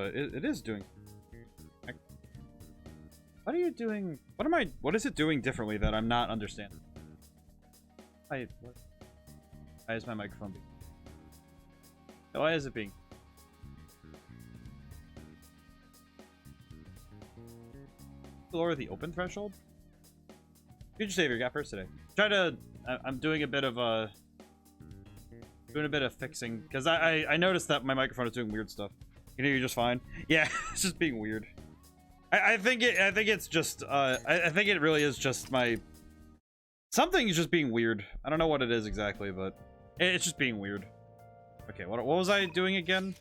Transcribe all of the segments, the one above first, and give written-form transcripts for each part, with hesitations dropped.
but it is doing... What are you doing? What is it doing differently that I'm not understanding? Why is my microphone being... Why is it being... Lower the open threshold? Future Savior got first today. I'm doing a bit of fixing because I noticed that my microphone is doing weird stuff. You know, you're just fine. Yeah, it's just being weird. I think it's just I think it really is just my something is just being weird. I don't know what it is exactly, but it's just being weird. Okay, what was I doing again?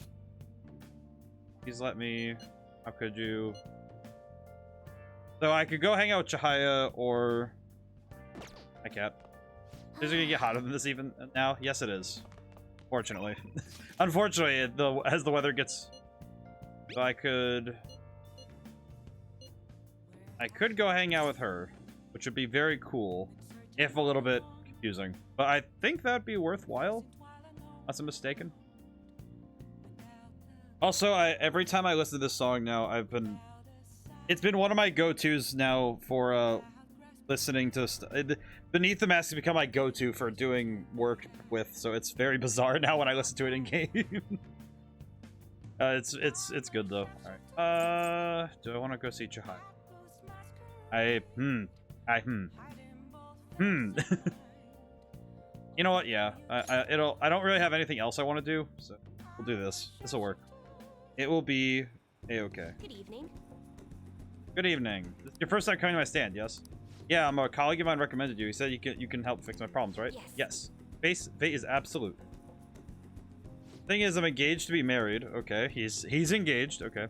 Please let me. How could you? So I could go hang out with Chihaya or my cat. Is it gonna get hotter than this even now? Yes, it is. Fortunately. Unfortunately, as the weather gets... So I could go hang out with her, which would be very cool, if a little bit confusing. But I think that'd be worthwhile, unless I'm mistaken. Also, every time I listen to this song now, it's been one of my go-tos now for listening to Beneath the Mask has become my go-to for doing work with, so it's very bizarre now when I listen to it in game. It's good though. All right. Do I want to go see Chihaya? You know what? Yeah. I don't really have anything else I want to do, so we'll do this. This will work. It will be a-okay. Good evening. Good evening. This is your first time coming to my stand, yes? Yeah, a colleague of mine recommended you. He said you can help fix my problems, right? Yes. Yes. Fate is absolute. Thing is, I'm engaged to be married. Okay, he's engaged. Okay.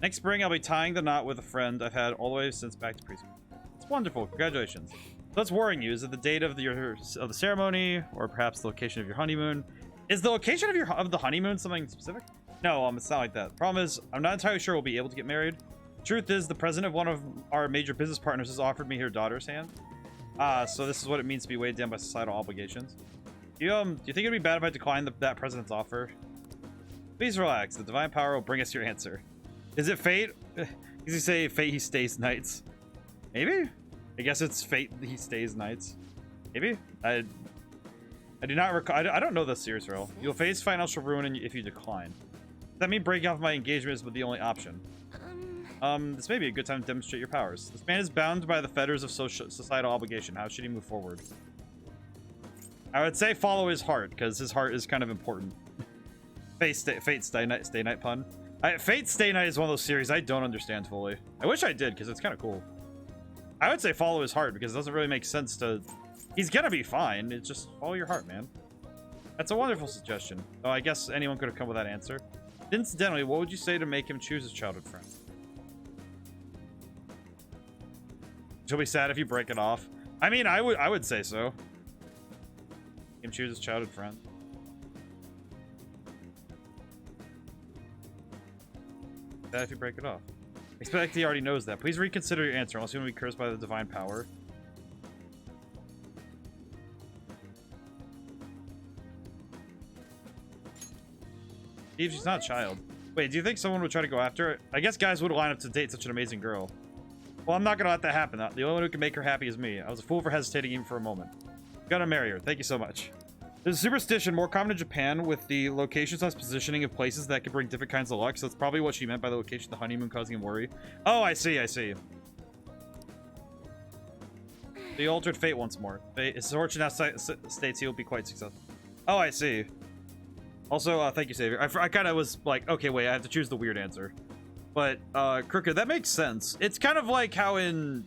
Next spring, I'll be tying the knot with a friend I've had all the way since back to preschool. It's wonderful. Congratulations. So what's worrying you? Is it the date of the ceremony, or perhaps the location of your honeymoon? Is the location of the honeymoon something specific? No, it's not like that. Problem is, I'm not entirely sure we'll be able to get married. Truth is, the president of one of our major business partners has offered me her daughter's hand. So this is what it means to be weighed down by societal obligations. Do you think it'd be bad if I decline that president's offer? Please relax. The divine power will bring us your answer. Is it fate? Does he say fate he stays nights? Maybe? I guess it's fate he stays nights. Maybe? I do not recall. I don't know the series role. You'll face financial ruin if you decline. Does that mean breaking off my engagement is the only option? This may be a good time to demonstrate your powers. This man is bound by the fetters of societal obligation. How should he move forward? I would say follow his heart, because his heart is kind of important. Fate stay night pun. Fate stay night is one of those series I don't understand fully. I wish I did, because it's kind of cool. I would say follow his heart, because it doesn't really make sense to... He's gonna be fine. It's just follow your heart, man. That's a wonderful suggestion. Oh, I guess anyone could have come with that answer. Incidentally, what would you say to make him choose his childhood friend? She'll be sad if you break it off. I mean, I would say so. Him choose his childhood friend. Sad if you break it off. Expect he already knows that. Please reconsider your answer, unless you want to be cursed by the divine power. Eve, she's not a child. Wait, do you think someone would try to go after her? I guess guys would line up to date such an amazing girl. Well, I'm not gonna let that happen. The only one who can make her happy is me. I was a fool for hesitating even for a moment. Gonna marry her. Thank you so much. There's a superstition more common in Japan with the location slash positioning of places that could bring different kinds of luck. So that's probably what she meant by the location of the honeymoon causing him worry. Oh, I see. The altered fate once more. His fortune now states he will be quite successful. Oh, I see. Also, thank you, Savior. I kind of was like, okay, wait, I have to choose the weird answer. But, Crooked, that makes sense. It's kind of like how in,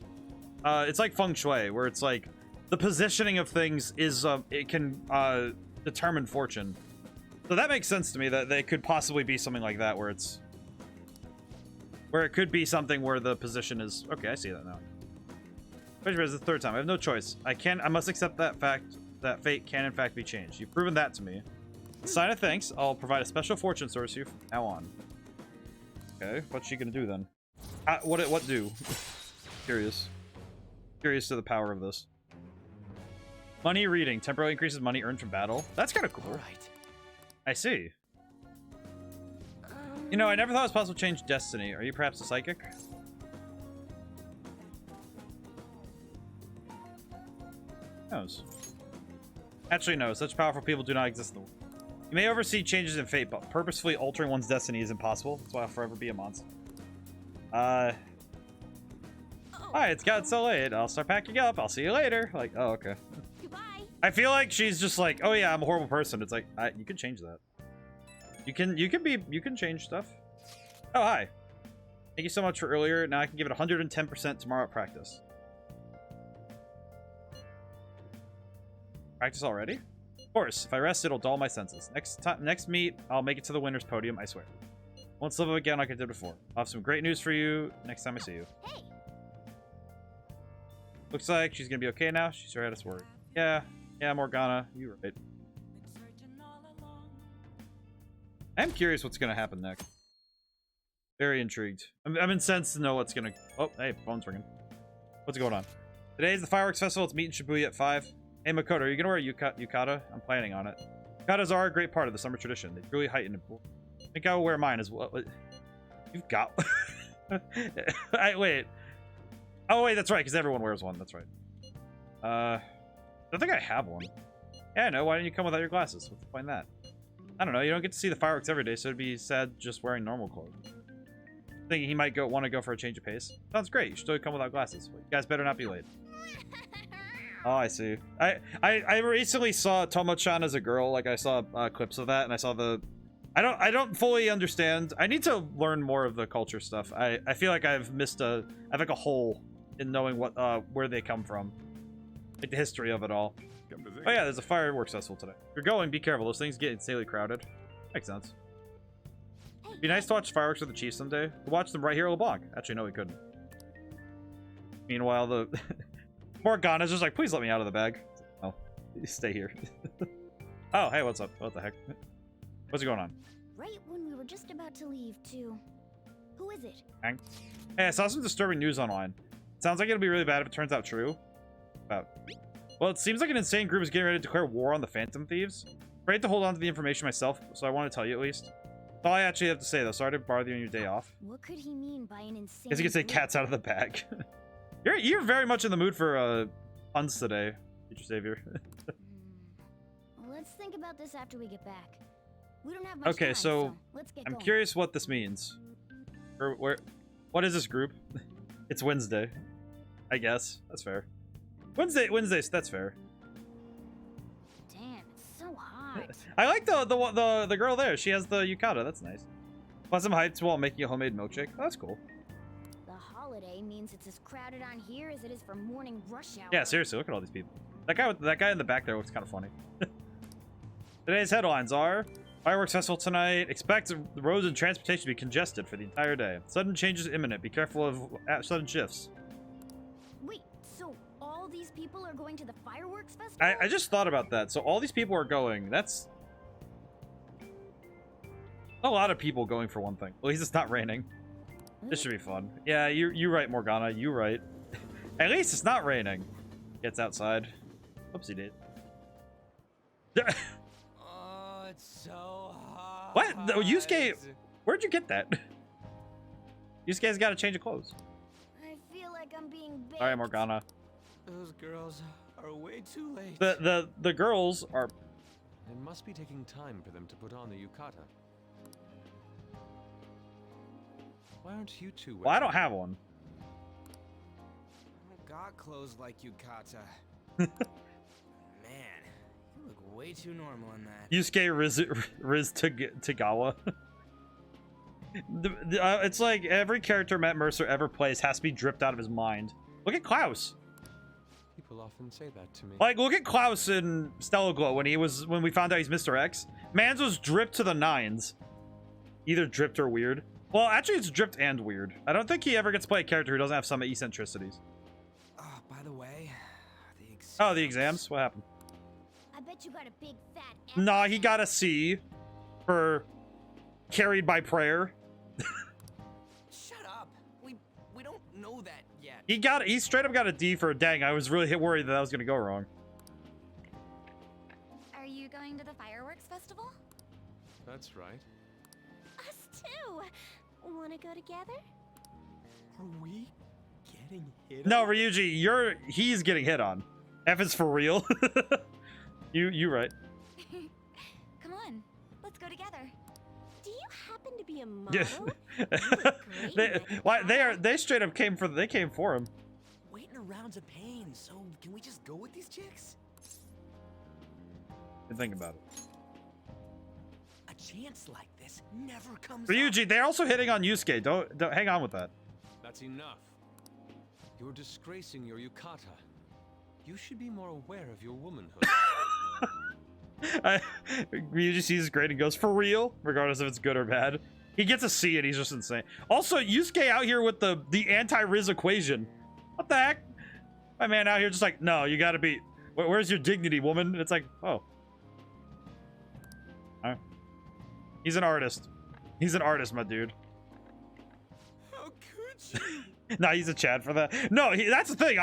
it's like feng shui, where it's like, the positioning of things is, it can, determine fortune. So that makes sense to me, that they could possibly be something like that, where it's, where it could be something where the position is, okay, I see that now. Especially as the third time, I have no choice. I must accept that fact, that fate can in fact be changed. You've proven that to me. Sign of thanks, I'll provide a special fortune source to you from now on. Okay, what's she gonna do then? What do? Curious to the power of this. Money reading temporarily increases money earned from battle. That's kind of cool. All right. I see. You know, I never thought it was possible to change destiny. Are you perhaps a psychic? Who knows? Actually, no. Such powerful people do not exist in the world. You may oversee changes in fate, but purposefully altering one's destiny is impossible. That's why I'll forever be a monster. Alright, it's gotten so late. I'll start packing up. I'll see you later. Like, oh, okay. Goodbye. I feel like she's just like, oh yeah, I'm a horrible person. It's like, you can change that. You can change stuff. Oh, hi. Thank you so much for earlier. Now I can give it 110% tomorrow at practice. Practice already? Of course. If I rest, it'll dull my senses. Next meet, I'll make it to the winner's podium, I swear. Won't slip up again like I did before. I'll have some great news for you next time I see you. Hey. Looks like she's gonna be okay now. She's sure had us worried. Yeah, Morgana, you were right. I'm curious what's gonna happen next. Very intrigued. I'm incensed to know what's gonna... Oh, hey, phone's ringing. What's going on? Today's the fireworks festival. Let's meet in Shibuya at 5. Hey, Makoto, are you gonna wear a yukata? I'm planning on it. Yukatas are a great part of the summer tradition. They really heighten it. I think I will wear mine as well. You've got... wait. Oh, wait, that's right, because everyone wears one. That's right. I don't think I have one. Yeah, I know. Why didn't you come without your glasses? What's the point in that? I don't know. You don't get to see the fireworks every day, so it'd be sad just wearing normal clothes. Thinking he might want to go for a change of pace. Sounds great. You should still come without glasses. You guys better not be late. Oh, I see. I recently saw Tomo-chan as a girl. Like, I saw clips of that, and I saw the... I don't fully understand. I need to learn more of the culture stuff. I feel like I've missed I have like a hole in knowing what where they come from. Like the history of it all. Oh yeah, there's a fireworks festival today. If you're going, be careful. Those things get insanely crowded. Makes sense. It'd be nice to watch fireworks with the Chiefs someday. We'll watch them right here at LeBlanc. Actually, no, we couldn't. Meanwhile, the Morgana's just like, please let me out of the bag. Oh, stay here. Oh, hey, what's up? What the heck? What's going on? Right when we were just about to leave, too. Who is it? Hey, I saw some disturbing news online. It sounds like it'll be really bad if it turns out true. Well, it seems like an insane group is getting ready to declare war on the Phantom Thieves. Afraid to hold on to the information myself, so I want to tell you at least. That's all I actually have to say, though. Sorry to bother you on your day off. What could he mean by an insane? Guess you could say cat's out of the bag. You're very much in the mood for puns today, Future Savior. Let's think about this after we get back. We don't have much okay, time, so let's get I'm going. curious what this means. What is this group? It's Wednesday, I guess. That's fair. Wednesdays. That's fair. Damn, it's so hot. I like the girl there. She has the yukata. That's nice. Plus, I'm hyped while making a homemade milkshake. Oh, that's cool. The holiday means it's as crowded on here as it is for morning rush hour. Yeah, seriously, look at all these people. That guy in the back there looks kind of funny. Today's headlines are: fireworks festival tonight. Expect the roads and transportation to be congested for the entire day. Sudden changes imminent. Be careful of sudden shifts. Wait, so all these people are going to the fireworks festival? I just thought about that. So all these people are going. That's a lot of people going for one thing. At least it's not raining. This should be fun. Yeah, you're right, Morgana. You're right. At least it's not raining. Gets outside. Oopsie did. Oh, it's so hot. What? No, Yusuke, where'd you get that? Yusuke's got to change of clothes. I feel like I'm being baked. All right, Morgana. Those girls are way too late. The girls are. It must be taking time for them to put on the yukata. Why aren't you two? Well, I don't have one. I got clothes like yukata. Man, you look way too normal in that. Yusuke Riz Tagawa. It's like every character Matt Mercer ever plays has to be dripped out of his mind. Look at Klaus. People often say that to me. Like, look at Klaus in Stellar Glow when we found out he's Mr. X. Mans was dripped to the nines. Either dripped or weird. Well, actually, it's dripped and weird. I don't think he ever gets to play a character who doesn't have some eccentricities. Oh, by the way, the exams. Oh, the exams? What happened? I bet you got a big fat F. Nah, he got a C for carried by prayer. Shut up. We don't know that yet. He straight up got a D for dang. I was really worried that was gonna go wrong. Are you going to the fireworks festival? That's right. Us too. Wanna go together? Are we getting hit No, on? Ryuji, he's getting hit on. F is for real. you right. Come on, let's go together. Do you happen to be a model? they, why they straight up came for him. Waiting around's a pain, so can we just go with these chicks? Think about it. A chance like this never comes Ryuji, up. they're also hitting on Yusuke. Don't hang on with that. That's enough. You're disgracing your yukata. You should be more aware of your womanhood. Ryuji sees his grade and goes, for real? Regardless if it's good or bad. He gets a C and he's just insane. Also, Yusuke out here with the anti-Riz equation. What the heck? My man out here just like, no, you gotta be... Where's your dignity, woman? It's like, oh. Alright. He's an artist. He's an artist, my dude. How could you? Nah, he's a Chad for that. No, that's the thing.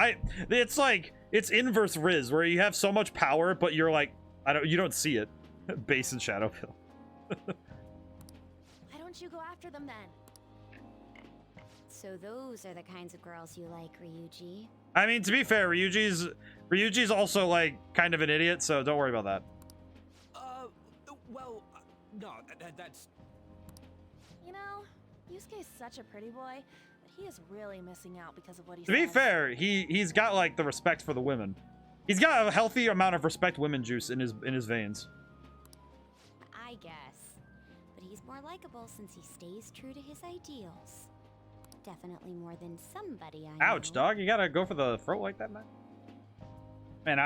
It's like, it's inverse Riz, where you have so much power, but you're like, you don't see it. Base and Shadowfill. Why don't you go after them then? So those are the kinds of girls you like, Ryuji. I mean, to be fair, Ryuji's also like kind of an idiot, so don't worry about that. Well, no, that's... You know, Yusuke's such a pretty boy, but he is really missing out because of what he To be says. fair, he's got like the respect for the women. He's got a healthy amount of respect women juice in his veins. I guess. But he's more likable since he stays true to his ideals. Definitely more than somebody I know. Ouch, dog! You gotta go for the throat like that, man. Man,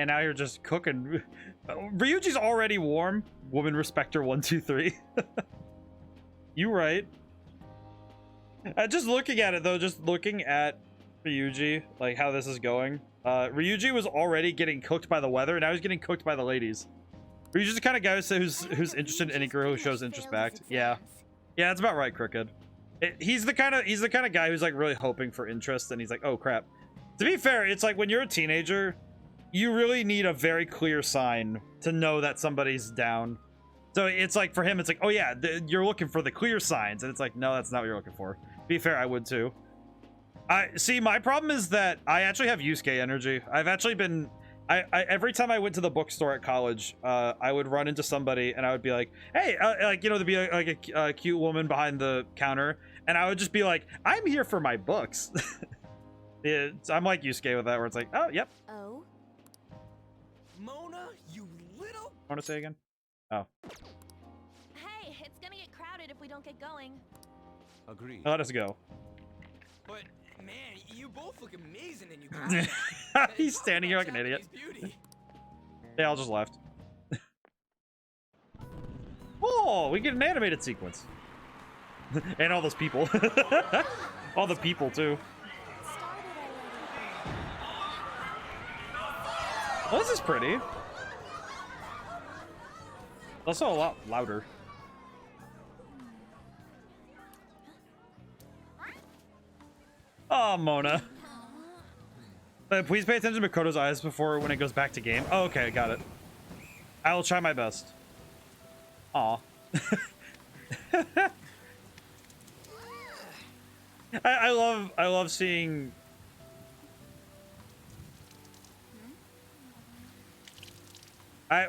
out here just cooking. Ryuji's already warm. Woman respecter 1, 2, 3. You right. Just looking at it though, just looking at Ryuji, like how this is going. Ryuji was already getting cooked by the weather, and now he's getting cooked by the ladies. Ryuji's the kind of guy who's interested in any girl who shows interest back. Yeah, that's about right, Crooked. He's the kind of guy who's like really hoping for interest, and he's like, oh crap. To be fair, it's like when you're a teenager, you really need a very clear sign to know that somebody's down. So it's like for him, it's like, oh yeah, you're looking for the clear signs, and it's like, no, that's not what you're looking for. To be fair, I would too. See, my problem is that I actually have Yusuke energy. I've actually been, every time I went to the bookstore at college, I would run into somebody and I would be like, hey, like, you know, there'd be a cute woman behind the counter, and I would just be like, I'm here for my books. I'm like Yusuke with that, where it's like, oh, yep. Oh? Mona, you little... Want to say again? Oh. Hey, it's gonna get crowded if we don't get going. Agreed. Let us go. But, man, you both look amazing in you. He's standing here like an idiot. Beauty. They all just left. Oh, we get an animated sequence. And all those people. All the people, too. Well, this is pretty. Also a lot louder. Oh, Mona. Please pay attention to Makoto's eyes before when it goes back to game. Oh, okay, got it. I will try my best. Aw. I love seeing.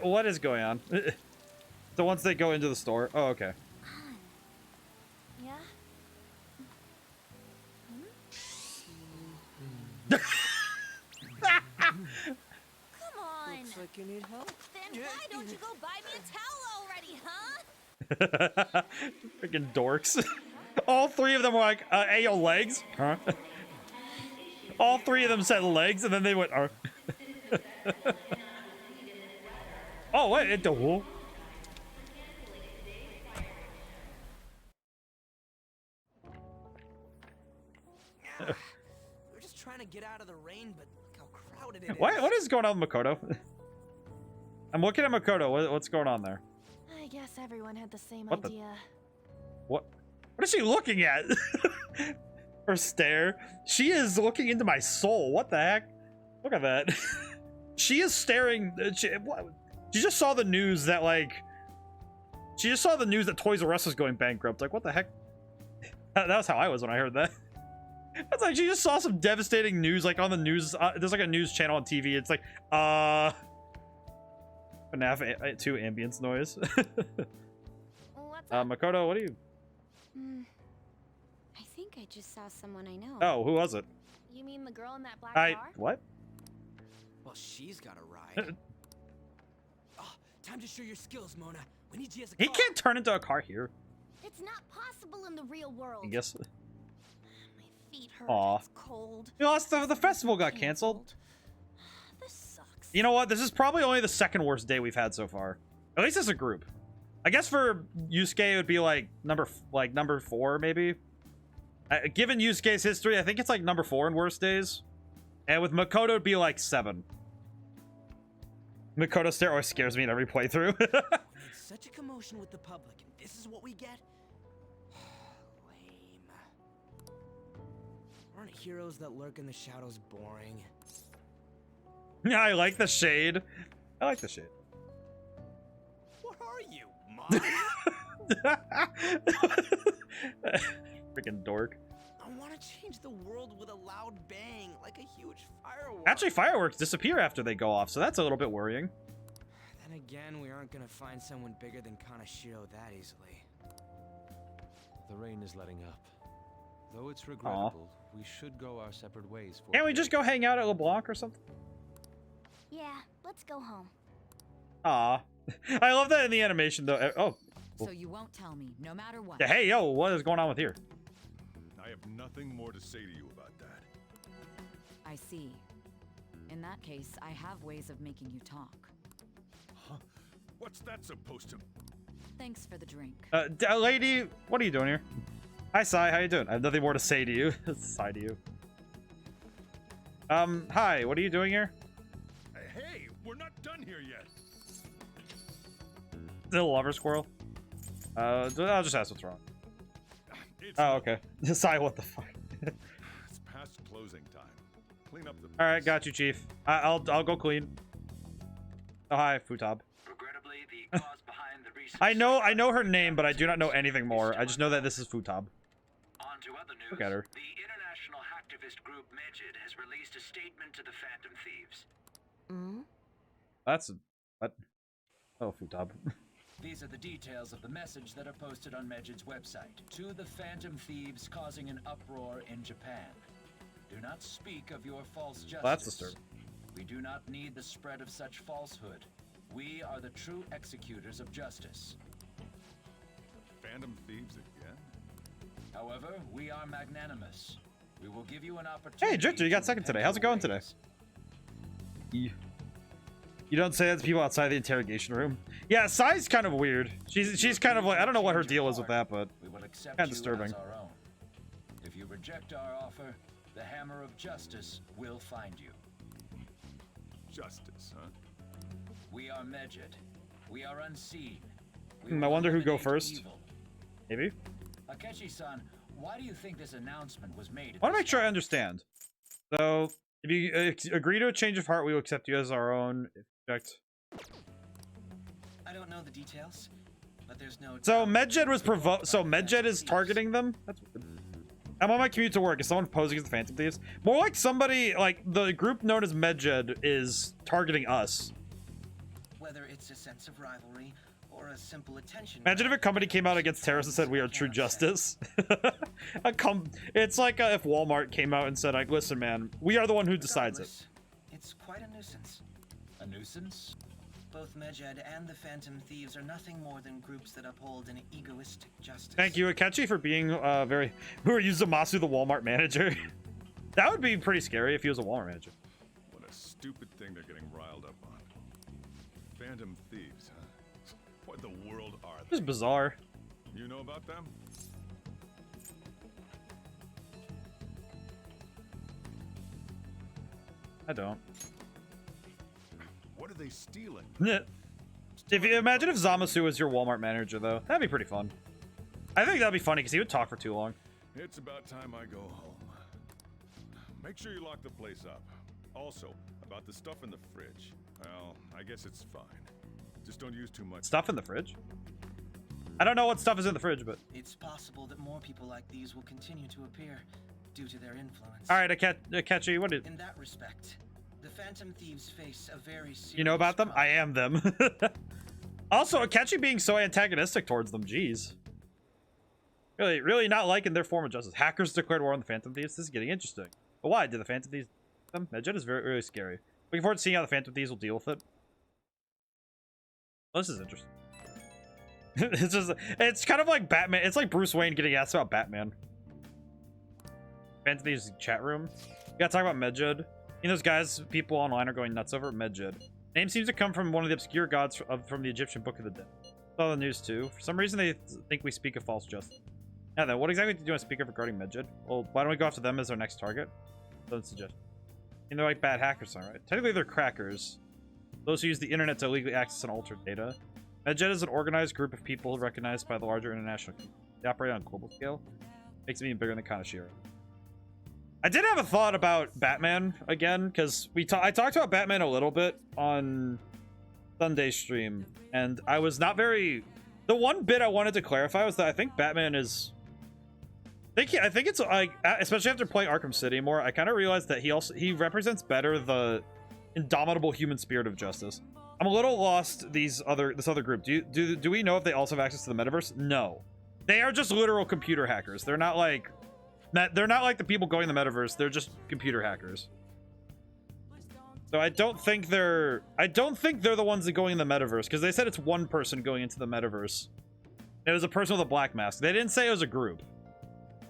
What is going on? So once they go into the store, oh okay. Yeah? Come on. Looks like you need help. Then why don't you go buy me a towel already, huh? Freaking dorks. All three of them were like, hey, yo, legs? Huh? All three of them said legs, and then they went, Oh, wait, it the We're just trying to get out of the rain, but look how crowded it is. What is going on with Makoto? I'm looking at Makoto. What's going on there? I guess everyone had the same What the- idea. What is she looking at? Her stare. She is looking into my soul. What the heck? Look at that. She is staring. She just saw the news that like She just saw the news that Toys R Us was going bankrupt. Like, what the heck? That was how I was when I heard that. It's like she just saw some devastating news, like on the news. There's like a news channel on TV. It's like, FNAF 2 ambience noise. What's up? Makoto, what are you? I think I just saw someone I know. Oh, who was it? You mean the girl in that black car? What? Well, she's got a ride. Oh, time to show your skills, Mona. We need you as a He car. can't turn into a car here. It's not possible in the real world. I guess. My feet hurt. Aw. It's cold. You lost the festival got canceled. This sucks. You know what? This is probably only the second worst day we've had so far. At least as a group. I guess for Yusuke it would be like number 4 maybe. Given Yusuke's history, I think it's like number 4 in worst days. And with Makoto it'd be like 7. Makoto stare always scares me in every playthrough. It's such a commotion with the public, and this is what we get? Lame. Aren't heroes that lurk in the shadows boring? Yeah, I like the shade. I like the shade. What are you, Mom? Freaking dork. I want to change the world with a loud bang, like a huge firework. Actually, fireworks disappear after they go off, so that's a little bit worrying. Then again, we aren't gonna find someone bigger than Kanashiro that easily. The rain is letting up. Though it's regrettable, we should go our separate ways for Can't we today. just go hang out at LeBlanc or something? Yeah, let's go home. Aw. I love that in the animation, though. Oh. So you won't tell me, no matter what. Hey, yo, what is going on with here? I have nothing more to say to you about that. I see. In that case, I have ways of making you talk. Huh? What's that supposed to... Thanks for the drink. Lady, what are you doing here? Hi, Sai, how you doing? I have nothing more to say to you. Sai to you. Hi, what are you doing here? Hey, we're not done here yet. The lover squirrel? I'll just ask what's wrong. It's Oh, okay. Sai, what the fuck? It's past closing time. Clean up the mess. All right, got you, Chief. I'll go clean. Oh, hi, Futab. Regrettably, the cause behind the recent I know her name, but I do not know anything more. I just know that this is Futab. On to other news. Look at her. The international hacktivist group Medjed has released a statement to the Phantom Thieves. That's what? Oh, Futab. These are the details of the message that are posted on Medjed's website. To the Phantom Thieves causing an uproar in Japan. Do not speak of your false justice. Well, that's disturbing. We do not need the spread of such falsehood. We are the true executors of justice. Phantom Thieves again? However, we are magnanimous. We will give you an opportunity. Hey, Drifter, you got to second today. repent How's it your going today? ways. You don't say that to people outside the interrogation room. Yeah, Sai's kind of weird. She's kind of like, I don't know what her deal is with that, but We will accept kinda you disturbing. as our own. If you reject our offer, the hammer of justice will find you. Justice, huh? We are Medjed. We are unseen. We I will wonder who go eliminate first. evil. maybe. Akechi-san, why do you think this announcement was made? I want to make sure I understand. So, if you agree to a change of heart, we will accept you as our own. Object. I don't know the details, but there's no... So Medjed was provoked. So Medjed is targeting them. That's weird. I'm on my commute to work. Is someone posing as the Phantom Thieves? More like somebody, like the group known as Medjed is targeting us. Whether it's a sense of rivalry or a simple attention... Imagine if a company came out against terrorists and said we are true justice. It's like if Walmart came out and said, like, listen, man, we are the one who decides it. Regardless, it's quite a nuisance. A nuisance? Both Medjed and the Phantom Thieves are nothing more than groups that uphold an egoistic justice. Thank you, Akechi, for being very... Who are you, Zamasu, the Walmart manager? That would be pretty scary if he was a Walmart manager. What a stupid thing they're getting riled up on. Phantom Thieves, huh? What the world are they? Just bizarre. You know about them? I don't. What are they stealing? If you imagine if Zamasu was your Walmart manager, though, that'd be pretty fun. I think that'd be funny because he would talk for too long. It's about time I go home. Make sure you lock the place up. Also, about the stuff in the fridge. Well, I guess it's fine. Just don't use too much. Stuff in the fridge? I don't know what stuff is in the fridge, but... It's possible that more people like these will continue to appear due to their influence. Alright, Akechi, what is... In that respect, the Phantom Thieves face a very serious You know about them? problem. I am them. Also, Akechi being so antagonistic towards them, jeez. Really not liking their form of justice. Hackers declared war on the Phantom Thieves. This is getting interesting. But why? Did the Phantom Thieves... them? Medjed is really scary. Looking forward to seeing how the Phantom Thieves will deal with it. Well, this is interesting. It's kind of like Batman. It's like Bruce Wayne getting asked about Batman. Phantom Thieves chat room. We gotta talk about Medjed. You know, those guys, people online are going nuts over Medjed. Name seems to come from one of the obscure gods from the Egyptian Book of the Dead. Saw the news too. For some reason, they think we speak of false justice. Now then, what exactly do you want to speak of regarding Medjed? Well, why don't we go after them as our next target? Don't suggest. And they're like bad hackers, alright? Technically, they're crackers. Those who use the internet to illegally access and alter data. Medjed is an organized group of people recognized by the larger international community. They operate on a global scale. Makes me bigger than Kanashiro. I did have a thought about Batman again, because I talked about Batman a little bit on Sunday's stream, and I was not very... The one bit I wanted to clarify was that I think Batman is... I think it's like, especially after playing Arkham City more, I kind of realized that he represents better the indomitable human spirit of justice. I'm a little lost. This other group. Do we know if they also have access to the metaverse? No, they are just literal computer hackers. They're not like the people going to the metaverse. They're just computer hackers. So I don't think they're the ones that going in the metaverse, because they said it's one person going into the metaverse. It was a person with a black mask. They didn't say it was a group.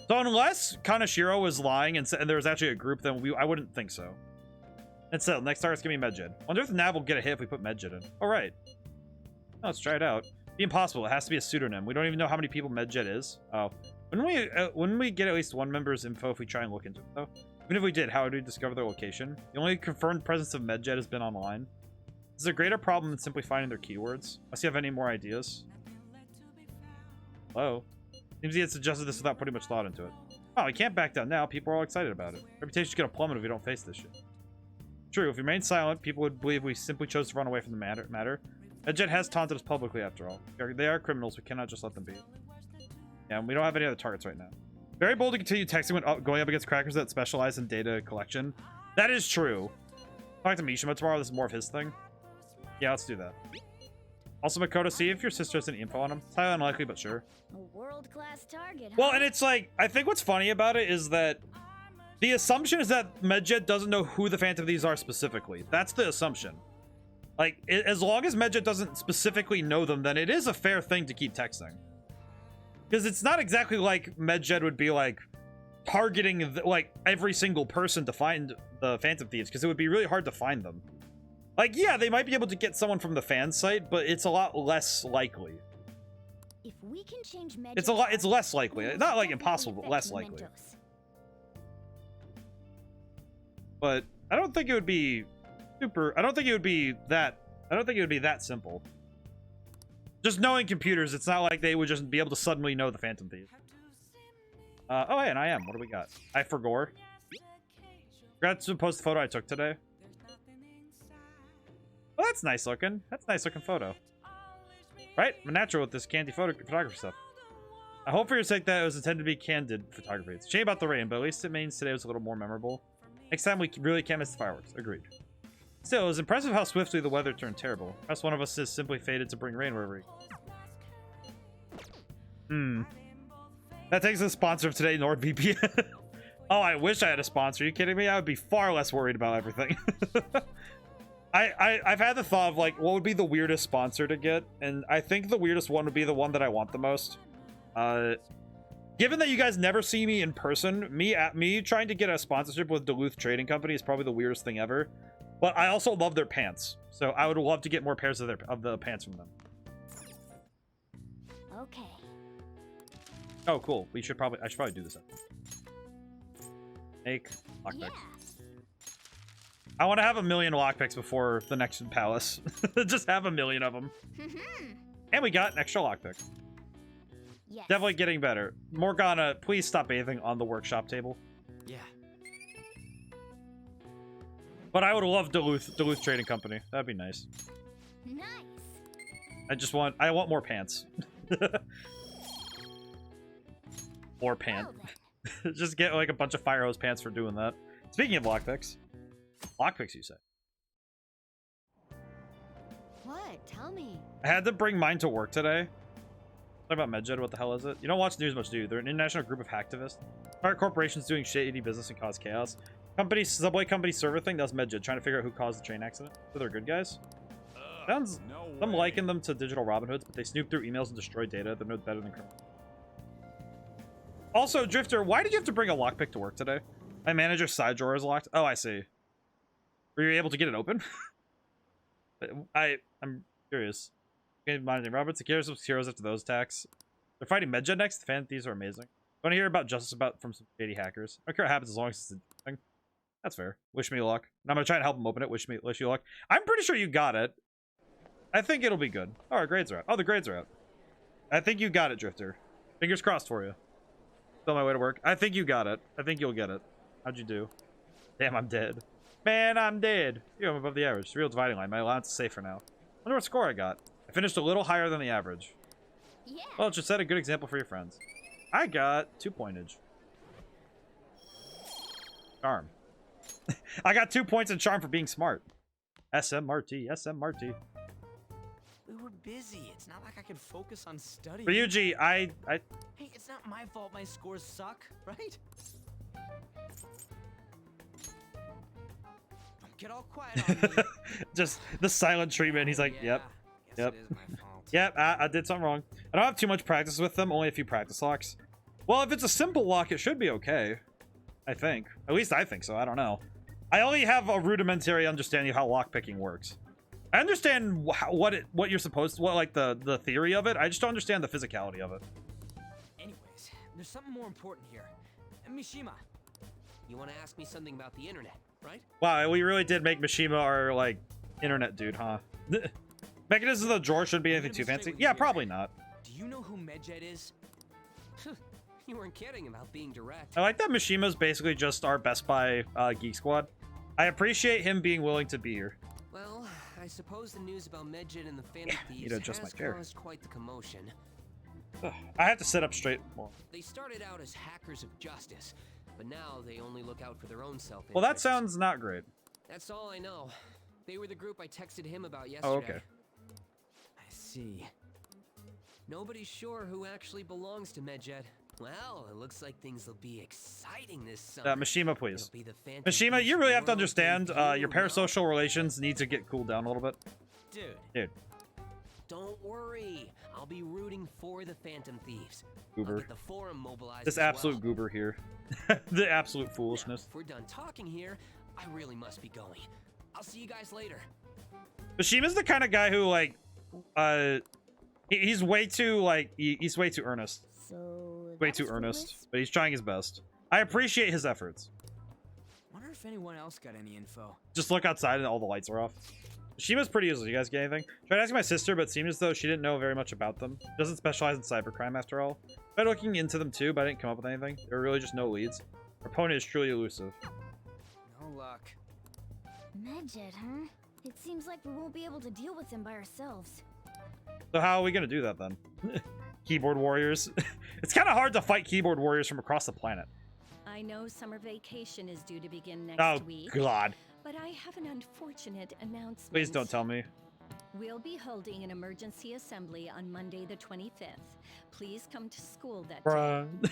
So unless Kanashiro was lying and there was actually a group, then I wouldn't think so. And so, next target's gonna be Medjed. Wonder if Nav will get a hit if we put Medjed in. All right. Oh, let's try it out. Be impossible. It has to be a pseudonym. We don't even know how many people Medjed is. Oh. Wouldn't we get at least one member's info if we try and look into it, though? Even if we did, how would we discover their location? The only confirmed presence of Medjed has been online. Is there a greater problem than simply finding their keywords? Unless you have any more ideas. Hello? Seems he had suggested this without putting much thought into it. Oh, we can't back down now. People are all excited about it. Reputation's gonna plummet if we don't face this shit. True, if we remain silent, people would believe we simply chose to run away from the matter. Medjed has taunted us publicly, after all. They are criminals. We cannot just let them be. Yeah, and we don't have any other targets right now. Very bold to continue texting when going up against crackers that specialize in data collection. That is true. Talk to Mishima tomorrow. This is more of his thing. Yeah, let's do that. Also, Makoto, see if your sister has any info on him. It's highly unlikely, but sure. A world-class target, huh? Well, and it's like, I think what's funny about it is that the assumption is that Medjed doesn't know who the Phantom Thieves are specifically. That's the assumption. Like, as long as Medjed doesn't specifically know them, then it is a fair thing to keep texting. Because it's not exactly like Medjed would be, like, targeting, like, every single person to find the Phantom Thieves, because it would be really hard to find them. Like, yeah, they might be able to get someone from the fan site, but it's a lot less likely. If we can change It's less likely. Not, like, impossible, but less likely. But I don't think it would be I don't think it would be that simple. Just knowing computers, it's not like they would just be able to suddenly know the Phantom Thief. Oh, hey, and I am. What do we got? I forgot. Forgot to post the photo I took today. Well, that's nice looking. That's a nice looking photo. Right? I'm natural with this candy photography stuff. I hope for your sake that it was intended to be candid photography. It's a shame about the rain, but at least it means today was a little more memorable. Next time we really can't miss the fireworks. Agreed. Still, it was impressive how swiftly the weather turned terrible. Perhaps one of us is simply fated to bring rain wherever he... That takes the sponsor of today, NordVPN. Oh, I wish I had a sponsor. Are you kidding me? I would be far less worried about everything. I've had the thought of, like, what would be the weirdest sponsor to get? And I think the weirdest one would be the one that I want the most. Given that you guys never see me in person, me trying to get a sponsorship with Duluth Trading Company is probably the weirdest thing ever. But I also love their pants, so I would love to get more pairs of the pants from them. Okay. Oh, cool. I should probably do this. Make lockpicks. Yeah. I want to have 1 million lockpicks before the next palace. Just have 1 million of them. And we got an extra lockpick. Yes. Definitely getting better. Morgana, please stop bathing on the workshop table. Yeah. But I would love Duluth Trading Company. That'd be nice. Nice. I want more pants. Or pant. Well then. Just get like a bunch of fire hose pants for doing that. Speaking of lockpicks. Lockpicks, you say? What? Tell me. I had to bring mine to work today. Talk about Medjed, what the hell is it? You don't watch the news much, do you? They're an international group of hacktivists. Private corporations doing shady business and cause chaos. Subway company server thing, that was Medjed, trying to figure out who caused the train accident. So they're good guys? Sounds... I'm liking them to digital Robin Hoods, but they snoop through emails and destroy data. They're no better than criminals. Also, Drifter, why did you have to bring a lockpick to work today? My manager's side drawer is locked. Oh, I see. Were you able to get it open? I'm curious. Roberts, the heroes after those attacks. They're fighting Medjed next. The fan thieves are amazing. Want to hear about justice from some shady hackers? I don't care what happens as long as it's a thing. That's fair. Wish me luck. And I'm gonna try and help him open it. Wish you luck. I'm pretty sure you got it. I think it'll be good. Oh, our grades are out. Oh, the grades are out. I think you got it, Drifter. Fingers crossed for you. Still on my way to work. I think you got it. I think you'll get it. How'd you do? Damn, I'm dead. Man, I'm dead. Yo, I'm above the average. Real dividing line. My allowance is safe for now. Wonder what score I got. I finished a little higher than the average. Yeah. Well, just set a good example for your friends. I got 2 pointage. Charm. I got 2 points in charm for being smart. SMRT, SMRT. We were busy. It's not like I could focus on studying. Ryuji, I... Hey, it's not my fault my scores suck, right? Don't get all quiet on me. Just the silent treatment. He's like, Yeah, yep. guess Yep. it is my fault. Yep, I did something wrong. I don't have too much practice with them, only a few practice locks. Well, if it's a simple lock, it should be okay. I think. At least I think so, I don't know. I only have a rudimentary understanding of how lockpicking works. I understand what you're supposed to, like the theory of it. I just don't understand the physicality of it. Anyways, there's something more important here. Mishima, you want to ask me something about the internet, right? Wow, we really did make Mishima our, like, internet dude, huh? Mechanism of the drawer shouldn't be anything too fancy. Yeah, probably not. Do you know who Medjed is? You weren't kidding about being direct. I like that Mishima's basically just our Best Buy Geek Squad. I appreciate him being willing to be here. Well, I suppose the news about Medjed and the Phantom Thieves adjust my has chair. caused quite the commotion. I have to sit up straight more. They started out as hackers of justice, but now they only look out for their own self-interest. Well, that sounds not great. That's all I know. They were the group I texted him about yesterday. Oh, okay. I see. Nobody's sure who actually belongs to Medjed. Well, it looks like things will be exciting this summer. Mishima, please. It'll be the Phantom Mishima, Thieves you really have to world understand debut, your no? parasocial relations need to get cooled down a little bit. Dude. Don't worry. I'll be rooting for the Phantom Thieves. Goober. I'll get the forum mobilized This as absolute well. goober here. The absolute foolishness. Now, if we're done talking here, I really must be going. I'll see you guys later. Mishima's the kind of guy who, like, he's way too, like, he's way too earnest. So Way too earnest, but he's trying his best. I appreciate his efforts. Wonder if anyone else got any info. Just look outside and all the lights are off. Mishima's pretty useless. You guys get anything? Tried asking my sister, but it seemed as though she didn't know very much about them. She doesn't specialize in cybercrime after all. Tried looking into them too, but I didn't come up with anything. There were really just no leads. Our opponent is truly elusive. No luck. Medjed, huh? It seems like we won't be able to deal with him by ourselves. So how are we gonna do that then? Keyboard warriors. It's kind of hard to fight keyboard warriors from across the planet. I know summer vacation is due to begin next week. Oh God. But I have an unfortunate announcement. Please don't tell me. We'll be holding an emergency assembly on Monday the 25th. Please come to school that Bruh. day.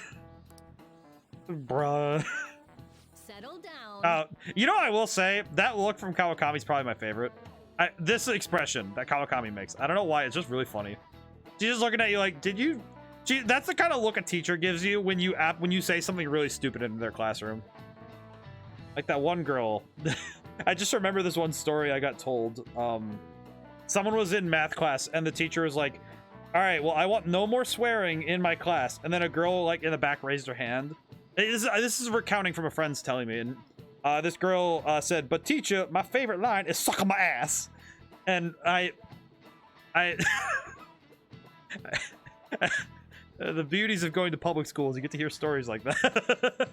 Bruh. Settle down. You know what I will say? That look from Kawakami is probably my favorite. This expression that Kawakami makes. I don't know why. It's just really funny. She's just looking at you like, did you... that's the kind of look a teacher gives you when you say something really stupid in their classroom. Like that one girl. I just remember this one story I got told. Someone was in math class and the teacher was like, all right, well, I want no more swearing in my class. And then a girl like in the back raised her hand. This is recounting from a friend's telling me. And this girl said, but teacher, my favorite line is suck on my ass. And the beauties of going to public schools, you get to hear stories like that.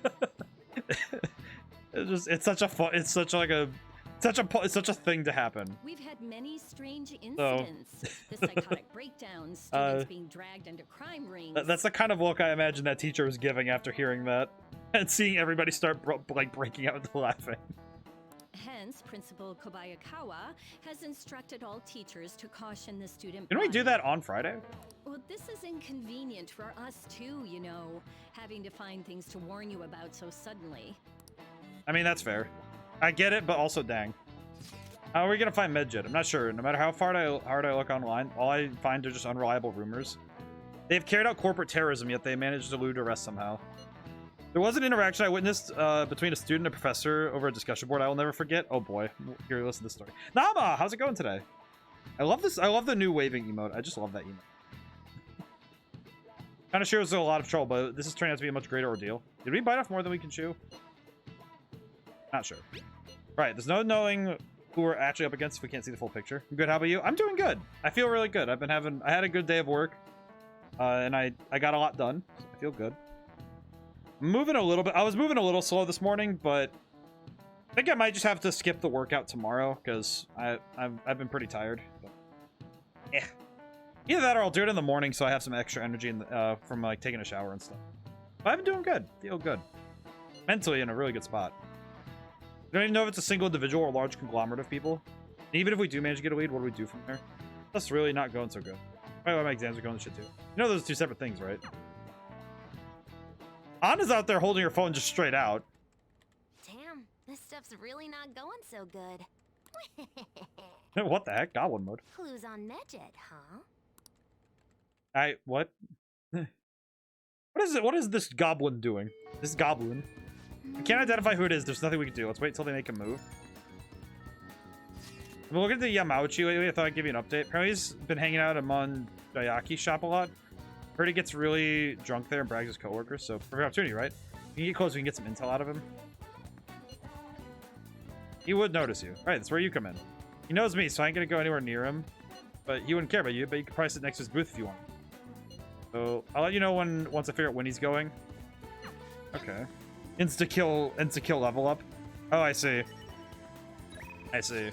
It's such like a It's such a thing to happen. We've had many strange incidents. The psychotic breakdowns, students being dragged into crime rings. That's the kind of look I imagine that teacher was giving after hearing that. And seeing everybody start like breaking out into laughing. Hence, Principal Kobayakawa has instructed all teachers to caution the student. Can we do that on Friday? Well, this is inconvenient for us too, you know, having to find things to warn you about so suddenly. I mean, that's fair. I get it, but also dang. How are we gonna find Medjed? I'm not sure. No matter how hard I look online, all I find are just unreliable rumors. They've carried out corporate terrorism, yet they managed to elude arrest somehow. There was an interaction I witnessed between a student and a professor over a discussion board I will never forget. Oh boy, here, listen to this story. Nama, how's it going today? I love this. I love the new waving emote. I just love that emote. Kind of sure it was a lot of trouble, but this is turning out to be a much greater ordeal. Did we bite off more than we can chew? Not sure. Right, there's no knowing who we're actually up against if we can't see the full picture. I'm good. How about you? I'm doing good. I feel really good. I had a good day of work, and I got a lot done. So I feel good. I'm moving a little bit. I was moving a little slow this morning, but I think I might just have to skip the workout tomorrow because I've been pretty tired. But, yeah. Either that or I'll do it in the morning so I have some extra energy from like taking a shower and stuff. But I've been doing good. Feel good. Mentally in a really good spot. I don't even know if it's a single individual or a large conglomerate of people. And even if we do manage to get a lead, what do we do from there? That's really not going so good. Probably why my exams are going to shit too. You know those are two separate things, right? Anna's out there holding her phone just straight out. Damn, this stuff's really not going so good. What the heck? Goblin mode. Clues on Medjed, huh? What? What is it? What is this goblin doing? This goblin. I can't identify who it is. There's nothing we can do. Let's wait until they make a move. I've been looking at the Yamauchi lately. I thought I'd give you an update. Apparently he's been hanging out at Mondayaki's shop a lot. Heard he gets really drunk there and brags his coworkers, so perfect opportunity, right? We can get close, we can get some intel out of him. He would notice you. Right, that's where you come in. He knows me, so I ain't gonna go anywhere near him. But he wouldn't care about you, but you could probably sit next to his booth if you want. So I'll let you know once I figure out when he's going. Okay. Insta-kill level up. Oh, I see. I see.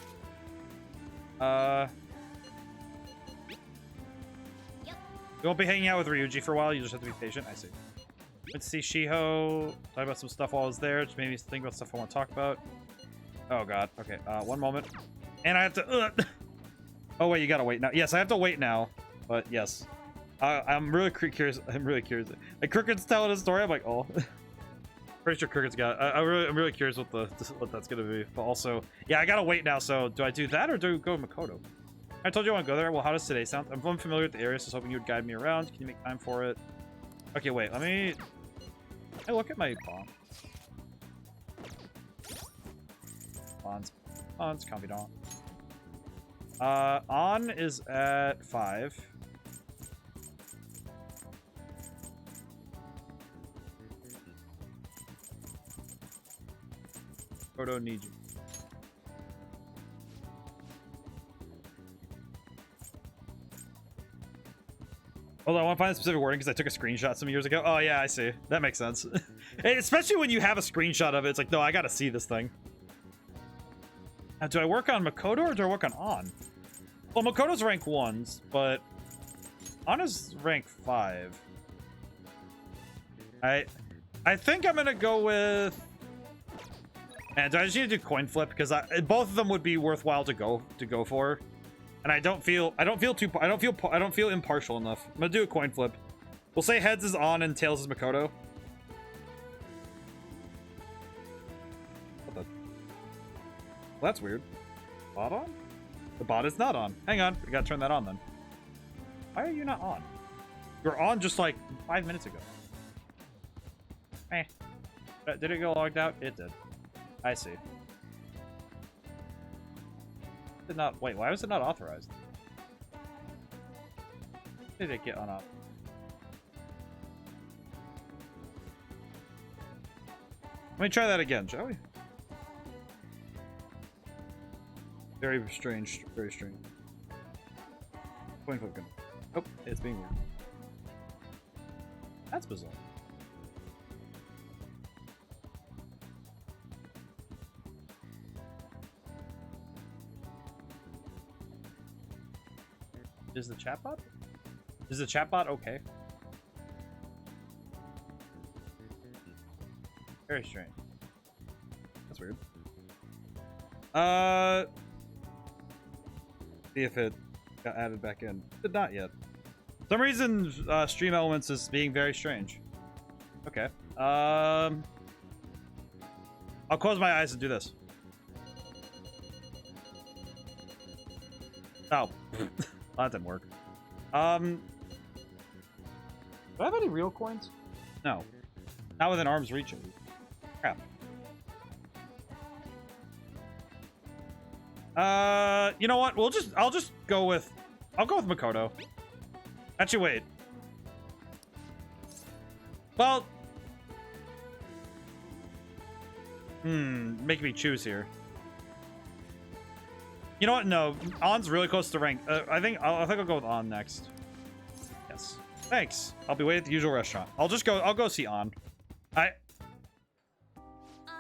You won't be hanging out with Ryuji for a while, you just have to be patient. I see. Went to see Shiho, talk about some stuff while I was there, just made me think about stuff I want to talk about. Oh god, okay, one moment. And I have to, Oh wait, you gotta wait now. Yes, I have to wait now, but yes. I'm really curious, Like, Crooked's telling a story, I'm like, oh. Pretty sure Crooked's got I'm really curious what that's gonna be, but also, yeah, I gotta wait now, so do I do that or do I go to Makoto? I told you I want to go there. Well, how does today sound? I'm unfamiliar with the area, so I was hoping you would guide me around. Can you make time for it? Okay, wait. Let me look at my pawn. Pawns, confidant. On is at 5. Makoto needs you. Hold on, I want to find the specific wording because I took a screenshot some years ago. Oh, yeah, I see. That makes sense. Especially when you have a screenshot of it. It's like, no, I got to see this thing. Now, do I work on Makoto or do I work on? Well, Makoto's rank 1s, but Ana's rank 5. I think I'm going to go with... Man, do I just need to do coin flip? Because both of them would be worthwhile to go for. And I don't feel impartial enough. I'm gonna do a coin flip. We'll say heads is on and tails is Makoto. What the? Well, that's weird. Bot on? The bot is not on. Hang on, we gotta turn that on then. Why are you not on? You're on just like 5 minutes ago. Eh. Did it go logged out? It did. I see. Did not wait, why was it not authorized? Did it get unauthorized? Let me try that again, shall we? Very strange, very strange. Coin flip gun. Oh, it's being weird. That's bizarre. Is the chatbot? Is the chatbot okay? Very strange. That's weird. See if it got added back in. Did not yet. For some reason, Stream Elements is being very strange. Okay. I'll close my eyes and do this. Oh. Well, that didn't work. Do I have any real coins? No. Not within arm's reach. Crap. You know what? I'll just go with Makoto. Actually, wait. Well, make me choose here. You know what? No, On's really close to rank. I think I'll go with On next. Yes. Thanks. I'll be waiting at the usual restaurant. I'll go see On. I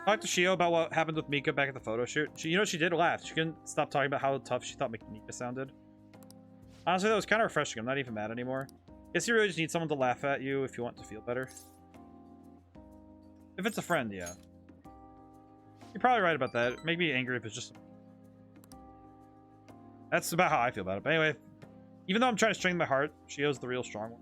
talked to Shio about what happened with Mika back at the photo shoot. She did laugh. She couldn't stop talking about how tough she thought Mika sounded. Honestly, that was kind of refreshing. I'm not even mad anymore. Guess you really just need someone to laugh at you if you want to feel better. If it's a friend, yeah. You're probably right about that. Make me angry if it's just... That's about how I feel about it. But anyway, even though I'm trying to strengthen my heart, Shio's the real strong one.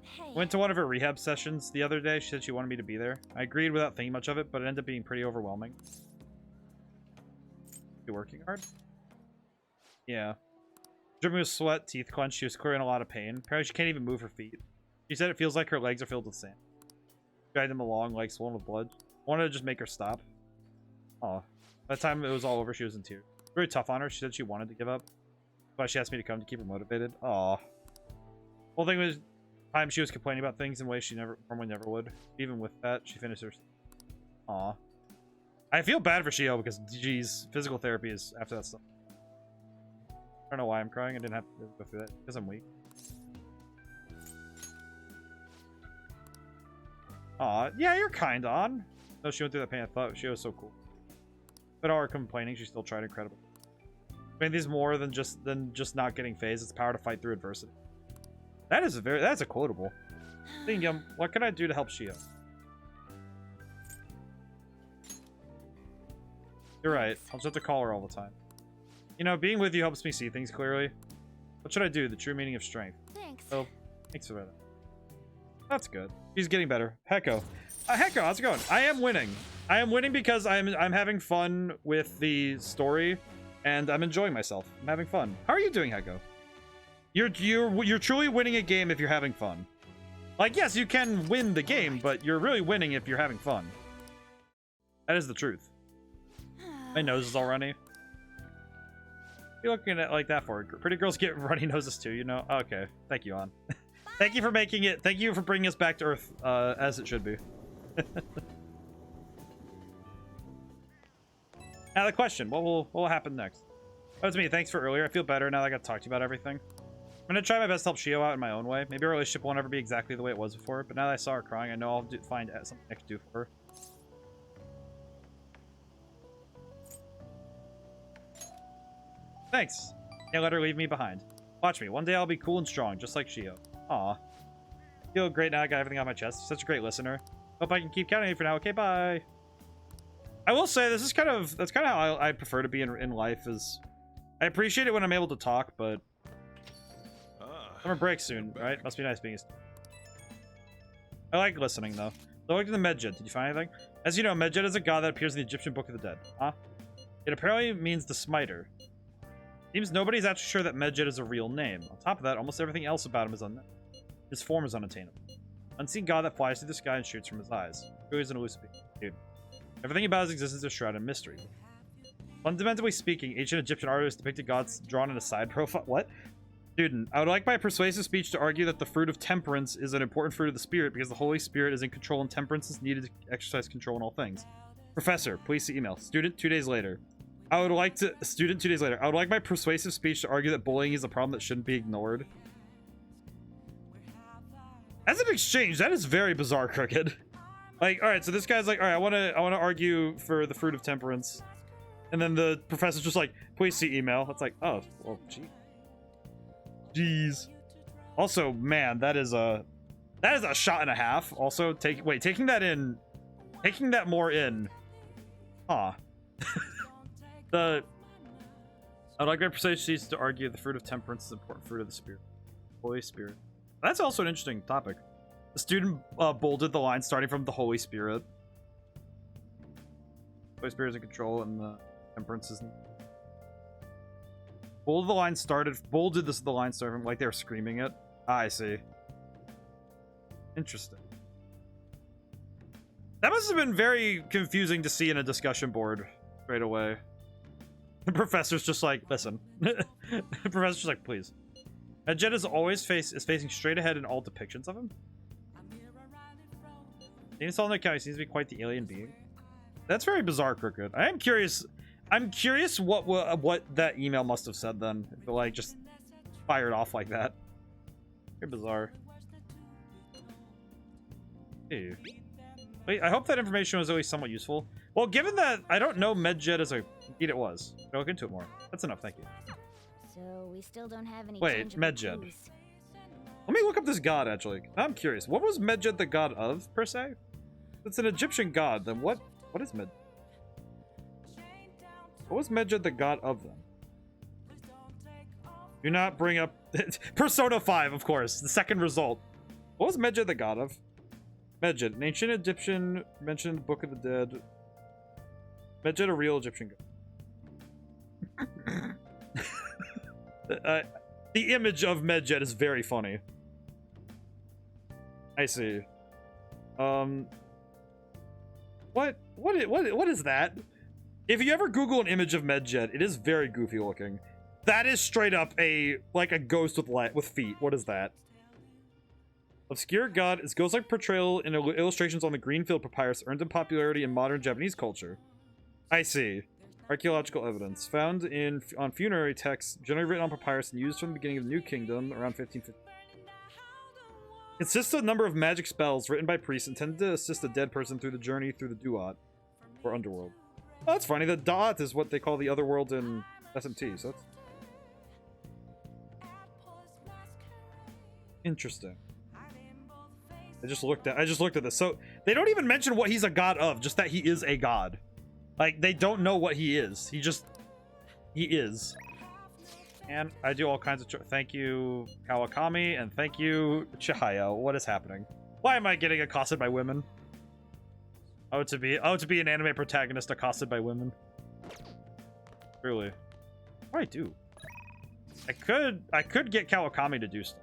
Hey. Went to one of her rehab sessions the other day. She said she wanted me to be there. I agreed without thinking much of it, but it ended up being pretty overwhelming. You working hard? Yeah. Dripping with sweat, teeth clenched. She was clearly in a lot of pain. Apparently she can't even move her feet. She said it feels like her legs are filled with sand. Guide them along, legs swollen with blood. I wanted to just make her stop. Aw. By the time it was all over, she was in tears. Very tough on her. She said she wanted to give up. But she asked me to come to keep her motivated. Aw. Whole thing was time she was complaining about things in ways she normally never would. Even with that, she finished her. Aw. I feel bad for Shio because, geez, physical therapy is after that stuff. I don't know why I'm crying. I didn't have to go through that because I'm weak. Aw, yeah, you're kind on. No, she went through that pain. I thought she was so cool. But all her complaining, she still tried incredible. I mean, these more than just not getting phased. It's power to fight through adversity. That's a quotable. Thinking, what can I do to help Shio? You're right. I'll just have to call her all the time. You know, being with you helps me see things clearly. What should I do? The true meaning of strength. Thanks. Oh, thanks for that. That's good. He's getting better. Hecko. Hecko, how's it going? I am winning. I am winning because I'm having fun with the story, and I'm enjoying myself. I'm having fun. How are you doing, Hecko? You're truly winning a game if you're having fun. Like, yes, you can win the game, but you're really winning if you're having fun. That is the truth. My nose is all runny. You're looking at it like that for it. Pretty girls get runny noses too, you know? Okay. Thank you, On. Thank you for making it. Thank you for bringing us back to Earth, as it should be. Now the question, what will happen next? Oh, it's me. Thanks for earlier. I feel better now that I got to talk to you about everything. I'm gonna try my best to help Shio out in my own way. Maybe our relationship won't ever be exactly the way it was before, but now that I saw her crying, I know I'll find something I can do for her. Thanks. Can't let her leave me behind. Watch me. One day I'll be cool and strong, just like Shio. Aw. Feel great now I got everything on my chest. Such a great listener. Hope I can keep counting you for now. Okay, bye. I will say that's kind of how I prefer to be in life. Is I appreciate it when I'm able to talk, but summer break soon, right? Must be nice being. I like listening though. So look at the Medjed. Did you find anything? As you know, Medjed is a god that appears in the Egyptian Book of the Dead. Huh? It apparently means the smiter. Seems nobody's actually sure that Medjed is a real name. On top of that, almost everything else about him is unknown. His form is unattainable. Unseen god that flies through the sky and shoots from his eyes. Truly is an elusive dude. Everything about his existence is shrouded in mystery. Fundamentally speaking, ancient Egyptian artists depicted gods drawn in a side profile. What? Student, I would like my persuasive speech to argue that the fruit of temperance is an important fruit of the spirit because the Holy Spirit is in control and temperance is needed to exercise control in all things. Professor, please see email. Student, 2 days later. Student, 2 days later. I would like my persuasive speech to argue that bullying is a problem that shouldn't be ignored. As an exchange, that is very bizarre, Crooked. Like, alright, so this guy's like, alright, I wanna argue for the fruit of temperance. And then the professor's just like, please see email. It's like, oh, well, gee. Jeez. Also, man, that is a shot and a half. Also, taking that more in. Huh. I'd like my persuasion to argue the fruit of temperance is the important fruit of the spirit. Holy Spirit. That's also an interesting topic. The student bolded the line starting from the Holy Spirit. Holy Spirit is in control and the temperance isn't. Bolded the line started from like they were screaming it. Ah, I see. Interesting. That must have been very confusing to see in a discussion board straight away. The professor's just like, listen. The professor's just like, please. Medjed is always facing straight ahead in all depictions of him. In Solid County seems to be quite the alien being. That's very bizarre, Crooked. I am curious. I'm curious what that email must have said then. If it like just fired off like that. Very bizarre. Hey. Wait, I hope that information was at least somewhat useful. Well, given that I don't know Medjed as a... Indeed it was. I'll look into it more. That's enough, thank you. So we still don't have any. Wait, Medjed. Let me look up this god, actually. I'm curious. What was Medjed the god of, per se? It's an Egyptian god, then what is Medjed? What was Medjed the god of, then? Do not bring up... Persona 5, of course. The second result. What was Medjed the god of? Medjed, an ancient Egyptian mentioned in the Book of the Dead. Medjed, a real Egyptian god. The image of Medjed is very funny. I see. What is that? If you ever Google an image of Medjed, it is very goofy looking. That is straight up a ghost with feet. What is that? Obscure god is ghost-like portrayal in illustrations on the Greenfield Papyrus earned in popularity in modern Japanese culture. I see. Archaeological evidence found on funerary texts generally written on papyrus and used from the beginning of the New Kingdom around 1550. Consists of a number of magic spells written by priests intended to assist a dead person through the journey through the Duat, or underworld. Oh, that's funny. The Duat is what they call the otherworld in SMT, so that's interesting. I just looked at this. So they don't even mention what he's a god of, just that he is a god. Like, they don't know what he is. He is. And I do all kinds of... Thank you, Kawakami, and thank you, Chihaya. What is happening? Why am I getting accosted by women? Oh, to be an anime protagonist accosted by women. Really? What do? I could get Kawakami to do stuff.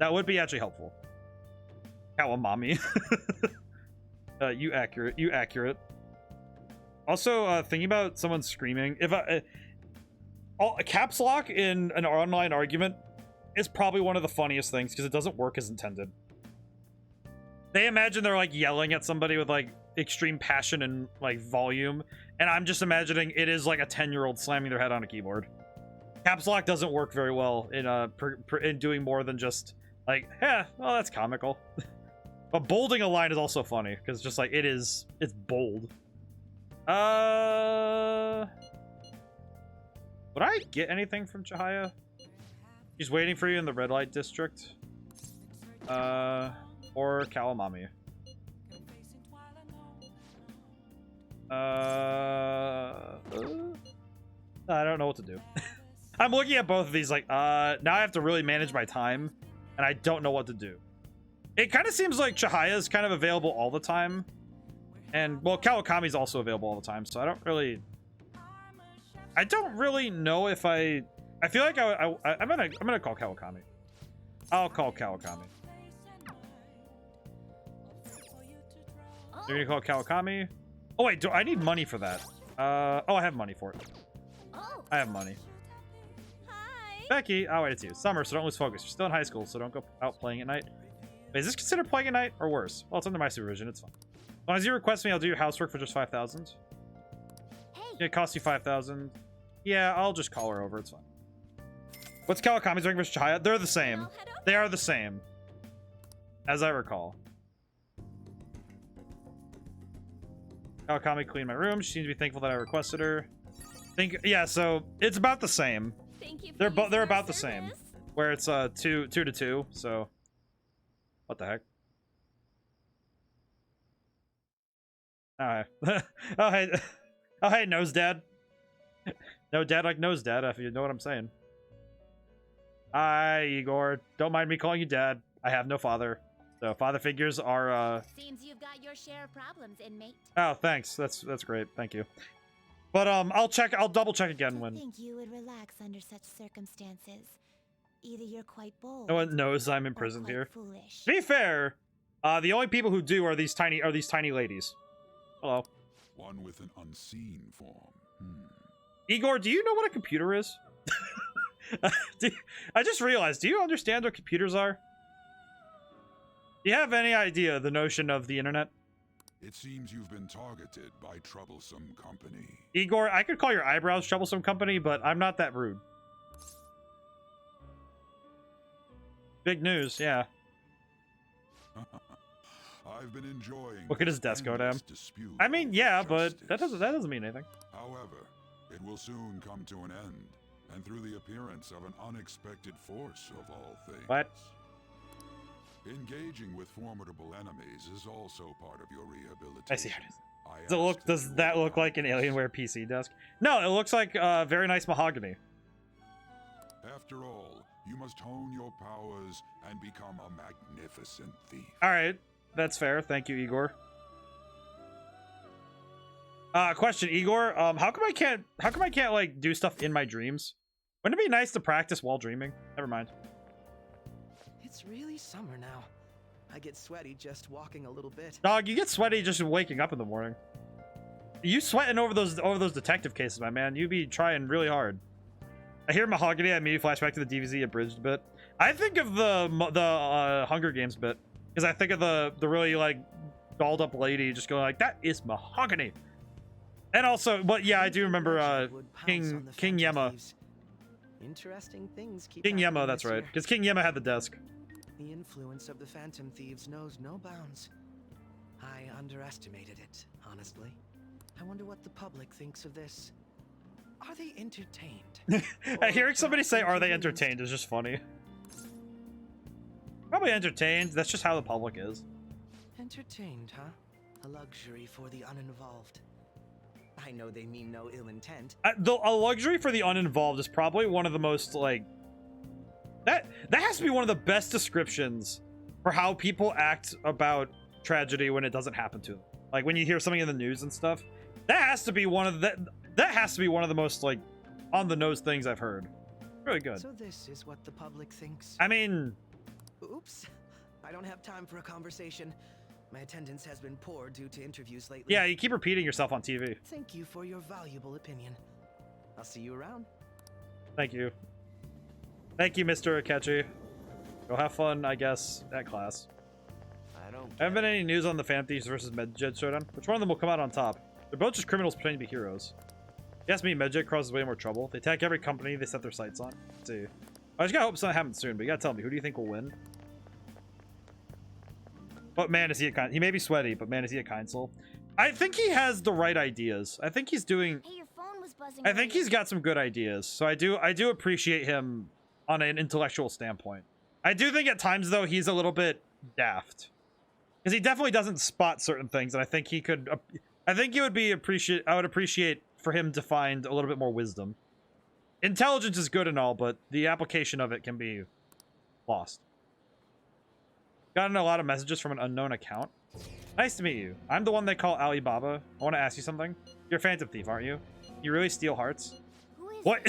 That would be actually helpful. Kawamami. You accurate. Also, thinking about someone screaming, if a caps lock in an online argument is probably one of the funniest things because it doesn't work as intended. They imagine they're like yelling at somebody with like extreme passion and like volume, and I'm just imagining it is like a 10-year-old slamming their head on a keyboard. Caps lock doesn't work very well in doing more than just like, yeah, well, that's comical. But bolding a line is also funny because just like it's bold. Would I get anything from Chihaya? He's waiting for you in the red light district. Or Kawamami. I don't know what to do. I'm looking at both of these like, now I have to really manage my time, and I don't know what to do. It kind of seems like Chihaya is kind of available all the time. And, well, Kawakami's also available all the time, so I don't really know if I feel like I'm gonna call Kawakami. I'll call Kawakami. You're gonna call Kawakami? Oh, wait, do I need money for that? Oh, I have money for it. I have money. Hi. Becky, wait, it's you. Summer, so don't lose focus. You're still in high school, so don't go out playing at night. Wait, is this considered playing at night or worse? Well, it's under my supervision. It's fine. As long as you request me, I'll do your housework for just 5,000. It costs you 5,000. Yeah, I'll just call her over. It's fine. What's Kawakami's rank versus Chihaya? They're the same. They are the same, as I recall. Kawakami cleaned my room. She seems to be thankful that I requested her. Yeah, so it's about the same. Thank you. They're about the same. where it's 2 to 2. So, what the heck? Oh, hey. Oh, hey. Oh, hey, Nose Dad. No dad like Nose Dad, if you know what I'm saying. Hi, Igor. Don't mind me calling you Dad. I have no father. So, father figures are, Seems you've got your share of problems, inmate. Oh, thanks. That's great. Thank you. But, I'll double check again I when... think you would relax under such circumstances. Either you're quite bold. No one knows I'm or imprisoned quite here. Foolish. To be fair, the only people who do are these tiny ladies. Hello. One with an unseen form. Igor, do you know what a computer is? I just realized, do you understand what computers are? Do you have any idea the notion of the internet? It seems you've been targeted by troublesome company. Igor, I could call your eyebrows troublesome company, but I'm not that rude. Big news, yeah. I've been enjoying. Look at his desk, endless ODaM. dispute I mean, over yeah, but justice. that doesn't mean anything. However, it will soon come to an end, and through the appearance of an unexpected force of all things. What? Engaging with formidable enemies is also part of your rehabilitation. I see how it is. Does that look like an Alienware PC desk? No, it looks like very nice mahogany. After all, you must hone your powers and become a magnificent thief. All right, that's fair. Thank you, Igor. Question, Igor. How come I can't like do stuff in my dreams? Wouldn't it be nice to practice while dreaming? Never mind. It's really summer now. I get sweaty just walking a little bit. Dog, you get sweaty just waking up in the morning. You sweating over those detective cases, my man. You be trying really hard. I hear mahogany. I immediately flash back to the DVZ abridged bit. I think of the Hunger Games bit because I think of the really like dolled up lady just going like, that is mahogany. And also, but yeah, I do remember King Yemma. Interesting things keep King happening Yemma, that's this right. year. Because King Yemma had the desk. The influence of the Phantom Thieves knows no bounds. I underestimated it, honestly. I wonder what the public thinks of this. Are they entertained? Hearing somebody say, are they entertained, is just funny. Probably entertained. That's just how the public is. Entertained, huh? A luxury for the uninvolved. I know they mean no ill intent. A luxury for the uninvolved is probably one of the most, like... That has to be one of the best descriptions for how people act about tragedy when it doesn't happen to them. Like, when you hear something in the news and stuff. That has to be one of the most, like, on-the-nose things I've heard. Really good. So this is what the public thinks. I mean... Oops. I don't have time for a conversation. My attendance has been poor due to interviews lately. Yeah, you keep repeating yourself on TV. Thank you for your valuable opinion. I'll see you around. Thank you. Thank you, Mr. Akechi. Go have fun, I guess, at class. Haven't been any news on the Phantom Thieves versus Medjed showdown. Which one of them will come out on top? They're both just criminals pretending to be heroes. Yes, me, Medjed causes way more trouble. They attack every company they set their sights on. Let's see. I just gotta hope something happens soon, but you gotta tell me, who do you think will win? But man, is he a kind... He may be sweaty, but man, is he a kind soul? I think he has the right ideas. I think he's doing... Hey, your phone was buzzing. I think he's got some good ideas. So I do appreciate him on an intellectual standpoint. I do think at times, though, he's a little bit daft. Because he definitely doesn't spot certain things, and I think he could... I think it would be I would appreciate for him to find a little bit more wisdom. Intelligence is good and all, but the application of it can be lost. Gotten a lot of messages from an unknown account. Nice to meet you. I'm the one they call Alibaba. I want to ask you something. You're a Phantom Thief, aren't you? You really steal hearts? Who is What?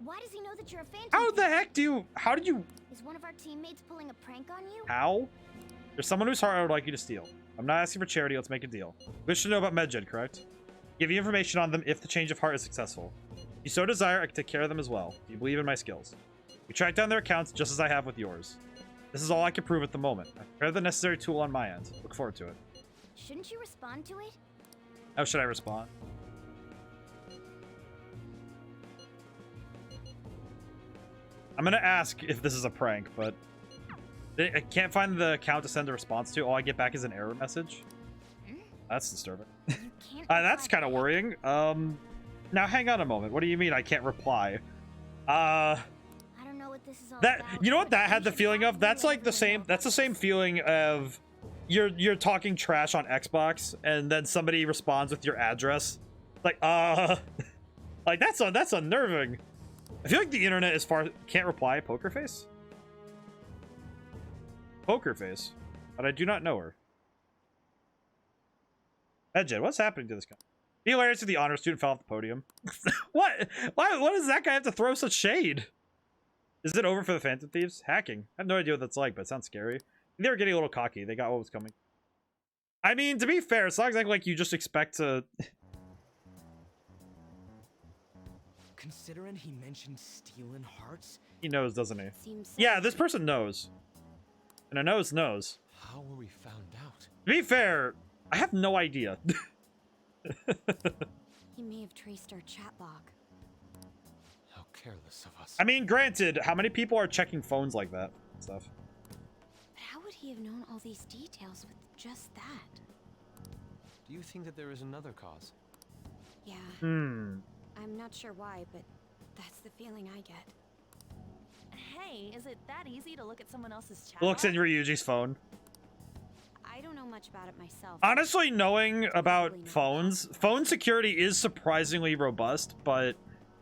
Why does he know that you're a Phantom How Thief? the heck do you... How did you... Is one of our teammates pulling a prank on you? How? There's someone whose heart I would like you to steal. I'm not asking for charity. Let's make a deal. Wish to know about Medjed, correct? Give you information on them if the change of heart is successful. If you so desire, I can take care of them as well. Do you believe in my skills? We track down their accounts just as I have with yours. This is all I can prove at the moment. I've prepared the necessary tool on my end. Look forward to it. Shouldn't you respond to it? How should I respond? I'm gonna ask if this is a prank, but I can't find the account to send a response to. All I get back is an error message. That's disturbing. That's kind of worrying. Now hang on a moment. What do you mean I can't reply? I don't know what what this is all That, about, you know what but that had we the should feeling of? probably That's let like the everyone same, know that's the about same this. feeling of you're talking trash on Xbox and then somebody responds with your address. Like, like that's unnerving. I feel like the internet is can't reply. Poker face? Poker face. But I do not know her. Medjed, what's happening to this guy? Be hilarious if the honor student fell off the podium. What? Why does that guy have to throw such shade? Is it over for the Phantom Thieves? Hacking. I have no idea what that's like, but it sounds scary. They were getting a little cocky. They got what was coming. I mean, to be fair, it's not exactly like you just expect to... Considering he mentioned stealing hearts, He knows, doesn't he? Seems so. Yeah, this person knows. And a nose knows. How were we found out? To be fair, I have no idea. He may have traced our chat log. How careless of us. I mean, granted, how many people are checking phones like that and stuff? But how would he have known all these details with just that? Do you think that there is another cause? Yeah. I'm not sure why, but that's the feeling I get. Hey, is it that easy to look at someone else's chat? Looks in log? Ryuji's phone. I don't know much about it myself. Honestly, knowing about phones, phone security is surprisingly robust, but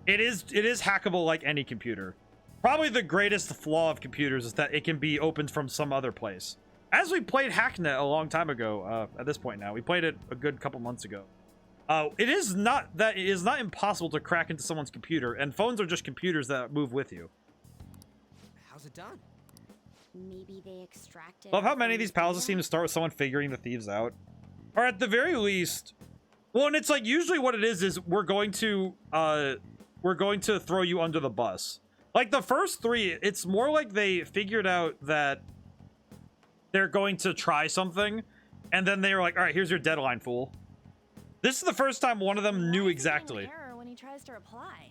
it is hackable like any computer. Probably the greatest flaw of computers is that it can be opened from some other place. As we played Hacknet a long time ago, at this point now, we played it a good couple months ago. It is not impossible to crack into someone's computer, and phones are just computers that move with you. how's it done? Maybe they extracted. Love how many of these puzzles seem to start with someone figuring the thieves out. Or at the very least, well, and it's like usually what it is we're going to throw you under the bus. Like the first three, it's more like they figured out that they're going to try something, and then they were like, all right, here's your deadline, fool. This is the first time one of them knew Why is he getting exactly. an error when he tries to reply?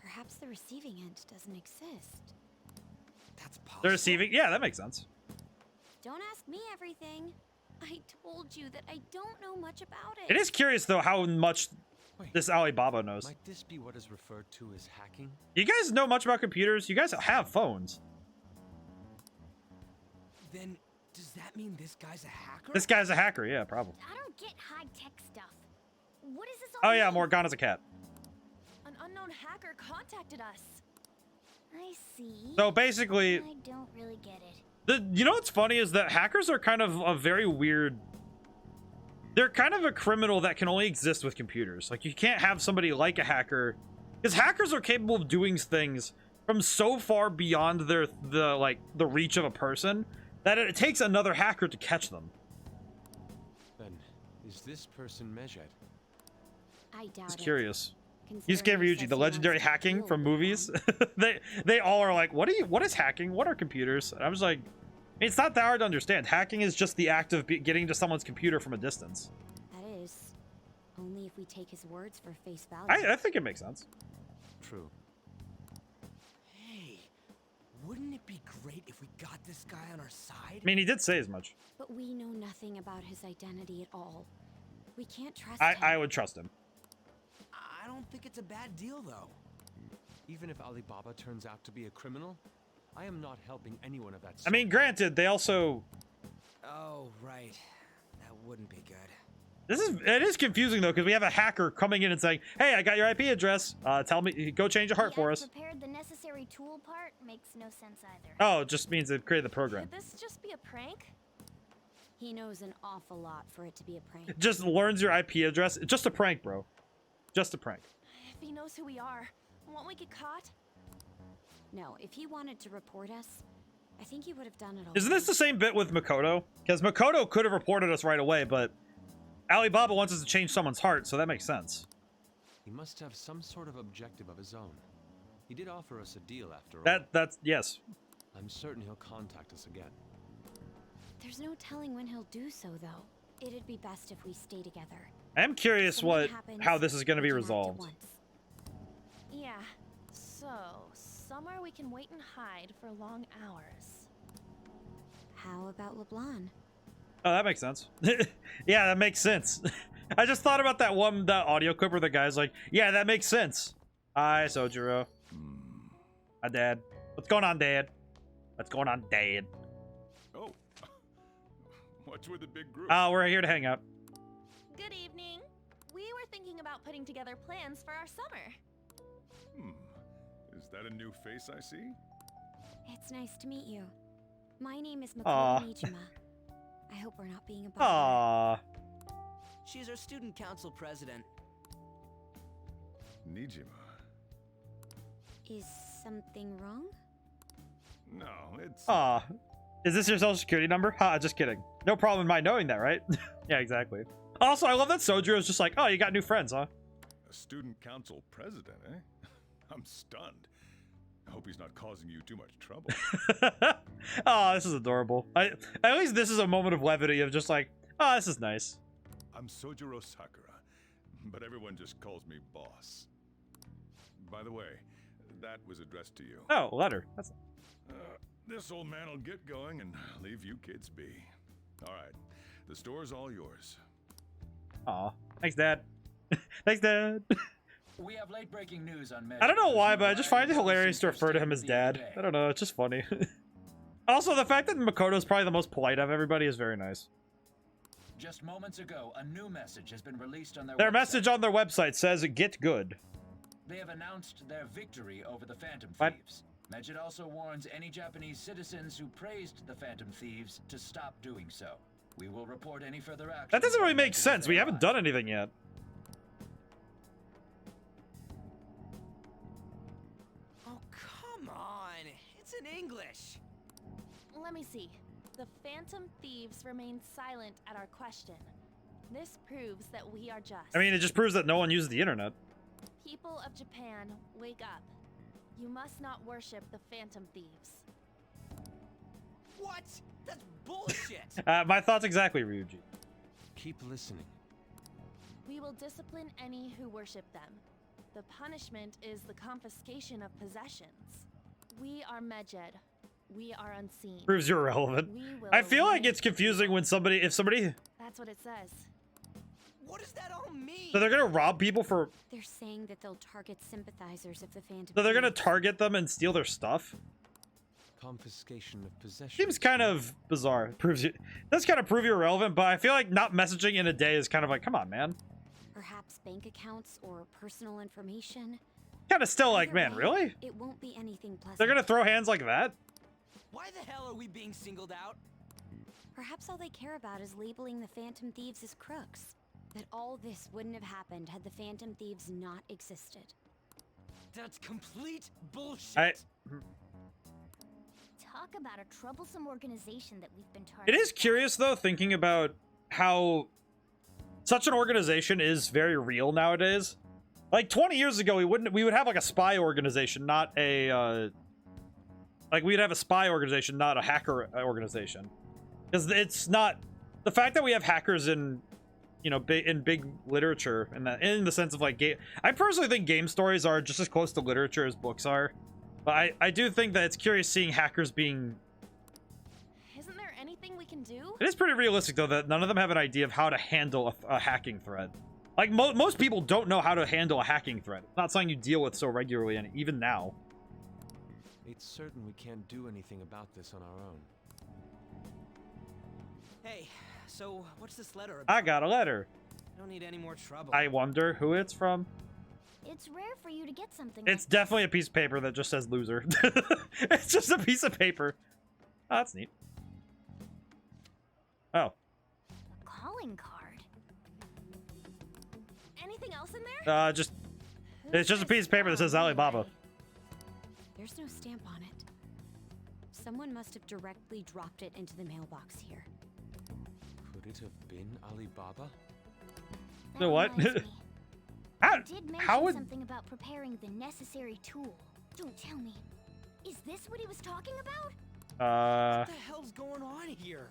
Perhaps the receiving end doesn't exist. That's possible. They're receiving, yeah, that makes sense. Don't ask me everything. I told you that I don't know much about it. It is curious though how much Wait, this Alibaba knows. might this be what is referred to as hacking? You guys know much about computers? You guys have phones. Then does that mean this guy's a hacker? This guy's a hacker, yeah, probably. I don't get high-tech stuff. What is this all Oh yeah, mean? Morgana's a cat. An unknown hacker contacted us. I see. So basically, I don't really get it. you know what's funny is that hackers are kind of a very weird... They're kind of a criminal that can only exist with computers. Like, you can't have somebody like a hacker... Because hackers are capable of doing things from so far beyond the reach of a person that it takes another hacker to catch them. Then, is this person Medjed? I doubt Just it. curious. Considering Yusuke he Ryuji, says the he legendary wants to hacking deal from with movies. them. they all are like, what is hacking? What are computers? And I was like, it's not that hard to understand. Hacking is just the act of getting to someone's computer from a distance. That is, only if we take his words for face value. I think it makes sense. True. Hey, wouldn't it be great if we got this guy on our side? I mean, he did say as much. But we know nothing about his identity at all. We can't trust I him. would trust him. I don't think it's a bad deal, though. Even if Alibaba turns out to be a criminal, I am not helping anyone of that I sort. mean, granted, they also... Oh, right. That wouldn't be good. It is confusing, though, because we have a hacker coming in and saying, hey, I got your IP address. Tell me, go change a heart for us. Prepared the necessary tool part makes no sense either. Oh, it just means they've created the program. Could this just be a prank? He knows an awful lot for it to be a prank. It just learns your IP address. It's just a prank, bro. Just a prank. If he knows who we are, won't we get caught? No, if he wanted to report us, I think he would have done it all. Isn't this the same bit with Makoto? Because Makoto could have reported us right away, but Alibaba wants us to change someone's heart, so that makes sense. He must have some sort of objective of his own. He did offer us a deal after all. That's yes. I'm certain he'll contact us again. There's no telling when he'll do so, though. It'd be best if we stay together. I am curious Something happens, how this is going to be we can act at resolved. once. Yeah. So, somewhere we can wait and hide for long hours. How about LeBlanc? Oh, that makes sense. Yeah, that makes sense. I just thought about that audio clip where the guy's like, yeah, that makes sense. Hi, Sojiro. Hi, Dad. What's going on, Dad? What's going on, Dad? Oh. What's with the big group? We're here to hang out. Good evening. We were thinking about putting together plans for our summer. Is that a new face I see? It's nice to meet you. My name is Aw. Medjed. I hope we're not being a bother. Aww. She's our student council president. Nijima. Is something wrong? No, it's... Aw. Is this your social security number? Ha, just kidding. No problem in my knowing that, right? Yeah, exactly. Also, I love that Soju is just like, oh, you got new friends, huh? A student council president, eh? I'm stunned. I hope he's not causing you too much trouble. Oh, this is adorable. At least this is a moment of levity of just like, oh, this is nice. I'm Sojiro Sakura, but everyone just calls me boss. By the way, that was addressed to you. Oh, letter. That's... This old man will get going and leave you kids be. All right, the store's all yours. Aw. Thanks, Dad. Thanks, Dad. We have late-breaking news on Medjed. I don't know why, but I just find it hilarious to refer to him as Dad. I don't know, it's just funny. Also, the fact that Makoto's probably the most polite of everybody is very nice. Just moments ago, a new message has been released on their Their website. message on their website says, get good. They have announced their victory over the Phantom What? Thieves. Medjed also warns any Japanese citizens who praised the Phantom Thieves to stop doing so. We will report any further action. That doesn't really on make Medjed sense. as We they haven't arrive. done anything yet. Oh, come on. It's in English. Let me see. The Phantom Thieves remained silent at our question. This proves that we are just. I mean, it just proves that no one uses the internet. People of Japan, wake up. You must not worship the Phantom Thieves. What? That's bullshit. My thoughts exactly, Ryuji. Keep listening. We will discipline any who worship them. The punishment is the confiscation of possessions. We are Medjed. We are unseen. Proves you're irrelevant. We will I feel like eliminate it's confusing when somebody, if somebody, That's what it says. What does that all mean? so they're gonna rob people for, They're saying that they'll target sympathizers of the Phantom so they're gonna Thieves. target them and steal their stuff? Confiscation of possessions. Seems kind of bizarre. Proves you, does kind of prove you're irrelevant, but I feel like not messaging in a day is kind of like, come on, man. Perhaps bank accounts or personal information. Kind of still like, Either man, way, really? It won't be anything pleasant. They're gonna throw hands like that? Why the hell are we being singled out? Perhaps all they care about is labeling the Phantom Thieves as crooks. That all this wouldn't have happened had the Phantom Thieves not existed. That's complete bullshit. Talk about a troublesome organization that we've been It targeting. is curious though, thinking about how such an organization is very real nowadays. Like 20 years ago, we would have like a spy organization, not a like we'd have a spy organization, not a hacker organization, because it's not the fact that we have hackers in, you know, in big literature, and that in the sense of like game. I personally think game stories are just as close to literature as books are, but I do think that it's curious seeing hackers being. Isn't there anything we can do? It is pretty realistic, though, that none of them have an idea of how to handle a hacking threat. Like, most people don't know how to handle a hacking threat. It's not something you deal with so regularly, and even now. It's certain we can't do anything about this on our own. Hey, so what's this letter about? I got a letter. I don't need any more trouble. I wonder who it's from. It's rare for you to get something. It's like definitely a piece of paper that just says loser. It's just a piece of paper. Oh, that's neat. Oh. a calling card. Anything else in there? Just... Who's It's just a this piece of paper that says from, Alibaba. anyway? There's no stamp on it. Someone must have directly dropped it into the mailbox here. Could it have been Alibaba? That So what? reminds me. How, You did mention how would... something about preparing the necessary tool. Don't tell me. Is this what he was talking about? What the hell's going on here?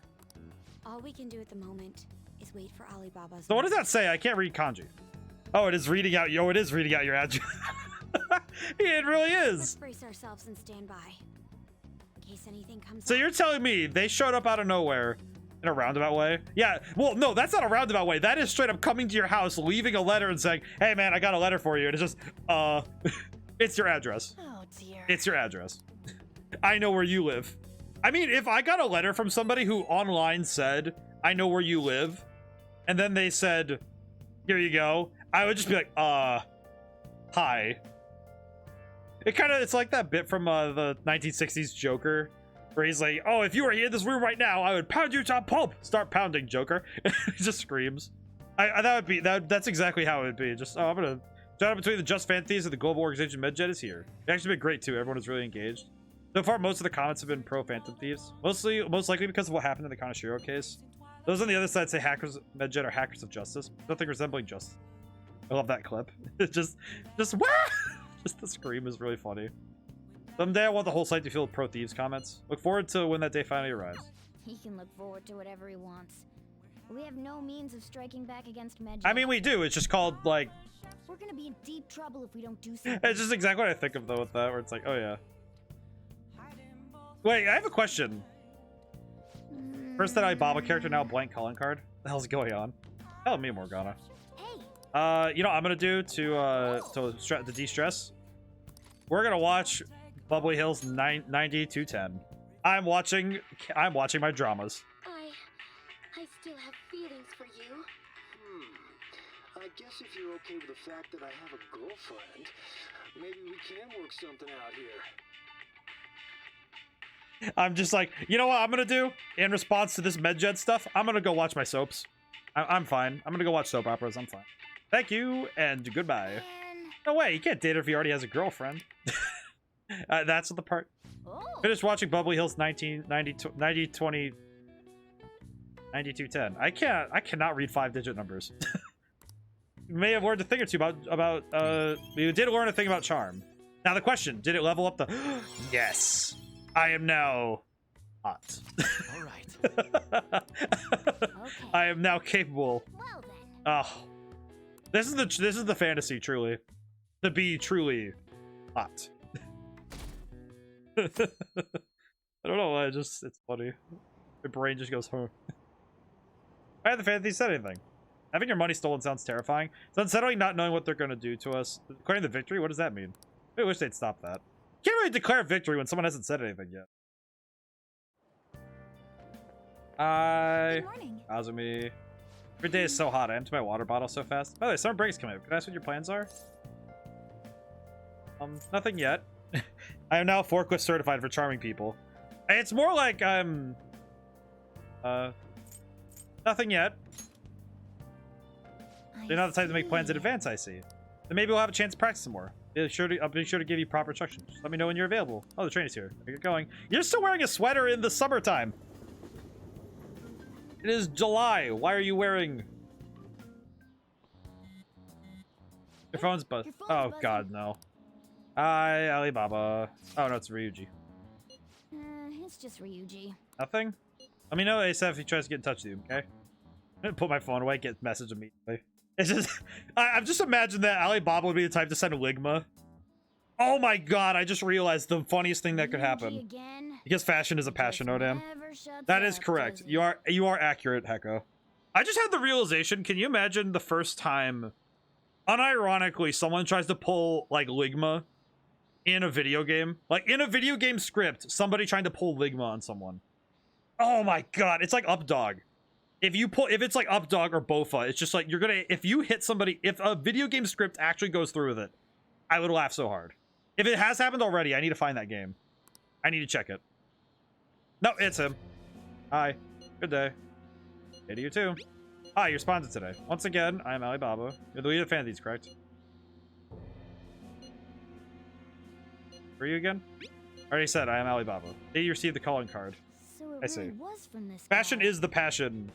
All we can do at the moment is wait for Alibaba's. So what does that say? I can't read kanji. Oh, it is reading out... Yo, it is reading out your address. It really Let's is. brace ourselves and stand by. In case anything comes So up. you're telling me they showed up out of nowhere in a roundabout way? Yeah, well, no, that's not a roundabout way. That is straight up coming to your house, leaving a letter and saying, hey, man, I got a letter for you. And it's just, it's your address. Oh dear. It's your address. I know where you live. I mean, if I got a letter from somebody who online said, I know where you live, and then they said, here you go, I would just be like, hi. It's like that bit from the 1960s Joker, where he's like, oh, if you were here in this room right now, I would pound you to a pulp. Start pounding, Joker. He just screams. That's exactly how it would be. Just, I'm gonna shout out between the Just Fan Thieves and the global organization Medjed is here. It's actually been great too. Everyone is really engaged. So far, most of the comments have been pro Phantom Thieves. Most likely because of what happened in the Kanashiro case. Those on the other side say hackers Medjed are hackers of justice. Nothing resembling justice. I love that clip. just wah! Just the scream is really funny. Someday I want the whole site to fill with pro thieves comments. Look forward to when that day finally arrives. He can look forward to whatever he wants. We have no means of striking back against Medjed. I mean, we do. It's just called, like... We're gonna be in deep trouble if we don't do something. It's just exactly what I think of, though, with that, where it's like, oh, yeah. Wait, I have a question. First that Alibaba character, now blank calling card. What the hell's going on? Tell me, Morgana. Hey. You know what I'm gonna do to de-stress? We're gonna watch Bubbly Hills 9210. I'm watching my dramas. I still have feelings for you. I guess if you're okay with the fact that I have a girlfriend, maybe we can work something out here. I'm just like, you know what I'm gonna do? In response to this Medjed stuff, I'm gonna go watch my soaps. I'm fine. I'm gonna go watch soap operas. I'm fine. Thank you, and goodbye. No way, you can't date her if he already has a girlfriend. That's the part. Oh. Finished watching Bubbly Hills 9210. I cannot read 5-digit numbers. You may have learned a thing or two about you did learn a thing about charm. Now the question, did it level up the Yes. I am now hot. All right. Okay. I am now capable. Well then. Oh. This is the fantasy, truly. To be truly hot. I don't know why, it's funny. My brain just goes, huh. Why have the fantasy said anything? Having your money stolen sounds terrifying. It's unsettling not knowing what they're gonna do to us. Declaring the victory? What does that mean? I wish they'd stop that. Can't really declare victory when someone hasn't said anything yet. Hi. Good morning. Azumi. Every day is so hot. I empty my water bottle so fast. By the way, summer break's coming up. Can I ask what your plans are? Nothing yet. I am now forklift certified for charming people. It's more like I'm... nothing yet. You're not the type to make plans in advance, I see. Then maybe we'll have a chance to practice some more. I'll be sure to give you proper instructions. Just let me know when you're available. Oh, the train is here. Get going. You're still wearing a sweater in the summertime. It is July. Why are you wearing... Your phone's buzzing. Oh, God, no. Hi, Alibaba. Oh, no, it's Ryuji. It's just Ryuji. Nothing? Let me know ASAP if he tries to get in touch with you, okay? I'm gonna put my phone away, get message immediately. It's just... I've just imagined that Alibaba would be the type to send a Ligma. Oh my god, I just realized the funniest thing that could happen. Again? Because fashion is a passion, ODaM. That is correct. You are accurate, Hecko. I just had the realization, can you imagine the first time, unironically, someone tries to pull, like, Ligma in a video game? Like, in a video game script, somebody trying to pull Ligma on someone. Oh my god, it's like Updog. If it's like Updog or Bofa, it's just like, you're gonna, if you hit somebody, if a video game script actually goes through with it, I would laugh so hard. If it has happened already, I need to find that game. I need to check it. No, it's him. Hi. Good day. Hey to you too. Hi, you're sponsored today. Once again, I am Alibaba. You're the leader of Fanties, correct? Who are you again? I already said I am Alibaba. Did you receive the calling card? So it I see. really was from this Fashion guy. is the passion.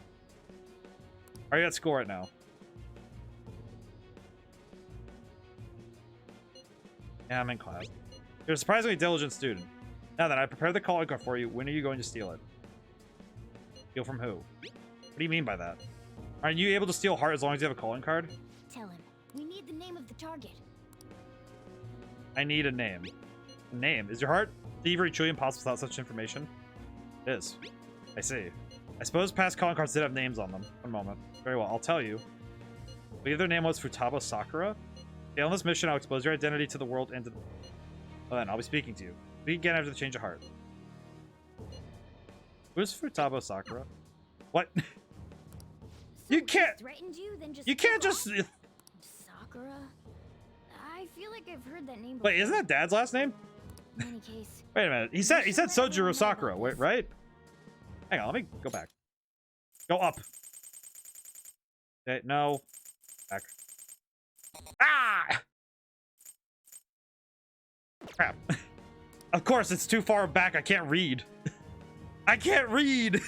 Are you at school right now? Yeah, I'm in class. You're a surprisingly diligent student. Now then, I prepared the calling card for you. When are you going to steal it? Steal from who? What do you mean by that? Aren't you able to steal heart as long as you have a calling card? Tell him. We need the name of the target. I need a name. A name? Is your heart thievery truly impossible without such information? It is. I see. I suppose past calling cards did have names on them. One moment. Very well, I'll tell you. I believe their name was Futaba Sakura. Okay, on this mission, I'll expose your identity to the world and to the... Well then, I'll be speaking to you. We again have to change a heart. Who's Futaba Sakura? What? You can't. Threatened you, then just You can't just. Sakura. I feel like I've heard that name before. Wait, isn't that Dad's last name? In any case. Wait a minute. He said Sojiro Sakura. Wait, right? Hang on. Let me go back. Go up. Okay, no. Back. Ah! Crap. Of course, it's too far back. I can't read. I can't read.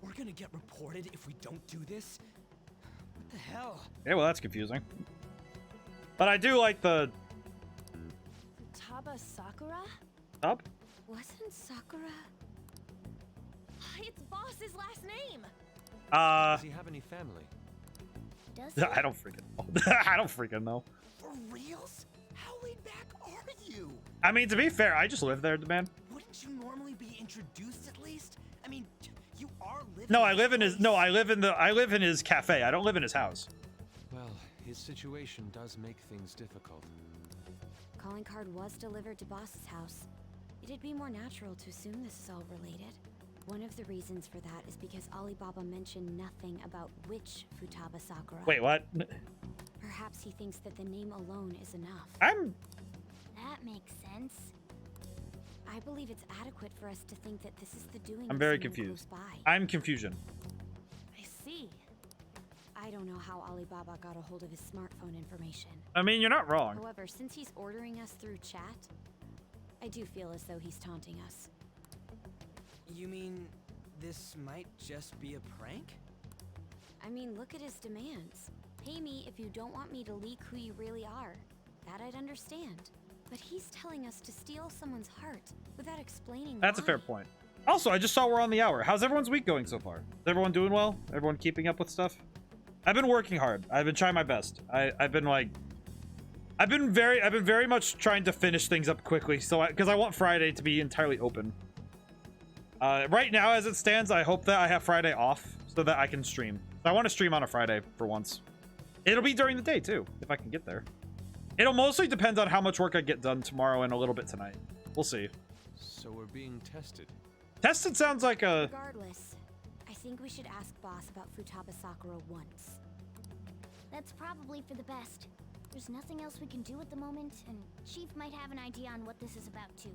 We're gonna get reported if we don't do this? What the hell? Okay, well, that's confusing. But I do like the... Futaba Sakura? Up? Wasn't Sakura? It's Boss's last name. Does he have any family? Does I don't freaking know. I don't freaking know. For reals? How laid back are you? I mean, to be fair, I just live there, man. Wouldn't you normally be introduced at least? I mean, you are living. No, I live in his. No, I live in his cafe. I don't live in his house. Well, his situation does make things difficult. Calling card was delivered to Boss's house. It'd be more natural to assume this is all related. One of the reasons for that is because Alibaba mentioned nothing about which Futaba Sakura. Wait, what? Perhaps he thinks that the name alone is enough. That makes sense. I believe it's adequate for us to think that this is the doing I'm of very someone confused. close by. I'm confusion. I see. I don't know how Alibaba got a hold of his smartphone information. I mean, you're not wrong. However, since he's ordering us through chat, I do feel as though he's taunting us. You mean this might just be a prank? I mean, look at his demands. Pay me if you don't want me to leak who you really are. That I'd understand. But he's telling us to steal someone's heart without explaining That's why. a fair point. Also, I just saw we're on the hour. How's everyone's week going so far? Is everyone doing well? Everyone keeping up with stuff? I've been working hard. I've been trying my best. I've been very much trying to finish things up quickly. So because I want Friday to be entirely open. Right now, as it stands, I hope that I have Friday off so that I can stream. I want to stream on a Friday for once. It'll be during the day too, if I can get there. It'll mostly depend on how much work I get done tomorrow and a little bit tonight. We'll see. So we're being tested. Tested sounds like a... Regardless, I think we should ask Boss about Futaba Sakura once. That's probably for the best. There's nothing else we can do at the moment, and Chief might have an idea on what this is about too.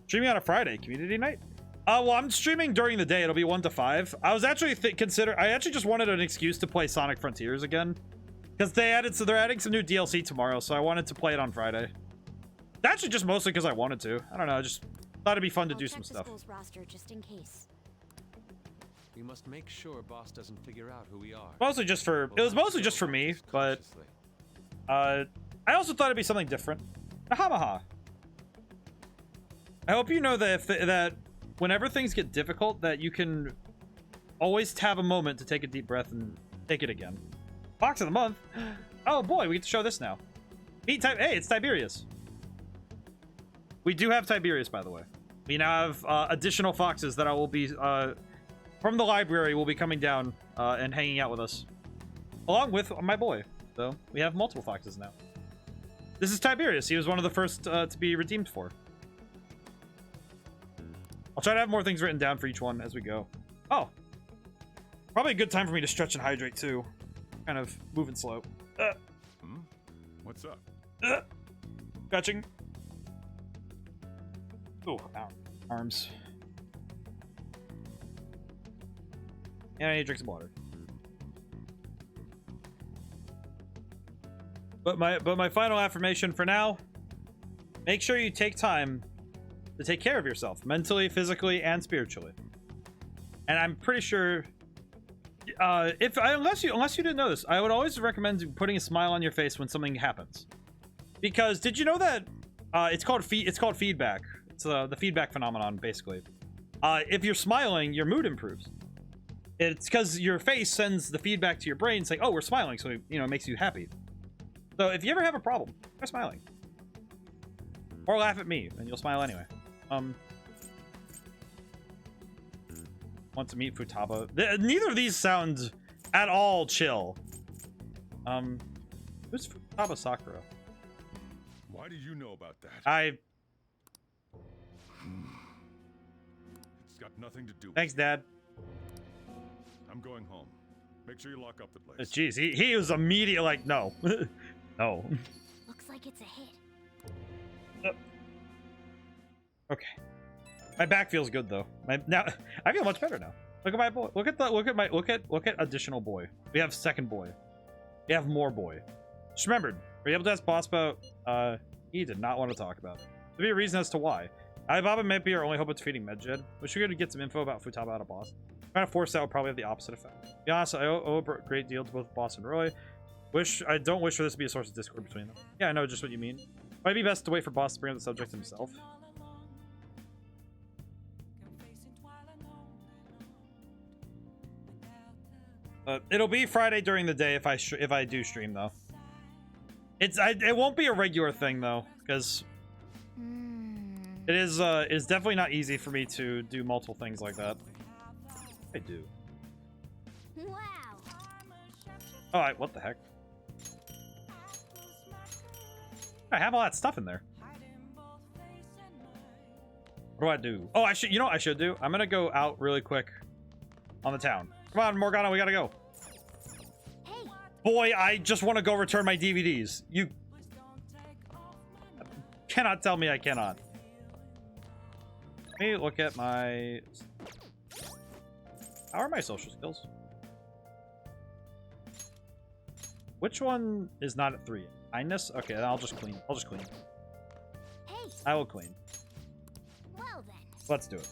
Streaming on a Friday, community night? Well, I'm streaming during the day. It'll be 1 to 5. I was actually I actually just wanted an excuse to play Sonic Frontiers again. Because they're adding some new DLC tomorrow, so I wanted to play it on Friday. Actually, just mostly because I wanted to. I don't know, I just thought it'd be fun to do some stuff. School's roster just in case. We must make sure Boss doesn't figure out who we are. Mostly just for... It was mostly just for me, but... I also thought it'd be something different. Ahamaha. I hope you know that that whenever things get difficult, that you can always have a moment to take a deep breath and take it again. Fox of the month. Oh boy, we get to show this now. Hey, it's Tiberius. We do have Tiberius, by the way. We now have additional foxes that I will be from the library will be coming down and hanging out with us, along with my boy. So we have multiple foxes now. This is Tiberius. He was one of the first to be redeemed for. I'll try to have more things written down for each one as we go. Oh, probably a good time for me to stretch and hydrate too. Kind of moving slow. What's up? Stretching. Oh, ow. Arms. And I need to drink some water. But my final affirmation for now: make sure you take time to take care of yourself, mentally, physically, and spiritually. And I'm pretty sure, unless you didn't know this, I would always recommend putting a smile on your face when something happens. Because did you know that it's called feedback? It's the feedback phenomenon, basically. If you're smiling, your mood improves. It's because your face sends the feedback to your brain saying, "Oh, we're smiling," so it makes you happy. So if you ever have a problem, try smiling. Or laugh at me, and you'll smile anyway. Want to meet Futaba. Neither of these sound at all chill. Who's Futaba Sakura? Why Why do you know about that? It's got nothing to do with Thanks, Dad. I'm going home. Make sure you lock up the place. Jeez, he was immediate like, no. No. Looks like it's a hit. Okay. My back feels good though. Now I feel much better now. Look at my boy. Look at additional boy. We have second boy. We have more boy. Just remembered. Were you able to ask boss about he did not want to talk about it. There'd be a reason as to why. Alibaba might be our only hope of defeating Medjed. We should go to get some info about Futaba out of boss. Trying to force that would probably have the opposite effect. To be honest, I owe a great deal to both boss and Roy. I don't wish for this to be a source of discord between them. Yeah, I know just what you mean. Might be best to wait for boss to bring up the subject himself. It'll be Friday during the day if I do stream though. It won't be a regular thing though, because it is definitely not easy for me to do multiple things like that. I do. Wow. Alright, what the heck? I have all that stuff in there. What do I do? Oh, you know what I should do? I'm gonna go out really quick on the town. Come on, Morgana, we gotta go. Hey. Boy, I just want to go return my DVDs. You cannot tell me I cannot. Let me look at my... How are my social skills? Which one is not at 3? Kindness? Okay, then I'll just clean. Hey. I will clean. Well then. Let's do it.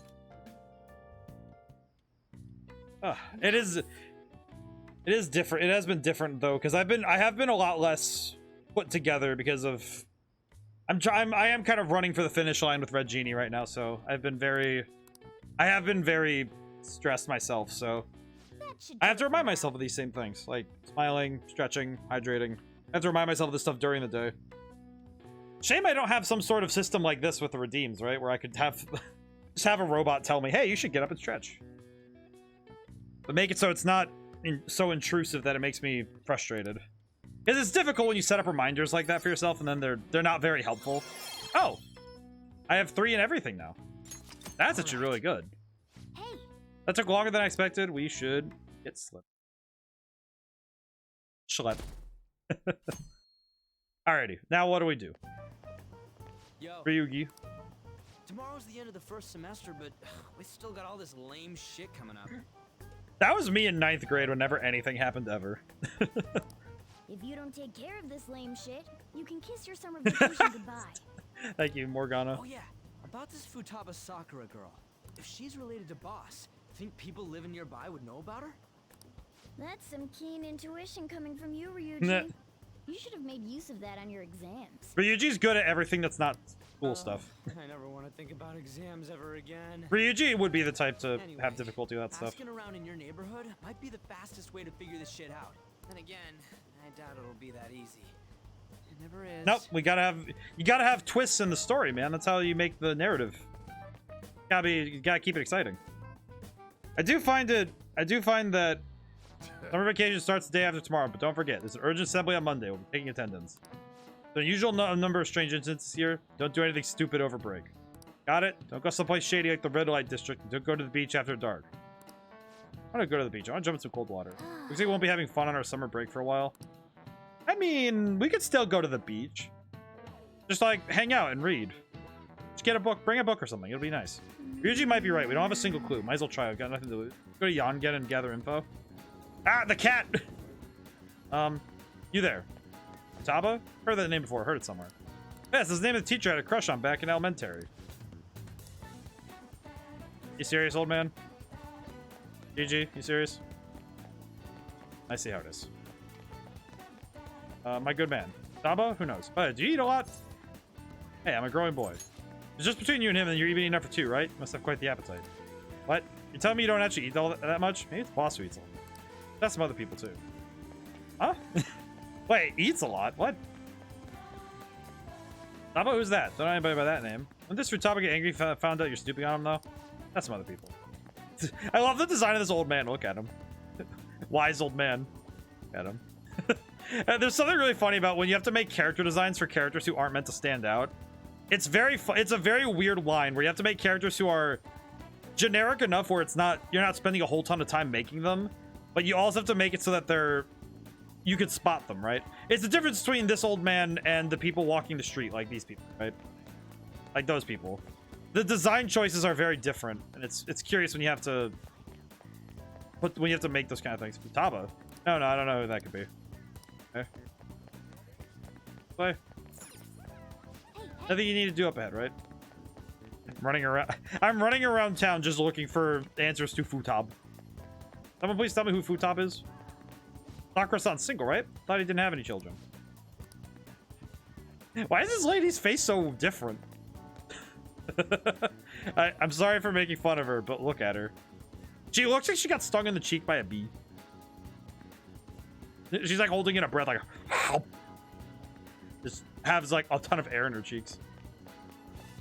It is different. It has been different though, because I have been a lot less put together because of I am kind of running for the finish line with Red Genie right now, so I have been very stressed myself, so I have to remind myself of these same things, like smiling, stretching, hydrating. I have to remind myself of this stuff during the day. Shame I don't have some sort of system like this with the redeems, right? Where I could have just have a robot tell me, hey, you should get up and stretch. But make it so it's not so intrusive that it makes me frustrated. Because it's difficult when you set up reminders like that for yourself and then they're not very helpful. Oh! I have 3 in everything now. That's actually really good. Hey. That took longer than I expected. We should get slip. Schlep. Alrighty, now what do we do? Yo. Ryugi. Tomorrow's the end of the first semester, but we still got all this lame shit coming up. That was me in 9th grade whenever anything happened ever. If you don't take care of this lame shit, you can kiss your summer vacation goodbye. Thank you, Morgana. Oh yeah, about this Futaba Sakura girl. If she's related to Boss, think people living nearby would know about her? That's some keen intuition coming from you, Ryuji. You should have made use of that on your exams. Ryuji's good at everything that's not school stuff. I never want to think about exams ever again. Ryuji would be the type to have difficulty with that stuff. Asking around in your neighborhood might be the fastest way to figure this shit out. And again, I doubt it'll be that easy. It never is. Nope, you gotta have twists in the story, man. That's how you make the narrative. You gotta keep it exciting. I do find that summer vacation starts the day after tomorrow, but don't forget, there's an urgent assembly on Monday. We'll be taking attendance. The usual number of strange incidents here. Don't do anything stupid over break. Got it? Don't go someplace shady like the red light district. Don't go to the beach after dark. I want to go to the beach. I want to jump in some cold water. Looks like we won't be having fun on our summer break for a while. I mean, we could still go to the beach. Just like hang out and read. Just get a book. Bring a book or something. It'll be nice. Ryuji might be right. We don't have a single clue. Might as well try. I've got nothing to lose. Go to Yongen and gather info. Ah, the cat! You there. Taba? Heard that name before. Heard it somewhere. Yes, this is the name of the teacher I had a crush on back in elementary. You serious, old man? GG, you serious? I see how it is. My good man. Taba? Who knows? But do you eat a lot? Hey, I'm a growing boy. It's just between you and him, and you're even eating enough for 2, right? Must have quite the appetite. What? You're telling me you don't actually eat all that much? Maybe it's boss who eats a lot. That's some other people, too. Huh? Wait, eats a lot? What? Taba, who's that? Don't know anybody by that name. When this Futaba get angry found out you're snooping on him, though? That's some other people. I love the design of this old man. Look at him. Wise old man. Look at him. There's something really funny about when you have to make character designs for characters who aren't meant to stand out. It's it's a very weird line where you have to make characters who are generic enough where you're not spending a whole ton of time making them, but you also have to make it so that you could spot them, right? It's the difference between this old man and the people walking the street, like these people, right? Like those people. The design choices are very different, and it's curious when you have to make those kind of things. Futaba? No, I don't know who that could be. Okay. Play. Nothing you need to do up ahead, right? I'm running around town just looking for answers to Futab. Someone please tell me who Futab is. Sakura-san's single, right? Thought he didn't have any children. Why is this lady's face so different? I'm sorry for making fun of her, but look at her. She looks like she got stung in the cheek by a bee. She's like holding in a breath, like just has like a ton of air in her cheeks.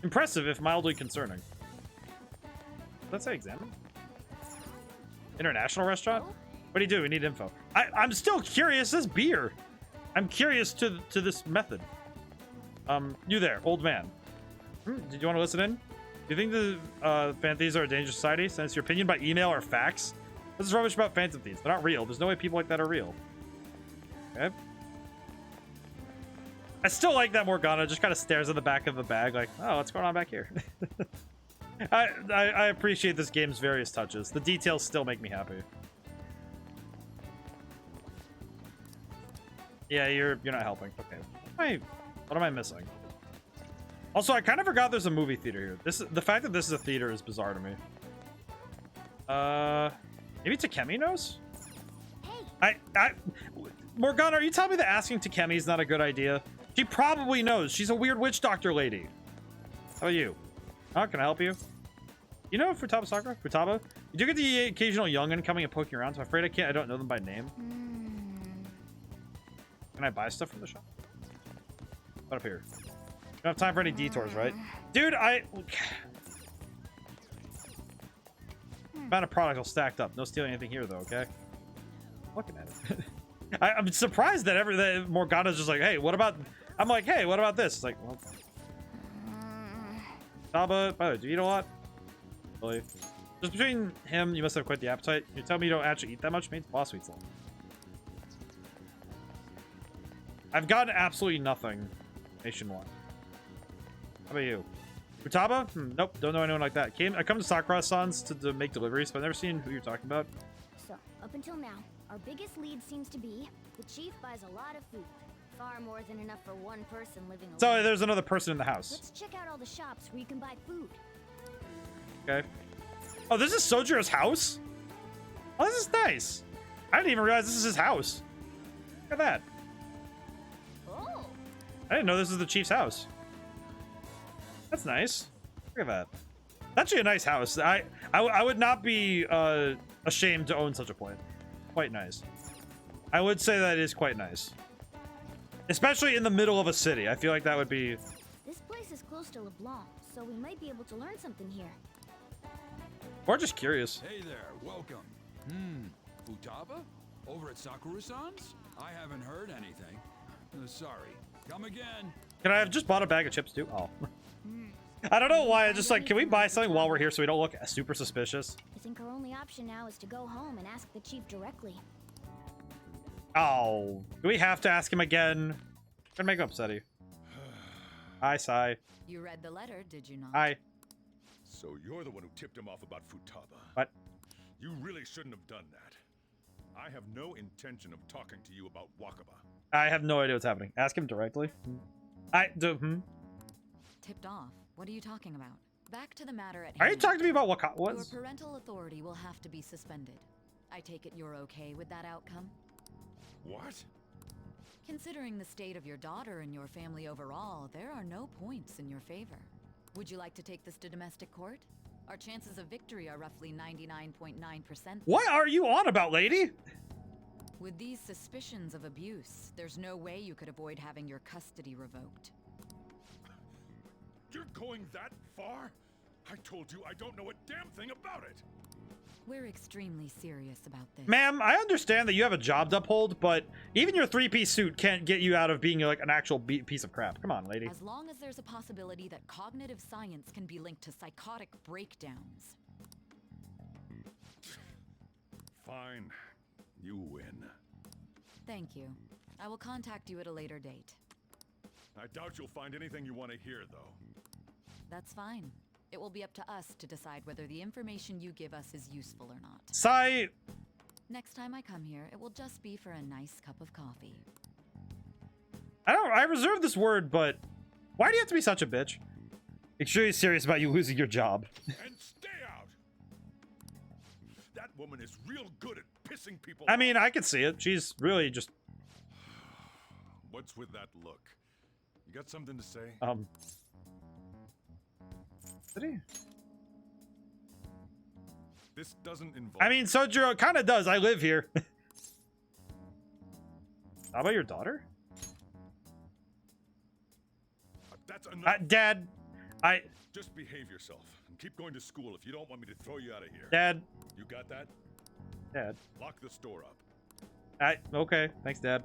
Impressive, if mildly concerning. Let's say examine. International restaurant? What do you do? We need info. I'm still curious. This beer. I'm curious to this method. You there, old man. Did you want to listen in? Do you think the Phantom Thieves are a dangerous society? Send us your opinion by email or fax. This is rubbish about Phantom Thieves. They're not real. There's no way people like that are real. Okay. I still like that Morgana just kind of stares at the back of the bag like, oh, what's going on back here? I appreciate this game's various touches. The details still make me happy. Yeah, you're not helping. Okay. What am I missing? Also, I kind of forgot there's a movie theater here. The fact that this is a theater is bizarre to me. Maybe Takemi knows? Hey. Morgana, are you telling me that asking Takemi is not a good idea? She probably knows. She's a weird witch doctor lady. How about you? Oh, can I help you? You know Futaba Sakura? Futaba? You do get the occasional young'un coming and poking around, so I'm afraid I don't know them by name. Can I buy stuff from the shop? What up here? Don't have time for any detours, right? Dude, amount of product all stacked up. No stealing anything here, though, okay? Looking at it. I'm surprised that Morgana's just like, hey, what about... I'm like, hey, what about this? It's like, well... Taba, by the way, do you eat a lot? Really? Just between him, you must have quite the appetite. You tell me you don't actually eat that much? Means boss eats a lot. I've gotten absolutely nothing nationwide. How about you? Futaba? Nope, don't know anyone like that. I come to Sakura-san's to make deliveries, but I've never seen who you're talking about. So, up until now, our biggest lead seems to be the chief buys a lot of food. Far more than enough for one person living alone. So there's another person in the house. Let's check out all the shops where you can buy food. Okay. Oh, this is Sojiro's house? Oh, this is nice. I didn't even realize this is his house. Look at that. Oh. I didn't know this was the chief's house. That's nice. Look at that. That's actually a nice house. I would not be ashamed to own such a place. Quite nice. I would say that is quite nice. Especially in the middle of a city. I feel like that would be... This place is close to LeBlanc, so we might be able to learn something here. Or just curious. Hey there, welcome. Futaba? Over at Sakura-san's? I haven't heard anything. Sorry. Come again. Can I have just bought a bag of chips too? Oh. I don't know why. I just like, can we buy something while we're here so we don't look super suspicious? I think our only option now is to go home and ask the chief directly. Oh, do we have to ask him again? Gonna make him upsetty. Hi, Sai. You read the letter, did you not? Hi. So you're the one who tipped him off about Futaba. What? You really shouldn't have done that. I have no intention of talking to you about Wakaba. I have no idea what's happening. Ask him directly. Tipped off? What are you talking about? Back to the matter at hand. Are you talking to me about Wakaba? Your parental authority will have to be suspended. I take it you're okay with that outcome? What? Considering the state of your daughter and your family overall, there are no points in your favor. Would you like to take this to domestic court? Our chances of victory are roughly 99.9%. What are you on about, lady? With these suspicions of abuse, there's no way you could avoid having your custody revoked. You're going that far? I told you I don't know a damn thing about it. We're extremely serious about this. Ma'am, I understand that you have a job to uphold, but even your three-piece suit can't get you out of being like an actual piece of crap. Come on, lady. As long as there's a possibility that cognitive science can be linked to psychotic breakdowns. Fine. You win. Thank you. I will contact you at a later date. I doubt you'll find anything you want to hear, though. That's fine. It will be up to us to decide whether the information you give us is useful or not. Sigh. Next time I come here, it will just be for a nice cup of coffee. I reserve this word, but why do you have to be such a bitch? Extremely serious about you losing your job. And stay out! That woman is real good at pissing people I off. mean, I can see it. She's really just... What's with that look? You got something to say? Did he? This doesn't involve... I mean, Sojiro kind of does. I live here. How about your daughter? That's enough. Dad, Just behave yourself and keep going to school if you don't want me to throw you out of here. Dad. You got that? Dad. Lock the store up. Okay. Thanks, Dad.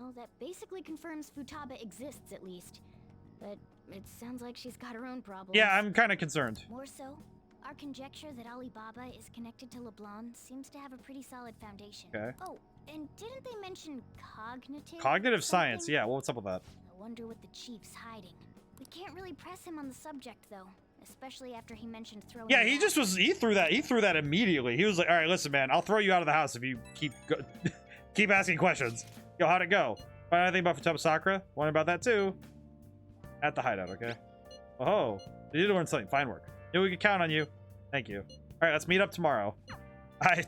Well, that basically confirms Futaba exists, at least. But it sounds like she's got her own problems. Yeah, I'm kind of concerned. More so, our conjecture that Alibaba is connected to LeBlanc seems to have a pretty solid foundation. Okay. Oh, and didn't they mention cognitive? Cognitive something? science. Yeah, well, what's up with that? I wonder what the chief's hiding. We can't really press him on the subject, though. Especially after he mentioned throwing... Yeah, you he out. just was... He threw that immediately. He was like, all right, listen, man. I'll throw you out of the house if you keep asking questions. Yo, how'd it go? Find anything about Futaba Sakura? Wondering about that, too. At the hideout, okay? Oh, you did learn something. Fine work. Yeah, we can count on you. Thank you. All right, let's meet up tomorrow. I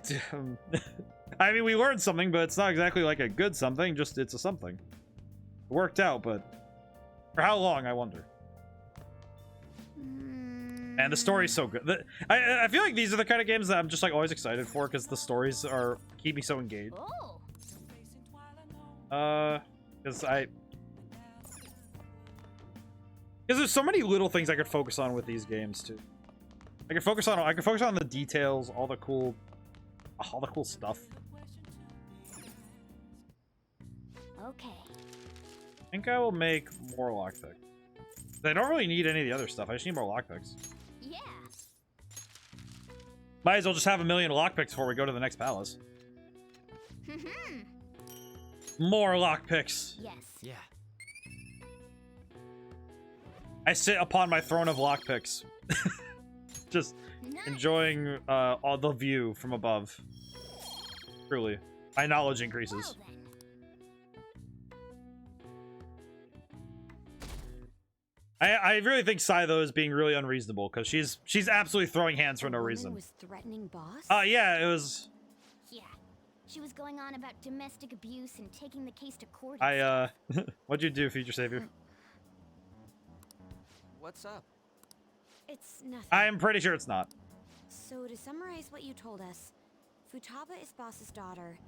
mean, we learned something, but it's not exactly like a good something. Just it's a something. It worked out, but for how long, I wonder. And the story's so good. I feel like these are the kind of games that I'm just like always excited for because the stories are keep me so engaged. Because there's so many little things I could focus on with these games too. I could focus on the details, all the cool stuff. Okay. I think I will make more lockpicks. I don't really need any of the other stuff. I just need more lockpicks. Yeah. Might as well just have a million lockpicks before we go to the next palace. More lockpicks. Yes. Yeah. I sit upon my throne of lockpicks. Just enjoying all the view from above. Truly. My knowledge increases. I really think Sai, though, is being really unreasonable because she's absolutely throwing hands for no reason. Was threatening boss? Yeah, it was. Yeah. She was going on about domestic abuse and taking the case to court. What'd you do, Future Savior? What's up? It's nothing. I'm pretty sure it's not. So to summarize what you told us, Futaba is boss's daughter,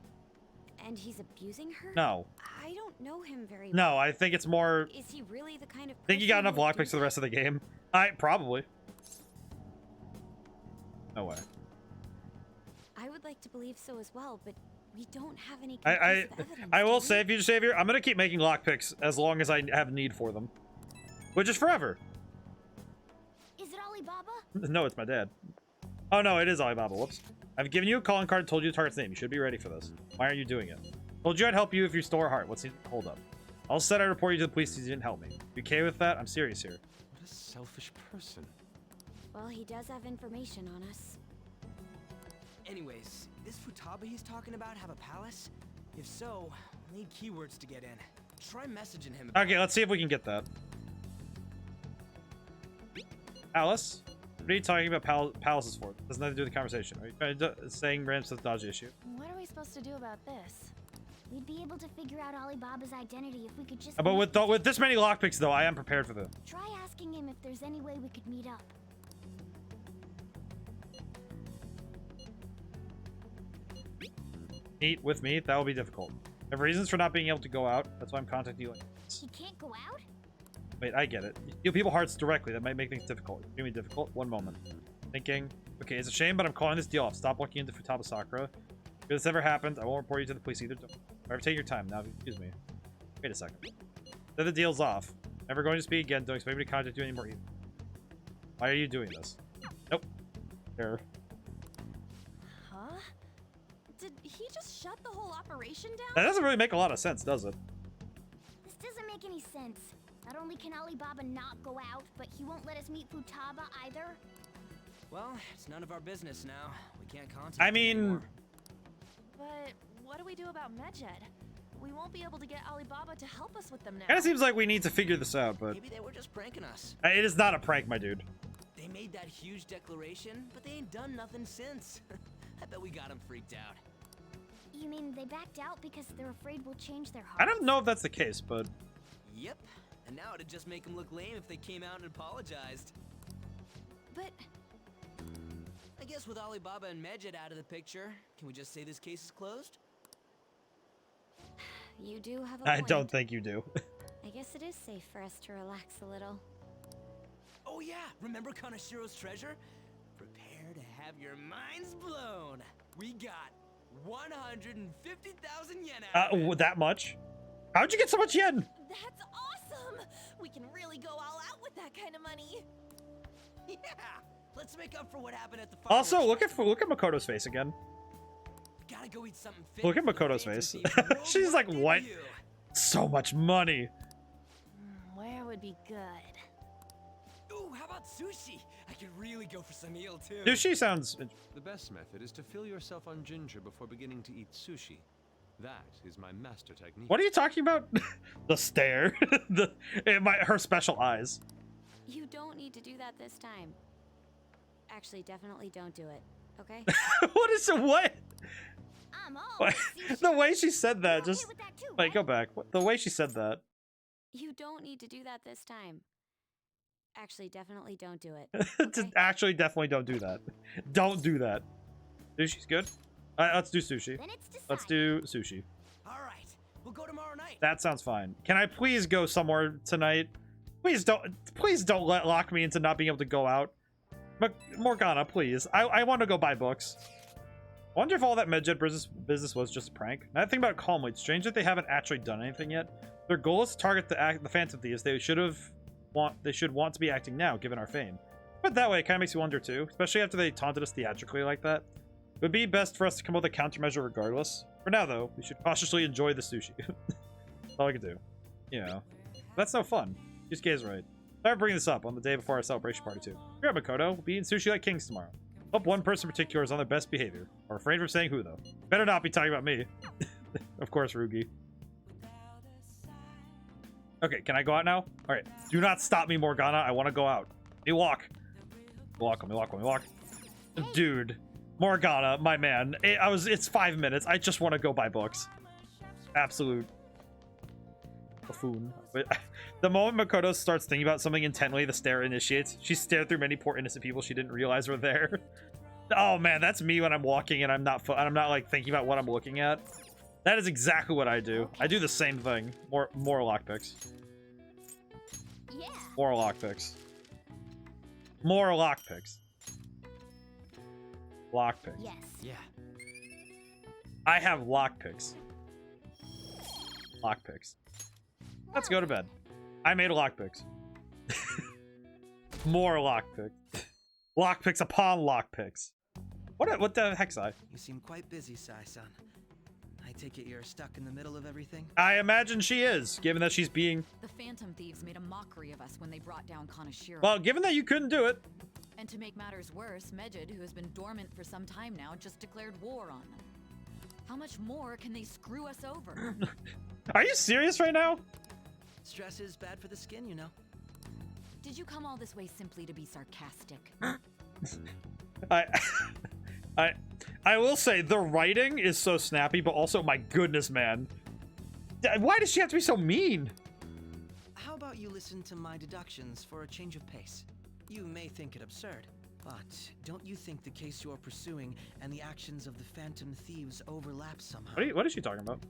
and he's abusing her? No. I don't know him very well. No, I think it's more... Is he really the kind of Think you got enough lockpicks for the rest of the game? Probably. No way. I would like to believe so as well, but we don't have any conclusive evidence. I will do we? say, Future Savior, I'm gonna keep making lockpicks as long as I have need for them. Which is forever. Is it Alibaba? No, it's my dad. Oh no, it is Alibaba. Whoops. I've given you a calling card and told you the target's name. You should be ready for this. Why aren't you doing it? Told you I'd help you if you stole her heart. What's the hold up? I'll said I report you to the police because you didn't help me. You okay with that? I'm serious here. What a selfish person. Well, he does have information on us. Anyways, this Futaba he's talking about have a palace? If so, we'll need keywords to get in. Try messaging him. Okay, let's see if we can get that. Alice? What are you talking about palaces for? Doesn't have to do with the conversation. Are you saying random stuff to dodge the issue? What are we supposed to do about this? We'd be able to figure out Alibaba's identity if we could just... But with this many lockpicks, though, I am prepared for them. Try asking him if there's any way we could meet up. Meet with me? That will be difficult. I have reasons for not being able to go out. That's why I'm contacting you like this. He can't go out? Wait, I get it. You deal people hearts directly. That might make things difficult. Extremely difficult. One moment. Thinking, okay, it's a shame, but I'm calling this deal off. Stop looking into Futaba Sakura. If this ever happens, I won't report you to the police either. However, take your time. Now, excuse me. Wait a second. Then the deal's off. Never going to speak again. Don't expect me to contact you anymore either. Why are you doing this? Nope. Error. Huh? Did he just shut the whole operation down? That doesn't really make a lot of sense, does it? This doesn't make any sense. Not only can Alibaba not go out, but he won't let us meet Futaba either. Well, it's none of our business now. We can't contact I him mean... anymore. But what do we do about Medjed? We won't be able to get Alibaba to help us with them now. Kind of seems like we need to figure this out, but... Maybe they were just pranking us. It is not a prank, my dude. They made that huge declaration, but they ain't done nothing since. I bet we got them freaked out. You mean they backed out because they're afraid we'll change their hearts? I don't know if that's the case, but... Yep. And now it'd just make them look lame if they came out and apologized. But... I guess with Alibaba and Medjed out of the picture, can we just say this case is closed? You do have a I point. don't think you do. I guess it is safe for us to relax a little. Oh yeah, remember Kanashiro's treasure? Prepare to have your minds blown. We got 150,000 yen out of it. That much? How'd you get so much yen? That's awesome! We can really go all out with that kind of money. Yeah, let's make up for what happened at the Also, look at Makoto's face again. Gotta go eat something fit. Look at Makoto's face. She's like, what? So much money. Where would be good? Ooh, how about sushi? I could really go for some eel too. Sushi sounds... The best method is to fill yourself on ginger before beginning to eat sushi. That is my master technique. What are you talking about? The stare. Her special eyes. You don't need to do that this time. Actually, definitely don't do it. Okay? What is it? What? I'm all What? The way she said that, just... Wait, go back. The way she said that. You don't need to do that this time. Actually, definitely don't do it. Okay? Actually, definitely don't do that. Don't do that. Sushi's good. Let's do sushi. Let's do sushi. All right, we'll go tomorrow night. That sounds fine. Can I please go somewhere tonight? Please don't lock me into not being able to go out. Morgana, please. I want to go buy books. I wonder if all that Medjed business was just a prank. Now I think about it calmly. It's strange that they haven't actually done anything yet. Their goal is to target the Phantom Thieves. They should want to be acting now, given our fame. But that way, it kind of makes you wonder too, especially after they taunted us theatrically like that. It would be best for us to come up with a countermeasure regardless. For now, though, we should cautiously enjoy the sushi. That's all I can do. You know, that's no fun. Yusuke is right. Sorry for bringing this up on the day before our celebration party too. Here at Makoto, we'll be eating sushi like kings tomorrow. Hope one person in particular is on their best behavior. Or refrain from saying who, though. Better not be talking about me. Of course, Rugi. Okay, can I go out now? Alright. Do not stop me, Morgana. I want to go out. Let me walk. Let me walk. Dude. Morgana, my man. It's 5 minutes. I just want to go buy books. Absolute buffoon. But the moment Makoto starts thinking about something intently, the stare initiates. She stared through many poor innocent people she didn't realize were there. Oh man, that's me when I'm walking and I'm not like thinking about what I'm looking at. That is exactly what I do. I do the same thing. More lockpicks. Yeah. More lockpicks. More lockpicks. Lockpicks. Yes. Yeah. I have lockpicks. Lockpicks. Let's go to bed. I made lockpicks. More lockpicks. Lockpicks upon lockpicks. What the heck's I? You seem quite busy, Sai-san. I take it you're stuck in the middle of everything? I imagine she is, given that she's being... The Phantom Thieves made a mockery of us when they brought down Kanashiro. Well, given that you couldn't do it. And to make matters worse, Medjed, who has been dormant for some time now, just declared war on them. How much more can they screw us over? Are you serious right now? Stress is bad for the skin, you know. Did you come all this way simply to be sarcastic? I will say the writing is so snappy, but also my goodness, man. Why does she have to be so mean? How about you listen to my deductions for a change of pace? You may think it absurd, but don't you think the case you're pursuing and the actions of the Phantom Thieves overlap somehow? What is she talking about?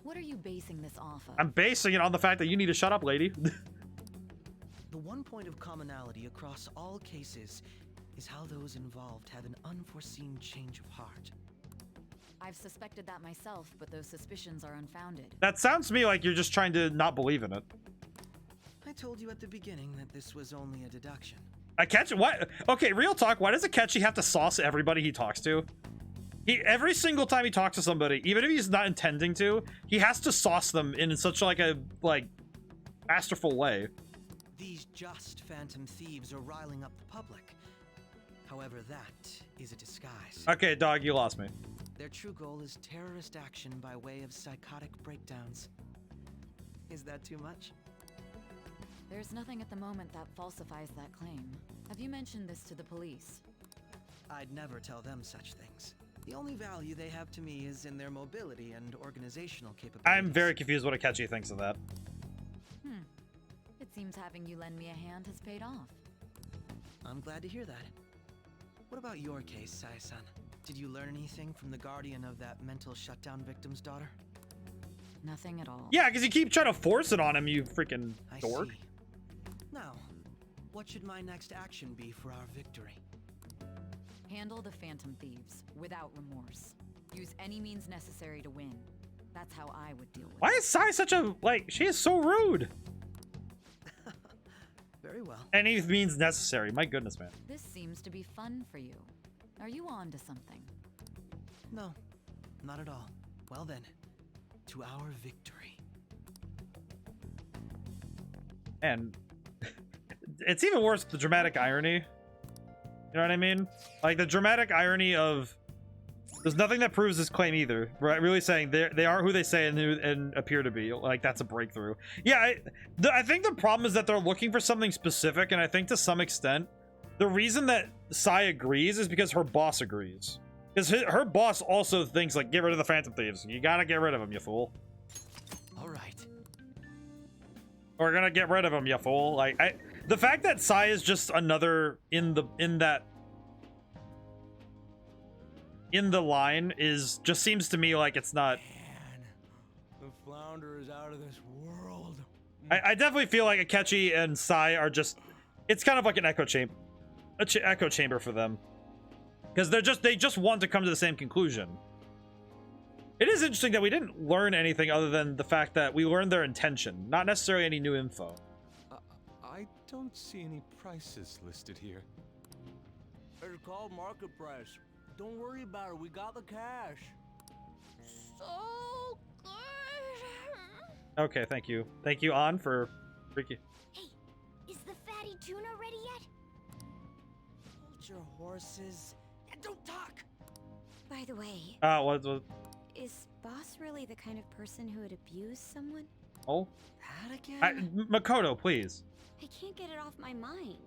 What are you basing this off of? I'm basing it on the fact that you need to shut up, lady. The one point of commonality across all cases is how those involved have an unforeseen change of heart. I've suspected that myself, but those suspicions are unfounded. That sounds to me like you're just trying to not believe in it. I told you at the beginning that this was only a deduction. Akechi, what? Okay, real talk. Why does Akechi have to sauce everybody he talks to? Every single time he talks to somebody, even if he's not intending to, he has to sauce them in such like a masterful way. These just phantom thieves are riling up the public. However, that is a disguise. Okay, dog, you lost me. Their true goal is terrorist action by way of psychotic breakdowns. Is that too much? There's nothing at the moment that falsifies that claim. Have you mentioned this to the police? I'd never tell them such things. The only value they have to me is in their mobility and organizational capabilities. I'm very confused what Akechi thinks of that. It seems having you lend me a hand has paid off. I'm glad to hear that. What about your case, Sai-san? Did you learn anything from the guardian of that mental shutdown victim's daughter? Nothing at all. Yeah, because you keep trying to force it on him, you freaking dork. See. Now, what should my next action be for our victory? Handle the phantom thieves without remorse. Use any means necessary to win. That's how I would deal with it. Why is Sai such a, she is so rude? Very well. Any means necessary. My goodness, man. This seems to be fun for you. Are you on to something? No, not at all. Well then, to our victory. And it's even worse, the dramatic irony. You know what I mean? Like, the dramatic irony of there's nothing that proves this claim either, right? Really saying they aren't who they say and appear to be. Like, that's a breakthrough. Yeah, I think the problem is that they're looking for something specific, and I think to some extent, the reason that Sai agrees is because her boss agrees. Because her boss also thinks, like, get rid of the Phantom Thieves. You gotta get rid of them, you fool. All right. We're gonna get rid of them, you fool. Like, the fact that Sai is just another in the line is just seems to me like it's not. Man, the flounder is out of this world. I definitely feel like Akechi and Sai are just. It's kind of like an echo chamber, echo chamber for them, because they just want to come to the same conclusion. It is interesting that we didn't learn anything other than the fact that we learned their intention, not necessarily any new info. I don't see any prices listed here. It's called market price. Don't worry about it. We got the cash. So good. Okay, thank you. Thank you, An, for freaking. Hey, is the fatty tuna ready yet? Hold your horses and don't talk. By the way, What? is Boss really the kind of person who would abuse someone? Oh? That again? Makoto, please. I can't get it off my mind.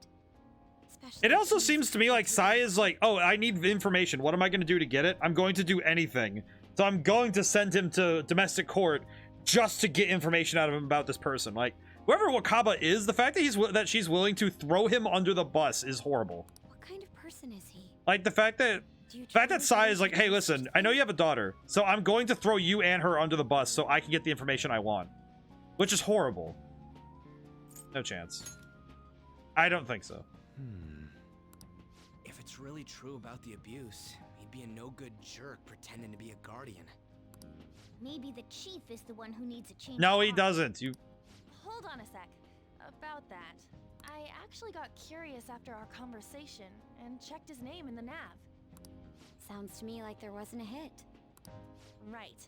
It also seems to me like Sai is like, oh, I need information. What am I going to do to get it? I'm going to do anything. So I'm going to send him to domestic court just to get information out of him about this person. Like, whoever Wakaba is, the fact that she's willing to throw him under the bus is horrible. What kind of person is he? Like, the fact that Sai is like, hey, listen, I know you have a daughter, so I'm going to throw you and her under the bus so I can get the information I want. Which is horrible. No chance. I don't think so. If it's really true about the abuse, he'd be a no-good jerk pretending to be a guardian. Maybe the chief is the one who needs a change. No, he doesn't. You. Hold on a sec. About that, I actually got curious after our conversation and checked his name in the nav. Sounds to me like there wasn't a hit. Right.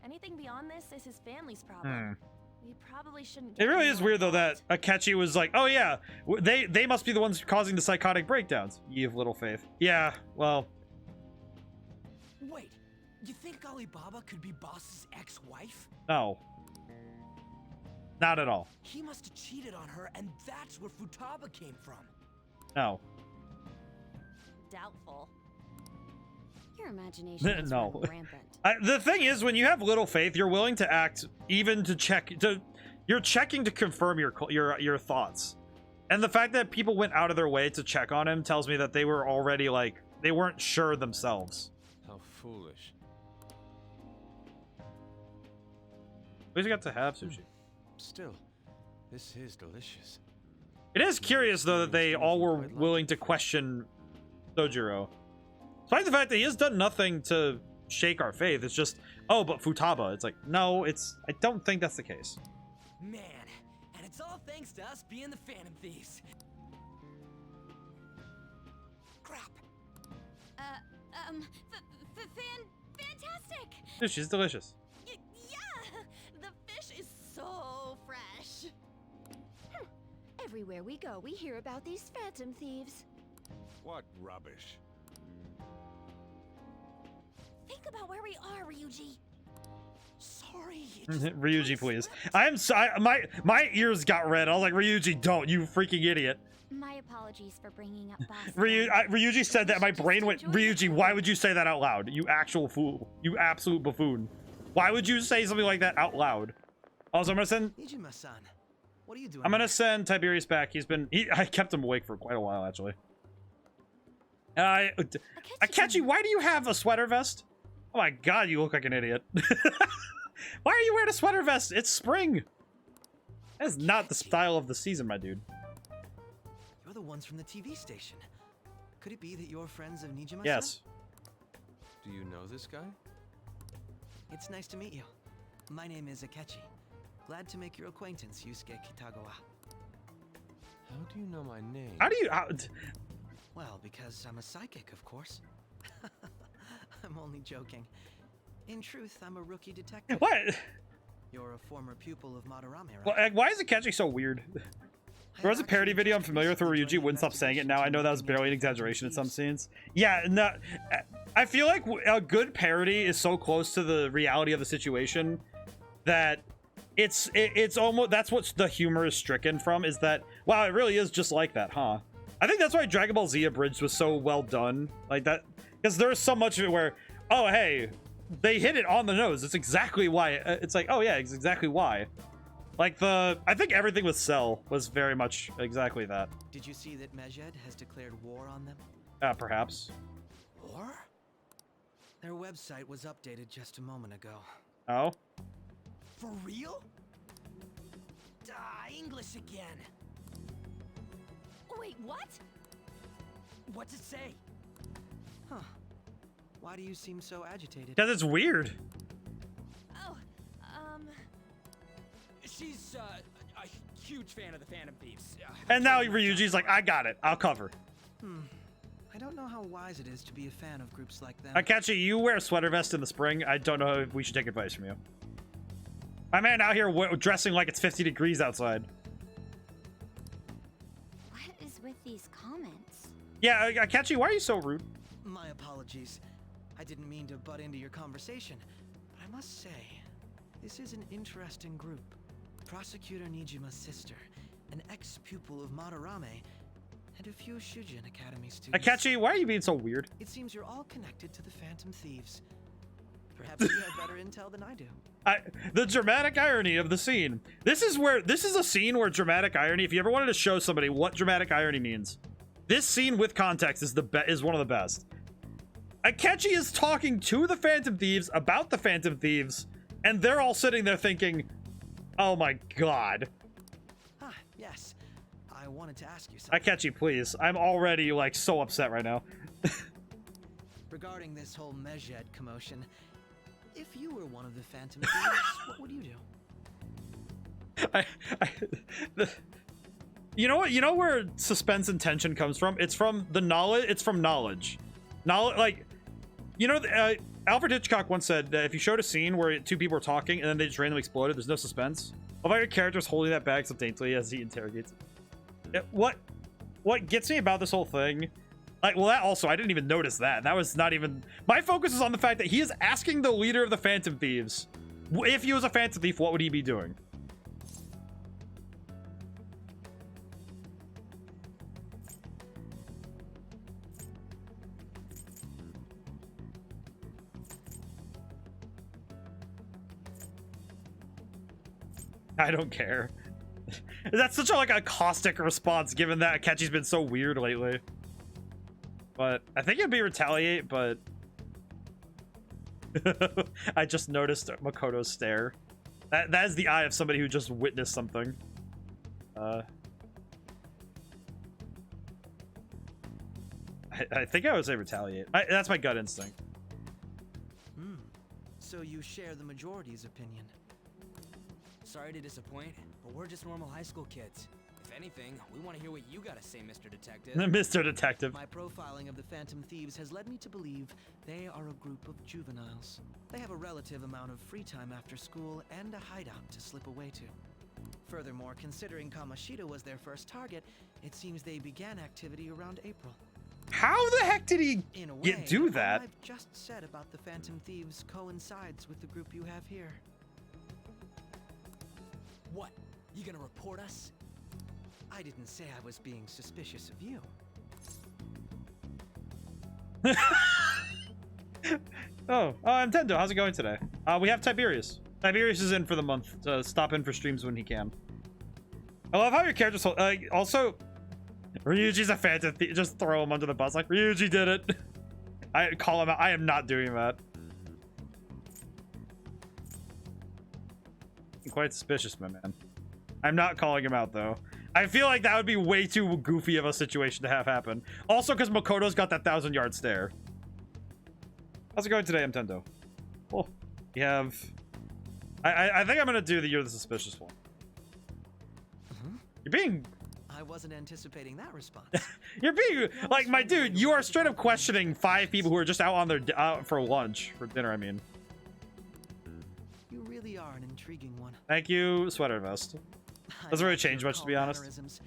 Anything beyond this is his family's problem. We probably shouldn't get It really is anyone weird, though, involved. that Akechi was like, oh, yeah, they must be the ones causing the psychotic breakdowns. Ye of little faith. Yeah, well. Wait, you think Alibaba could be Boss's ex-wife? No. Not at all. He must have cheated on her, and that's where Futaba came from. No. Doubtful. Your imagination is No. rampant. The thing is, when you have little faith, you're willing to act even to check. You're checking to confirm your thoughts. And the fact that people went out of their way to check on him tells me that they were already, like, they weren't sure themselves. How foolish. We just got to have sushi. Still, this is delicious. It is curious, though, that they all were willing to question Sojiro. Despite the fact that he has done nothing to shake our faith, it's just, oh, but Futaba. It's like, no, I don't think that's the case. Man, and it's all thanks to us being the Phantom Thieves. Crap. Fantastic! Dude, she's delicious. Yeah! The fish is so fresh. Everywhere we go, we hear about these Phantom Thieves. What rubbish. Think about where we are, Ryuji. Sorry. Ryuji, please. My ears got red. I was like, Ryuji, don't, you freaking idiot. My apologies for bringing up Boss. Ryuji said that. My brain went, Ryuji, why would you say that out loud? You actual fool. You absolute buffoon. Why would you say something like that out loud? Also, I'm gonna send. Nijima-san, what are you doing? I'm gonna send Tiberius back. I kept him awake for quite a while, actually. Akechi, why do you have a sweater vest? Oh my god, you look like an idiot. Why are you wearing a sweater vest? It's spring. That's not the style of the season, my dude. You're the ones from the TV station. Could it be that you're friends of Nijima-san? Yes. Do you know this guy? It's nice to meet you. My name is Akechi. Glad to make your acquaintance, Yusuke Kitagawa. How do you know my name? Well, because I'm a psychic, of course. I'm only joking. In truth, I'm a rookie detective. What? You're a former pupil of Madarame, right? Well, why is Akechi so weird? There was a parody video I'm familiar with where Ryuji wouldn't stop saying it. Now I know that was barely an exaggeration in some scenes. Yeah, no, I feel like a good parody is so close to the reality of the situation that it's almost, that's what the humor is stricken from, is that, wow, it really is just like that, huh? I think that's why Dragon Ball Z Abridged was so well done, like that, because there's so much of it where, oh, hey, they hit it on the nose. It's exactly why. It's like, oh yeah, it's exactly why. Like I think everything with Cell was very much exactly that. Did you see that Medjed has declared war on them? Perhaps. War? Their website was updated just a moment ago. Oh? For real? English again. Wait, what? What's it say? Huh. Why do you seem so agitated? Because it's weird. Oh, She's a huge fan of the Phantom Thieves. And now Ryuji's like, I got it. I'll cover. I don't know how wise it is to be a fan of groups like them. Akechi, you wear a sweater vest in the spring. I don't know if we should take advice from you. My man out here dressing like it's 50 degrees outside. What is with these comments? Yeah, Akechi, why are you so rude? My apologies. I didn't mean to butt into your conversation, but I must say, this is an interesting group. Prosecutor Nijima's sister, an ex-pupil of Madarame, and a few Shujin Academy students. Akechi, why are you being so weird? It seems you're all connected to the Phantom Thieves. Perhaps you have better intel than I do. The dramatic irony of the scene. This is a scene where dramatic irony, if you ever wanted to show somebody what dramatic irony means, this scene with context is one of the best. Akechi is talking to the Phantom Thieves about the Phantom Thieves, and they're all sitting there thinking, oh my god. Ah, yes. I wanted to ask you something. Akechi, please. I'm already, like, so upset right now. Regarding this whole Medjed commotion, if you were one of the Phantom Thieves, what would you do? You know what? You know where suspense and tension comes from? It's from the knowledge. It's from knowledge. Like, you know, Alfred Hitchcock once said that if you showed a scene where two people were talking and then they just randomly exploded, there's no suspense. About your character's holding that bag so daintily as he interrogates. What gets me about this whole thing? Like, well, that also, I didn't even notice that. That was not even... My focus is on the fact that he is asking the leader of the Phantom Thieves, if he was a Phantom Thief, what would he be doing? I don't care. That's such a, like, a caustic response, given that Akechi's been so weird lately. But I think it'd be retaliate, but I just noticed Makoto's stare. That is the eye of somebody who just witnessed something. I think I would say retaliate. That's my gut instinct. So you share the majority's opinion. Sorry to disappoint, but we're just normal high school kids. If anything, we want to hear what you gotta say, Mr. Detective. Mr. Detective. My profiling of the Phantom Thieves has led me to believe they are a group of juveniles. They have a relative amount of free time after school and a hideout to slip away to. Furthermore, considering Kamoshida was their first target, it seems they began activity around April. How the heck did he do that? What I've just said about the Phantom Thieves coincides with the group you have here. What? You gonna report us? I didn't say I was being suspicious of you. Nintendo, how's it going today? We have Tiberius. Tiberius is in for the month to stop in for streams when he can. I love how your character's also Ryuji's a Phantom Thief. Just throw him under the bus like Ryuji did it. I call him out. I am not doing that. I'm quite suspicious, my man. I'm not calling him out though. I feel like that would be way too goofy of a situation to have happen. Also, because Makoto's got that 1,000-yard stare. How's it going today, Nintendo? Oh, we have. I think I'm gonna do the You're the Suspicious one. You're being. I wasn't anticipating that response. You're being like, my dude. You are straight up questioning 5 people who are just out on their out for lunch, for dinner. I mean. You really are an intriguing one. Thank you, Sweater Vest. Doesn't really change much, to be honest.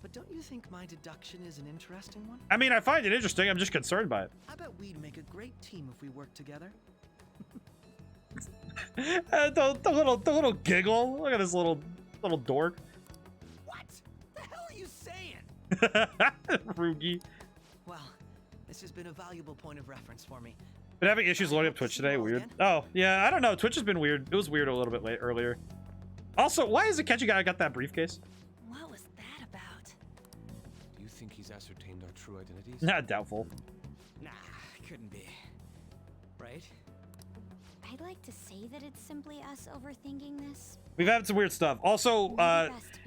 But don't you think my deduction is an interesting one? I mean, I find it interesting. I'm just concerned by it. I bet we'd make a great team if we worked together. the little giggle. Look at this little dork. What the hell are you saying? Rugi. Well, this has been a valuable point of reference for me. Been having issues loading up Twitch today. Weird. Oh yeah, I don't know. Twitch has been weird. It was weird a little bit late earlier. Also, why is the Catchy guy got that briefcase? What was that about? Do you think he's ascertained our true identities? Nah, doubtful. Nah, couldn't be. Right? I'd like to say that it's simply us overthinking this. We've had some weird stuff. Also,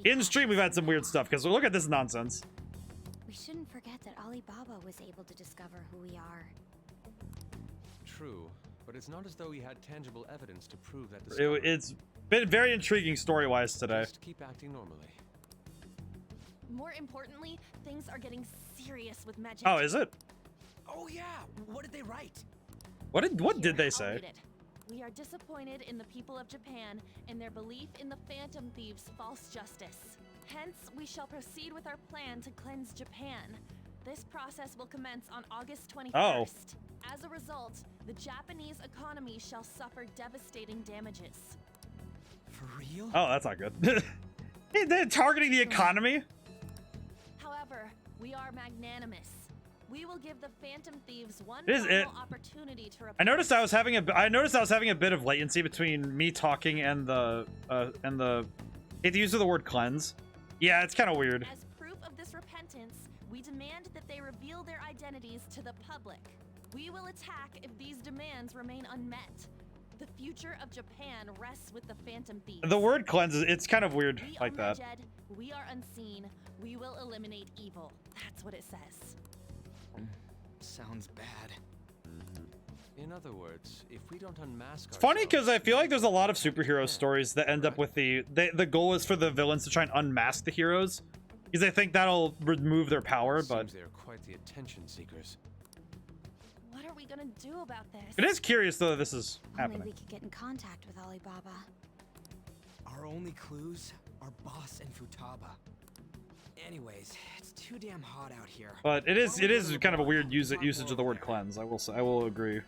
in stream we've had some weird stuff because look at this nonsense. We shouldn't forget that Alibaba was able to discover who we are. True, but it's not as though he had tangible evidence to prove that. It's been very intriguing story-wise today. Just keep acting normally. More importantly, things are getting serious with Medjed. Oh, is it? Oh yeah. What did they write? What did they say? We are disappointed in the people of Japan and their belief in the Phantom Thieves' false justice. Hence, we shall proceed with our plan to cleanse Japan. This process will commence on August 21st. Oh. As a result, the Japanese economy shall suffer devastating damages. For real? Oh, that's not good. They're targeting the economy? However, we are magnanimous. We will give the Phantom Thieves one Is it? final opportunity to report. I noticed I was having a bit of latency between me talking and the hate the use of the word cleanse. Yeah, it's kind of weird. As proof of this repentance, we demand that they reveal their identities to the public. We will attack if these demands remain unmet. The future of Japan rests with the Phantom Thieves. The word cleanse it's kind of weird We like are that. Medjed, we are unseen. We will eliminate evil. That's what it says. Sounds bad. In other words, if we don't unmask It's funny because I feel like there's a lot of superhero stories that end up with the goal is for the villains to try and unmask the heroes because they think that'll remove their power, but they're quite the attention seekers. What are we gonna do about this? it is curious though that this is Only happening. we could get in contact with Alibaba. Our only clues are Boss and Futaba. Anyways, it's too damn hot out here. But it is kind of a weird usage of the word cleanse. I will agree.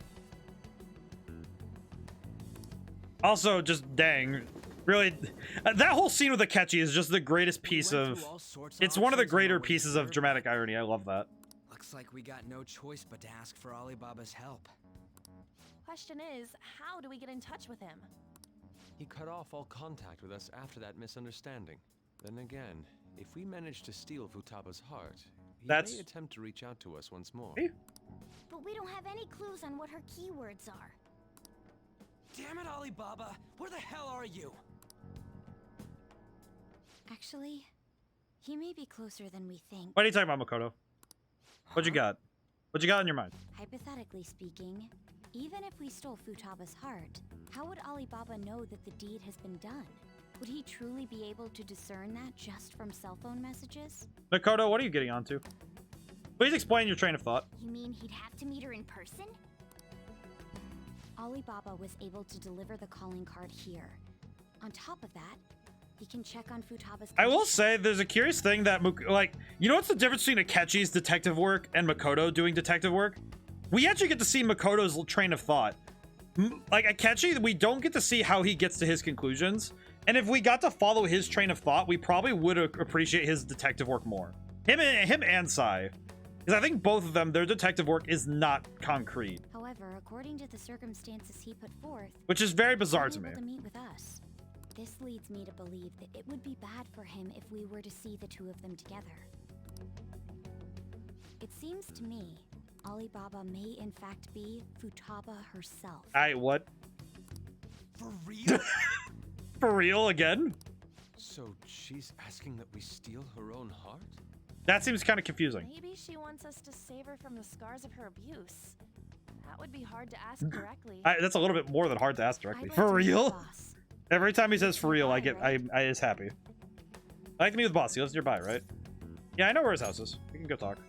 Also, just dang, really, that whole scene with the Akechi is just the greatest piece of. It's one of the greater pieces of dramatic irony. I love that. Looks like we got no choice but to ask for Alibaba's help. Question is, how do we get in touch with him? He cut off all contact with us after that misunderstanding. Then again, if we manage to steal Futaba's heart, he may attempt to reach out to us once more. But we don't have any clues on what her keywords are. Damn it, Alibaba! Where the hell are you? Actually, he may be closer than we think. What are you talking about, Makoto? What you got? What you got in your mind? Hypothetically speaking, even if we stole Futaba's heart, how would Alibaba know that the deed has been done? Would he truly be able to discern that just from cell phone messages? Makoto, what are you getting onto? Please explain your train of thought. You mean he'd have to meet her in person? Alibaba was able to deliver the calling card here. On top of that, he can check on Futaba's... I will say, there's a curious thing that, like, you know what's the difference between Akechi's detective work and Makoto doing detective work? We actually get to see Makoto's train of thought. Like, Akechi, we don't get to see how he gets to his conclusions. And if we got to follow his train of thought, we probably would appreciate his detective work more. Him and Sai. Because I think both of them, their detective work is not concrete. However, according to the circumstances he put forth... Which is very bizarre to me. ...to meet with us. This leads me to believe that it would be bad for him if we were to see the two of them together. It seems to me, Alibaba may in fact be Futaba herself. What? For real? For real again? So she's asking that we steal her own heart? That seems kind of confusing. Maybe she wants us to save her from the scars of her abuse. That would be hard to ask directly. That's a little bit more than hard to ask directly. For real? Every time he says for real, I is happy. I like to meet with boss. He lives nearby, right? Yeah, I know where his house is. We can go talk.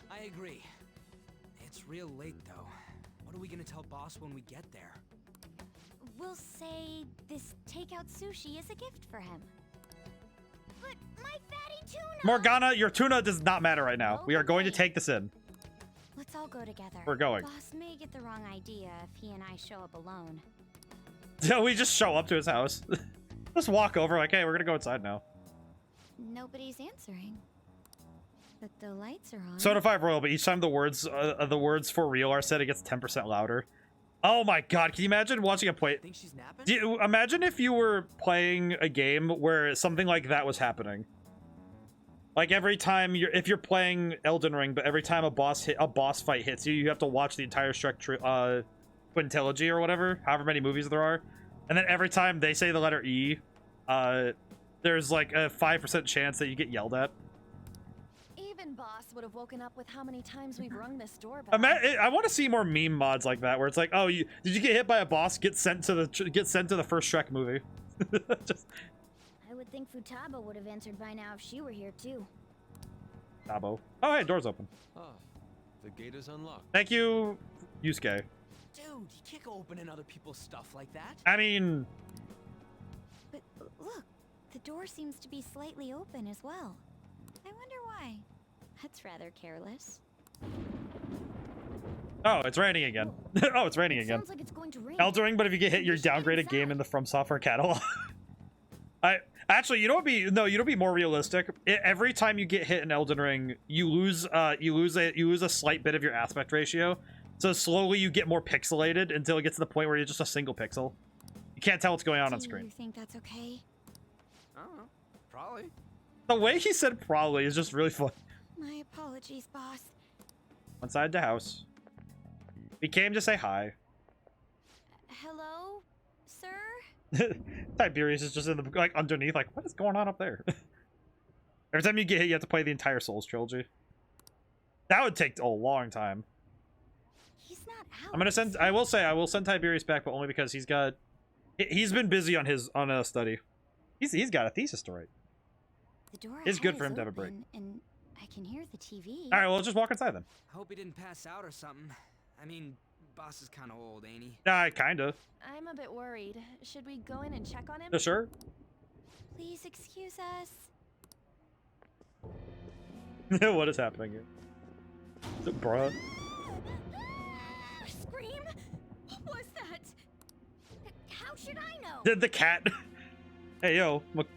I agree. It's real late though. What are we gonna tell boss when we get there? We'll say this takeout sushi is a gift for him. But my fatty tuna! Morgana, your tuna does not matter right now. We are going to take this in. Let's all go together. We're going. Boss may get the wrong idea if he and I show up alone. So we just show up to his house. Just walk over like, hey, we're gonna go inside now. Nobody's answering. But the lights are on. Soda 5 Royal, but each time the words for real are said, it gets 10% louder. Oh my god, can you imagine watching a play? Think she's napping? Imagine if you were playing a game where something like that was happening. Like every time if you're playing Elden Ring, but every time a boss fight hits you, you have to watch the entire Shrek quintilogy or whatever, however many movies there are. And then every time they say the letter E, there's like a 5% chance that you get yelled at. Even boss would have woken up with how many times we've rung this doorbell. I want to see more meme mods like that, where it's like, oh, did you get hit by a boss? Get sent to the first Shrek movie. Just... I would think Futaba would have answered by now if she were here too. Tabo. Oh, hey, door's open. Ah, the gate is unlocked. Thank you, Yusuke. Dude, you can't go opening other people's stuff like that. I mean... But look, the door seems to be slightly open as well. I wonder why. That's rather careless. Oh, it's raining again. Oh, it's raining again. Sounds like it's going to rain. Elden Ring, but if you get hit, you're downgraded game in the From Software catalog. Actually, you know what'd be more realistic? Every time you get hit in Elden Ring, you lose a slight bit of your aspect ratio. So slowly you get more pixelated until it gets to the point where you're just a single pixel. You can't tell what's going on screen. Do you think that's okay? I don't know. Probably. The way he said probably is just really fun. My apologies, boss. Inside the house. We came to say hi. Hello, sir? Tiberius is just in the like underneath, like, what is going on up there? Every time you get hit, you have to play the entire Souls trilogy. That would take a long time. He's not out. I'm gonna send. I will send Tiberius back, but only because he's been busy on a study. He's got a thesis to write. The door it's good ahead for him is to have a break. open, and I can hear the TV. All right, well, just walk inside then. Hope he didn't pass out or something. I mean, boss is kind of old, ain't he? Kinda. I'm a bit worried. Should we go in and check on him? Yeah, sure. Please excuse us. What is happening here? Bruh. Scream? What was that? How should I know? The cat. Hey, yo. Look.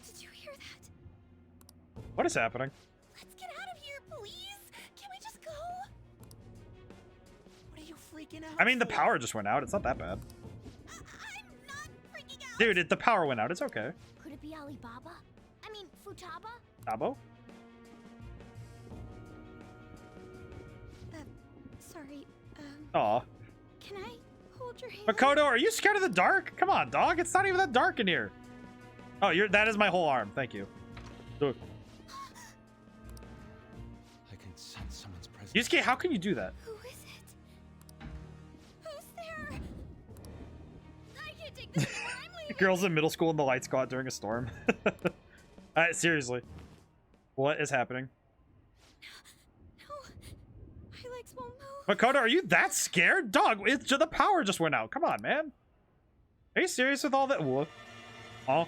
Did you hear that? What is happening? Let's get out of here, please. Can we just go? What are you freaking out I mean, the for? power just went out. It's not that bad. I'm not freaking out. Dude, the power went out. It's okay. Could it be Alibaba? I mean, Futaba? Tabo? Sorry, Aw. can I hold your hand? Makoto, are you scared of the dark? Come on, dog. It's not even that dark in here. Oh, that is my whole arm. Thank you. Look. Yusuke, how can you do that? Who is it? Who's there? I can't take this anymore. I'm leaving. Girls in middle school and the lights go out during a storm. Seriously. What is happening? No. My legs won't move. Makoto, are you that scared? Dog, the power just went out. Come on, man. Are you serious with all that? Whoa. Oh.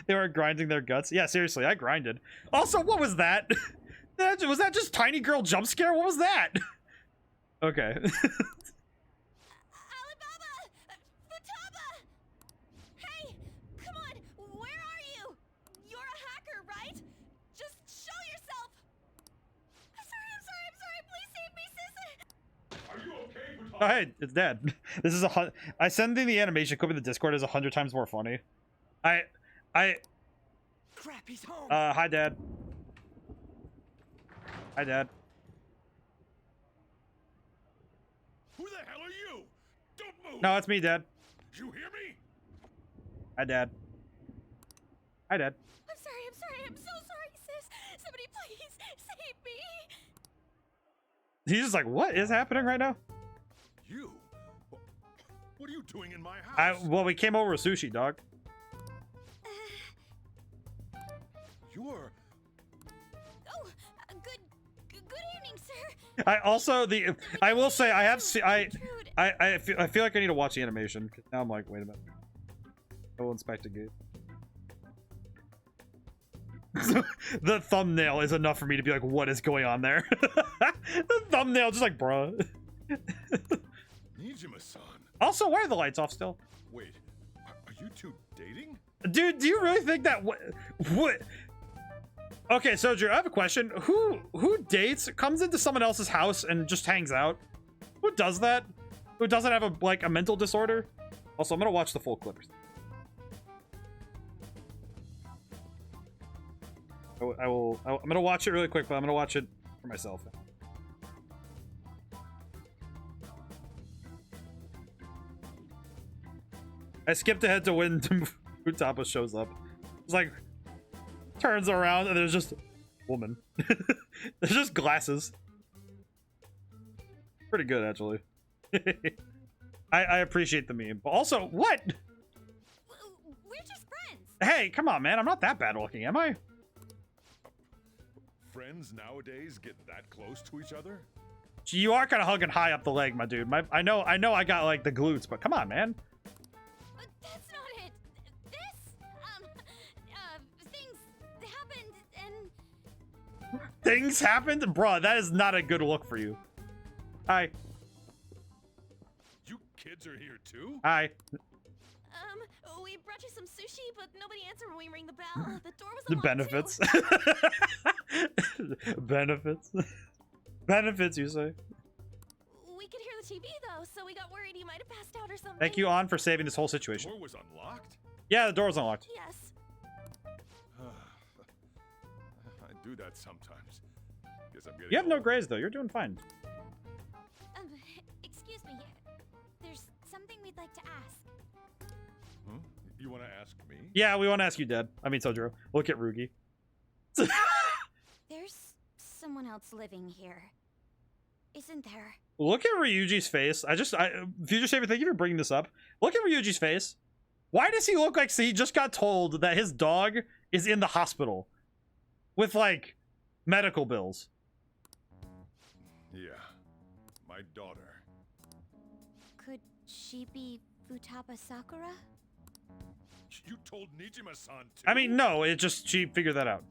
They were grinding their guts. Yeah, seriously, I grinded. Also, what was that? Was that just tiny girl jump scare? What was that? Okay. Oh, hey, it's Dad. This is I sending the animation clip in the Discord is 100 times more funny. Crap, he's home. Hi, Dad. Hi, Dad. Who the hell are you? Don't move. No, it's me, Dad. You hear me? Hi, Dad. Hi, Dad. I'm sorry. I'm so sorry, sis. Somebody please save me. He's just like, what is happening right now? You? What are you doing in my house? Well, we came over with sushi, dog. You're... Oh, good evening, sir. I also I will say I have I feel like I need to watch the animation. Now I'm like, wait a minute. Go inspect a gate. The thumbnail is enough for me to be like, what is going on there? The thumbnail just like, bruh. Nijima-san. Also, why are the lights off still? Wait, are you two dating? Dude, do you really think that what? Okay, Soju, I have a question. Who dates, comes into someone else's house and just hangs out? Who does that? Who doesn't have a mental disorder? Also, I'm gonna watch the full clip. I'm gonna watch it really quick, but I'm gonna watch it for myself. I skipped ahead to when Futaba shows up. It's like, turns around and there's just woman. There's just glasses. Pretty good, actually. I appreciate the meme. But also, what? We're just friends. Hey, come on, man. I'm not that bad looking, am I? Friends nowadays get that close to each other? You are kind of hugging high up the leg, my dude. I know I got like the glutes, but come on, man. But that's not it. Things happened and... Things happened? Bruh, that is not a good look for you. Hi. You kids are here too? Hi. We brought you some sushi, but nobody answered when we rang the bell. The door was The unlocked, benefits. Benefits. Benefits, you say? We could hear the TV though, so we got worried he might have passed out or something. Thank you, On, for saving this whole situation. The door was unlocked? Yeah, the door was unlocked. Yes. I do that sometimes. Guess I'm getting You have no old. grays, though. You're doing fine. Excuse me. There's something we'd like to ask. Huh? You want to ask me? Yeah, we want to ask you, Dad. I mean, Sojiro. Look at Rugi. There's someone else living here, isn't there? Look at Ryuji's face. Future Saver, thank you for bringing this up. Look at Ryuji's face. Why does he look like he just got told that his dog is in the hospital with, like, medical bills? Yeah, my daughter. Could she be Futaba Sakura? You told Nijima-san too? I mean, no, she figured that out.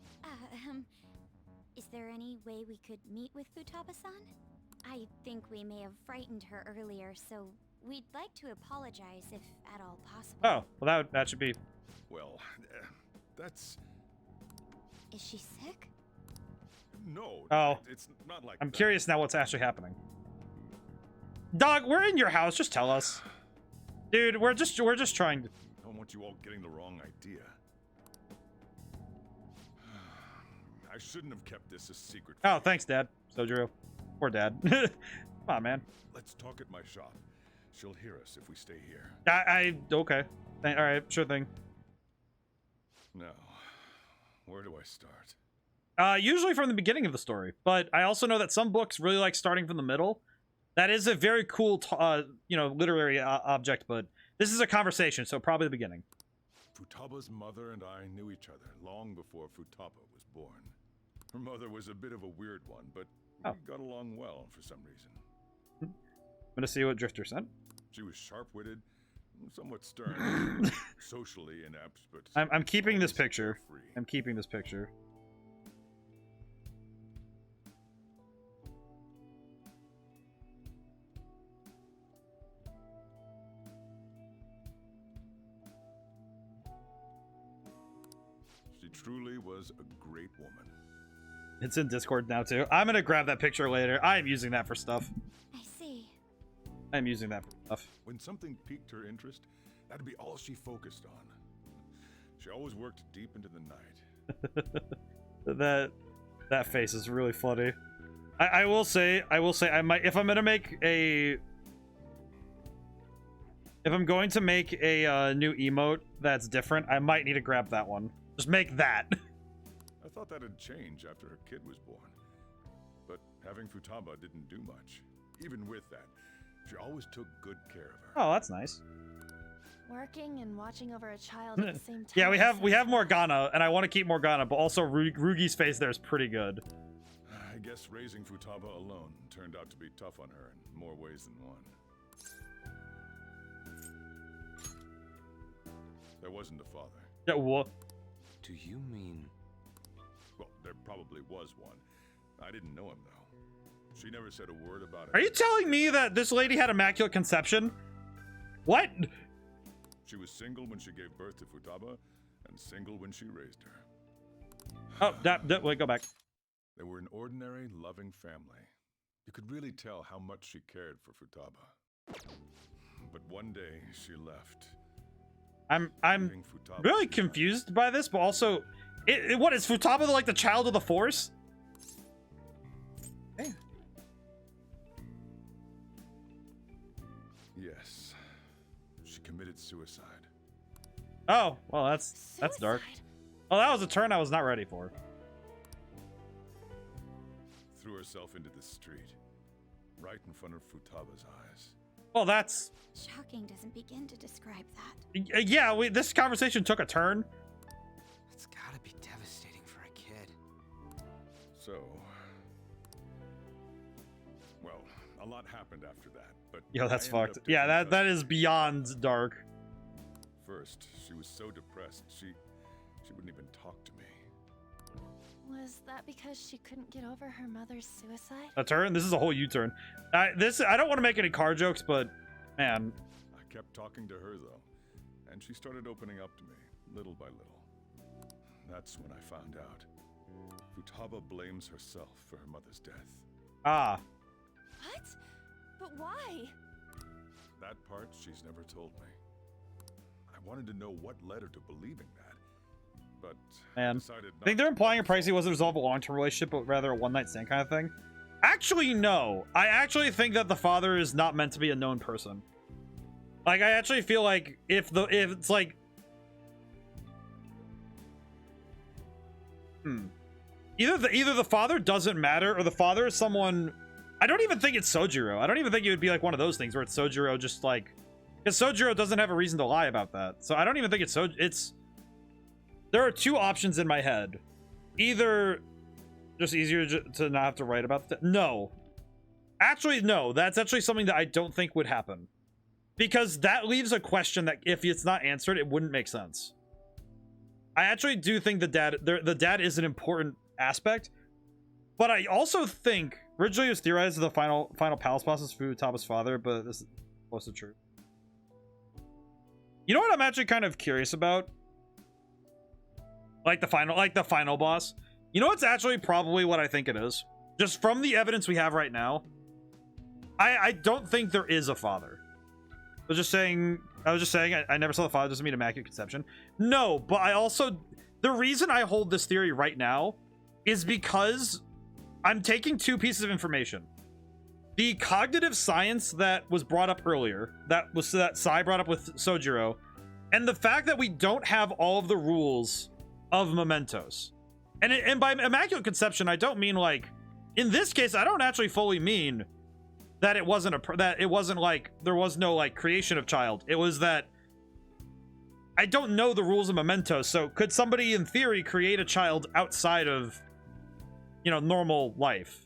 Is there any way we could meet with Futaba-san? I think we may have frightened her earlier, so we'd like to apologize if at all possible. Oh, well, that should be... Well, that's... Is she sick? No, Oh. it's not like I'm that. curious now what's actually happening. Dog, we're in your house. Just tell us. Dude, we're just trying to... I don't want you all getting the wrong idea. I shouldn't have kept this a secret. Oh, thanks, Dad. Sojiro. Poor Dad. Come on, man. Let's talk at my shop. She'll hear us if we stay here. Okay. All right, sure thing. Now, where do I start? Usually from the beginning of the story, but I also know that some books really like starting from the middle. That is a very cool, you know, literary object, but this is a conversation, so probably the beginning. Futaba's mother and I knew each other long before Futaba was born. Her mother was a bit of a weird one, but we got along well for some reason. I'm gonna see what Drifter sent. She was sharp-witted, somewhat stern, socially inept, but... I'm keeping this picture. I'm keeping this picture. She truly was a great woman. It's in Discord now, too. I'm gonna grab that picture later. I am using that for stuff. I see. I'm using that for stuff. When something piqued her interest, that'd be all she focused on. She always worked deep into the night. That face is really funny. I will say I might, if I'm gonna make a, if I'm going to make a new emote that's different, I might need to grab that one. Just make that. I thought that'd change after her kid was born. But having Futaba didn't do much. Even with that, she always took good care of her. Oh, that's nice. Working and watching over a child at the same time. Yeah, we have Morgana, and I want to keep Morgana, but also Rugi's face there is pretty good. I guess raising Futaba alone turned out to be tough on her in more ways than one. There wasn't a father. Yeah, what? Do you mean... Well, there probably was one. I didn't know him, though. She never said a word about it. Are you telling me that this lady had immaculate conception? What? She was single when she gave birth to Futaba, and single when she raised her. Oh, wait, go back. They were an ordinary, loving family. You could really tell how much she cared for Futaba. But one day, she left. I'm really confused by this, but also, what is Futaba like the child of the Force? Hey. Yes, she committed suicide. Oh, well, that's dark. Oh, that was a turn I was not ready for. Threw herself into the street, right in front of Futaba's eyes. Well, that's... Shocking doesn't begin to describe that. Yeah, this conversation took a turn. It's gotta be devastating for a kid. So... Well, a lot happened after that, but... Yo, that's fucked. Yeah, that is beyond dark. First, she was so depressed, she wouldn't even talk to me. Was that because she couldn't get over her mother's suicide? A turn? This is a whole U-turn. I don't want to make any car jokes, but man. I kept talking to her though, and she started opening up to me, little by little. That's when I found out. Futaba blames herself for her mother's death. Ah. What? But why? That part she's never told me. I wanted to know what led her to believing that. But man, decided I think they're implying a Pricey wasn't resolve a long-term relationship, but rather a one-night stand kind of thing. Actually, no. I actually think that the father is not meant to be a known person. Like, I actually feel like if it's like... Either the father doesn't matter, or the father is someone... I don't even think it's Sojiro. I don't even think it would be like one of those things where it's Sojiro just like... Because Sojiro doesn't have a reason to lie about that. So I don't even think it's... There are two options in my head. Either just easier to not have to write about that. No. Actually, no. That's actually something that I don't think would happen. Because that leaves a question that if it's not answered, it wouldn't make sense. I actually do think the dad is an important aspect. But I also think, originally it was theorized that the final palace boss is Futaba's father, but this is close to true. You know what I'm actually kind of curious about? Like the final boss. You know what's actually probably what I think it is? Just from the evidence we have right now, I don't think there is a father. I was just saying I never saw the father doesn't mean immaculate conception. No, but I also, the reason I hold this theory right now is because I'm taking two pieces of information. The cognitive science that was brought up earlier, that Sai brought up with Sojiro, and the fact that we don't have all of the rules of mementos. And by immaculate conception, I don't mean like, in this case, I don't actually fully mean that it wasn't like there was no like creation of child. It was that I don't know the rules of mementos. So could somebody in theory create a child outside of, you know, normal life?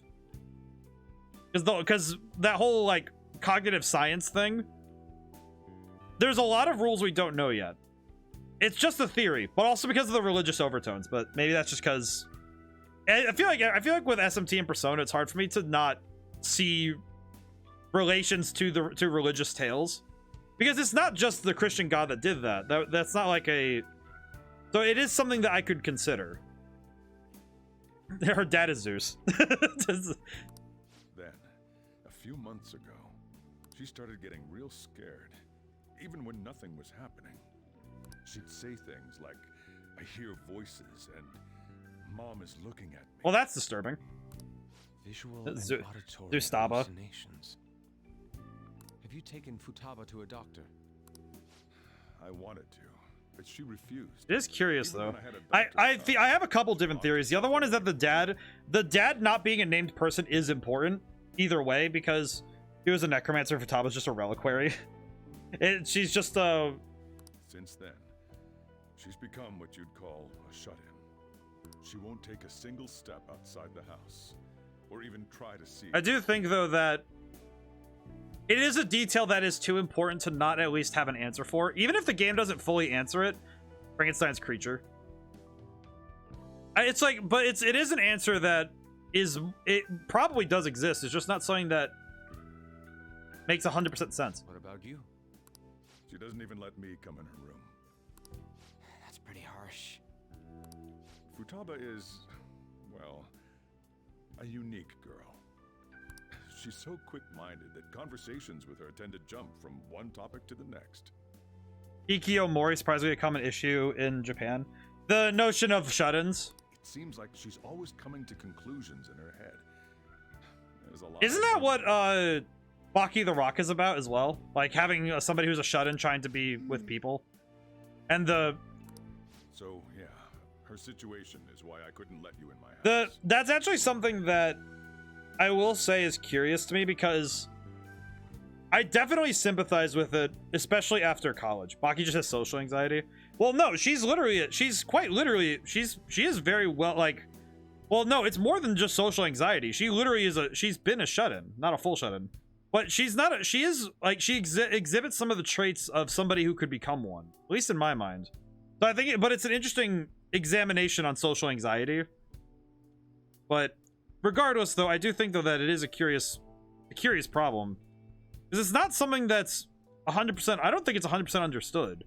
Because that whole like cognitive science thing, there's a lot of rules we don't know yet. It's just a theory, but also because of the religious overtones. But maybe that's just because I feel like with SMT and Persona, it's hard for me to not see relations to religious tales, because it's not just the Christian God that did that. That's not like a. So it is something that I could consider. Her dad is Zeus. Then, a few months ago, she started getting real scared, even when nothing was happening. She'd say things like, "I hear voices," and "Mom is looking at me." Well, that's disturbing. Visual and auditory hallucinations. Have you taken Futaba to a doctor? I wanted to, but she refused. It is curious though. I have a couple different theories. The other one is that the dad not being a named person is important either way, because he was a necromancer. Futaba's just a reliquary. She's just a. Since then, she's become what you'd call a shut-in. She won't take a single step outside the house, or even try to see. I do think though that it is a detail that is too important to not at least have an answer for, even if the game doesn't fully answer it. Frankenstein's creature. It's like, but it is an answer that it probably does exist. It's just not something that makes 100% sense. What about you? She doesn't even let me come in her room. That's pretty harsh. Futaba is, well, a unique girl. She's so quick-minded that conversations with her tend to jump from one topic to the next. Ikiyomori is surprisingly a common issue in Japan. The notion of shut-ins. It seems like she's always coming to conclusions in her head. There's a lot. Isn't that what Baki the Rock is about as well? Like having somebody who's a shut-in trying to be with people. And So, yeah, her situation is why I couldn't let you in my house. That's actually something that I will say is curious to me, because I definitely sympathize with it, especially after college. Baki just has social anxiety. Well, no, she is very well, like, well, no, it's more than just social anxiety. She literally she's been a shut-in, not a full shut-in. But she exhibits some of the traits of somebody who could become one, at least in my mind. So I think, but it's an interesting examination on social anxiety. But regardless, though, I do think though that it is a curious problem, because it's not something that's 100%. I don't think it's 100% understood.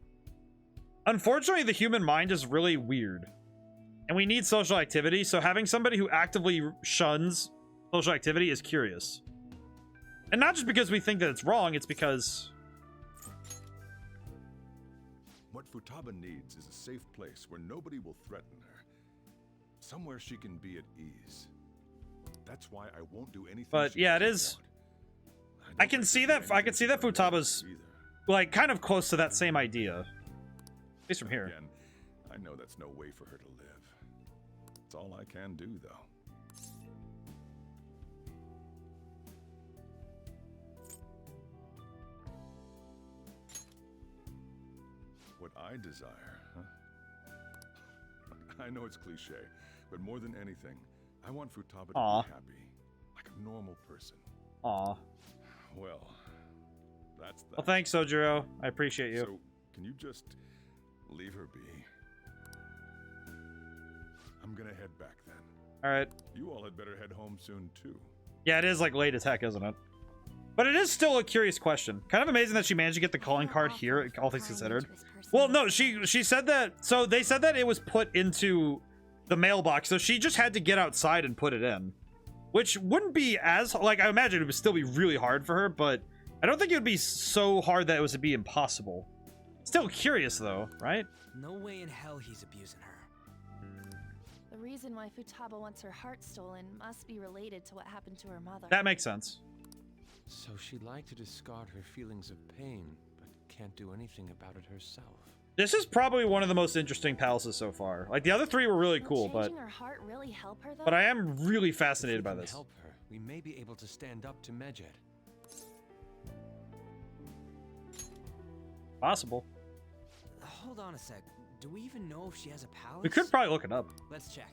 Unfortunately, the human mind is really weird, and we need social activity. So having somebody who actively shuns social activity is curious. And not just because we think that it's wrong, it's because... What Futaba needs is a safe place where nobody will threaten her. Somewhere she can be at ease. That's why I won't do anything. But yeah, it is... I can see that Futaba's like kind of close to that same idea. At least from here. Again, I know that's no way for her to live. It's all I can do, though. What I desire, huh? I know it's cliche, but more than anything, I want Futaba to be happy, like a normal person. Aw. Well, that's that. Well, thanks, Sojiro. I appreciate you. So, can you just leave her be? I'm gonna head back then. All right. You all had better head home soon, too. Yeah, it is like late as heck, isn't it? But it is still a curious question. Kind of amazing that she managed to get the calling card here, all things considered. Well, no, she said that... So they said that it was put into the mailbox, so she just had to get outside and put it in. Which wouldn't be as... Like, I imagine it would still be really hard for her, but I don't think it would be so hard that it was to be impossible. Still curious, though, right? No way in hell he's abusing her. The reason why Futaba wants her heart stolen must be related to what happened to her mother. That makes sense. So she'd like to discard her feelings of pain, but can't do anything about it herself. This is probably one of the most interesting palaces so far. Like, the other three were really cool, but... her heart really help her, though? But I am really fascinated by this. Help her. We may be able to stand up to Medjed. Possible. Hold on a sec. Do we even know if she has a palace? We could probably look it up. Let's check.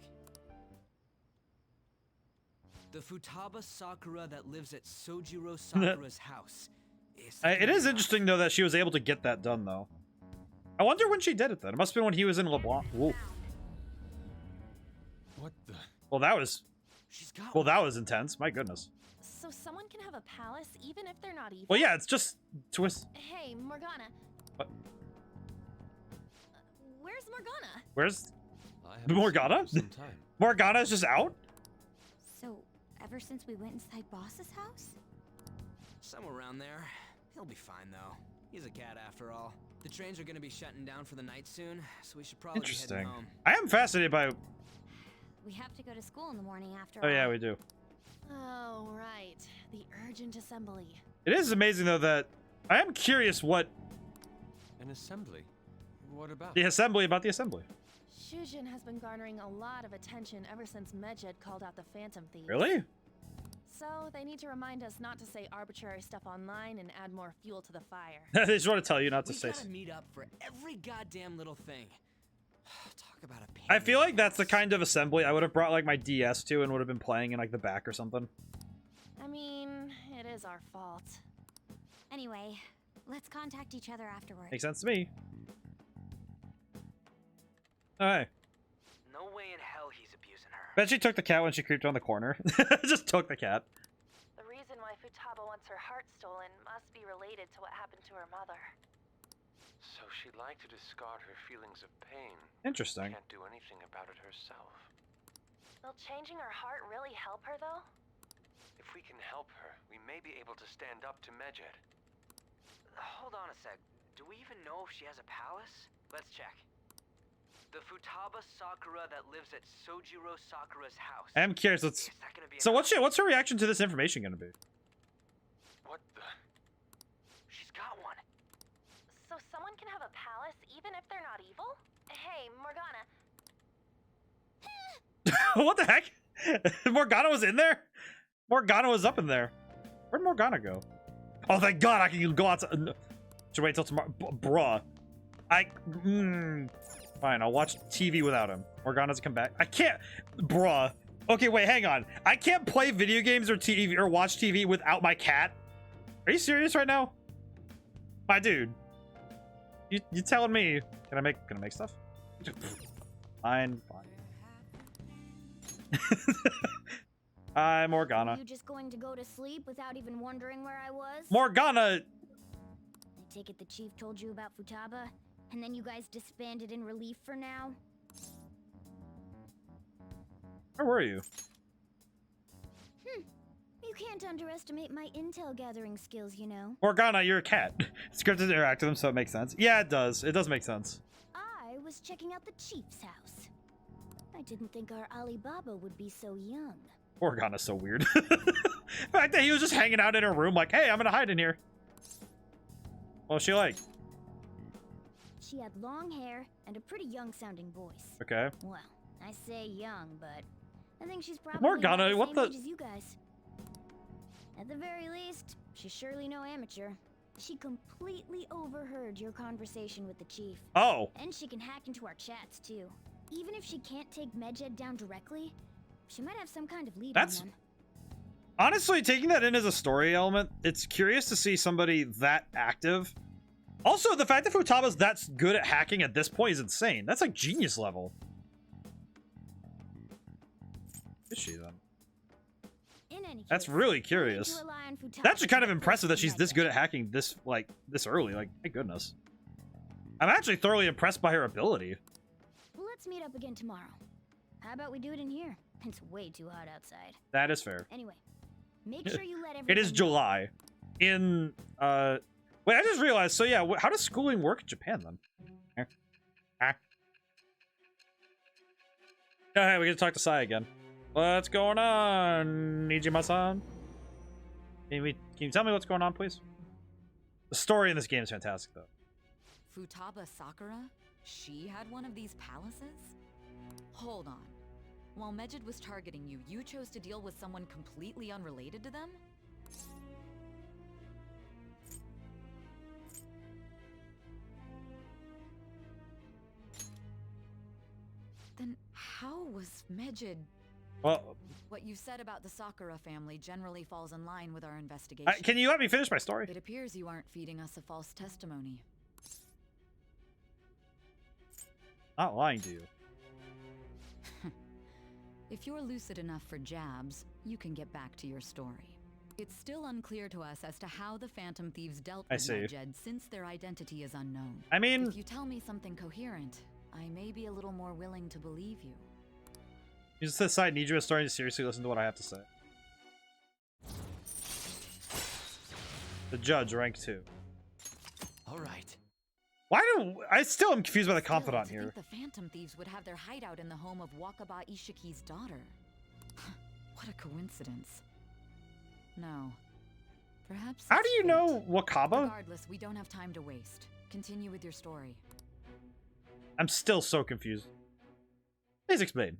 The Futaba Sakura that lives at Sojiro Sakura's house. It is interesting, though, that she was able to get that done, though. I wonder when she did it, then. It must have been when he was in LeBlanc. Whoa. What the? Well, that was... Well, that was intense. My goodness. So someone can have a palace even if they're not evil? Well, yeah, it's just... twist. Hey, Morgana. What? Where's Morgana? Where's... Morgana? Morgana's just out? So, ever since we went inside Boss's house? Somewhere around there. He'll be fine, though. He's a cat after all. The trains are gonna be shutting down for the night soon, so we should probably be heading home. I am fascinated by... We have to go to school in the morning after Oh, yeah, we do. Oh, right. The urgent assembly. It is amazing, though, that... I am curious what... An assembly? What about? The assembly about the assembly. Shujin has been garnering a lot of attention ever since Medjed called out the Phantom Thieves. Really? So, they need to remind us not to say arbitrary stuff online and add more fuel to the fire. They just want to tell you not to say... We gotta meet up for every goddamn little thing. Talk about a pain. I feel like that's the kind of assembly I would have brought, like, my DS to and would have been playing in, like, the back or something. I mean, it is our fault. Anyway, let's contact each other afterward. Makes sense to me. Oh, hey. No way in hell he's abusing her. Bet she took the cat when she creeped on the corner. Just took the cat. The reason why Futaba wants her heart stolen must be related to what happened to her mother. So she'd like to discard her feelings of pain. Interesting. Can't do anything about it herself. Will changing her heart really help her, though? If we can help her, we may be able to stand up to Medjed. Hold on a sec. Do we even know if she has a palace? Let's check. The Futaba Sakura that lives at Sojiro Sakura's house. I am curious. So what's her reaction to this information going to be? What the? She's got one. So someone can have a palace even if they're not evil? Hey, Morgana. What the heck? Morgana was in there? Morgana was up in there. Where'd Morgana go? Oh, thank God I can go outside. Should wait till tomorrow. Bruh. Fine, I'll watch TV without him. Morgana's come back. I can't. Bruh. Okay, wait, hang on. I can't play video games or TV or watch TV without my cat. Are you serious right now? My dude. You telling me? Can I make stuff? Fine. Hi, Morgana. Are you just going to go to sleep without even wondering where I was? Morgana! I take it the chief told you about Futaba, and then you guys disbanded in relief for now? Where were you? You can't underestimate my intel gathering skills, you know. Morgana, you're a cat. Scripted to interact with them, so it makes sense. Yeah, it does. It does make sense. I was checking out the chief's house. I didn't think our Alibaba would be so young. Morgana's so weird. The fact that he was just hanging out in her room like, hey, I'm gonna hide in here. What was she like? She had long hair and a pretty young-sounding voice. Okay. Well, I say young, but I think she's probably Morgana, about what the the- same age as you guys. At the very least, she's surely no amateur. She completely overheard your conversation with the chief. Oh. And she can hack into our chats, too. Even if she can't take Medjed down directly, she might have some kind of lead on them. Honestly, taking that in as a story element, it's curious to see somebody that active. Also, the fact that Futaba's that good at hacking at this point is insane. That's like genius level. Is she then? In any case, That's really curious. we need to rely on Futaba That's kind of to impressive that protect she's this Medjed. good at hacking this early. Like, my goodness. I'm actually thoroughly impressed by her ability. Let's meet up again tomorrow. How about we do it in here? It's way too hot outside. That is fair. Anyway, make sure you let everyone It is know. July. In, wait, I just realized, so yeah, how does schooling work in Japan then? Oh, hey, we get to talk to Sai again. What's going on, Nijima-san? Can you tell me what's going on, please? The story in this game is fantastic, though. Futaba Sakura? She had one of these palaces? Hold on. While Medjed was targeting you, you chose to deal with someone completely unrelated to them? Then how was Medjed... Well... What you said about the Sakura family generally falls in line with our investigation. Can you let me finish my story? It appears you aren't feeding us a false testimony. Not lying to you. If you're lucid enough for jabs, you can get back to your story. It's still unclear to us as to how the Phantom Thieves dealt with Medjed since their identity is unknown. I mean... If you tell me something coherent, I may be a little more willing to believe you. Just this side, Nidra is starting to seriously listen to what I have to say. The judge, rank 2. All right. Why do I still am confused by the confidant Still, here? to think the Phantom Thieves would have their hideout in the home of Wakaba Ishiki's daughter. What a coincidence. No. Perhaps. How do you know Wakaba? Regardless, we don't have time to waste. Continue with your story. I'm still so confused. Please explain.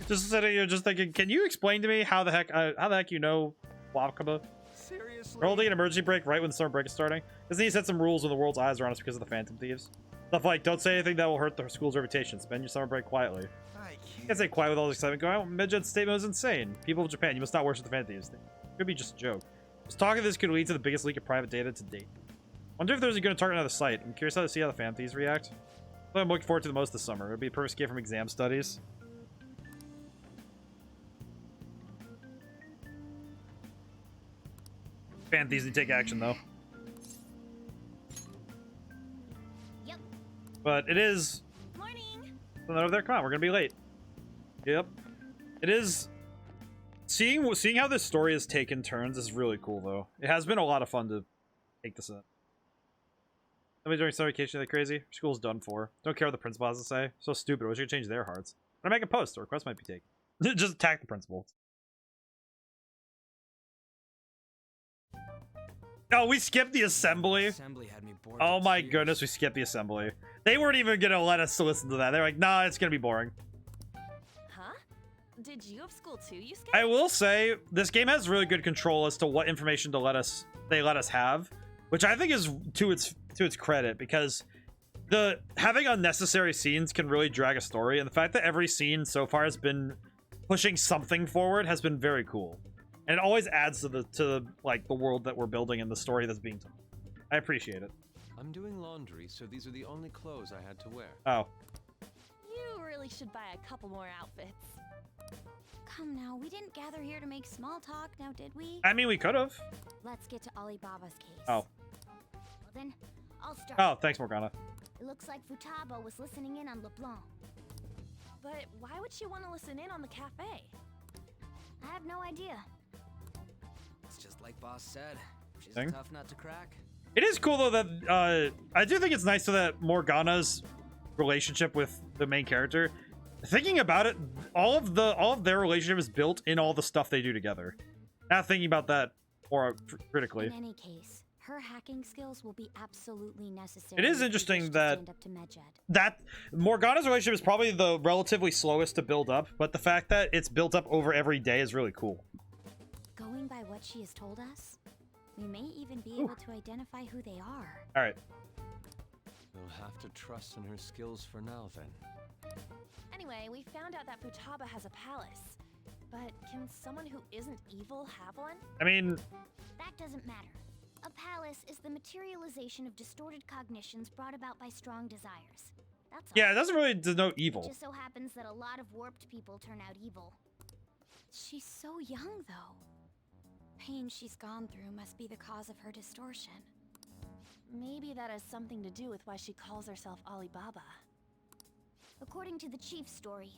Just sitting here, just thinking. Can you explain to me how the heck you know Wakaba? Seriously? We're holding an emergency break right when the summer break is starting. Doesn't he set some rules when the world's eyes are on us because of the Phantom Thieves? Stuff like, don't say anything that will hurt the school's reputation. Spend your summer break quietly. You can't say quiet with all this excitement going on. Medjed's statement was insane. People of Japan, you must not worship the Phantom Thieves. It could be just a joke. Just talking this could lead to the biggest leak of private data to date. Wonder if there's going to target another site. I'm curious how to see how the Phantom Thieves react. What I'm looking forward to the most this summer. It would be a perfect escape from exam studies. Phantom Thieves need to take action, though. Yep. But it is... Morning. Over there, come on, we're gonna be late. Yep. It is... Seeing how this story has taken turns is really cool, though. It has been a lot of fun to take this in. Somebody during summer vacation like crazy? School's done for. Don't care what the principal has to say. So stupid. Wish you could change their hearts. When I make a post, a request might be taken. Just attack the principal. Oh, we skipped the assembly. Had me bored Oh my goodness, we skipped the assembly. They weren't even gonna let us listen to that. They're like, nah, it's gonna be boring. Huh? Did you have school too, you skipped? I will say, this game has really good control as to what information they let us have, which I think is to its credit, because having unnecessary scenes can really drag a story, and the fact that every scene so far has been pushing something forward has been very cool. And it always adds to the world that we're building and the story that's being told. I appreciate it. I'm doing laundry, so these are the only clothes I had to wear. Oh. You really should buy a couple more outfits. Come now, we didn't gather here to make small talk, now did we? I mean, we could have. Let's get to Alibaba's case. Oh. Well then, I'll start. Oh, thanks, Morgana. It looks like Futaba was listening in on LeBlanc. But why would she want to listen in on the cafe? I have no idea. It's just like Boss said. She's Thing? a tough nut to crack. It is cool though that I do think it's nice though that Morgana's relationship with the main character. Thinking about it, all of their relationship is built in all the stuff they do together. Not thinking about that more critically. In any case, her hacking skills will be absolutely necessary. It is interesting that stand up to Medjed. that Morgana's relationship is probably the relatively slowest to build up, but the fact that it's built up over every day is really cool. Going by what she has told us, we may even be able to identify who they are. All right. We'll have to trust in her skills for now, then. Anyway, we found out that Futaba has a palace. But can someone who isn't evil have one? I mean... That doesn't matter. A palace is the materialization of distorted cognitions brought about by strong desires. That's all. Yeah, it doesn't really denote evil. It just so happens that a lot of warped people turn out evil. She's so young, though. Pain she's gone through must be the cause of her distortion. Maybe that has something to do with why she calls herself Alibaba. According to the chief's story,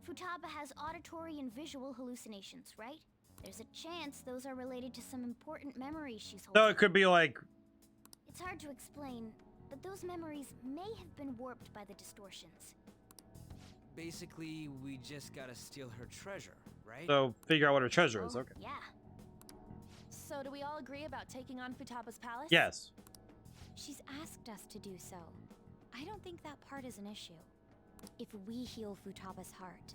Futaba has auditory and visual hallucinations, right? There's a chance those are related to some important memories she's holding. No, it could be like... It's hard to explain, but those memories may have been warped by the distortions. Basically, we just gotta steal her treasure, right? So, figure out what her treasure is, okay. Yeah. So do we all agree about taking on Futaba's palace? Yes. She's asked us to do so. I don't think that part is an issue. If we heal Futaba's heart,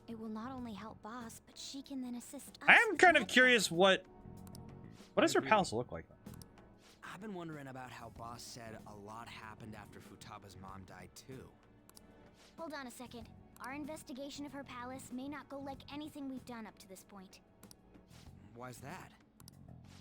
it will not only help Boss, but she can then assist us. I am kind of curious what does her palace look like? I've been wondering about how Boss said a lot happened after Futaba's mom died too. Hold on a second. Our investigation of her palace may not go like anything we've done up to this point. Why's that?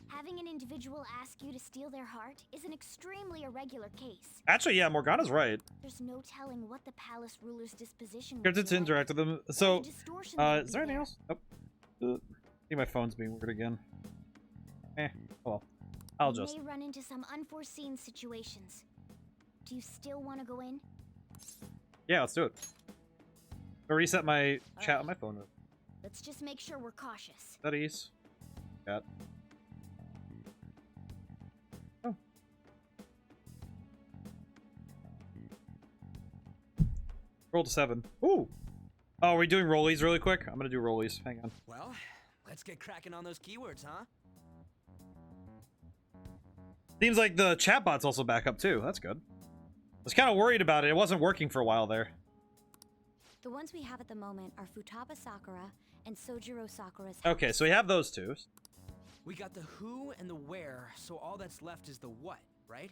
Having an individual ask you to steal their heart is an extremely irregular case. Actually, yeah, Morgana's right. There's no telling what the palace ruler's disposition Good to interact with them. So, is there there anything else? Nope. I think my phone's being weird again. Well, I'll just. You may run into some unforeseen situations. Do you still want to go in? Yeah, let's do it. I'll reset my chat on my phone. Let's just make sure we're cautious. Studies. Chat. Oh. Roll to 7. Ooh. Oh, are we doing rollies really quick? I'm gonna do rollies. Hang on. Well, let's get cracking on those keywords, huh? Seems like the chatbot's also back up too. That's good. I was kind of worried about it. It wasn't working for a while there. The ones we have at the moment are Futaba Sakura and Sojiro Sakura's house. Okay, so we have those two. We got the who and the where, so all that's left is the what, right?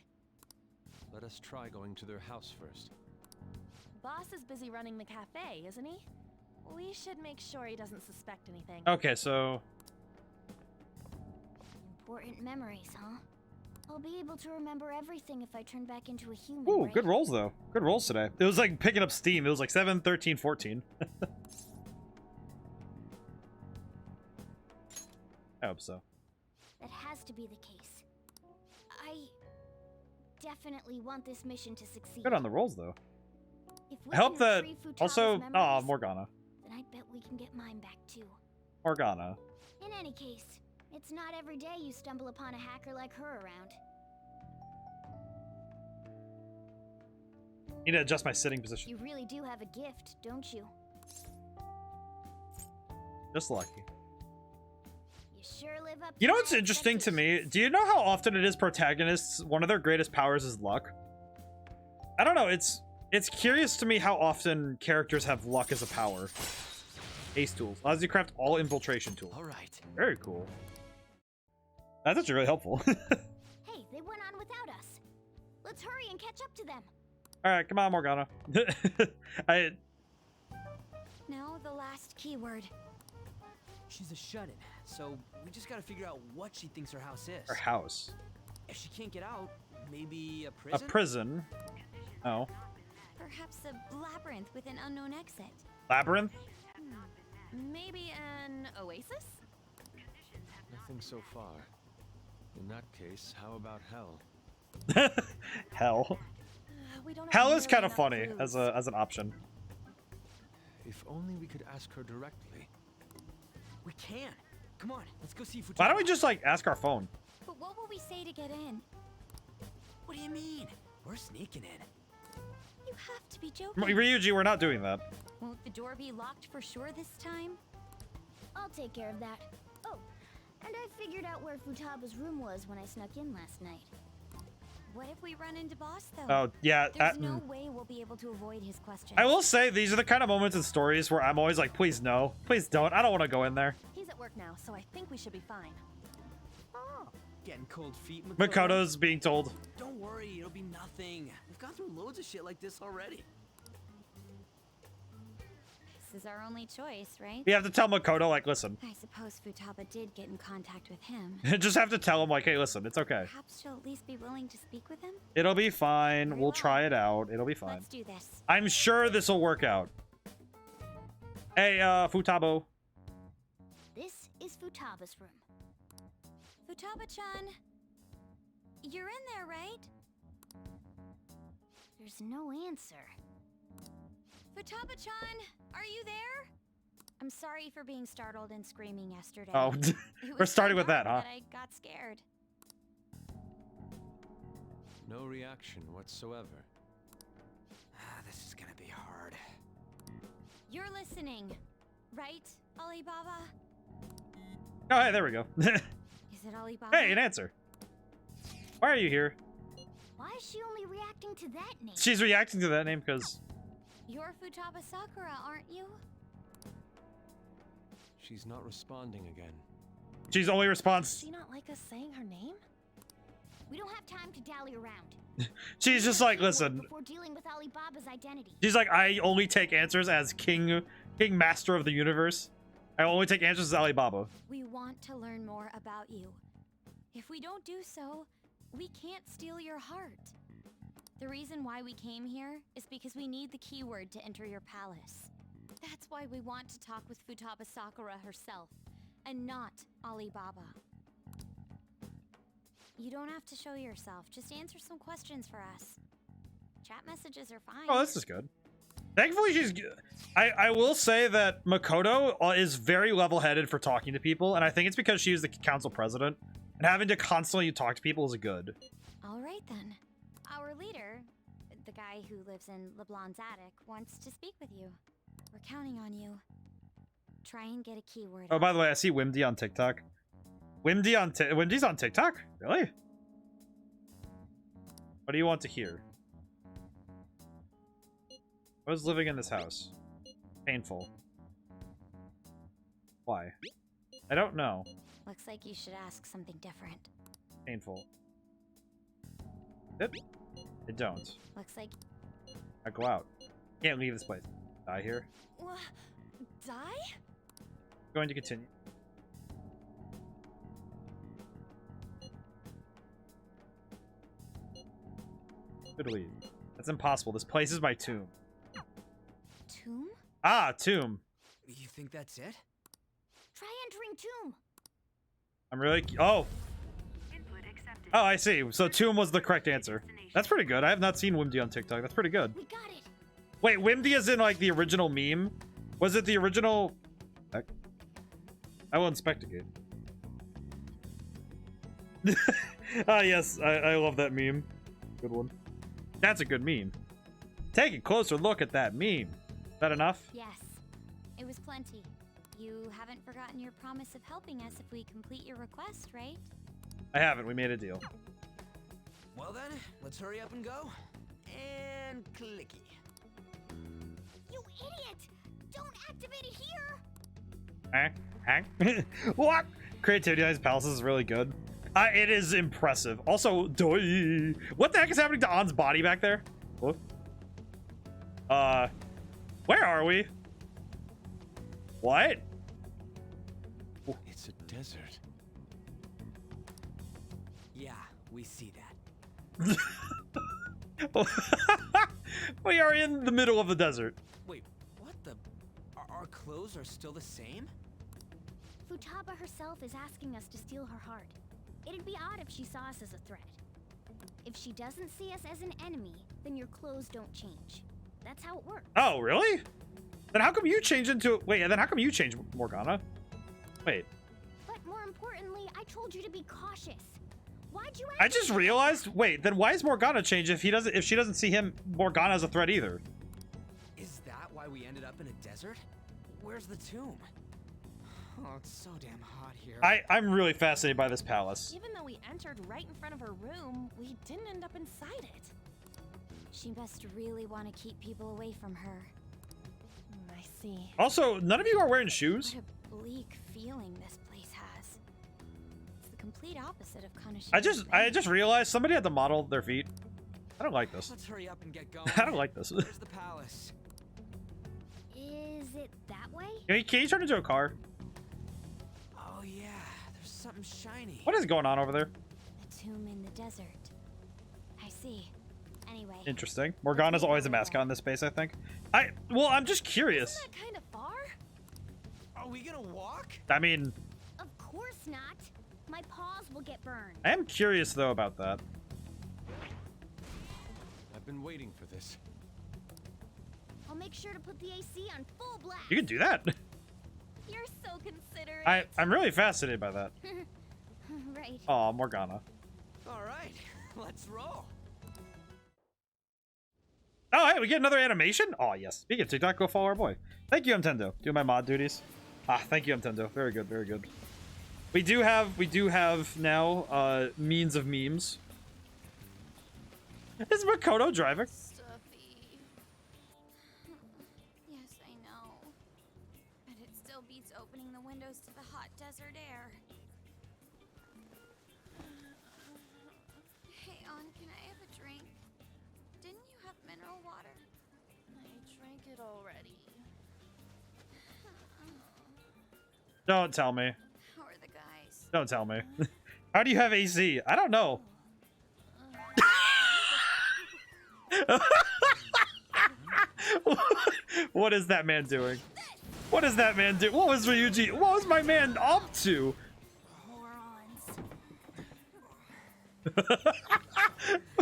Let us try going to their house first. Boss is busy running the cafe, isn't he? We should make sure he doesn't suspect anything. Okay, so... Important memories, huh? I'll be able to remember everything if I turn back into a human. Ooh, right? good rolls though. Good rolls today. It was like picking up steam. It was like 7, 13, 14. I hope so. That has to be the case. I definitely want this mission to succeed. Good on the rolls though. If we I hope can that retrieve Futaba's also... memories, Aw, Morgana. then I bet we can get mine back too. Morgana. In any case, it's not every day you stumble upon a hacker like her around. Need to adjust my sitting position. You really do have a gift, don't you? Just lucky. You sure live up to You know what's my interesting to me? Do you know how often it is protagonists, one of their greatest powers is luck? I don't know, it's curious to me how often characters have luck as a power. Ace tools. Allows you to craft all infiltration tools. Alright. Very cool. That's actually really helpful. Hey, they went on without us. Let's hurry and catch up to them. Alright, come on, Morgana. Now the last keyword. She's a shut-in, so we just gotta figure out what she thinks her house is. Her house. If she can't get out, maybe a prison? A prison? Oh. Perhaps a labyrinth with an unknown exit. Labyrinth? Maybe an oasis? Nothing so far. In that case, how about hell? Hell. We don't have Hell is nearly kind of enough funny clues. as an option. If only we could ask her directly. We can. Come on, let's go see Futaba. Why don't we just like ask our phone? But what will we say to get in? What do you mean? We're sneaking in. You have to be joking. Ryuji, we're not doing that. Won't the door be locked for sure this time? I'll take care of that. Oh, and I figured out where Futaba's room was when I snuck in last night. What if we run into Boss, though? Oh, yeah. There's no way we'll be able to avoid his questions. I will say, these are the kind of moments in stories where I'm always like, please no. Please don't. I don't want to go in there. He's at work now, so I think we should be fine. Oh, getting cold feet, Makoto's being told. Don't worry, it'll be nothing. We've gone through loads of shit like this already. This is our only choice, right? We have to tell Makoto, like, listen. I suppose Futaba did get in contact with him. Just have to tell him, like, hey, listen, it's okay. Perhaps she'll at least be willing to speak with him? It'll be fine. We'll try it out. It'll be fine. Let's do this. I'm sure this will work out. Hey, Futabo. This is Futaba's room. Futaba-chan, you're in there, right? There's no answer. Futaba-chan, are you there? I'm sorry for being startled and screaming yesterday. Oh, we're starting with that, huh? I got scared. No reaction whatsoever. This is gonna be hard. You're listening, right, Alibaba? Oh, hey, there we go. Is it Alibaba? Hey, an answer. Why are you here? Why is she only reacting to that name? She's reacting to that name because... You're Futaba Sakura, aren't you? She's not responding again. She's only response... Does she not like us saying her name? We don't have time to dally around. She's just like, listen. Before dealing with Alibaba's identity. She's like, I only take answers as King Master of the Universe. I only take answers as Alibaba. We want to learn more about you. If we don't do so, we can't steal your heart. The reason why we came here is because we need the keyword to enter your palace. That's why we want to talk with Futaba Sakura herself, and not Alibaba. You don't have to show yourself, just answer some questions for us. Chat messages are fine. Oh, this is good. Thankfully, she's good. I will say that Makoto is very level-headed for talking to people, and I think it's because she is the council president, and having to constantly talk to people is good. All right, then. Our leader, the guy who lives in LeBlanc's attic, wants to speak with you. We're counting on you. Try and get a keyword. Oh, by the way, I see Wimdy on TikTok. Wimdy's on TikTok? Really? What do you want to hear? I was living in this house. Painful. Why? I don't know. Looks like you should ask something different. Painful. Yep. I don't. Looks like... I go out. Can't leave this place. Die here. Die? Going to continue. Good leave. That's impossible. This place is my tomb. Tomb? Ah, tomb. You think that's it? Try entering tomb. I'm really... Oh! Oh, I see. So tomb was the correct answer. That's pretty good. I have not seen Wimdy on TikTok. That's pretty good. We got it. Wait, Wimdy is in, like, the original meme? Was it the original... I will investigate. Ah, yes. I love that meme. Good one. That's a good meme. Take a closer look at that meme. Is that enough? Yes. It was plenty. You haven't forgotten your promise of helping us if we complete your request, right? I haven't. We made a deal. Well then, let's hurry up and go. And clicky. You idiot! Don't activate it here! What? Creativity on his palaces is really good. It is impressive. Also, what the heck is happening to Ann's body back there? What? Where are we? What? It's a desert. Yeah, we see that. We are in the middle of the desert. Wait, what the? Our clothes are still the same? Futaba herself is asking us to steal her heart. It'd be odd if she saw us as a threat. If she doesn't see us as an enemy, then your clothes don't change. That's how it works. Oh, really? Then how come you change into... Wait, then how come you change Morgana? Wait. But more importantly, I told you to be cautious. Why'd you I just realized... Wait, then why is Morgana change if she doesn't see him, Morgana, as a threat either? Is that why we ended up in a desert? Where's the tomb? Oh, it's so damn hot here. I'm really fascinated by this palace. Even though we entered right in front of her room, we didn't end up inside it. She must really want to keep people away from her. I see. Also, none of you are wearing shoes? What a bleak feeling this place has. It's the complete opposite of Kaneshira's I just realized somebody had to model their feet. I don't like this. Let's hurry up and get going. I don't like this. Where's the palace? Is it that way? Can you turn into a car? Oh yeah, there's something shiny. What is going on over there? The tomb in the desert. I see. Anyway. Interesting. Morgana's always a mascot in this space, I think. Well, I'm just curious. Isn't that kind of far? Are we gonna walk? I mean... Of course not. My paws will get burned. I am curious, though, about that. I've been waiting for this. I'll make sure to put the AC on full blast. You can do that. You're so considerate. I'm really fascinated by that. Right. Aw, Morgana. All right, let's roll. Oh, hey, we get another animation? Oh, yes. Speaking of TikTok, go follow our boy. Thank you, Nintendo. Doing my mod duties. Ah, thank you, Nintendo. Very good, very good. We do have now means of memes. Is Makoto driving? Stuffy. Yes, I know. But it still beats opening the windows to the hot desert air. Hey, On, can I have a drink? Didn't you have mineral water? I drank it already. Don't tell me. How are the guys? Don't tell me. How do you have AC? I don't know. What is that man doing? What is that man do? What was Ryuji? What was my man up to?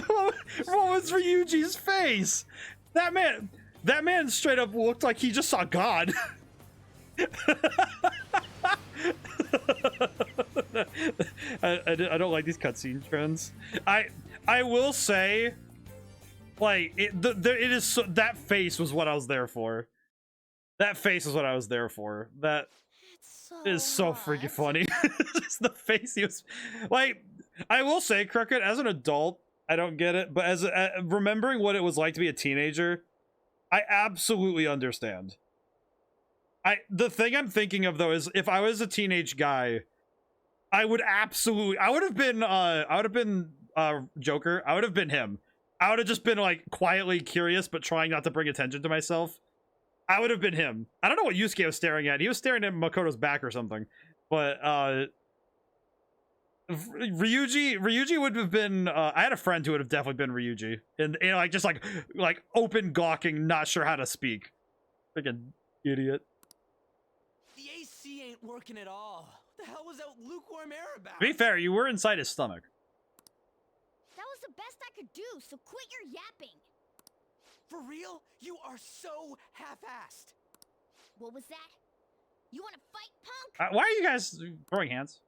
What was Ryuji's face? That man straight up looked like he just saw God. I don't like these cutscene trends. I will say, like, it is so, that face was what I was there for. That face is what I was there for. That is so freaking funny. Just the face he was like. I will say, Crooked, as an adult, I don't get it, but as remembering what it was like to be a teenager, I absolutely understand. The thing I'm thinking of though is if I was a teenage guy, I would have been Joker. I would have been him. I would have just been like quietly curious but trying not to bring attention to myself. I would have been him. I don't know what Yusuke was staring at. He was staring at Makoto's back or something. But Ryuji would have been I had a friend who would have definitely been Ryuji. And like just like open gawking, not sure how to speak. Freaking idiot. The AC ain't working at all. What the hell was that lukewarm air about? To be fair, you were inside his stomach. That was the best I could do, so quit your yapping. For real? You are so half-assed. What was that? You want to fight, punk? Why are you guys throwing hands?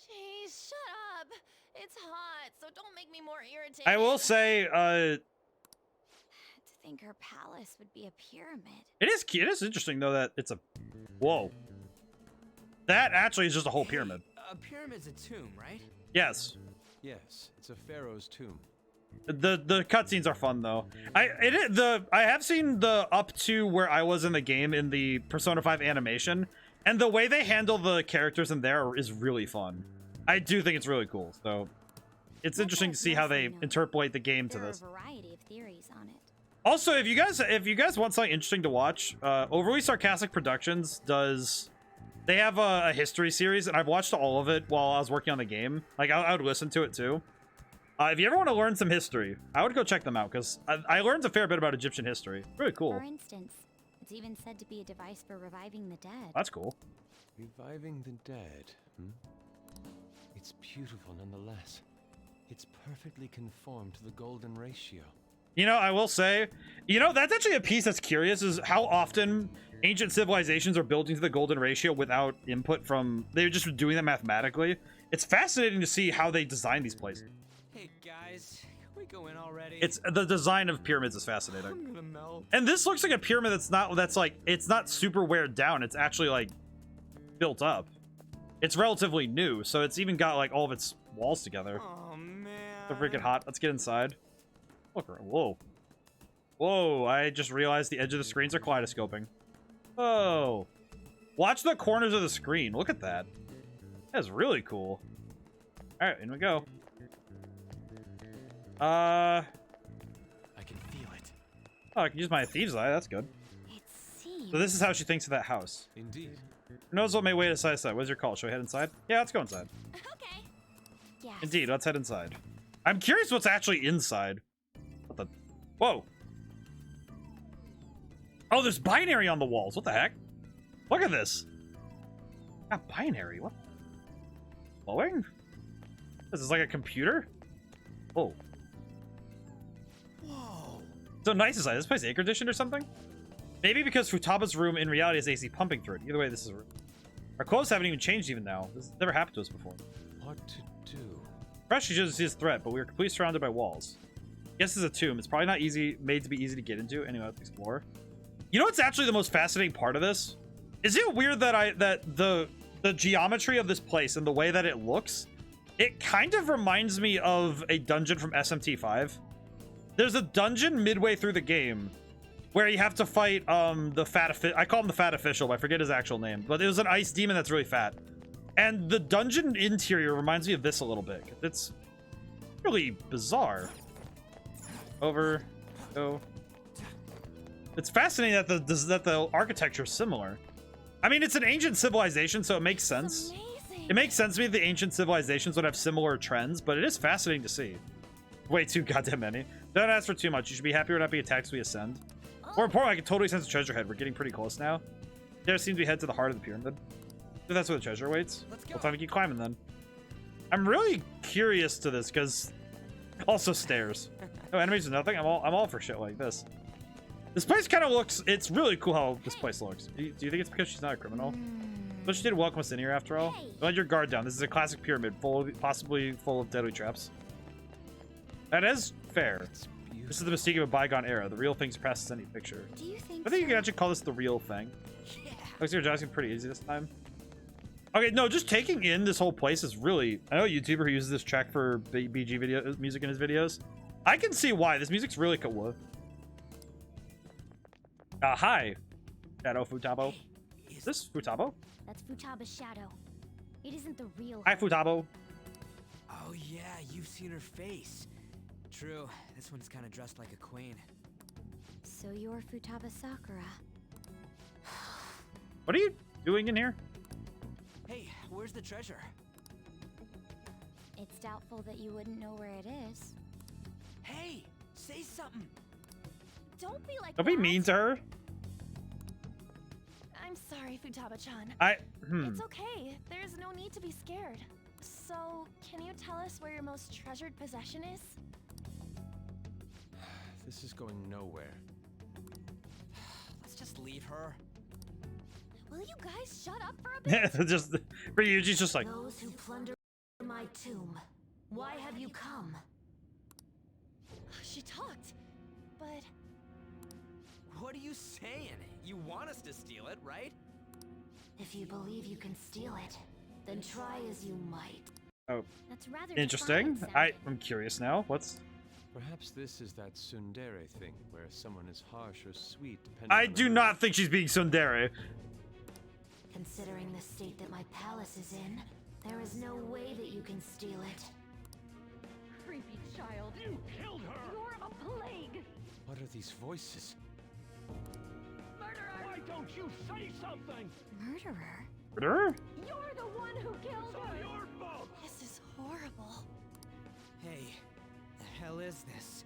Jeez, shut up. It's hot, so don't make me more irritated. I will say, To think her palace would be a pyramid. it is cute. It is interesting though that it's a. Whoa. That actually is just a whole pyramid. A pyramid's a tomb, right? Yes. Yes, it's a pharaoh's tomb. The cutscenes are fun though. I have seen the up to where I was in the game in the Persona 5 animation, and the way they handle the characters in there is really fun. I do think it's really cool. So it's interesting to see how they interpolate the game to this. There are a variety of theories on it. Also, if you guys want something interesting to watch, Overly Sarcastic Productions does. They have a history series, and I've watched all of it while I was working on the game. Like I would listen to it too. If you ever want to learn some history, I would go check them out because I learned a fair bit about Egyptian history. Really cool. For instance, it's even said to be a device for reviving the dead. That's cool. Reviving the dead, hmm? It's beautiful nonetheless. It's perfectly conformed to the golden ratio. You know, I will say, you know, that's actually a piece that's curious is how often ancient civilizations are building to the golden ratio without input from... They're just doing that mathematically. It's fascinating to see how they design these places. Hey guys, can we go in already? It's the design of pyramids is fascinating. I'm gonna melt. And this looks like a pyramid it's not super weared down. It's actually like built up. It's relatively new, so it's even got like all of its walls together. Oh man. They're freaking hot. Let's get inside. Look around. Whoa. Whoa, I just realized the edge of the screens are kaleidoscoping. Whoa. Watch the corners of the screen. Look at that. That's really cool. Alright, in we go. I can feel it. Oh, I can use my thieves' eye. That's good. It seems. So this is how she thinks of that house. Indeed. Who knows what may wait aside? What's your call? Should we head inside? Yeah, let's go inside. Okay. Yes. Indeed, let's head inside. I'm curious what's actually inside. What the? Whoa. Oh, there's binary on the walls. What the heck? Look at this. Not binary. What? Flowing? This is like a computer? Oh. Whoa. So nice inside. This place air conditioned or something? Maybe because Futaba's room in reality has AC pumping through it. Either way, this is a room. Our clothes haven't even changed even now. This has never happened to us before. What to do? Fresh is his threat, but we are completely surrounded by walls. Guess it's a tomb. It's probably not made to be easy to get into. Anyway, let's explore. You know what's actually the most fascinating part of this? Is it weird that the geometry of this place and the way that it looks, it kind of reminds me of a dungeon from SMT5. There's a dungeon midway through the game where you have to fight the fat I call him the fat official, but I forget his actual name. But it was an ice demon that's really fat. And the dungeon interior reminds me of this a little bit. It's really bizarre. Over. Go. It's fascinating that the architecture is similar. I mean, it's an ancient civilization, so it makes sense. It makes sense to me that the ancient civilizations would have similar trends, but it is fascinating to see. Way too goddamn many. Don't ask for too much. You should be happy we're not being attacked as we ascend. More importantly, I can totally sense the treasure head. We're getting pretty close now. There seems to be head to the heart of the pyramid. So that's where the treasure waits. What time we keep climbing then? I'm really curious to this because also stairs. No enemies or nothing. I'm all for shit like this. This place kind of looks. It's really cool how this place looks. Do you think it's because she's not a criminal? But she did welcome us in here after all. Let your guard down. This is a classic pyramid, possibly full of deadly traps. That is fair. This is the mystique of a bygone era. The real thing surpasses any picture. Do you think I think you can actually call this the real thing. Yeah. Looks like you're jousting pretty easy this time. Okay, no, just taking in this whole place is really... I know a YouTuber who uses this track for BG video music in his videos. I can see why. This music's really cool. Hi. Shadow Futabo. Is this Futabo? That's Futaba's shadow. It isn't the real. Hi, Futabo. Oh yeah, you've seen her face. True, this one's kind of dressed like a queen. So you're Futaba Sakura. What are you doing in here? Hey, where's the treasure? It's doubtful that you wouldn't know where it is. Hey, say something. Don't be like Don't be mean to her. I'm sorry, Futaba-chan. It's okay. There's no need to be scared. So, can you tell us where your most treasured possession is? This is going nowhere. Let's just leave her. Will you guys shut up for a bit? Just Ryuji's just like. Those who plunder my tomb, why have you come? She talked, but... What are you saying? You want us to steal it, right? If you believe you can steal it, then try as you might. Oh, that's rather interesting. I'm curious now. What's... Perhaps this is that tsundere thing, where someone is harsh or sweet depending I on do not think she's being tsundere. Considering the state that my palace is in, there is no way that you can steal it. Creepy child. You killed her! You're a plague! What are these voices? Murderer! Why don't you say something? Murderer? Murderer? You're the one who killed her! It's all your fault! This is horrible. Hey, the hell is this?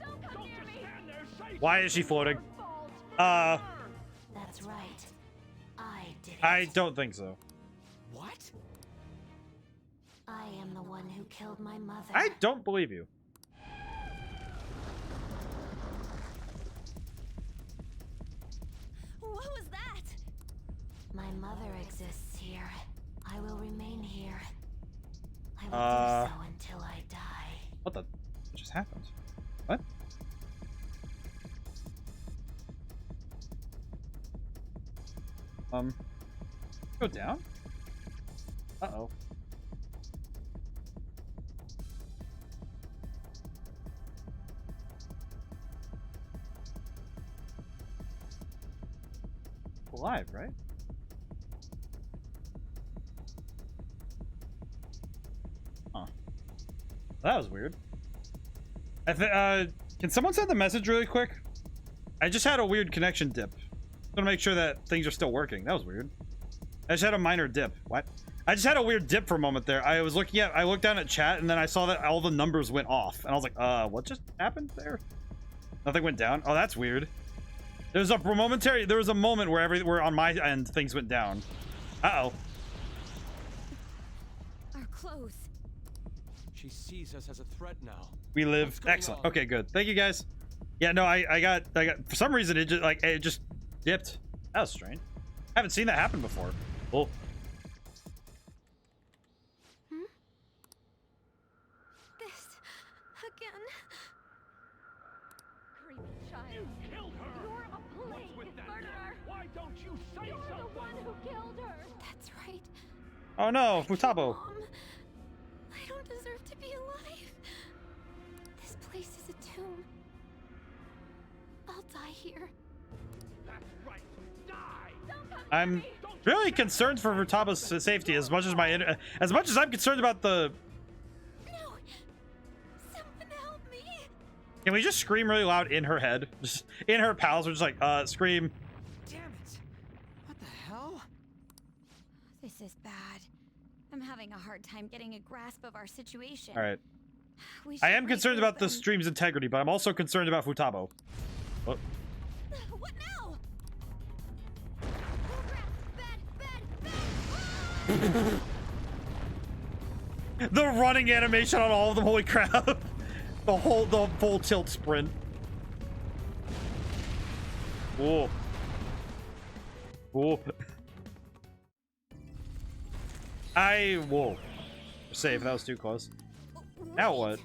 Don't come near me! Stand there, say Why is she floating? That's right. I did it. I don't think so. What? I am the one who killed my mother. I don't believe you. What was that? My mother exists here. I will remain here. I will do so until I die. What the? What just happened? What? Go down? Uh-oh. Alive, right? Huh. That was weird. Can someone send the message really quick? I just had a weird connection dip. I'm gonna make sure that things are still working. That was weird. I just had a minor dip. What? I just had a weird dip for a moment there. I looked down at chat and then I saw that all the numbers went off. And I was like, what just happened there? Nothing went down? Oh, that's weird. There was a moment where on my end things went down. Uh-oh. Our clothes. She sees us as a threat now. We live. Excellent. Okay, good. Thank you guys. Yeah, no, I got for some reason it just dipped. That was strange. I haven't seen that happen before. Oh. This again. Creepy child. You killed her! You're a plague, What's with that? murderer! Why don't you say You're something? the one who killed her! That's right. Oh no, Futabo. Mom, I don't deserve to be alive. This place is a tomb. here. That's right. Die! I'm really concerned for Futaba's safety as much as I'm concerned about the. No! Someone help me! Can we just scream really loud in her head? Just in her pals, we're just like, scream. Damn it! What the hell? This is bad. I'm having a hard time getting a grasp of our situation. All right. We I should am wait concerned for about the them. stream's integrity, but I'm also concerned about Futabo. Oh. What now? Oh crap! Bad! The running animation on all of them, holy crap. the full tilt sprint. Whoa. Whoa. Whoa. Safe, that was too close. Now what?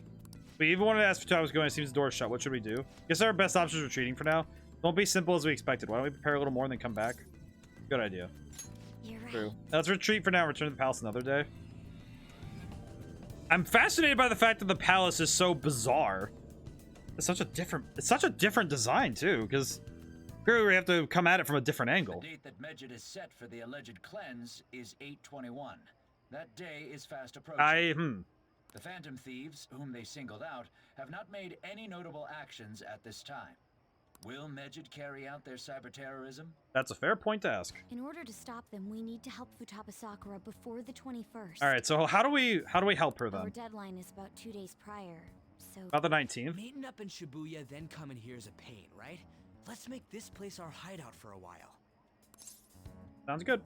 We even wanted to ask if I was going. It seems the door is shut. What should we do? Guess our best option is retreating for now. Won't be simple as we expected. Why don't we prepare a little more and then come back? Good idea. You're right. True. Let's retreat for now and return to the palace another day. I'm fascinated by the fact that the palace is so bizarre. It's such a different design too, because clearly we have to come at it from a different angle. The date that Medjed is set for the alleged cleanse is 8/21. That day is fast approaching. The Phantom Thieves, whom they singled out, have not made any notable actions at this time. Will Medjed carry out their cyber terrorism? That's a fair point to ask. In order to stop them, we need to help Futaba Sakura before the 21st. All right, so how do we help her Our then? deadline is about 2 days prior, so... About the 19th? Meeting up in Shibuya, then coming here is a pain, right? Let's make this place our hideout for a while. Sounds good.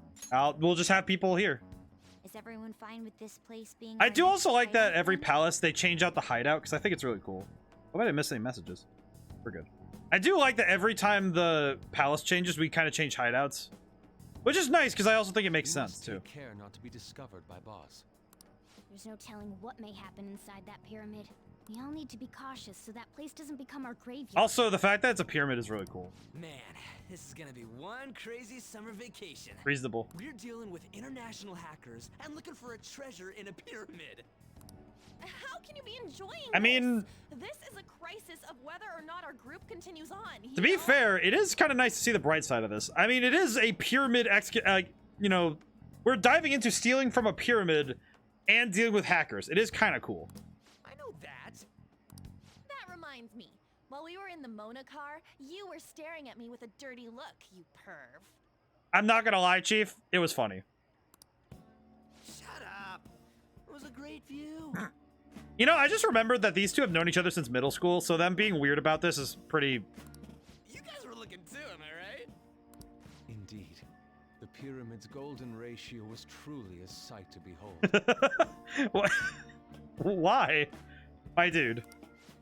We'll just have people here. Is everyone fine with this place being... I do also like that every palace they change out the hideout because I think it's really cool. I bet I missed any messages. We're good. I do like that every time the palace changes, we kind of change hideouts, which is nice because I also think it makes sense too. Take care not to be discovered by boss. There's no telling what may happen inside that pyramid. We all need to be cautious so that place doesn't become our graveyard. Also, the fact that it's a pyramid is really cool. Man, this is gonna be one crazy summer vacation. Reasonable. We're dealing with international hackers and looking for a treasure in a pyramid. How can you be enjoying I mean, this is a crisis of whether or not our group continues on. To be fair, it is kind of nice to see the bright side of this. I mean, it is a pyramid, you know, we're diving into stealing from a pyramid and dealing with hackers. It is kind of cool. I know that. That reminds me. While we were in the Mona car, you were staring at me with a dirty look, you perv. I'm not gonna lie, Chief. It was funny. Shut up. It was a great view. You know, I just remembered that these two have known each other since middle school, so them being weird about this is pretty... You guys were looking too, am I right? Indeed. The pyramid's golden ratio was truly a sight to behold. What? Why? My dude. It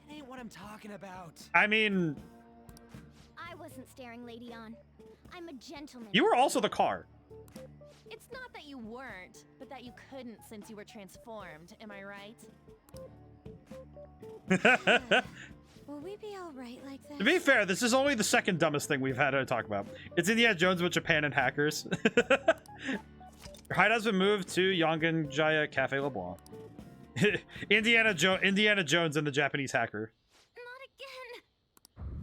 ain't what I'm talking about. I mean... I wasn't staring Lady on. I'm a gentleman. You were also the car. It's not that you weren't, but that you couldn't since you were transformed, am I right? Will we be alright like this? To be fair, this is only the second dumbest thing we've had to talk about. It's Indiana Jones with Japan and hackers. Your hideout's been moved to Yongan Jaya Cafe LeBlanc. Indiana Jones and the Japanese hacker. Not again.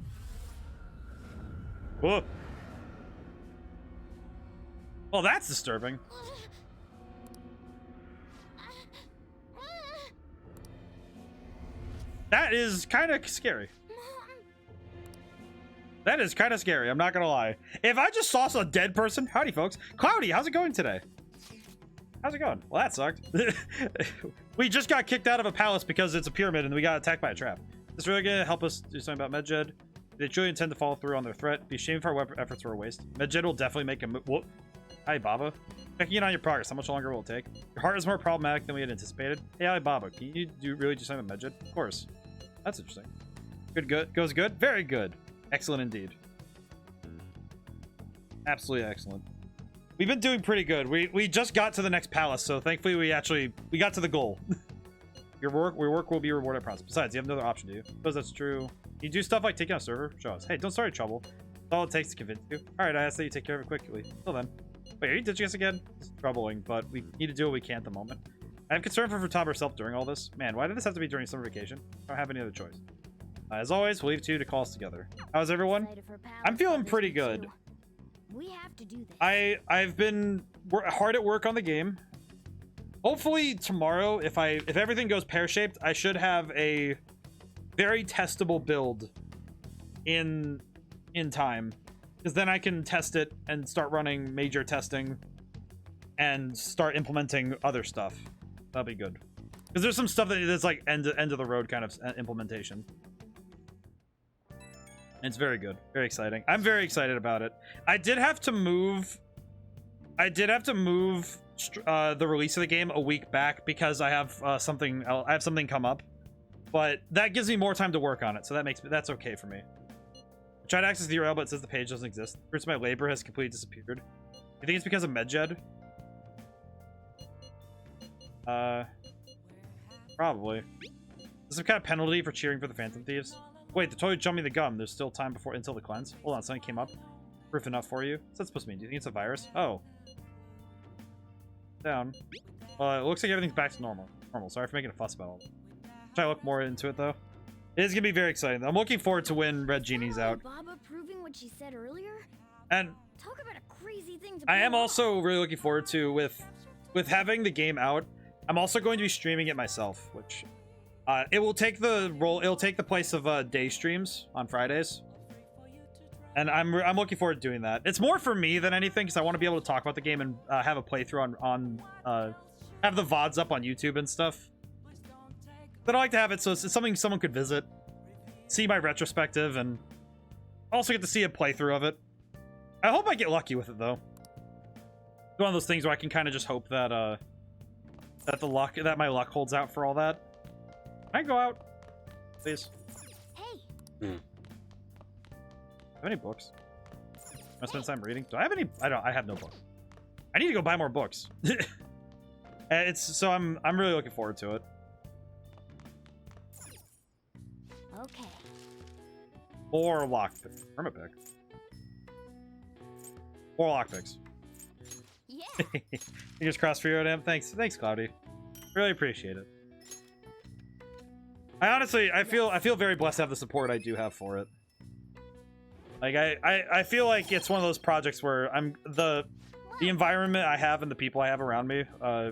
Whoa. Well, that's disturbing. That is kind of scary. That is kind of scary, I'm not gonna lie. If I just saw a dead person... Howdy, folks. Cloudy, how's it going today? How's it going? Well, that sucked. We just got kicked out of a palace because it's a pyramid and we got attacked by a trap. This really gonna help us do something about Medjed. They truly intend to follow through on their threat. Be ashamed for our efforts were a waste. Medjed will definitely make a move. Whoop. Hi, Baba. Checking in on your progress. How much longer will it take? Your heart is more problematic than we had anticipated. Hey, hi, Baba. Can you really do something with Medjed? Of course. That's interesting. Good. Goes good? Very good. Excellent indeed. Absolutely excellent. We've been doing pretty good. We just got to the next palace, so thankfully we got to the goal. Your work will be rewarded promise. Besides, you have another option, do you? Suppose that's true. You do stuff like taking out a server? Show us. Hey, don't start any trouble. That's all it takes to convince you. Alright, I ask that you take care of it quickly. Till then. Wait, are you ditching us again? It's troubling, but we need to do what we can at the moment. I have concern for Futaba herself during all this. Man, why did this have to be during summer vacation? I don't have any other choice. As always, we'll leave two to call us together. How's everyone? I'm feeling pretty good. We have to do this. I've been hard at work on the game. Hopefully tomorrow, if everything goes pear-shaped, I should have a very testable build in time, because then I can test it and start running major testing and start implementing other stuff. That'll be good, because there's some stuff that's like end of the road kind of implementation. It's very good, very exciting. I'm very excited about it. I did have to move the release of the game a week back because I have something come up, but that gives me more time to work on it, so that's okay for me. I tried to access the URL, but it says the page doesn't exist. Fruits of my labor has completely disappeared. You think it's because of Medjed? Probably. Is some kind of penalty for cheering for the Phantom Thieves? Wait, they're totally jumping the gum. There's still time until the cleanse. Hold on, something came up. Proof enough for you. What's that supposed to mean? Do you think it's a virus? Oh. Down. Well, it looks like everything's back to normal. Sorry for making a fuss about all that. Try to look more into it, though. It is gonna be very exciting. I'm looking forward to when Red Genie's out. Baba proving what she said earlier? And talk about a crazy thing to I am also really looking forward to with having the game out. I'm also going to be streaming it myself, which it will take the place of day streams on Fridays. And I'm looking forward to doing that. It's more for me than anything, because I want to be able to talk about the game and have a playthrough on have the VODs up on YouTube and stuff. But I like to have it so it's something someone could visit, see my retrospective, and also get to see a playthrough of it. I hope I get lucky with it, though. It's one of those things where I can kind of just hope that that my luck holds out for all that. Can I go out, please? Hey. Have any books? I spend time reading. Do I have any? I have no books. I need to go buy more books. I'm really looking forward to it. Okay. Or lockpick. Hermit pick. Or lockpicks. Yeah. Fingers crossed for you, ODaM. Thanks, Cloudy. Really appreciate it. I feel very blessed to have the support I do have for it. Like I feel like it's one of those projects where the environment I have and the people I have around me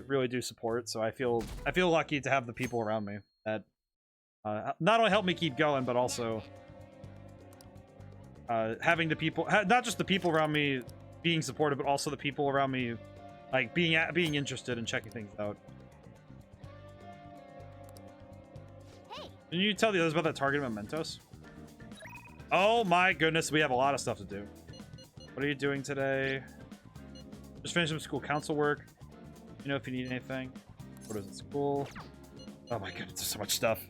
really do support. So I feel lucky to have the people around me that not only help me keep going, but also having the people, not just the people around me being supportive, but also the people around me like being interested and checking things out. Hey. Didn't you tell the others about that Target mementos? Oh my goodness, we have a lot of stuff to do. What are you doing today? Just finished some school council work. You know if you need anything. What is it, school? Oh my goodness, there's so much stuff.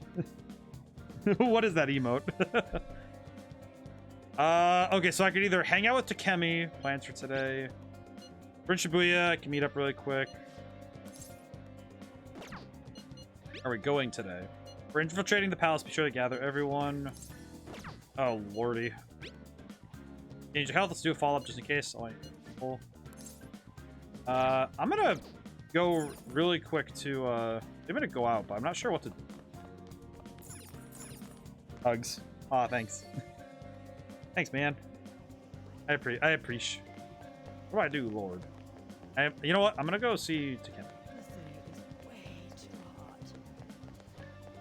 What is that emote? Okay, so I could either hang out with Takemi, plans for today. For Shibuya, I can meet up really quick. Are we going today? We're infiltrating the palace, be sure to gather everyone. Oh lordy. Change your health, let's do a follow-up just in case. I'm gonna go really quick to I'm gonna go out, but I'm not sure what to do. Hugs. Aw, thanks. Thanks, man. I appreciate. What do I do, Lord? You know what? I'm gonna go see Takemi.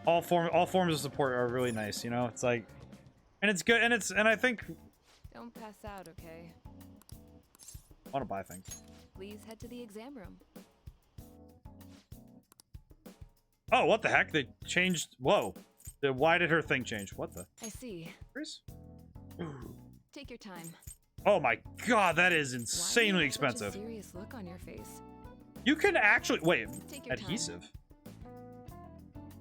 All forms of support are really nice, you know? It's like, and it's good, and I think Don't pass out, okay? I want to buy things. Please head to the exam room. Oh, what the heck? They changed. Whoa. Why did her thing change? What the? I see. Chris? Take your time. Oh my god, that is Why do insanely you have expensive. Such a serious look on your face. You can actually wait. Take your Adhesive.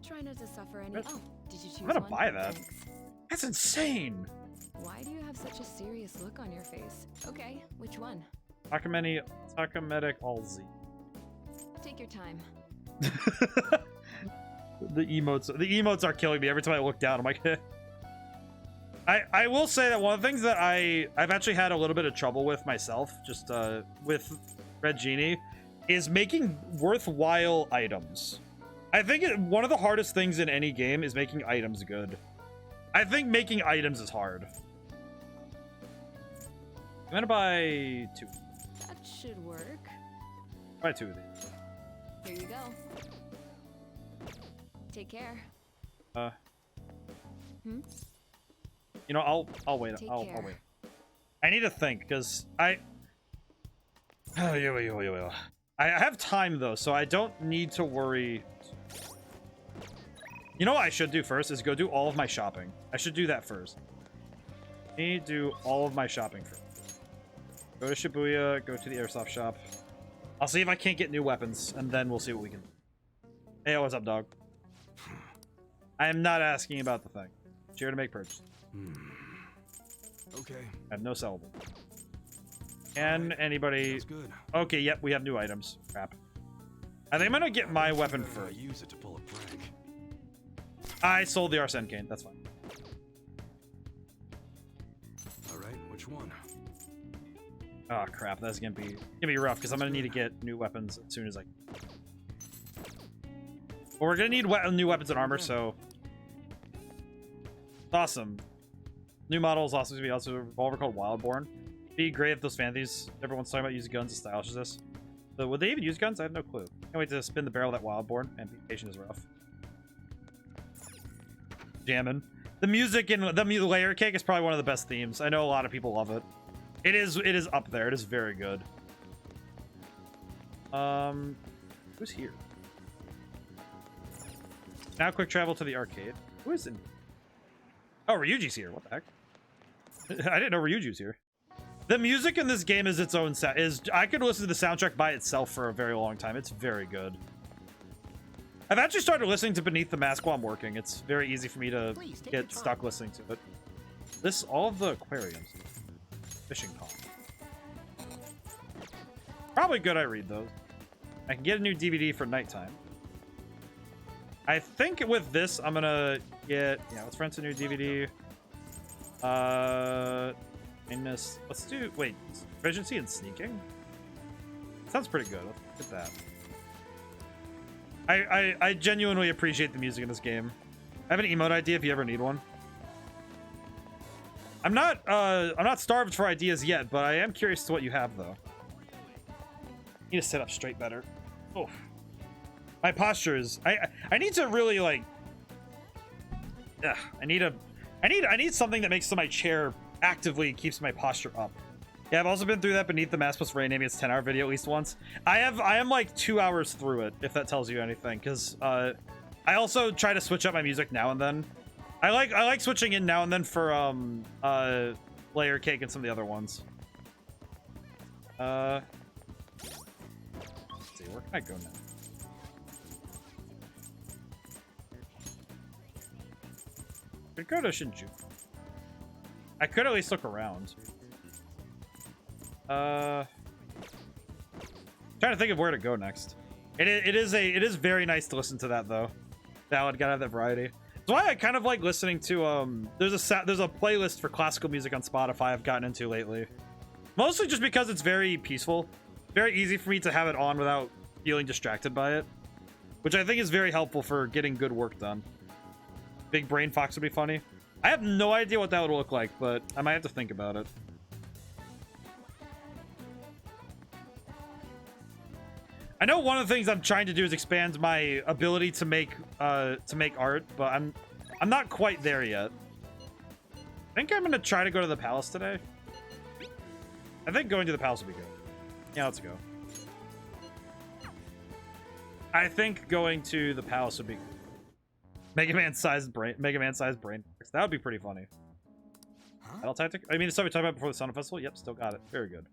Try not to suffer any. That's- Oh, did you choose I'm gonna one? buy that. Thanks. That's insane. Why do you have such a serious look on your face? Okay, which one? Takamedic all Z. Take your time. The emotes are killing me every time I look down. I'm like, I will say that one of the things that I've actually had a little bit of trouble with myself, just with Red Genie, is making worthwhile items. I think one of the hardest things in any game is making items good. I think making items is hard. I'm gonna buy 2. That should work. Buy 2 of these. Here you go. Take care. You know, I'll wait. I'll wait. I need to think because I have time though, so I don't need to worry. You know what I should do first is go do all of my shopping. I should do that first. I need to do all of my shopping first. Go to Shibuya, go to the airsoft shop. I'll see if I can't get new weapons, and then we'll see what we can do. Hey, what's up, dog? I am not asking about the thing. It's here to make purchase. Okay. I have no sellable. Can anybody... That's good. Okay, yep, we have new items. Crap. I think I'm gonna get my weapon first. Use it to pull a prank. I sold the Arsene cane. That's fine. All right, which one? Oh crap, that's gonna be rough because I'm gonna need to get new weapons as soon as I can. Well, we're gonna need new weapons and armor, so awesome. New models also to be also a revolver called Wildborn. Be great if those fancies. Everyone's talking about using guns as stylish as this. So would they even use guns? I have no clue. Can't wait to spin the barrel of that Wildborn. And patient is rough. Jamming. The music in the layer cake is probably one of the best themes. I know a lot of people love it. It is up there. It is very good. Who's here? Now quick travel to the arcade. Who is in? Oh, Ryuji's here. What the heck? I didn't know Ryuji was here. The music in this game is its own sound. I could listen to the soundtrack by itself for a very long time. It's very good. I've actually started listening to Beneath the Mask while I'm working. It's very easy for me to get stuck listening to it. All of the aquariums. Fishing pond. Probably good I read those. I can get a new DVD for nighttime. I think with this, I'm gonna get... Yeah, let's rent a new DVD. Let's do... Wait, efficiency and sneaking? Sounds pretty good. Let's get that. I genuinely appreciate the music in this game. I have an emote idea if you ever need one. I'm not starved for ideas yet, but I am curious to what you have though. Need to sit up straight better. Oh, my posture is. I need to really like. I need something that makes my chair actively keeps my posture up. Yeah, I've also been through that Beneath the Mask plus Ray naming its 10-hour video at least once. I am like 2 hours through it, if that tells you anything, because I also try to switch up my music now and then. I like switching in now and then for Layer Cake and some of the other ones. Let's see, where can I go now? I could go to Shinjuku. I could at least look around. Trying to think of where to go next. It is very nice to listen to that though. Ballad gotta have that variety. That's why I kind of like listening to there's a playlist for classical music on Spotify I've gotten into lately. Mostly just because it's very peaceful. Very easy for me to have it on without feeling distracted by it. Which I think is very helpful for getting good work done. Big Brain Fox would be funny. I have no idea what that would look like, but I might have to think about it. I know one of the things I'm trying to do is expand my ability to make art, but I'm not quite there yet. I think I'm gonna try to go to the palace today. I think going to the palace would be good. Yeah, let's go. I think going to the palace would be good. Mega Man-sized brain. That would be pretty funny. Battle tactic. I mean, it's something we talked about before the Sonic Festival. Yep, still got it. Very good.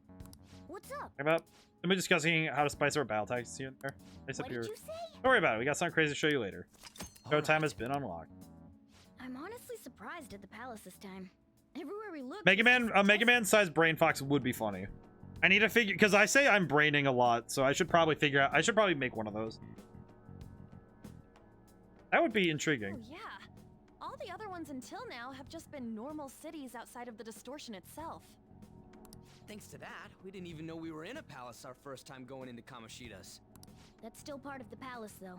What's up? About. We'll be discussing how to spice our battle tactics here and there. What did you say? Don't worry about it. We got something crazy to show you later. Go time has been unlocked. I'm honestly surprised at the palace this time. Everywhere we look. Mega Man-sized Brain Fox would be funny. I need to figure because I say I'm braining a lot, so I should probably figure out. I should probably make one of those. That would be intriguing. Oh, yeah. All the other ones until now have just been normal cities outside of the distortion itself. Thanks to that, we didn't even know we were in a palace our first time going into Kamoshida's. That's still part of the palace, though.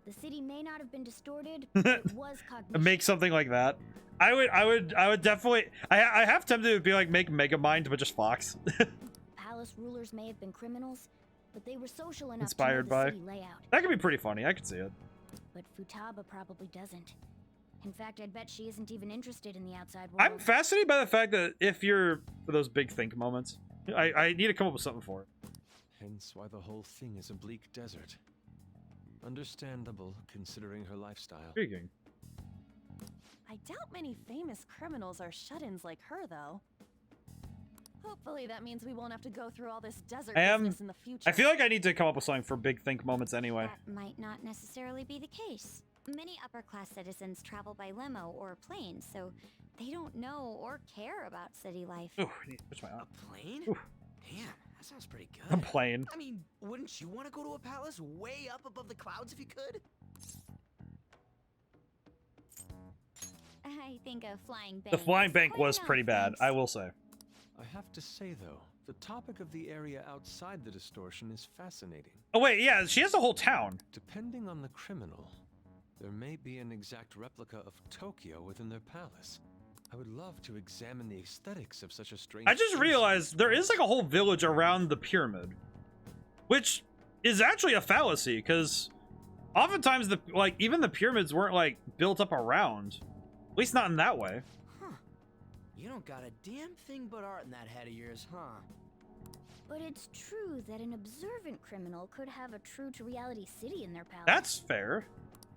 The city may not have been distorted, but it was cognition. Make something like that. I would definitely. I have tempted to be like make Megamind, but just Fox. Palace rulers may have been criminals, but they were social enough Inspired to know by. the city layout. That could be pretty funny. I could see it. But Futaba probably doesn't. In fact, I'd bet she isn't even interested in the outside world. I'm fascinated by the fact that if you're for those big think moments, I need to come up with something for it. Hence why the whole thing is a bleak desert. Understandable, considering her lifestyle. Speaking. I doubt many famous criminals are shut-ins like her, though. Hopefully that means we won't have to go through all this desert business in the future. I feel like I need to come up with something for big think moments anyway. That might not necessarily be the case. Many upper-class citizens travel by limo or plane, so they don't know or care about city life. Ooh, I need to switch my arm. A plane? Ooh. Damn, that sounds pretty good. I'm playing. I mean, wouldn't you want to go to a palace way up above the clouds if you could? I think a flying bank. The flying bank was pretty bad, I will say. I have to say, though, the topic of the area outside the distortion is fascinating. Oh, wait, yeah, she has a whole town. Depending on the criminal, there may be an exact replica of Tokyo within their palace. I would love to examine the aesthetics of such a strange... I just realized there is like a whole village around the pyramid, which is actually a fallacy, because oftentimes even the pyramids weren't like built up around, at least not in that way. Huh. You don't got a damn thing but art in that head of yours, huh? But it's true that an observant criminal could have a true-to-reality city in their palace. That's fair.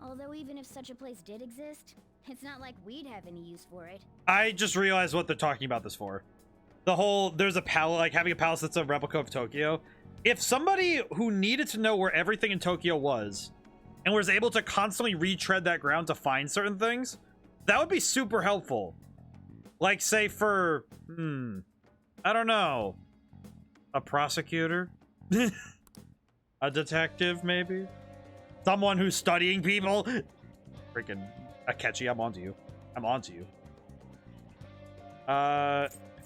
Although even if such a place did exist, it's not like we'd have any use for it. I just realized what they're talking about this for. The whole, there's a palace, like having a palace that's a replica of Tokyo. If somebody who needed to know where everything in Tokyo was, and was able to constantly retread that ground to find certain things, that would be super helpful. Like, say for, I don't know, a prosecutor? A detective, maybe? Someone who's studying people? Freaking Akechi, I'm onto you. I'm onto you.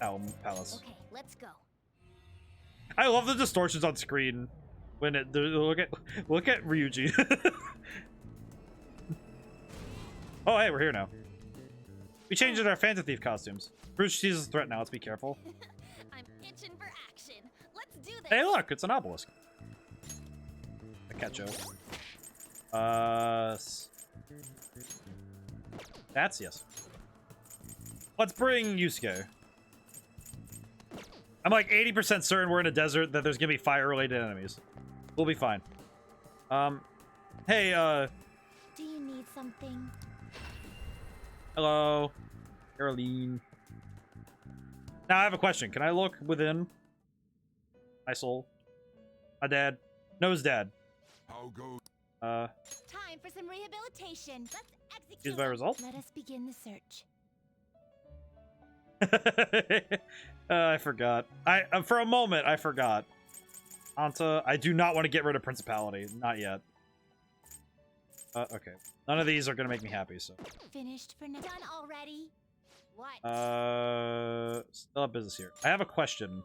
Elm Palace. Okay, let's go. I love the distortions on screen when it look at Ryuji. Oh, hey, we're here now. We changed our Phantom Thief costumes. Bruce sees us a threat now. Let's be careful. I'm itching for action. Let's do this. Hey, look, it's an obelisk. Akecho. That's yes. Let's bring Yusuke. I'm like 80% certain we're in a desert that there's gonna be fire-related enemies. We'll be fine. Hey, do you need something? Hello, Caroline. Now I have a question. Can I look within my soul? My dad. No, his dad. How goes? Time for some rehabilitation. Let's execute. Here's my results. Let us begin the search. I forgot. For a moment, I forgot. Anta, I do not want to get rid of Principality. Not yet. Okay. None of these are gonna make me happy, so. Finished for now. Done already? What? Still have business here. I have a question.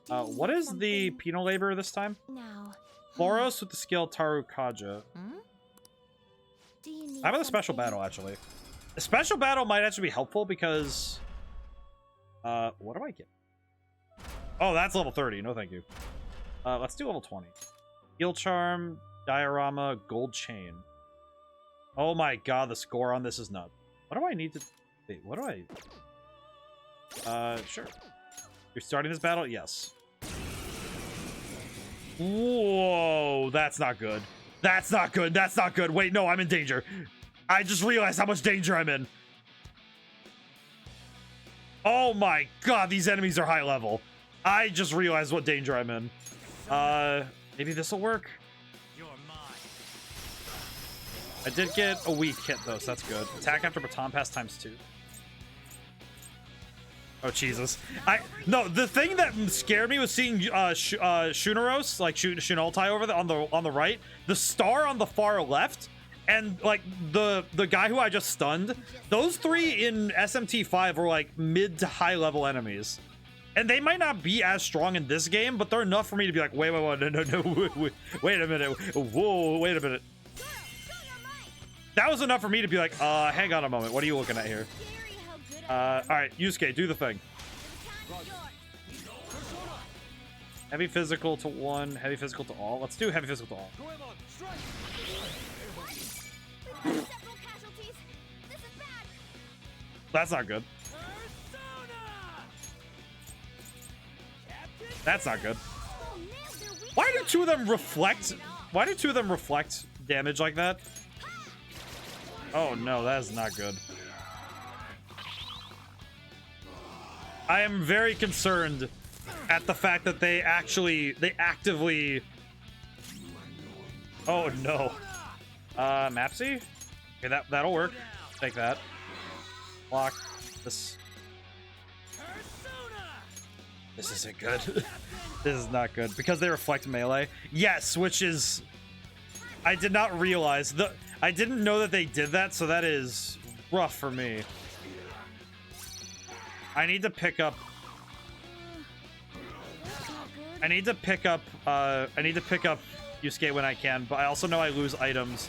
What is the penal labor this time? No. Floros with the skill Taru Kaja. Do you need How about a special battle, actually? A special battle might actually be helpful because... what do I get? Oh, that's level 30. No, thank you. Let's do level 20. Heal Charm, Diorama, Gold Chain. Oh my god, the score on this is nuts. What do I need to... Wait, what do I... Sure. You're starting this battle? Yes. Whoa, that's not good. That's not good. That's not good. Wait, no, I'm in danger. I just realized how much danger I'm in. Oh my god, these enemies are high level. I just realized what danger I'm in. Maybe this will work. I did get a weak hit though, so that's good. Attack after baton pass ×2. Oh Jesus! No, the thing that scared me was seeing Shunaros, like Shunaltai over there on the right, the star on the far left, and like the guy who I just stunned. Those three in SMT5 were like mid to high level enemies, and they might not be as strong in this game, but they're enough for me to be like, wait, no, wait a minute, whoa, wait a minute. That was enough for me to be like, hang on a moment. What are you looking at here? All right, Yusuke, do the thing. Heavy physical to 1, heavy physical to all. Let's do heavy physical to all. That's not good. That's not good. Why do two of them reflect? Why do two of them reflect damage like that? Oh no, that is not good. I am very concerned at the fact that they actively. Oh no. Mapsy? Okay, that'll work. Take that. Block. This isn't good. This is not good. Because they reflect melee. Yes, which is... I did not realize. I didn't know that they did that, so that is rough for me. I need to pick up... I need to pick up Yusuke when I can, but I also know I lose items.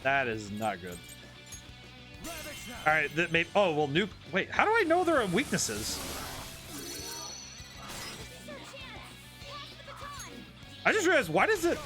That is not good. All right, that may. Oh well, nuke. Wait, how do I know there are weaknesses? I just realized. Why does it?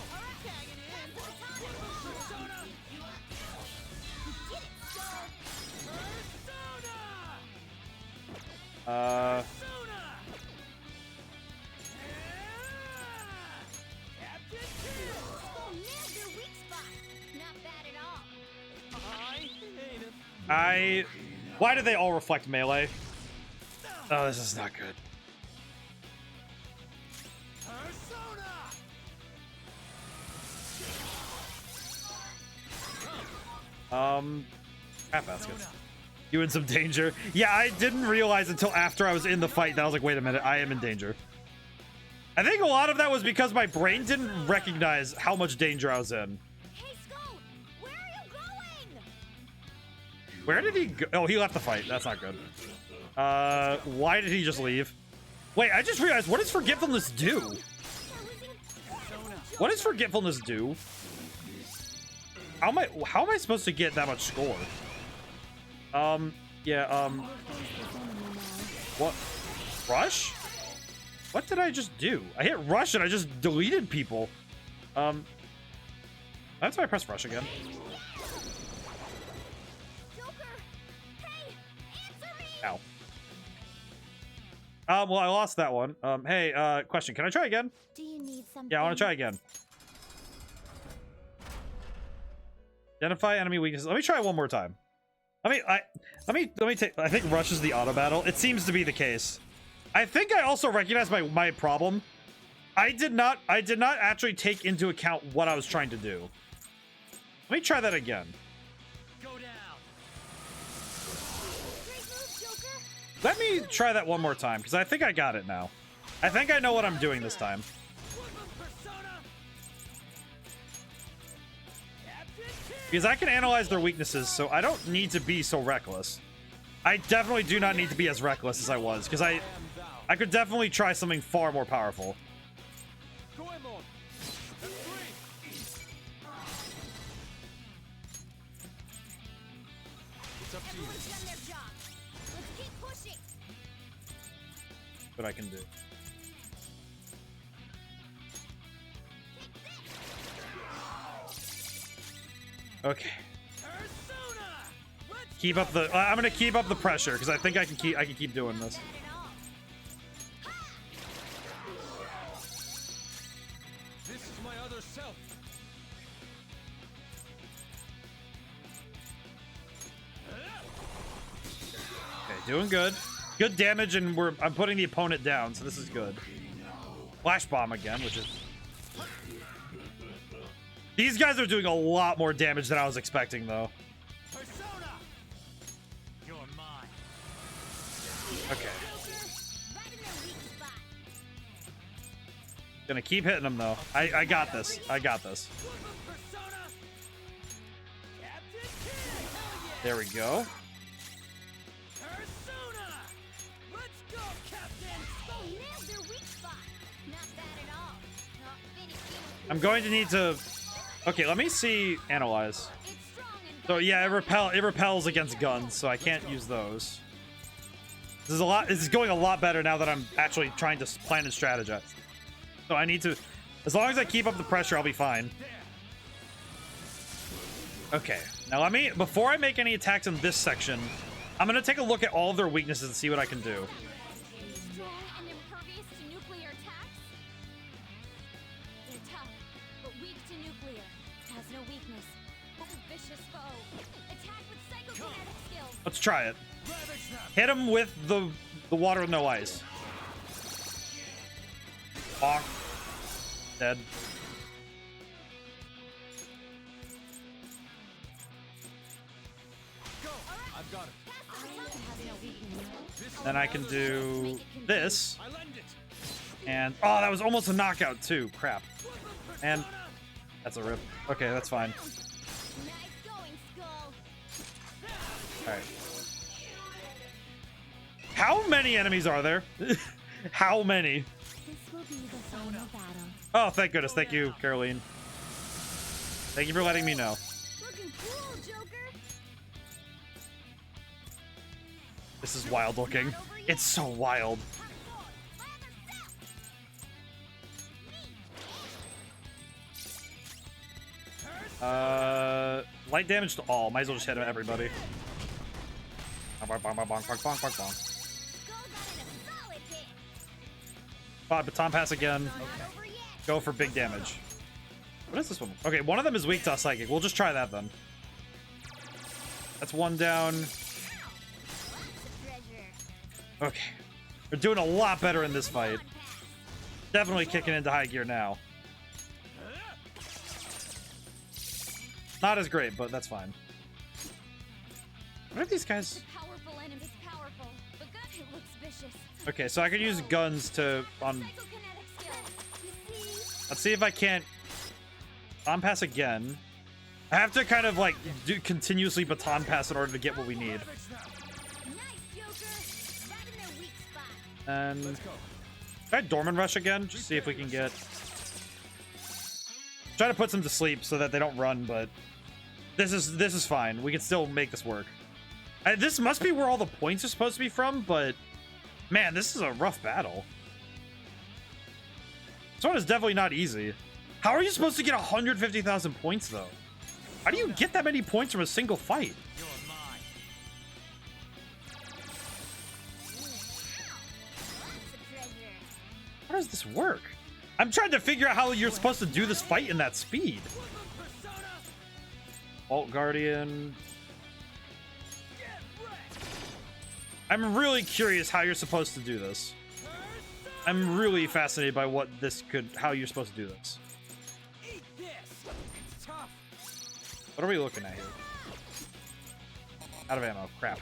Why do they all reflect melee? Oh, this is not good. Crap baskets. You in some danger? Yeah, I didn't realize until after I was in the fight that I was like, wait a minute, I am in danger. I think a lot of that was because my brain didn't recognize how much danger I was in. Hey, Scout, where are you going? Where did he go? Oh, he left the fight. That's not good. Why did he just leave? Wait, I just realized, what does forgetfulness do? What does forgetfulness do? How am I supposed to get that much score? What? Rush? What did I just do? I hit rush and I just deleted people. That's why I press rush again. Ow. Well, I lost that one. Hey, question. Can I try again? Do you need something? Yeah, I want to try again. Identify enemy weaknesses. Let me try one more time. Let me take. I think rush is the auto battle. It seems to be the case. I think I also recognize my problem. I did not actually take into account what I was trying to do. Let me try that again. Go down. Let me try that one more time because I think I got it now. I think I know what I'm doing this time. Because I can analyze their weaknesses, so I don't need to be so reckless. I definitely do not need to be as reckless as I was, because I could definitely try something far more powerful. What I can do. Okay. Keep up the. I'm gonna keep up the pressure because I think I can keep doing this. This is my other self. Okay, doing good. Good damage, and I'm putting the opponent down, so this is good. Flash bomb again, which is. These guys are doing a lot more damage than I was expecting, though. Persona! You're mine. Okay. Gonna keep hitting them, though. I got this. I got this. There we go. I'm going to need to Okay, let me see. Analyze. So yeah, it repels against guns, so I can't use those. This is going a lot better now that I'm actually trying to plan and strategize. So I need to, as long as I keep up the pressure, I'll be fine. Okay, now before I make any attacks in this section, I'm gonna take a look at all of their weaknesses and see what I can do. Strong and impervious to nuclear attacks? They're tough, but weak to nuclear. Has no weakness. A vicious foe. Attack with psychokinetic skills. Let's try it. Hit him with the water with no ice. Bonk. Dead. I've got it. Then I can do this. And oh, that was almost a knockout too. Crap. And that's a rip. Okay, that's fine. Alright. How many enemies are there? How many? This will be the final battle. Oh, thank goodness. Thank you, Caroline. Thank you for letting me know. Looking cool, Joker. This is wild looking. It's so wild. Light damage to all. Might as well just hit everybody. Bonk, bonk, bonk, bonk, bonk, bonk, bonk. Baton pass again. Go for big damage. What is this one? Okay, one of them is weak to psychic. We'll just try that then. That's one down. Okay. We're doing a lot better in this fight. Definitely kicking into high gear now. Not as great, but that's fine. What are these guys? Powerful enemy's powerful, but it looks vicious. Okay, so I could use guns to Let's see if I can't pass again. I have to kind of like do continuously baton pass in order to get what we need. And try Dorman Rush again, just see if we can get. Try to put them to sleep so that they don't run, but this is fine. We can still make this work. This must be where all the points are supposed to be from, but man, this is a rough battle. This one is definitely not easy. How are you supposed to get 150,000 points though? How do you get that many points from a single fight? How does this work? I'm trying to figure out how you're supposed to do this fight in that speed. Vault Guardian. I'm really curious how you're supposed to do this. I'm really fascinated by how you're supposed to do this. What are we looking at here? Out of ammo. Crap.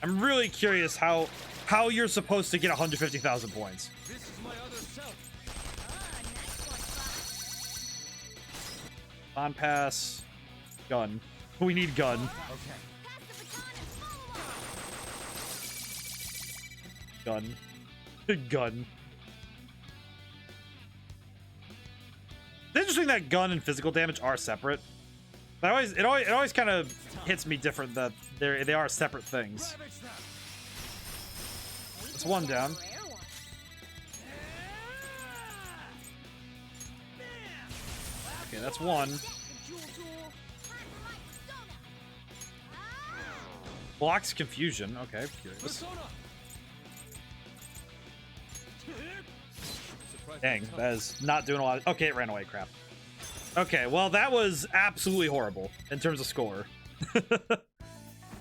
I'm really curious how you're supposed to get 150,000 points. This is my other self. On pass. Gun. We need gun. Okay. Gun. Gun. It's interesting that gun and physical damage are separate. It always kind of hits me different that they are separate things. That's one down. Okay, that's one. Blocks confusion. Okay, curious. Dang, that is not doing a lot. Okay, it ran away. Crap. Okay, well, that was absolutely horrible in terms of score.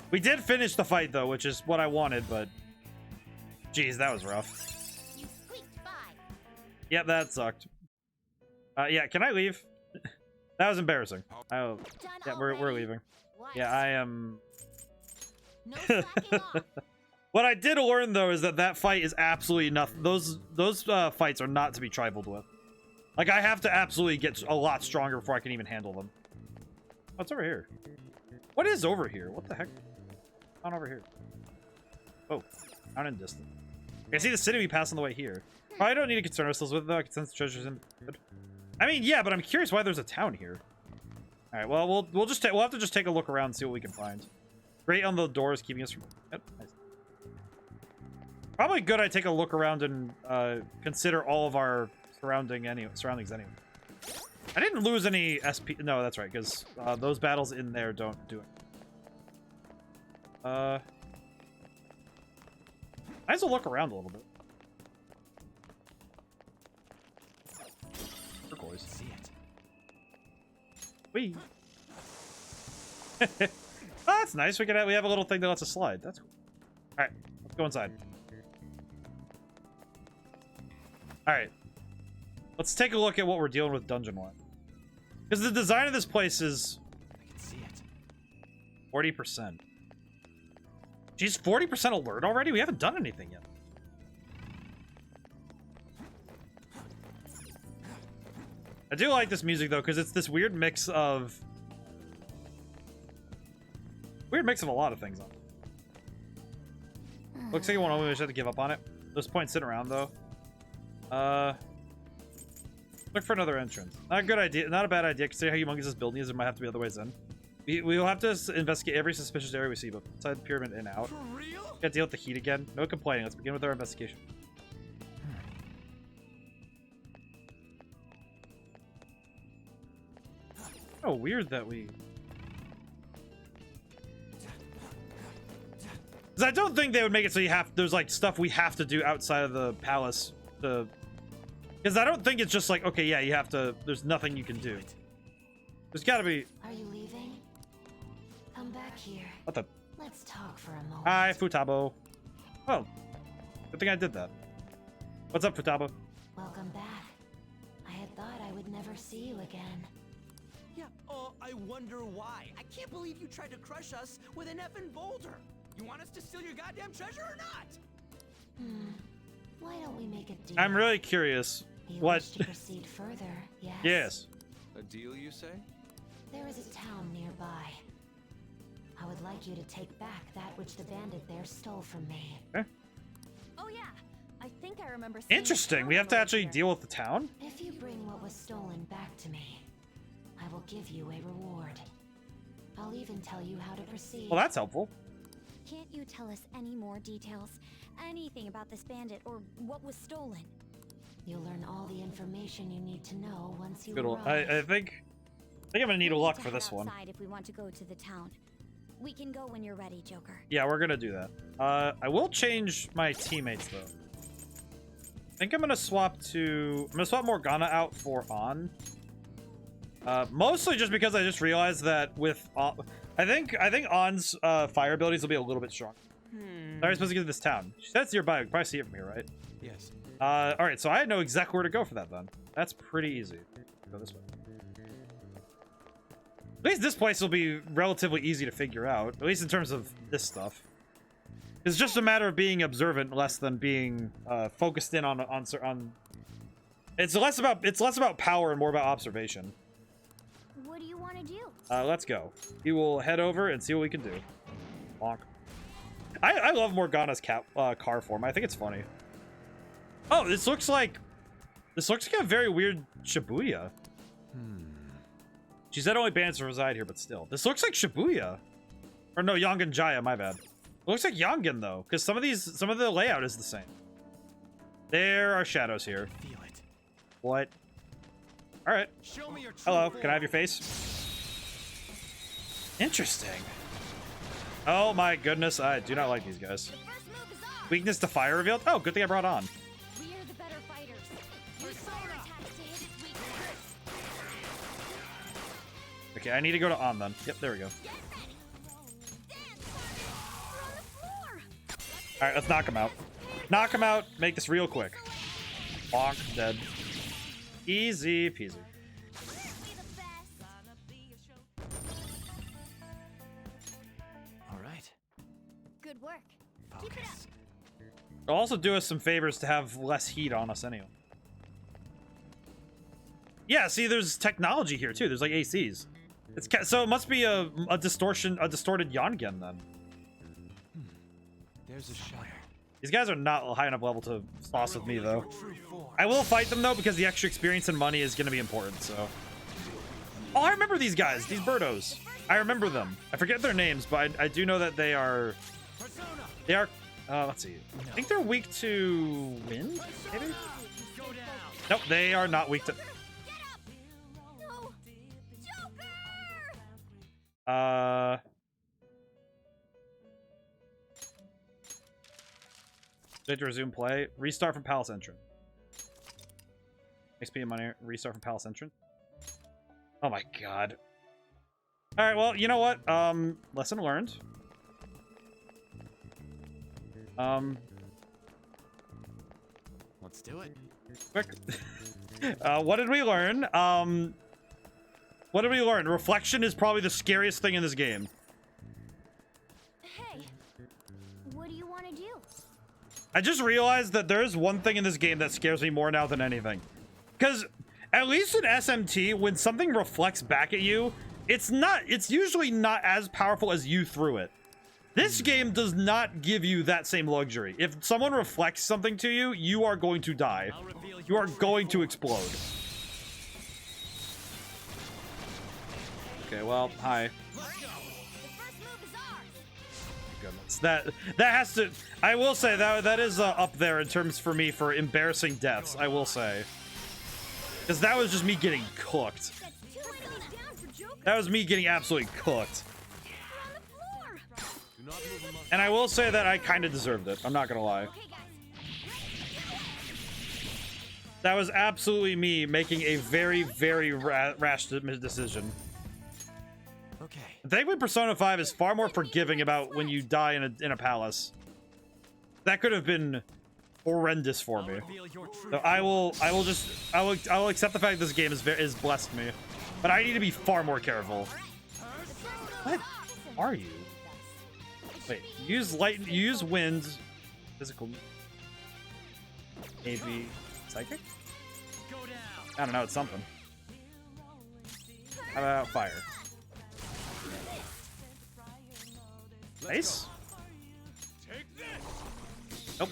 We did finish the fight, though, which is what I wanted, but... Jeez, that was rough. Yep, that sucked. Yeah, can I leave? That was embarrassing. Oh, yeah, we're leaving. Yeah, I am... What I did learn, though, is that fight is absolutely nothing. Those fights are not to be trifled with. Like, I have to absolutely get a lot stronger before I can even handle them. What's over here? What is over here? What the heck? On over here. Oh, out in distant. I see the city we passed on the way here. Probably don't need to concern ourselves with, though. I can sense the treasures in. I mean, yeah, but I'm curious why there's a town here. All right, well, we'll have to just take a look around and see what we can find. Great on the doors, keeping us from. Yep, nice. Probably good. I take a look around and consider all of our surroundings anyway. I didn't lose any SP. No, that's right, because those battles in there don't do it. Might as well look around a little bit. Turquoise. See it. Whee. Oh, that's nice. We have a little thing that lets us slide. That's cool. All right, let's go inside. All right, let's take a look at what we're dealing with dungeon-wise. Because the design of this place is... I can see it. 40%. Geez, 40% alert already? We haven't done anything yet. I do like this music, though, because it's this weird mix of... Weird mix of a lot of things on it. Looks like you won't always have to give up on it. There's point sitting around, though. Look for another entrance. Not a good idea. Not a bad idea. Consider how humongous this building is. There might have to be other ways in. We will have to investigate every suspicious area we see, but inside the pyramid and out. For real? Gotta deal with the heat again. No complaining. Let's begin with our investigation. Oh, weird that we... Because I don't think they would make it so there's like stuff we have to do outside of the palace to... Because I don't think it's just like, okay, yeah, you have to... There's nothing you can do. There's gotta be... Are you leaving? Come back here. What the... Let's talk for a moment. Hi, Futaba. Oh. Good thing I did that. What's up, Futaba? Welcome back. I had thought I would never see you again. Yeah, I wonder why. I can't believe you tried to crush us with an effing boulder. You want us to steal your goddamn treasure or not? Why don't we make a deal? I'm really curious. You What? wish to proceed further, yes? Yes. A deal, you say? There is a town nearby. I would like you to take back that which the bandit there stole from me. Okay. Oh yeah, I think I remember seeing Interesting. We have to actually deal with the town? If you bring what was stolen back to me, I will give you a reward. I'll even tell you how to proceed. Well, that's helpful. Can't you tell us any more details? Anything about this bandit or what was stolen? You'll learn all the information you need to know once you Good arrive. I think I'm gonna need a luck for this one. If we want to go to the town, we can go when you're ready, Joker. Yeah, we're gonna do that. I will change my teammates though. I think I'm gonna swap Morgana out for On. Mostly just because I just realized that with I think On's fire abilities will be a little bit strong. How are we supposed to get to this town? She said it's nearby. We can probably see it from here, right? Yes. All right, so I know exactly where to go for that then. That's pretty easy. Go this way. At least this place will be relatively easy to figure out, at least in terms of this stuff. It's just a matter of being observant, less than being focused in on. It's less about power and more about observation. What do you want to do? Let's go. We will head over and see what we can do. Bonk. I love Morgana's car form. I think it's funny. Oh, this looks like a very weird Shibuya. She said only bandits reside here, but still. This looks like Shibuya. Or no, Yongen Jaya, my bad. It looks like Yongen, though, because some of the layout is the same. There are shadows here. Feel it. What? All right. Show me your true Hello, form. can I have your face? Interesting. Oh my goodness, I do not like these guys. Weakness to fire revealed? Oh, good thing I brought On. We are the better fighters. Use fire attacks to hit its weakness. Okay, I need to go to On then. Yep, there we go. Alright, let's knock him out. Knock him out, make this real quick. Bonk, dead. Easy peasy. All right. Good work. Keep it up. It'll also do us some favors to have less heat on us anyway. Yeah, see, there's technology here too. There's like ACs. So it must be a distorted Yongen then. There's a shadow. These guys are not high enough level to boss with me, though. I will fight them, though, because the extra experience and money is going to be important, so... Oh, I remember these guys, these birdos. I remember them. I forget their names, but I do know that they are... let's see. I think they're weak to wind, maybe? Nope, they are not weak to... Did to resume play. Restart from Palace Entrance. XP and money. Restart from Palace Entrance. Oh my god. Alright, well, you know what? Lesson learned. Let's do it. Quick. What did we learn? What did we learn? Reflection is probably the scariest thing in this game. Hey, what do you want to do? I just realized that there is one thing in this game that scares me more now than anything. Because at least in SMT, when something reflects back at you, it's usually not as powerful as you threw it. This game does not give you that same luxury. If someone reflects something to you, you are going to die. You are going to explode. Okay, well, hi. Goodness, that has to. I will say that is up there in terms for me for embarrassing deaths. I will say, because that was just me getting cooked. That was me getting absolutely cooked. And I will say that I kind of deserved it. I'm not gonna lie. That was absolutely me making a very, very rash decision. Okay. Thankfully, Persona 5 is far more forgiving about when you die in a palace. That could have been horrendous for me. So I will accept the fact that this game is blessed me, but I need to be far more careful. What are you? Wait, use light, use wind, physical, maybe psychic? I don't know, it's something. How about fire? Nice. Nope.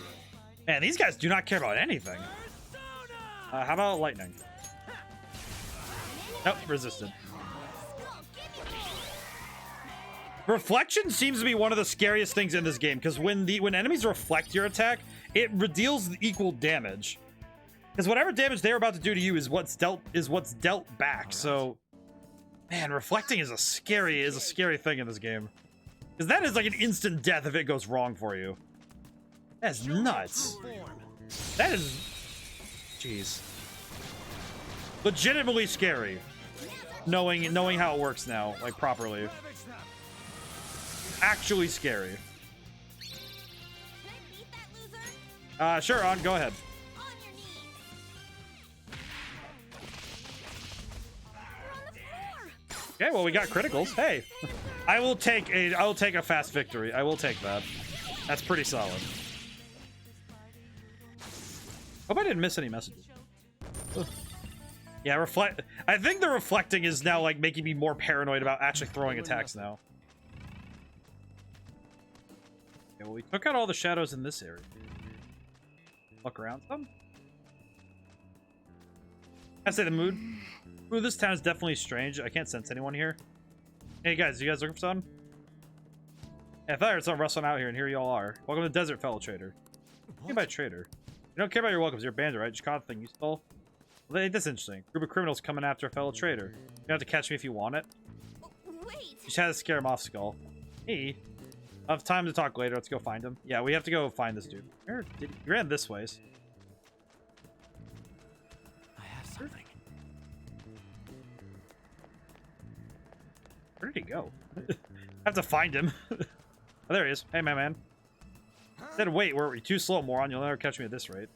Man, these guys do not care about anything. How about lightning? Nope, resisted. Reflection seems to be one of the scariest things in this game, because when enemies reflect your attack, it deals equal damage. Because whatever damage they're about to do to you is what's dealt back. So, man, reflecting is a scary thing in this game. Because that is like an instant death if it goes wrong for you. That's nuts. That is... Jeez. Legitimately scary. Knowing how it works now, like, properly. Actually scary. Sure, on, go ahead. Okay, well, we got criticals. Hey, I will take a fast victory. I will take that. That's pretty solid. Hope I didn't miss any messages. Ugh. Yeah, I think the reflecting is now like making me more paranoid about actually throwing attacks now. Okay, well, we took out all the shadows in this area. Look around some. I say the mood. Ooh, this town is definitely strange. I can't sense anyone here. Hey guys, you guys looking for something? Yeah, I thought I heard someone rustling out here, and here you all are. Welcome to the desert, fellow trader. What by trader? You don't care about your welcomes. You're a bandit, right? Just caught the thing you stole. Well, that's interesting. Group of criminals coming after a fellow trader. You have to catch me if you want it. Wait. You just had to scare him off, Skull. Hey. I'll have time to talk later. Let's go find him. Yeah, we have to go find this dude. Where did he ran this ways? I have something. Where did he go? I have to find him. Oh, there he is. Hey, my man. Said, wait, we're too slow, moron. You'll never catch me at this rate.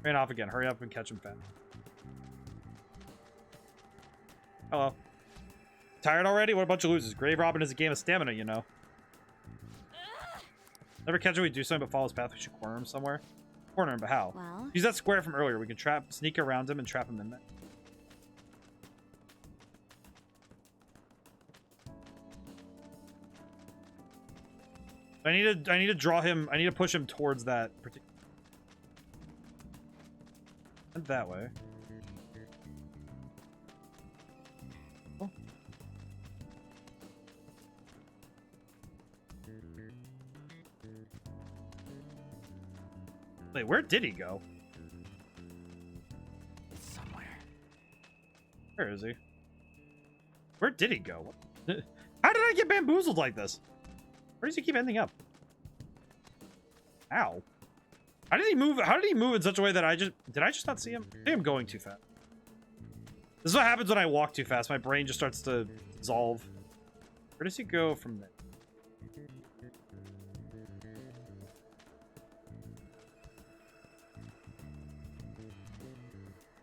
Ran off again. Hurry up and catch him, fam. Hello. Tired already? What a bunch of losers. Grave robbing is a game of stamina, you know. Never catch him. We do something but follow his path. We should corner him somewhere. Corner him, but how? Well, use that square from earlier. We can sneak around him and trap him in there. I need to draw him. I need to push him towards that particular. And that way. Oh. Wait, where did he go? Somewhere. Where is he? Where did he go? How did I get bamboozled like this? Where does he keep ending up? Ow. How did he move? How did he move in such a way that did I just not see him? I think I'm going too fast. This is what happens when I walk too fast. My brain just starts to dissolve. Where does he go from there?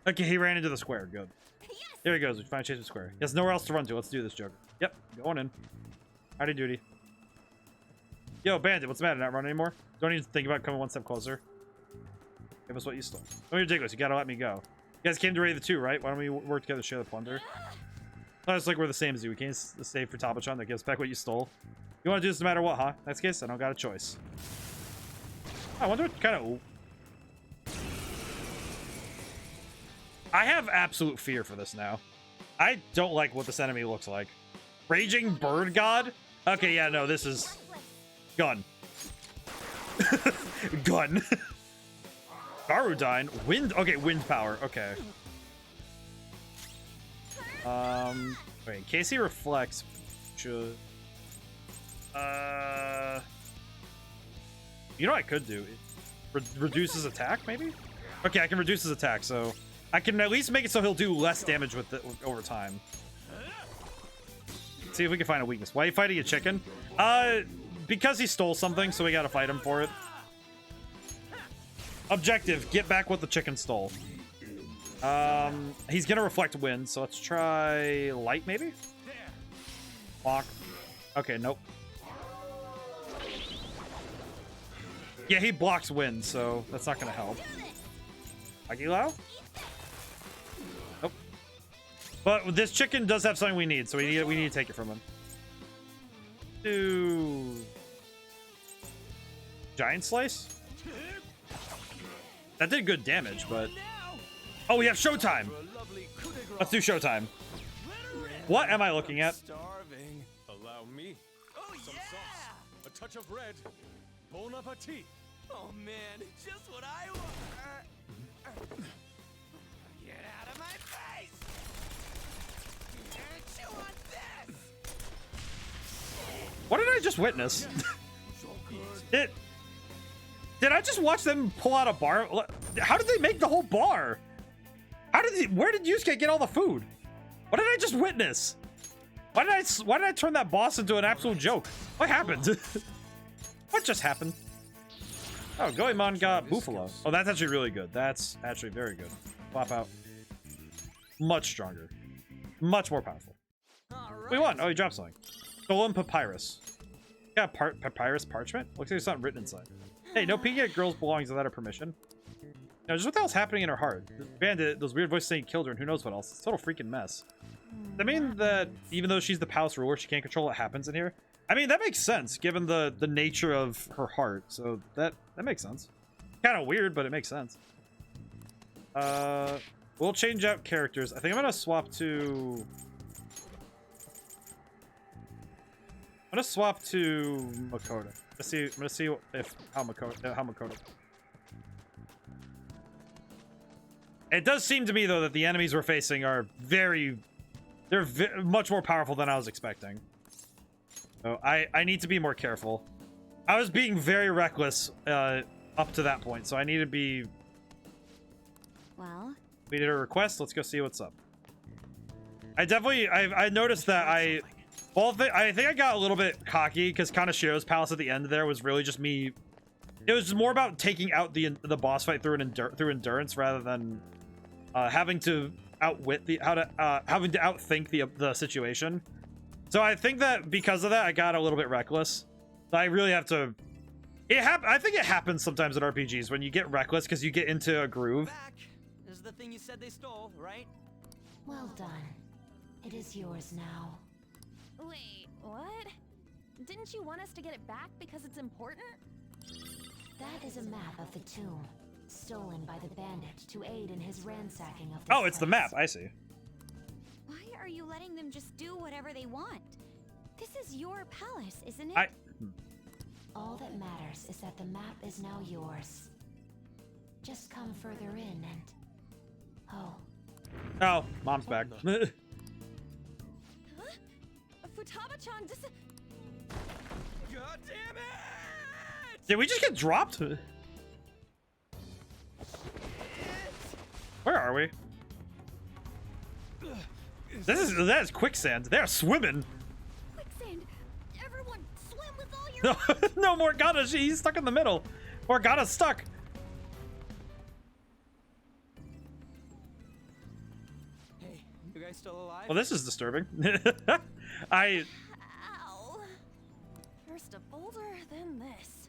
Okay, he ran into the square. Good. There he goes. We finally chased the square. He has nowhere else to run to. Let's do this, Joker. Yep, going in. Howdy doody. Yo, Bandit, what's the matter? Not run anymore? Don't even think about coming one step closer. Give us what you stole. Don't be ridiculous. You gotta let me go. You guys came to raid the 2, right? Why don't we work together to share the plunder? No, it's like we're the same as you. We can't save for Taba-chan that gives back what you stole. You want to do this no matter what, huh? In that case, I don't got a choice. I wonder what kind of... I have absolute fear for this now. I don't like what this enemy looks like. Raging Bird God? Okay, yeah, no, this is... Gun. Gun. Garudine. Wind. Okay, wind power. Okay. Wait, in case he reflects, should... You know what I could do? Reduce his attack, maybe? Okay, I can reduce his attack, so... I can at least make it so he'll do less damage with it over time. Let's see if we can find a weakness. Why are you fighting a chicken? Because he stole something, so we gotta fight him for it. Objective, get back what the chicken stole. He's gonna reflect wind, so let's try light, maybe? Block. Okay, nope. Yeah, he blocks wind, so that's not gonna help. Agilao? Nope. But this chicken does have something we need, so we need to take it from him. Giant Slice? That did good damage, but... Oh, we have Showtime! Let's do Showtime. What am I looking at? Starving. Allow me. Oh, some sauce. A touch of red. Bon appetit. Oh man, just what I want. Get out of my face! Chew on this! What did I just witness? Did I just watch them pull out a bar? How did they make the whole bar? Where did Yusuke get all the food? What did I just witness? Why did I turn that boss into an absolute joke? What happened? What just happened? Oh, Goemon got Buffalo. Oh, that's actually really good. That's actually very good. Flop out. Much stronger. Much more powerful. We won. Oh, he dropped something. Stolen papyrus. Got papyrus parchment? Looks like there's something written inside. Hey, no peeking at girls' belongings without her permission. Now, just what the hell's happening in her heart? The bandit, those weird voices saying killed her, and who knows what else. It's a total freaking mess. Does that mean that even though she's the palace ruler, she can't control what happens in here? I mean, that makes sense, given the nature of her heart. So that makes sense. Kind of weird, but it makes sense. We'll change out characters. I think I'm gonna swap to... I'm gonna swap to Makoto. I'm gonna see if how Makoto. It does seem to me though that the enemies we're facing are they're much more powerful than I was expecting. So I need to be more careful. I was being very reckless up to that point, so I need to be. Well, we did a request. Let's go see what's up. I noticed that I think I got a little bit cocky because Kanashiro's palace at the end there was really just me. It was more about taking out the boss fight through endurance rather than having to outwit having to outthink the situation. So I think that because of that, I got a little bit reckless. I really have to. I think it happens sometimes in RPGs when you get reckless because you get into a groove. This is the thing you said they stole, right? Well done. It is yours now. Wait, what? Didn't you want us to get it back because it's important? That is a map of the tomb, stolen by the bandit to aid in his ransacking of this Oh, it's the place. map. I see. Why are you letting them just do whatever they want? This is your palace, isn't it? All that matters is that the map is now yours. Just come further in and... Oh. Oh, mom's back. Huh? Futaba-chan God damn it! Did we just get dropped? Where are we? That is quicksand. They are swimming. Quicksand! Everyone, swim with all your... No, Morgana, she's stuck in the middle. Morgana's stuck. Hey, you guys still alive? Well, this is disturbing. Ow. First a boulder, then this.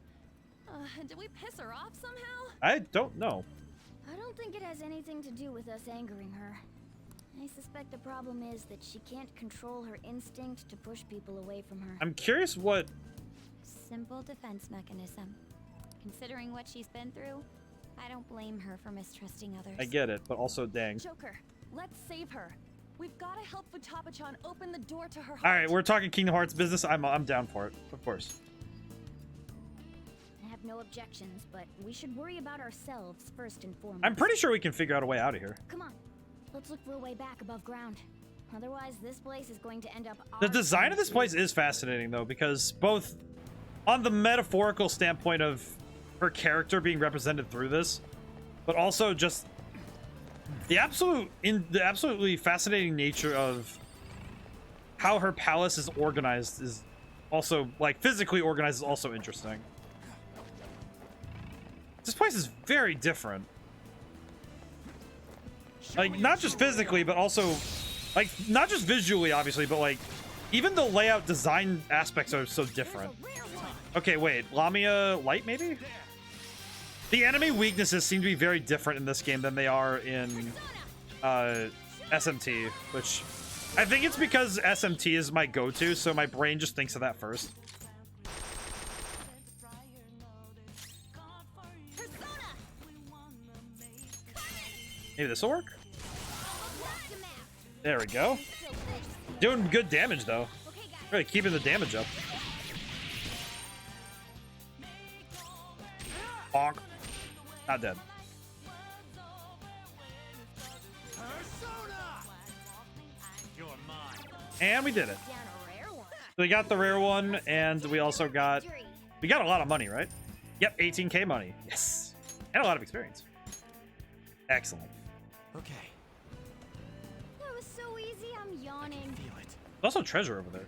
Did we piss her off somehow? I don't know. I don't think it has anything to do with us angering her. I suspect the problem is that she can't control her instinct to push people away from her. I'm curious what... Simple defense mechanism. Considering what she's been through, I don't blame her for mistrusting others. I get it, but also dang. Joker, let's save her. We've got to help Futaba-chan open the door to her heart. All right, we're talking Kingdom Hearts business. I'm down for it, of course. I have no objections, but we should worry about ourselves first and foremost. I'm pretty sure we can figure out a way out of here. Come on, let's look for a way back above ground. Otherwise, this place is going to end up... The design of this place is fascinating, though, because both on the metaphorical standpoint of her character being represented through this, but also just the absolutely fascinating nature of how her palace is organized is also, like, physically organized is also interesting. This place is very different. Like, not just physically, but also, like, not just visually, obviously, but, like, even the layout design aspects are so different. Okay, wait. Lamia Light, maybe? The enemy weaknesses seem to be very different in this game than they are in SMT, which I think it's because SMT is my go-to, so my brain just thinks of that first. Maybe this will work? There we go. Doing good damage, though. Really keeping the damage up. Bonk. Not dead. And we did it. So we got the rare one, and we also got... We got a lot of money, right? Yep, 18k money. Yes. And a lot of experience. Excellent. Okay. That was so easy, I'm yawning. There's also treasure over there.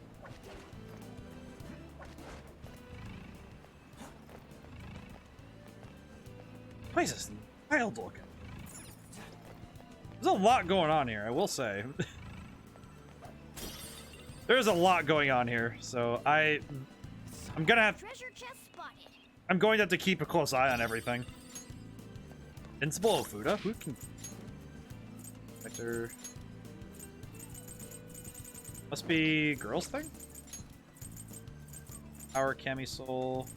Place is wild looking. There's a lot going on here, I will say. There's a lot going on here, so I'm gonna have... Treasure chest spotted. I'm going to have to keep a close eye on everything. Invincible Fuda? Who can... Vector... Must be girls thing? Power Camisole...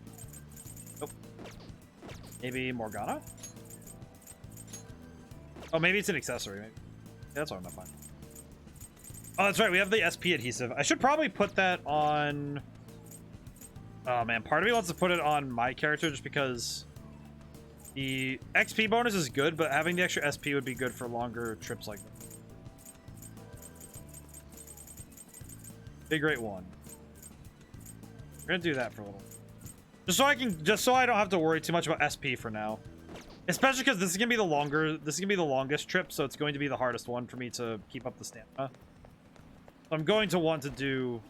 Nope. Maybe Morgana? Oh, maybe it's an accessory. Maybe. Yeah, that's what I'm gonna find. Oh, that's right. We have the SP adhesive. I should probably put that on... Oh, man. Part of me wants to put it on my character just because the XP bonus is good, but having the extra SP would be good for longer trips like this. Big Rate 1. We're gonna do that for a little. Just so I don't have to worry too much about SP for now. Especially because this is gonna be the longest trip, so it's going to be the hardest one for me to keep up the stamina. I'm going to want to do...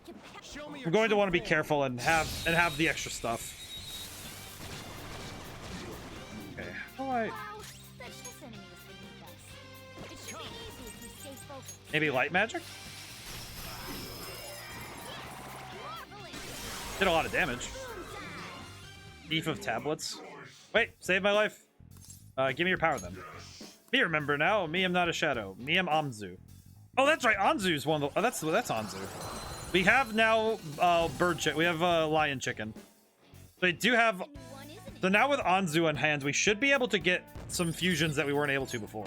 I'm going to want to be careful and have the extra stuff. Okay. Alright. Maybe light magic? Did a lot of damage. Thief of tablets. Wait, save my life. Give me your power then. Me remember now. Me am not a shadow. Me am Anzu. Oh, that's right. Anzu's one of the... Oh, that's Anzu. We have now bird chicken. We have lion chicken. They do have. So now with Anzu on hand, we should be able to get some fusions that we weren't able to before,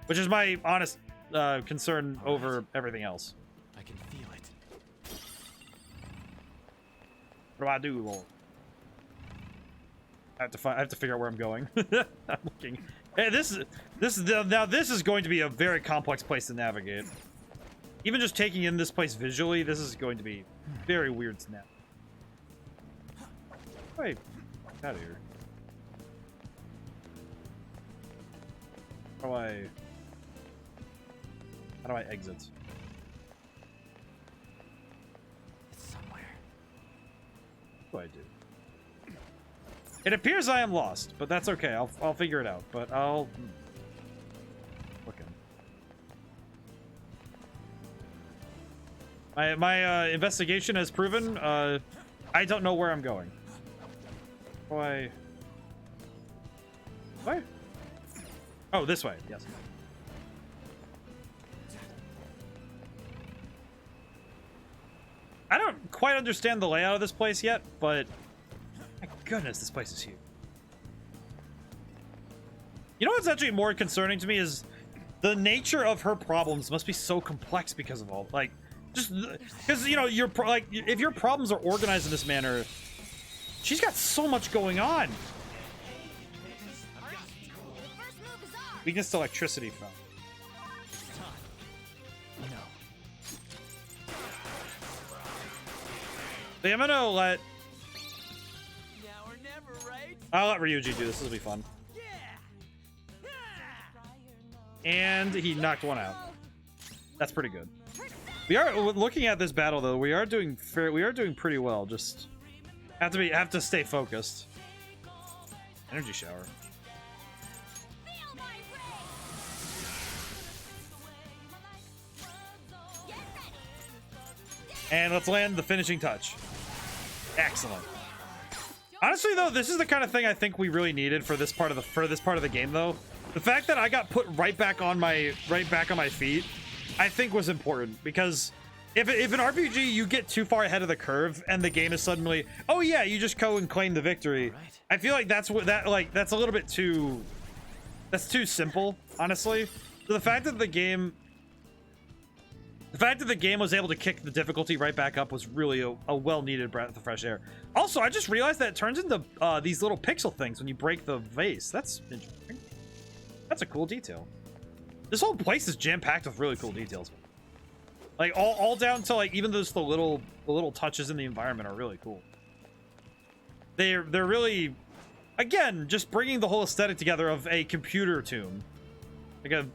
which is my honest concern over everything else. I can feel it. What do I do, Lord? I have to figure out where I'm going. I'm looking. Hey, now this is going to be a very complex place to navigate. Even just taking in this place visually, this is going to be very weird to navigate. Wait, get out of here. How do I exit? It's somewhere. What do I do? It appears I am lost, but that's okay. I'll figure it out. But I'll looking. My investigation has proven I don't know where I'm going. Why? Where? Oh, this way. Yes. I don't quite understand the layout of this place yet, but my goodness, this place is huge. You know what's actually more concerning to me is the nature of her problems must be so complex because of all, like, just because, you know, if your problems are organized in this manner, she's got so much going on. Weakness to electricity from. So I'm gonna let. I'll let Ryuji do this. This will be fun. And he knocked one out. That's pretty good. We are looking at this battle though. We are doing pretty well. Just have to stay focused. Energy shower. And let's land the finishing touch. Excellent. Honestly, though, this is the kind of thing I think we really needed for this part of the game, though. The fact that I got put right back on my feet, I think was important, because if an RPG you get too far ahead of the curve and the game is suddenly, oh yeah, you just go and claim the victory. Right. I feel like that's a little bit too. That's too simple, honestly. So the fact that the game was able to kick the difficulty right back up was really a well-needed breath of fresh air. Also, I just realized that it turns into these little pixel things when you break the vase. That's interesting. That's a cool detail. This whole place is jam-packed with really cool details. Like all down to like even those the little touches in the environment are really cool. They're really, again, just bringing the whole aesthetic together of a computer tomb. Like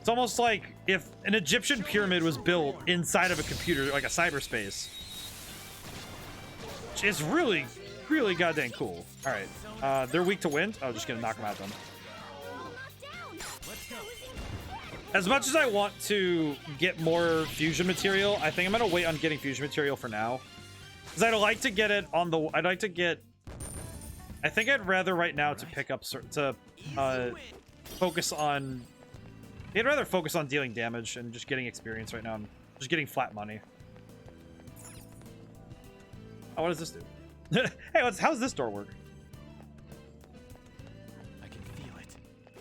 it's almost like if an Egyptian pyramid was built inside of a computer, like a cyberspace. It's really, really goddamn cool. All right, they're weak to wind. Oh, just gonna knock them out then. As much as I want to get more fusion material, I think I'm gonna wait on getting fusion material for now, because I'd like to get it on the. I think I'd rather right now to pick up focus on. I'd rather focus on dealing damage and just getting experience right now. I'm just getting flat money. Oh, what does this do? Hey, how's this door work? I can feel it.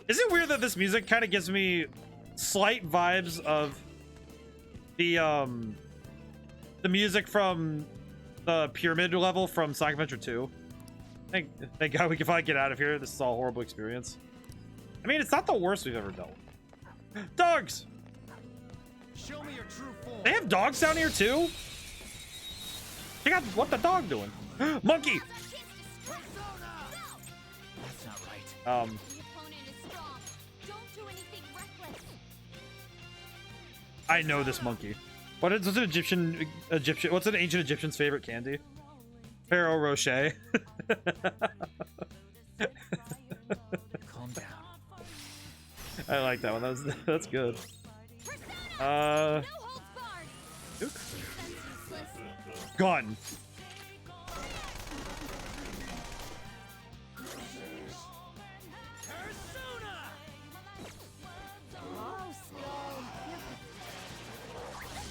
Is it weird that this music kind of gives me slight vibes of the music from the pyramid level from Sonic Adventure 2? Thank God we can finally get out of here. This is all a horrible experience. I mean, it's not the worst we've ever dealt with. Dogs! Show me your true form. They have dogs down here too? Check out what the dog doing. Monkey! That's not right. I know this monkey. What's an Egyptian? What's an ancient Egyptian's favorite candy? Ferrero Rocher. Calm down. I like that one. That's good. Duke? Gun.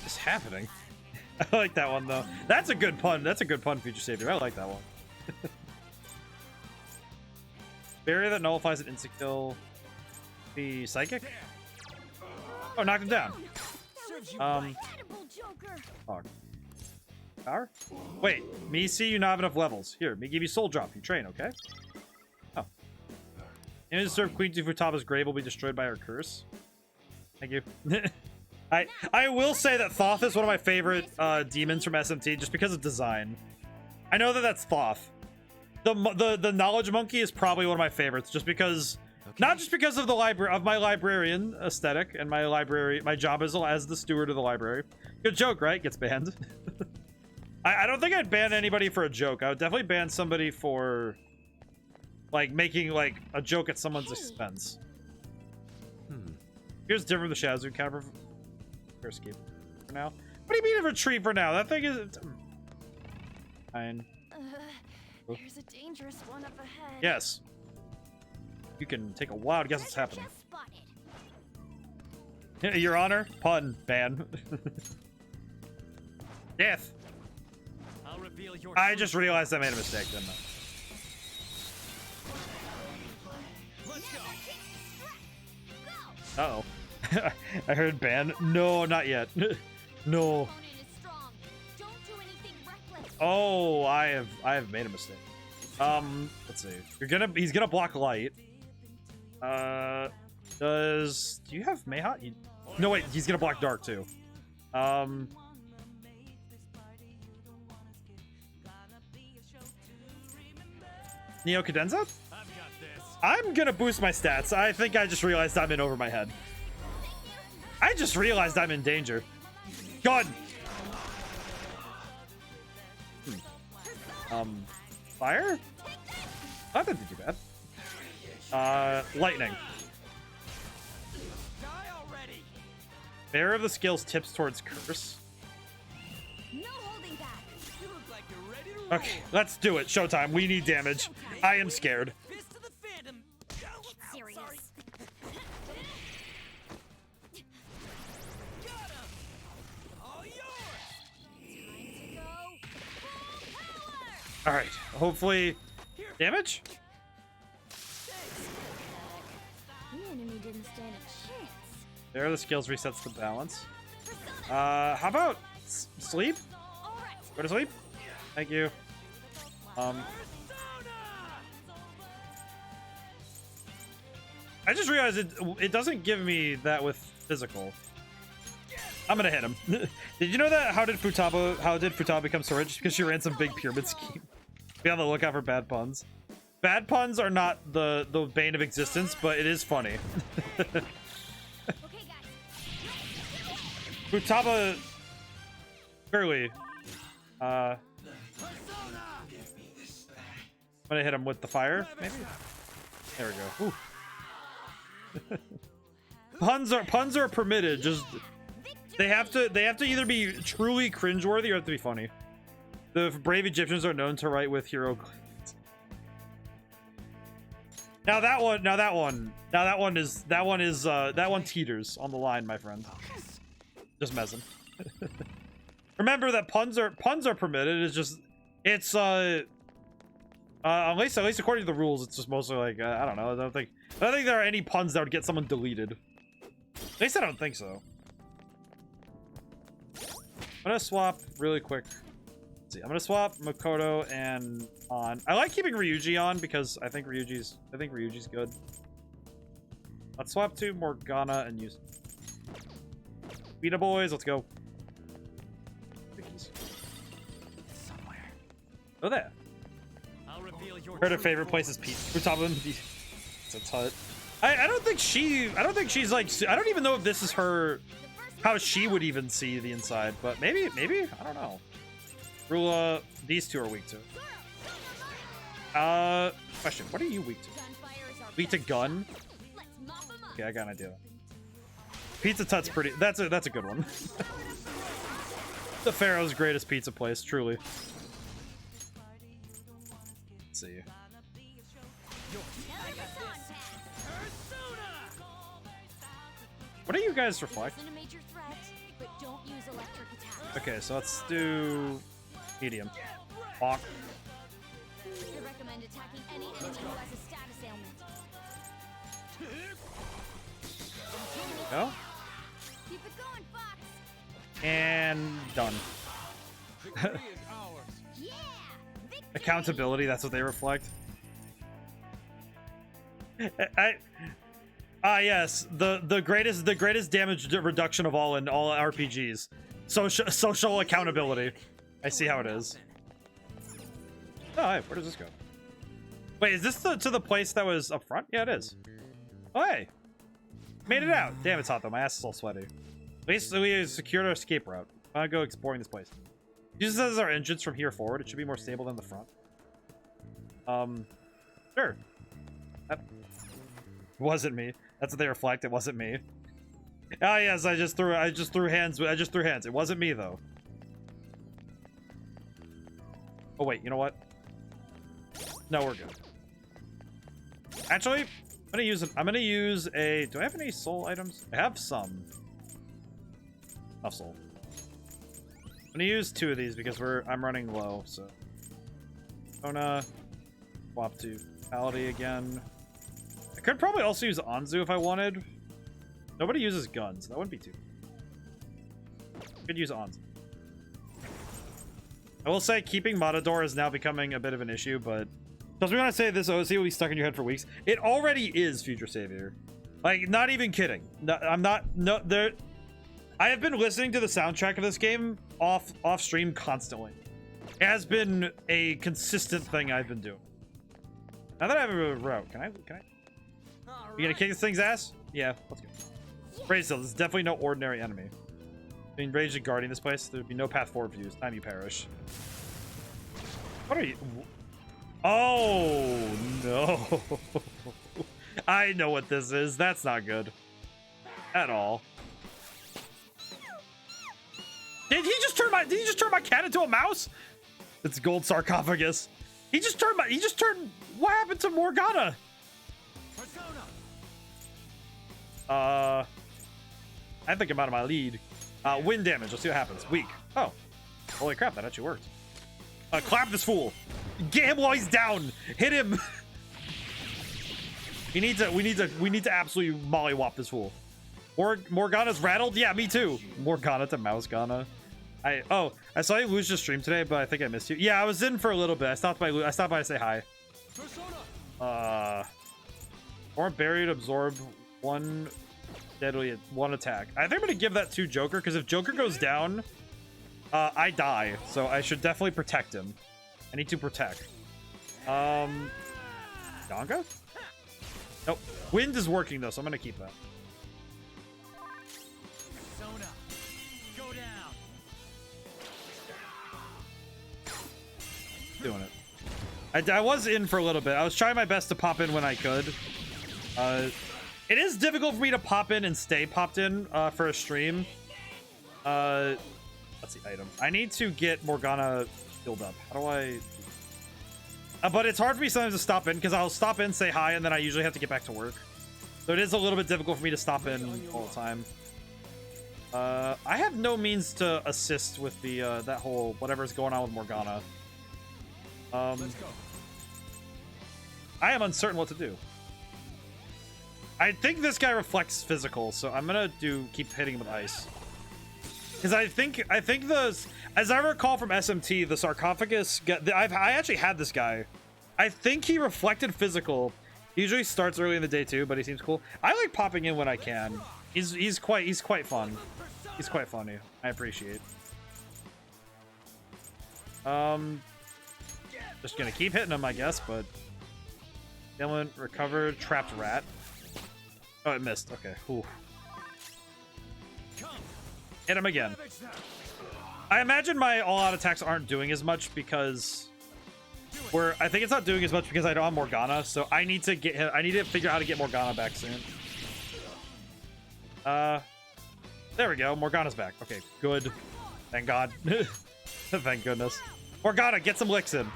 What's happening? I like that one though. That's a good pun. That's a good pun, Future Savior. I like that one. Barrier that nullifies an instant kill. Be psychic? Oh, knocked him down. Oh. Power? Wait, me see you not have enough levels. Here, me give you soul drop. You train, okay? Oh. Image serve Queen Futata's grave will be destroyed by her curse. Thank you. I will say that Thoth is one of my favorite demons from SMT just because of design. I know that that's Thoth. The knowledge monkey is probably one of my favorites just because not just because of the my librarian aesthetic and my job as the steward of the library. Good joke, right? Gets banned. I don't think I'd ban anybody for a joke. I would definitely ban somebody for like making like a joke at someone's expense. Here's different the Shadows counter for escape for now. What do you mean a retreat for now? That thing is fine. There's a dangerous one up ahead. Yes. You can take a wild guess what's happening. Your Honor, pun ban. Death. I'll reveal your I just realized I made a mistake, didn't I? Let's go. Uh-oh. I heard ban. No, not yet. No. Oh, I have made a mistake. Let's see. He's gonna block light. Do you have Mayhot? No, wait, he's gonna block dark too. Neo Cadenza? I'm gonna boost my stats. I think I just realized I'm in over my head. I just realized I'm in danger. God. Fire? That didn't do bad. Lightning. Bearer of the Scales tips towards curse. Okay, let's do it. Showtime. We need damage. I am scared. All right. Hopefully, damage. The enemy didn't stand a chance. There, the skills resets the balance. How about sleep? Go to sleep. Thank you. I just realized it doesn't give me that with physical. I'm gonna hit him. Did you know that? How did Futaba become so rich? Because she ran some big pyramid scheme. Be on the lookout for bad puns. Bad puns are not the bane of existence, but it is funny. Futaba clearly. I'm gonna hit him with the fire, maybe. There we go. Puns are permitted. Just they have to either be truly cringeworthy or have to be funny. The brave Egyptians are known to write with hero. Now that one teeters on the line, my friend. Just messing. Remember that puns are permitted. It's at least according to the rules, it's just mostly like I don't know. I don't think there are any puns that would get someone deleted. At least I don't think so. I'm gonna swap really quick. Let's see. I'm gonna swap Makoto and on. I like keeping Ryuji on because I think Ryuji's good. Let's swap to Morgana and use Vita boys. Let's go. Oh, there. Heard her favorite place is Pete. It's a tut. I don't think she's like. I don't even know if this is her. How she would even see the inside, but maybe I don't know. Rula, these two are weak to. Question: what are you weak to? Weak to gun? Okay, I got an idea. Pizza Tut's pretty. That's a good one. The Pharaoh's greatest pizza place, truly. Let's see. What do you guys reflect? Don't use electric attacks. Okay, so let's do medium. Walk. I recommend attacking any enemy who has a status ailment. Go. Keep it going, Fox. And done. Yeah! Accountability, that's what they reflect. Yes, the greatest damage reduction of all in all RPGs. Social accountability. I see how it is. Oh, hey, where does this go? Wait, is this to the place that was up front? Yeah, it is. Oh, hey. Made it out. Damn, it's hot though. My ass is all sweaty. At least we secured our escape route. I'm gonna go exploring this place. Use this as our entrance from here forward. It should be more stable than the front. Sure. That wasn't me. That's what they reflect. It wasn't me. Ah, yes, I just threw hands. It wasn't me though. Oh wait, you know what? No, we're good. Actually, I'm gonna use a. Do I have any soul items? I have some. Enough soul. I'm gonna use 2 of these because I'm running low. So, gonna swap to Paladin again. I could probably also use Anzu if I wanted. Nobody uses guns. That wouldn't be too. Could use Anzu. I will say keeping Matador is now becoming a bit of an issue, but because we're gonna say this OC will be stuck in your head for weeks. It already is Future Savior. Like, not even kidding. No, I'm not. No, there. I have been listening to the soundtrack of this game off stream constantly. It has been a consistent thing I've been doing. Now that I have a route, can I? You gonna kick this thing's ass? Yeah, let's go. Rage This is definitely no ordinary enemy. Being Rage and guarding this place, there'd be no path forward for you. It's time you perish. What are you? Oh no! I know what this is. That's not good at all. Did he just turn my cat into a mouse? It's gold sarcophagus. He just turned. What happened to Morgana? I think I'm out of my lead. Wind damage. Let's see what happens. Weak. Oh, holy crap! That actually worked. Clap this fool. Get him while he's down. Hit him. We need to absolutely mollywop this fool. Morgana's rattled. Yeah, me too. Morgana to Mousegana. I saw you lose your stream today, but I think I missed you. Yeah, I was in for a little bit. I stopped by to say hi. Or buried, absorb 1 deadly 1 attack. I think I'm gonna give that to Joker because if Joker goes down, I die. So I should definitely protect him. I need to protect. Donga? Nope. Wind is working though, so I'm gonna keep that. Doing it. I was in for a little bit. I was trying my best to pop in when I could. It is difficult for me to pop in and stay popped in for a stream. Let's see, item. I need to get Morgana filled up. How do I... but it's hard for me sometimes to stop in because I'll stop in, say hi, and then I usually have to get back to work. So it is a little bit difficult for me to stop in all the time. I have no means to assist with the that whole whatever's going on with Morgana. Let's go. I am uncertain what to do. I think this guy reflects physical, so I'm gonna keep hitting him with ice. Because I think as I recall from SMT, the sarcophagus. I actually had this guy. I think he reflected physical. He usually starts early in the day too, but he seems cool. I like popping in when I can. He's quite fun. He's quite funny. I appreciate. Just gonna keep hitting him, I guess, but... Dylan recovered, trapped rat. Oh, it missed. Okay. Ooh. Hit him again. I imagine my all-out attacks aren't doing as much because... I think it's not doing as much because I don't have Morgana, so I need to get him... I need to figure out how to get Morgana back soon. There we go. Morgana's back. Okay, good. Thank God. Thank goodness. Morgana, get some licks in.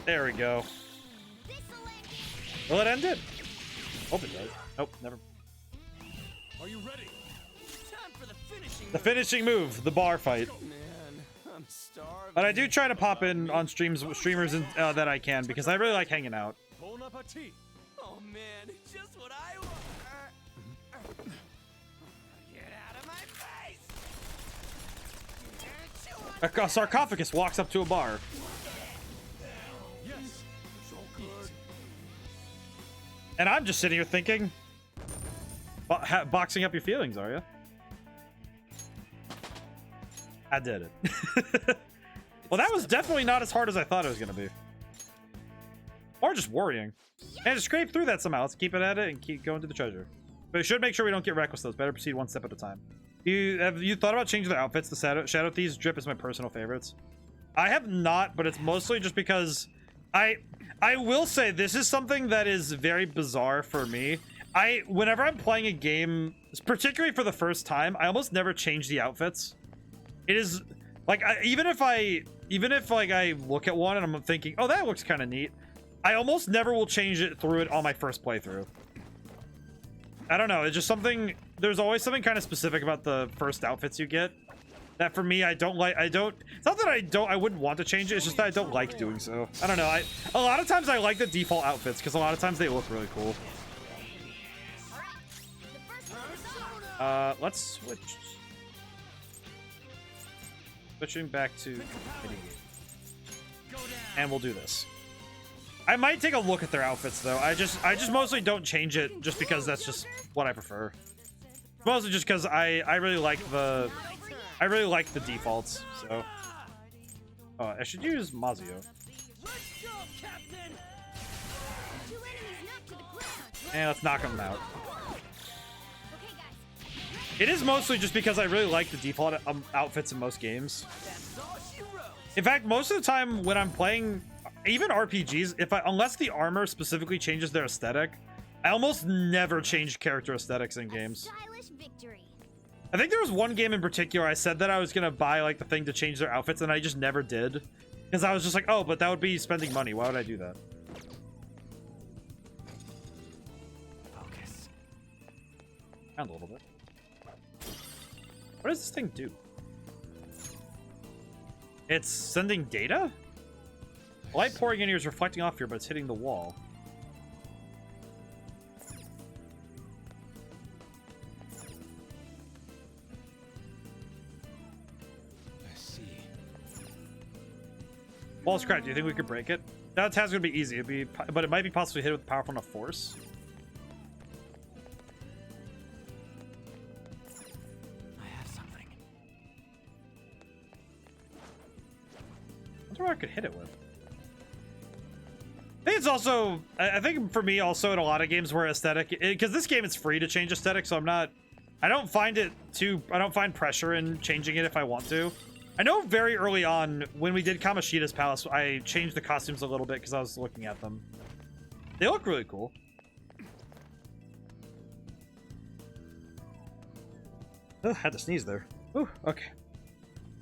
There we go. Will it end it? Hope it does. Nope, never. Are you ready? The finishing move, the bar fight. Man, I'm starving. But I do try to pop in on streamers that I can because I really like hanging out. Bon appetit. Oh man, just what I want. Get out of my face! A sarcophagus walks up to a bar. Yes, so good. And I'm just sitting here thinking, boxing up your feelings, are you? I did it. Well, that was definitely not as hard as I thought it was going to be. Or just worrying. And to scrape through that somehow. Let's keep it at it and keep going to the treasure. But we should make sure we don't get reckless, though. It's better proceed one step at a time. Have you thought about changing their outfits? The Shadow Thieves drip is my personal favorites. I have not, but it's mostly just because I will say this is something that is very bizarre for me. Whenever I'm playing a game, particularly for the first time, I almost never change the outfits. It is like even if I look at one and I'm thinking, oh, that looks kind of neat, I almost never will change it through it on my first playthrough. I don't know. It's just something. There's always something kind of specific about the first outfits you get that for me I don't like. It's not that I wouldn't want to change it. It's just that I don't like doing so. I don't know. A lot of times I like the default outfits because a lot of times they look really cool. Let's switch. Switching back to minigame. And we'll do this. I might take a look at their outfits though. I just mostly don't change it just because that's just what I prefer. Mostly just because I really like the defaults. So I should use Mazio. And let's knock him out. It is mostly just because I really like the default outfits in most games. In fact, most of the time when I'm playing even RPGs, unless the armor specifically changes their aesthetic, I almost never change character aesthetics in games. I think there was one game in particular I said that I was gonna buy like the thing to change their outfits, and I just never did. Because I was just like, oh, but that would be spending money. Why would I do that? Focus. Down a little bit. What does this thing do? It's sending data? Light pouring in here is reflecting off here, but it's hitting the wall. I see. Wall's cracked. Do you think we could break it? That task's gonna be easy. But it might be possibly hit with powerful enough force. I wonder what I could hit it with. I think it's also, I think for me also in a lot of games where aesthetic, because this game is free to change aesthetic, so I don't find pressure in changing it if I want to. I know very early on when we did Kamoshida's Palace, I changed the costumes a little bit because I was looking at them. They look really cool. Oh, had to sneeze there. Ooh, okay.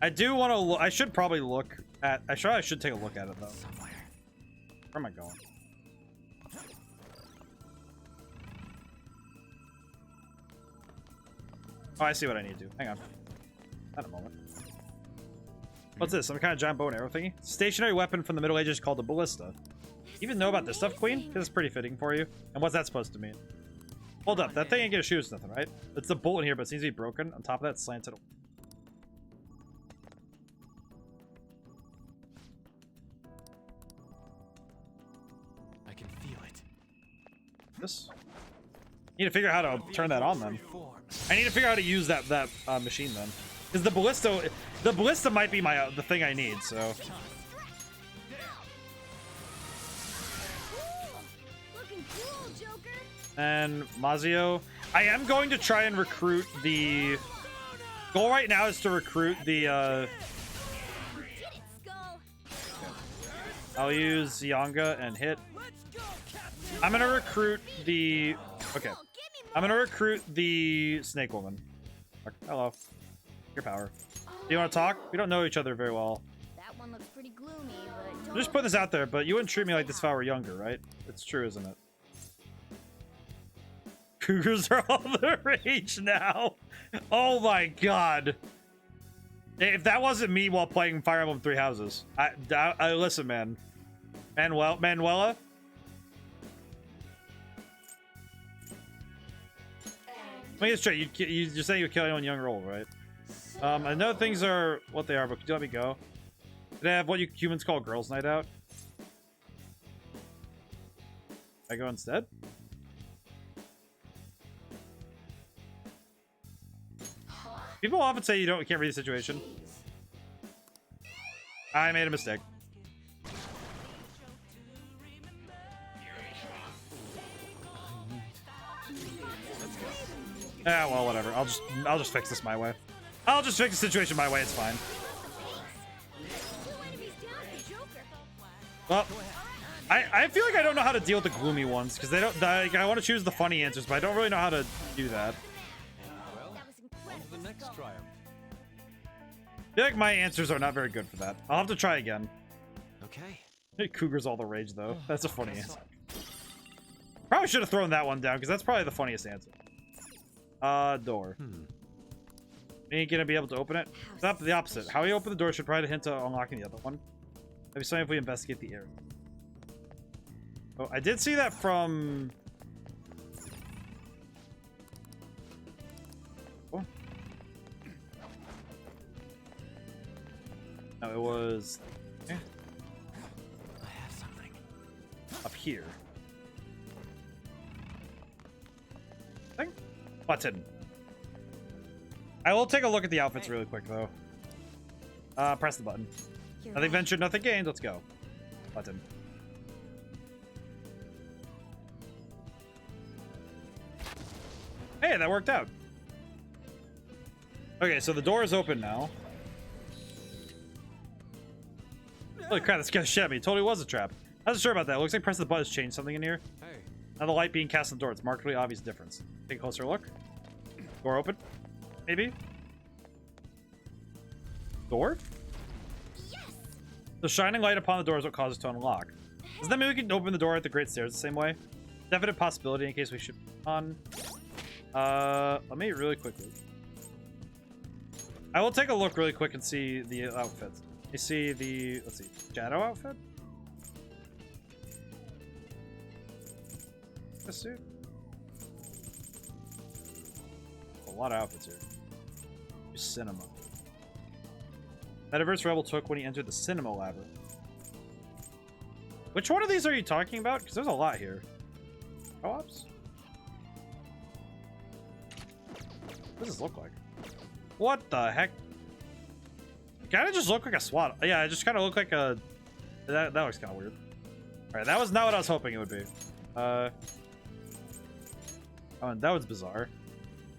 I do want to I should probably look at, I should take a look at it though. Somewhere. Where am I going? Oh, I see what I need to do. Hang on. Not a moment. What's this? Some kind of giant bow and arrow thingy? Stationary weapon from the Middle Ages called a ballista. You even know about this stuff, Queen? Because it's pretty fitting for you. And what's that supposed to mean? Hold up. That thing ain't gonna shoot us nothing, right? It's the bolt in here, but it seems to be broken. On top of that, it's slanted. I can feel it. This? Need to figure out how to turn that on then. I need to figure out how to use that machine then. Because the ballista might be the thing I need, so. And Mazio, I am going to try and recruit the goal right now is to recruit the I'll use Yanga and hit. I'm gonna recruit the I'm gonna recruit the Snake Woman. Hello. Your power. Do you want to talk? We don't know each other very well. That one looks pretty gloomy, but I'm just putting this out there, but you wouldn't treat me like this if I were younger, right? It's true, isn't it? Cougars are all the rage now. Oh my god. If that wasn't me while playing Fire Emblem Three Houses, I listen, man. Manuela. Let me get straight. You're saying you're killing on young roll, right? I know things are what they are, but could you let me go? Did I have what you humans call girls' night out? I go instead? People often say you can't read the situation. I made a mistake. Ah, well, whatever. I'll just fix this my way. I'll just fix the situation my way. It's fine. Well, I feel like I don't know how to deal with the gloomy ones because they don't. Like, I want to choose the funny answers, but I don't really know how to do that. Well, on to the next triumph. I feel like my answers are not very good for that. I'll have to try again. Okay. Cougar's all the rage, though. That's a funny answer. Probably should have thrown that one down because that's probably the funniest answer. Door. Ain't gonna be able to open it. Stop the opposite. How we open the door should probably hint to unlocking the other one. Maybe something if we investigate the area. Oh, I did see that from. Oh. No, it was. I have something up here. Thing? Button. I will take a look at the outfits really quick though. Press the button. Nothing ventured, nothing gained. Let's go. Button. Hey, that worked out. Okay, so the door is open now. Holy crap, that scared the shit out of me. It totally was a trap. I wasn't sure about that. Looks like pressing the button has changed something in here. Hey. Now the light being cast on the door. It's a markedly obvious difference. Take a closer look. Door open. Maybe. Door? Yes! The shining light upon the door is what causes it to unlock. Does that mean we can open the door at the Great Stairs the same way? Definite possibility in case we should on. Let me really quickly. I will take a look really quick and see the outfits. You see the, let's see, shadow outfit? This suit? A lot of outfits here. Cinema. Metaverse Rebel took when he entered the cinema labyrinth. Which one of these are you talking about? Because there's a lot here. Co-ops? What does this look like? What the heck? Kind of just look like a SWAT. Yeah, it just kind of look like a. That looks kind of weird. All right, that was not what I was hoping it would be. Oh, and that was bizarre.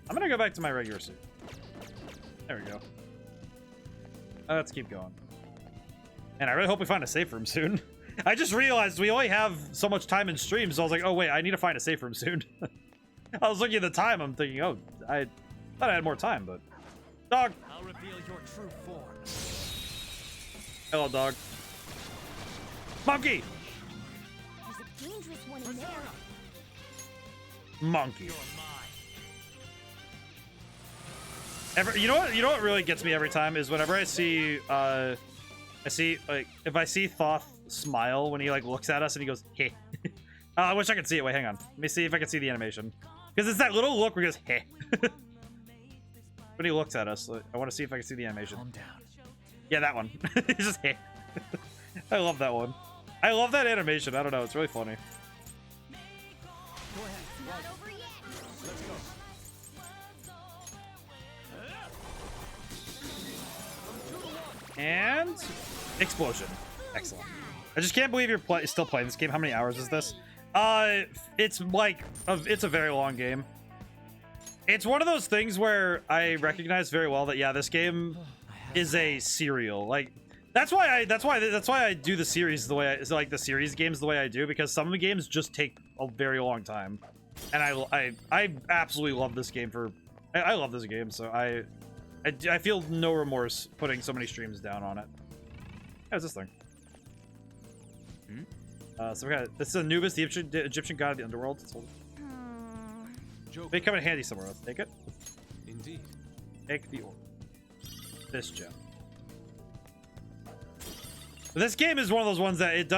I'm gonna go back to my regular suit. There we go. Let's keep going. And I really hope we find a safe room soon. I just realized we only have so much time in stream, so I was like, oh wait, I need to find a safe room soon. I was looking at the time, I'm thinking, oh, I thought I had more time, but... Dog! I'll reveal your true form. Hello, dog. Monkey! There's a dangerous one in there. Monkey. You know what really gets me every time is whenever I see like if I see Thoth smile when he like looks at us and he goes hey. I wish I could see it. Wait, hang on. Let me see if I can see the animation because it's that little look where he goes hey. When he looks at us, I want to see if I can see the animation. Calm down. Yeah, that one. He's just hey. I love that one. I love that animation. I don't know. It's really funny. Go ahead. Not over yet. Let's go. And explosion. Excellent. I just can't believe you're still playing this game. How many hours is this? It's like it's a very long game. It's one of those things where I recognize very well that yeah, this game is a serial. Like that's why I do the series the way the series games the way I do, because some of the games just take a very long time. And I absolutely love this game I love this game, so I feel no remorse putting so many streams down on it. How's this thing? So we got this is Anubis, the Egyptian god of the underworld. May come in handy somewhere. Let's take it. Indeed. Take the orb. This gem. This game is one of those ones that it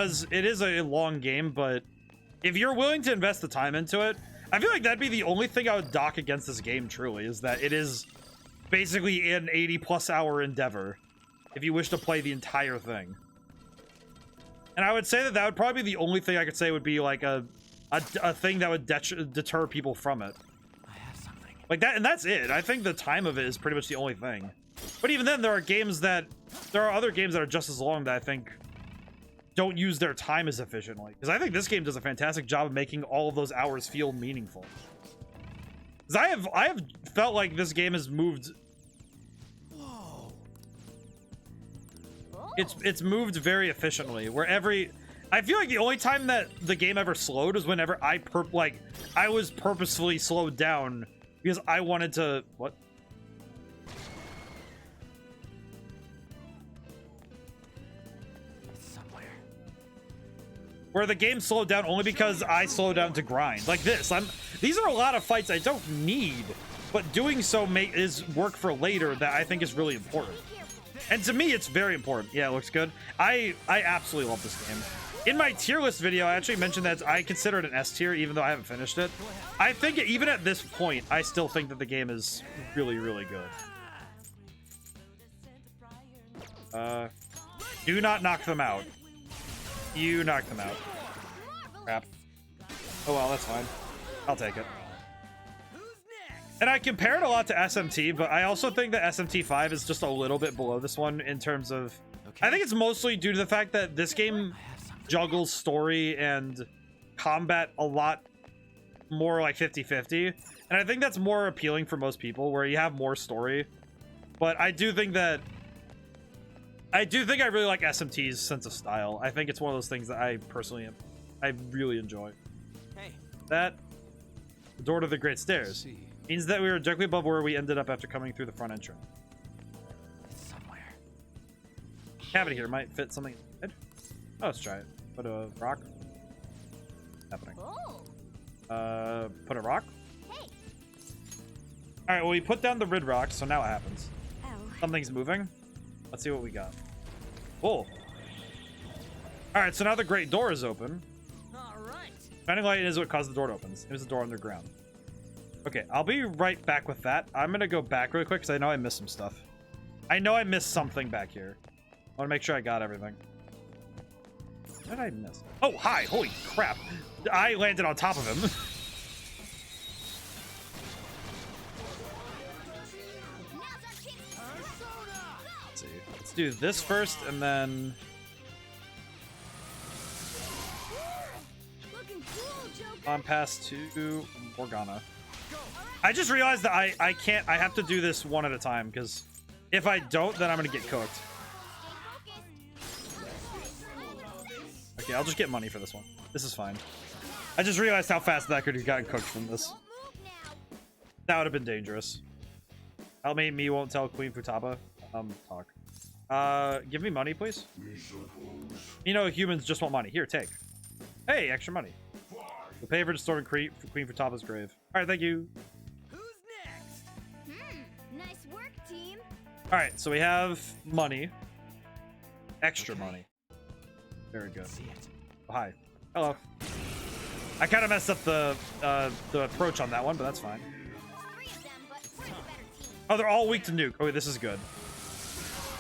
is a long game, but if you're willing to invest the time into it, I feel like that'd be the only thing I would dock against this game, truly, is that it is basically an 80+ hour endeavor if you wish to play the entire thing. And I would say that would probably be the only thing I could say would be like a thing that would deter people from it. I have something. Like that, and that's it. I think the time of it is pretty much the only thing. But even then, there are other games that are just as long that I think don't use their time as efficiently. Because I think this game does a fantastic job of making all of those hours feel meaningful. Because I have felt like this game has moved. Whoa. It's moved very efficiently. I feel like the only time that the game ever slowed was whenever I was purposefully slowed down because I wanted to what? Where the game slowed down only because I slowed down to grind. Like this. These are a lot of fights I don't need, but doing so is work for later that I think is really important. And to me, it's very important. Yeah, it looks good. I absolutely love this game. In my tier list video, I actually mentioned that I consider it an S tier, even though I haven't finished it. I think even at this point, I still think that the game is really, really good. Do not knock them out. You knocked them out. Crap. Oh well, that's fine. I'll take it. And I compare it a lot to SMT, but I also think that SMT 5 is just a little bit below this one in terms of... I think it's mostly due to the fact that this game juggles story and combat a lot more like 50-50. And I think that's more appealing for most people, where you have more story. But I do think I really like SMT's sense of style. I think it's one of those things that I really enjoy. Hey. The door to the Great Stairs means that we were directly above where we ended up after coming through the front entrance. Somewhere. Cavity here might fit something. Oh, let's try it. Put a rock. Happening. Put a rock. Hey. All right. Well, we put down the red rock, so now what happens? Oh. Something's moving. Let's see what we got. Cool. All right, so now the great door is open. All right. Shining light is what caused the door to open. It was the door underground. Okay, I'll be right back with that. I'm gonna go back really quick because I know I missed some stuff. I know I missed something back here. I want to make sure I got everything. What did I miss? Oh, hi! Holy crap! I landed on top of him. Let's see. Let's do this first, and then. On pass to Morgana. I just realized that I can't. I have to do this one at a time because if I don't, then I'm gonna get cooked. Okay, I'll just get money for this one. This is fine. I just realized how fast that could have gotten cooked from this. That would have been dangerous. Help me won't tell Queen Futaba. Talk. Give me money, please. You know, humans just want money. Here, take. Hey, extra money. We'll pay for destroying Queen Futaba's grave. All right, thank you. Nice work, team. All right, so we have money. Extra money. Very good. Oh, hi. Hello. I kind of messed up the approach on that one, but that's fine. Oh, they're all weak to nuke. Oh, this is good.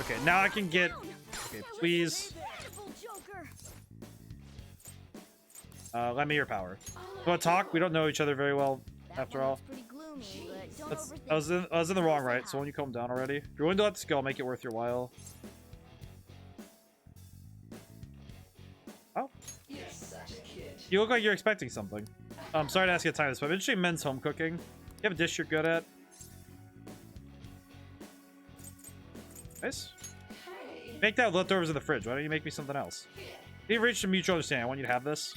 Okay, now I can get... Okay, please. Lend me your power. You want to talk? We don't know each other very well, after all. I was in the wrong, right? So when you calm down already. If you're willing to let this go, I'll make it worth your while. Oh. You look like you're expecting something. I'm sorry to ask you to time this, but I'm interested in men's home cooking. You have a dish you're good at? Nice. Make that leftovers in the fridge. Why don't you make me something else? We've reached a mutual understanding. I want you to have this.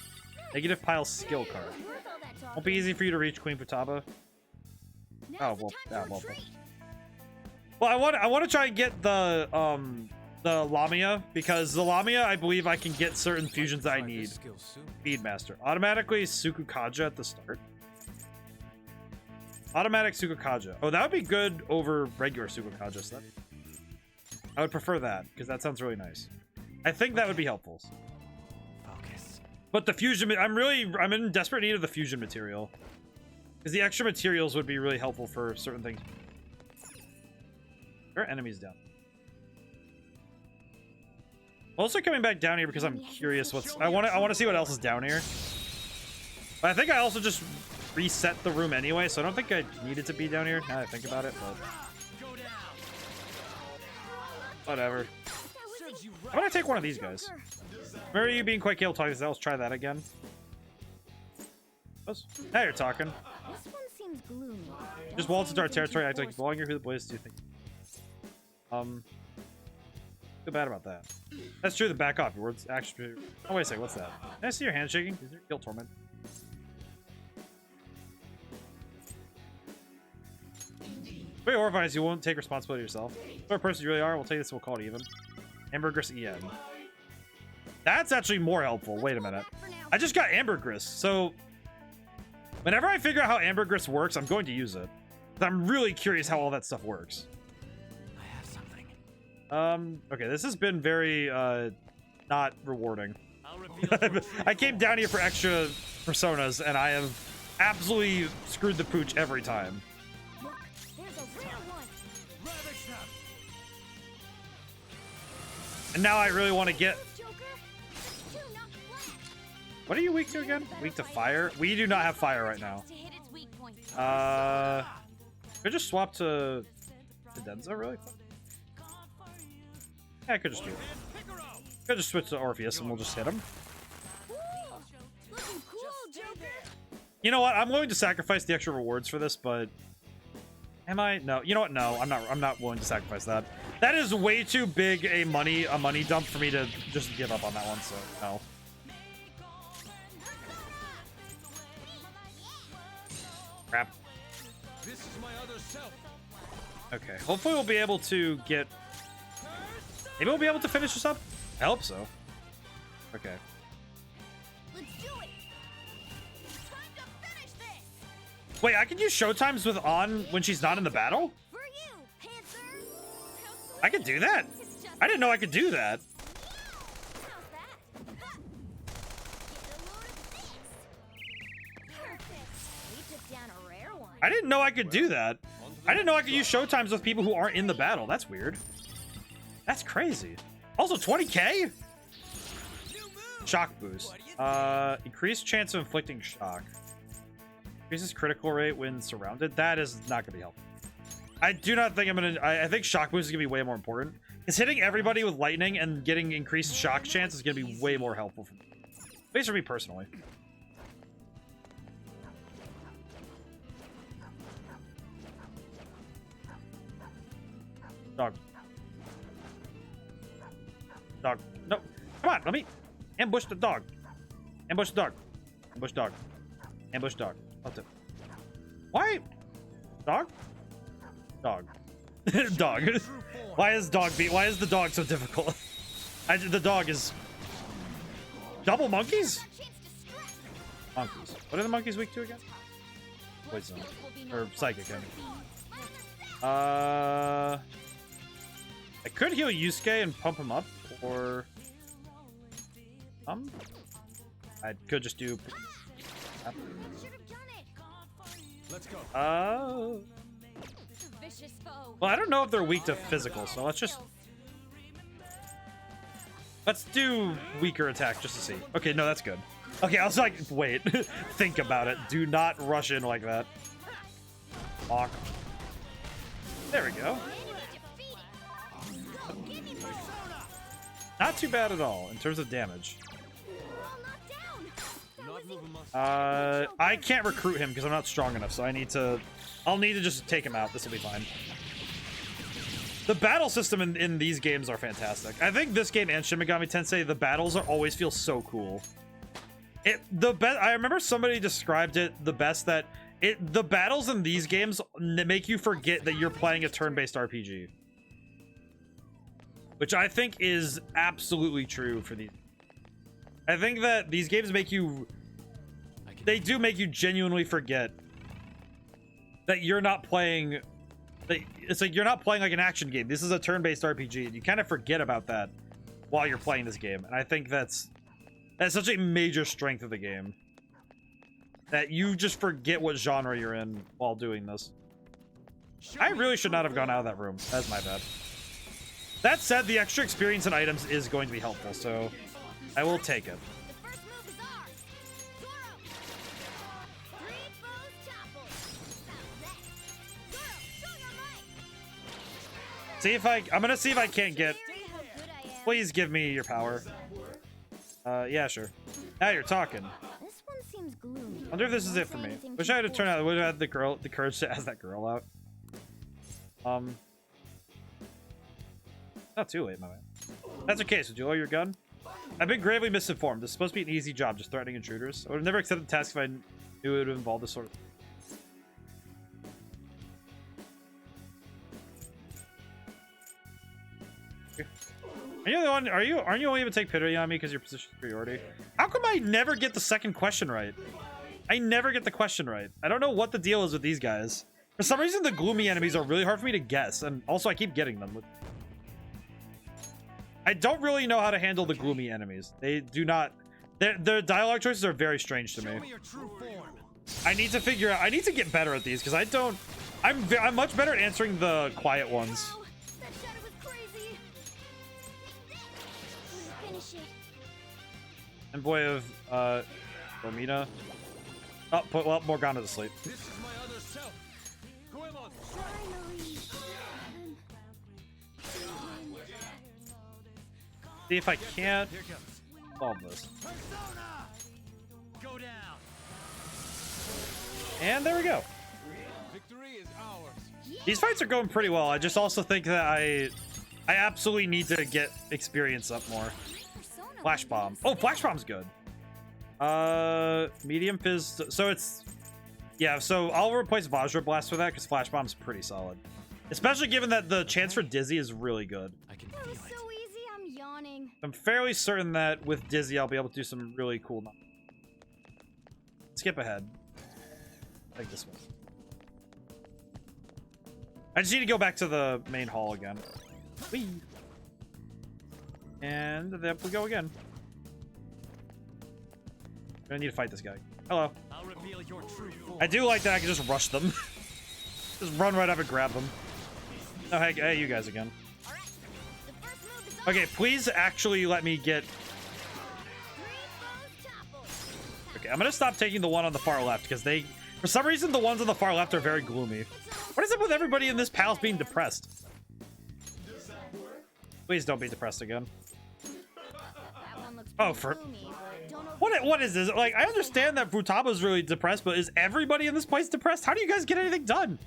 Negative pile skill card. Won't be easy for you to reach Queen Futaba. Oh well, yeah, well, I want to try and get the Lamia, because the Lamia, I believe I can get certain fusions that I need. Speedmaster. Automatically Sukukaja at the start. Automatic Sukukaja. Oh, that would be good over regular Sukukaja. So I would prefer that, because that sounds really nice. I think that would be helpful. Focus. But the fusion, I'm in desperate need of the fusion material. Because the extra materials would be really helpful for certain things. There are enemies down. I'm also coming back down here because I'm curious what's... I want to see what else is down here. But I think I also just reset the room anyway, so I don't think I needed to be down here now that I think about it, but... Whatever. I'm gonna take one of these guys. Remember you being quite capable talking to Let's try that again. Now you're talking. This one seems gloomy. Just waltz into our territory, act like you belong here. Who the boys do you think? Feel bad about that. That's true. The back off. Your words actually. Oh wait a second. What's that? Can I see your hand shaking? Is there guilt torment? Very horrifying as you won't take responsibility yourself. What person you really are, we'll take this and we'll call it even. Ambergris EN. That's actually more helpful. Wait a minute. I just got Ambergris, so whenever I figure out how Ambergris works, I'm going to use it. I'm really curious how all that stuff works. I have something. Okay, this has been very not rewarding. I came down here for extra personas and I have absolutely screwed the pooch every time. And now I really want to get... What are you weak to again? Weak to fire? We do not have fire right now. Could just swap to Denza really quick? Yeah, I could just do it. Could just switch to Orpheus and we'll just hit him. You know what? I'm willing to sacrifice the extra rewards for this, but... Am I? No. You know what? No, I'm not willing to sacrifice that. That is way too big a money dump for me to just give up on that one, so no. Crap. This is my other self. Okay. Hopefully we'll be able to get... Maybe we'll be able to finish this up? I hope so. Okay. Let's do it. Time to finish this. Wait, I can use showtimes with On when she's not in the battle? For you, Panther. I could do that? I didn't know I could do that. I didn't know I could do that. I didn't know I could use showtimes with people who aren't in the battle. That's weird. That's crazy. Also, 20k? Shock boost. Increased chance of inflicting shock. Increases critical rate when surrounded. That is not going to be helpful. I do not think I'm going to... I think shock boost is going to be way more important. Because hitting everybody with lightning and getting increased shock chance is going to be way more helpful for me. At least for me personally. Dog. Dog. No. Come on, let me ambush the dog. Ambush the dog. Ambush dog. Ambush dog. What's it? Why? Dog? Dog. Dog. Why is the dog so difficult? The dog is... Double monkeys? Monkeys. What are the monkeys weak to again? Poison. Or psychic, I mean. I could heal Yusuke and pump him up, or... I could just do... Let's go. Well, I don't know if they're weak to physical, so let's just... Let's do weaker attack just to see. Okay, no, that's good. Okay, I was like, wait. Think about it. Do not rush in like that. Lock. There we go. Not too bad at all in terms of damage. I can't recruit him because I'm not strong enough, so I'll need to just take him out. This will be fine. The battle system in these games are fantastic. I think this game and Shin Megami Tensei, the battles always feel so cool. I remember somebody described it the best that the battles in these games make you forget that you're playing a turn-based RPG. Which I think is absolutely true for these. I think that these games make you... They do make you genuinely forget that you're not playing. It's like you're not playing like an action game. This is a turn-based RPG, and you kind of forget about that while you're playing this game. And I think that's such a major strength of the game, that you just forget what genre you're in while doing this. I really should not have gone out of that room. That's my bad. That said, the extra experience and items is going to be helpful, so I will take it. I'm gonna see if I can't get. Please give me your power. Yeah, sure. Now you're talking. This one seems gloomy. Wonder if this is it for me. Wish I had to turn out. Would have had the courage to ask that girl out. Not too late, my man. That's okay. So, would you lower your gun? I've been gravely misinformed. This is supposed to be an easy job, just threatening intruders. I would have never accepted the task if I knew it would involve this sort of. Are you the one? Aren't you only able to take pity on me because your position superiority? How come I never get the second question right? I never get the question right. I don't know what the deal is with these guys. For some reason, the gloomy enemies are really hard for me to guess, and also I keep getting them. I don't really know how to handle the gloomy enemies. They do not. Their dialogue choices are very strange to me. I need to figure out. I need to get better at these because I don't. I'm much better at answering the quiet ones. Envoy of Romina. Oh, put Morgana to sleep. This is my other self. See if I can't solve this. Go down. And there we go. Victory is ours. These fights are going pretty well. I just also think that I absolutely need to get experience up more. Flash bomb. Oh, flash bomb's good. Medium fizz. So it's, yeah. So I'll replace Vajra Blast with that because flash bomb's pretty solid, especially given that the chance for Dizzy is really good. That was so easy. I'm yawning. I'm fairly certain that with Dizzy I'll be able to do some really cool. Skip ahead. Like this one. I just need to go back to the main hall again. Whee! And there we go again. I need to fight this guy. Hello. I'll reveal your true form. I do like that I can just rush them. Just run right up and grab them. Oh, hey, you guys again. Okay, please actually let me get... Okay, I'm gonna stop taking the one on the far left, because they... For some reason, the ones on the far left are very gloomy. What is up with everybody in this palace being depressed? Please don't be depressed again. Oh, for... What is this? Like, I understand that Futaba's really depressed, but is everybody in this place depressed? How do you guys get anything done?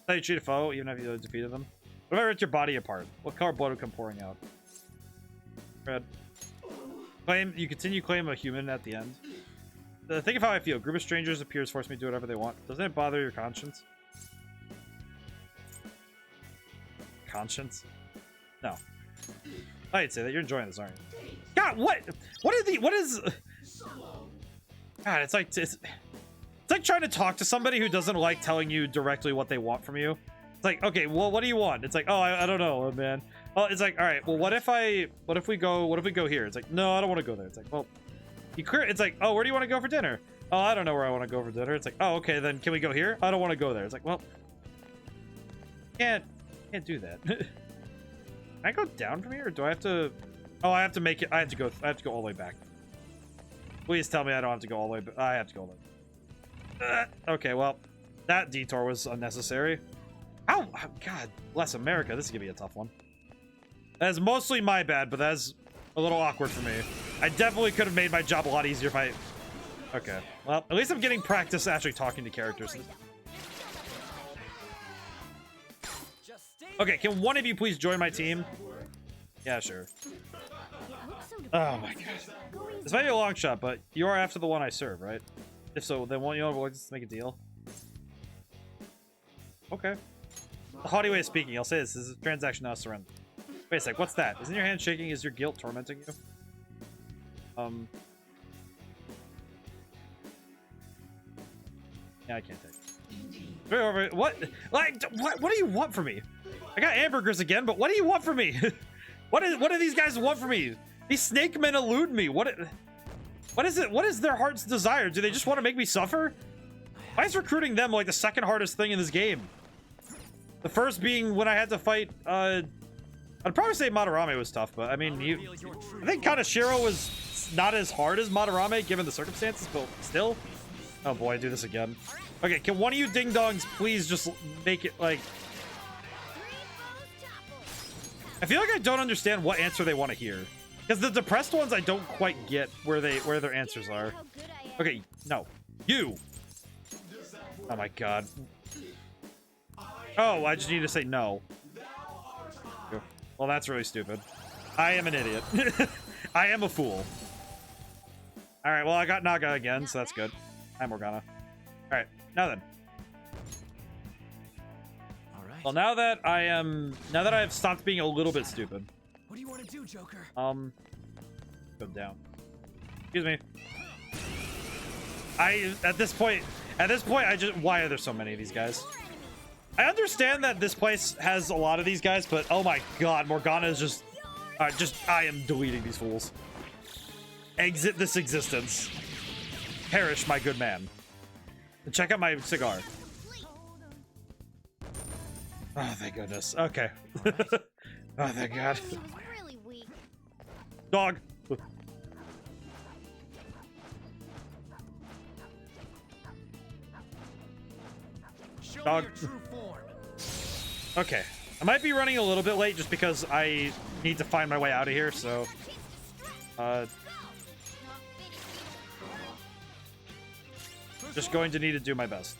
How you treat a foe, even if you defeated them? What if I ripped your body apart? What color blood would come pouring out? Red. Claim, you continue claim a human at the end. Think of how I feel. A group of strangers appears, force me to do whatever they want. Doesn't it bother your conscience? Conscience? No. I'd say that you're enjoying this, aren't you? God, what is... God, it's like trying to talk to somebody who doesn't like telling you directly what they want from you. It's like, okay, well, what do you want? It's like, oh, I don't know, man. Well, it's like, all right, well, what if we go here? It's like, no, I don't want to go there. It's like, well, it's like, oh, where do you want to go for dinner? Oh, I don't know where I want to go for dinner. It's like, oh, okay, then can we go here? I don't want to go there. It's like, well, can't do that. Can I go down from here, or do I have to? Oh, I have to make it. I have to go all the way back. Please tell me I don't have to go all the way. But I have to go all the way. Okay, well, that detour was unnecessary. How? God bless America. This is gonna be a tough one. That's mostly my bad, but that's a little awkward for me. I definitely could have made my job a lot easier if I... Okay. Well, at least I'm getting practice actually talking to characters. Okay, can one of you please join my team? Yeah, sure. Oh my god. This might be a long shot, but you are after the one I serve, right? If so, then won't you avoid this to make a deal? Okay. The haughty way of speaking, I'll say this is a transaction, not a surrender. Wait a sec, what's that? Isn't your hand shaking? Is your guilt tormenting you? Yeah, I can't take it. What? Like, what do you want from me? I got hamburgers again, but what do you want from me? What do these guys want from me? These snake men elude me. What is it? What is their heart's desire? Do they just want to make me suffer? Why is recruiting them like the second hardest thing in this game? The first being when I had to fight, I'd probably say Madarame was tough, but I mean, I think Kaneshiro was not as hard as Madarame given the circumstances, but still. Oh boy, I do this again. Okay, can one of you ding-dongs please just make it like... I feel like I don't understand what answer they want to hear. Because the depressed ones I don't quite get where their answers are. Okay, no. You! Oh my god. Oh, I just need to say no. Well, that's really stupid. I am an idiot. I am a fool. Alright, well, I got Naga again, so that's good. Hi, Morgana. Alright, now then. Well, now that I have stopped being a little bit stupid. What do you want to do, Joker? Go down. Excuse me. At this point, I just, why are there so many of these guys? I understand that this place has a lot of these guys, but oh my god, Morgana is just, I am deleting these fools. Exit this existence. Perish, my good man. Check out my cigar. Oh, thank goodness. Okay. Oh, thank god. Dog. Dog. Okay. I might be running a little bit late just because I need to find my way out of here, so... just going to need to do my best.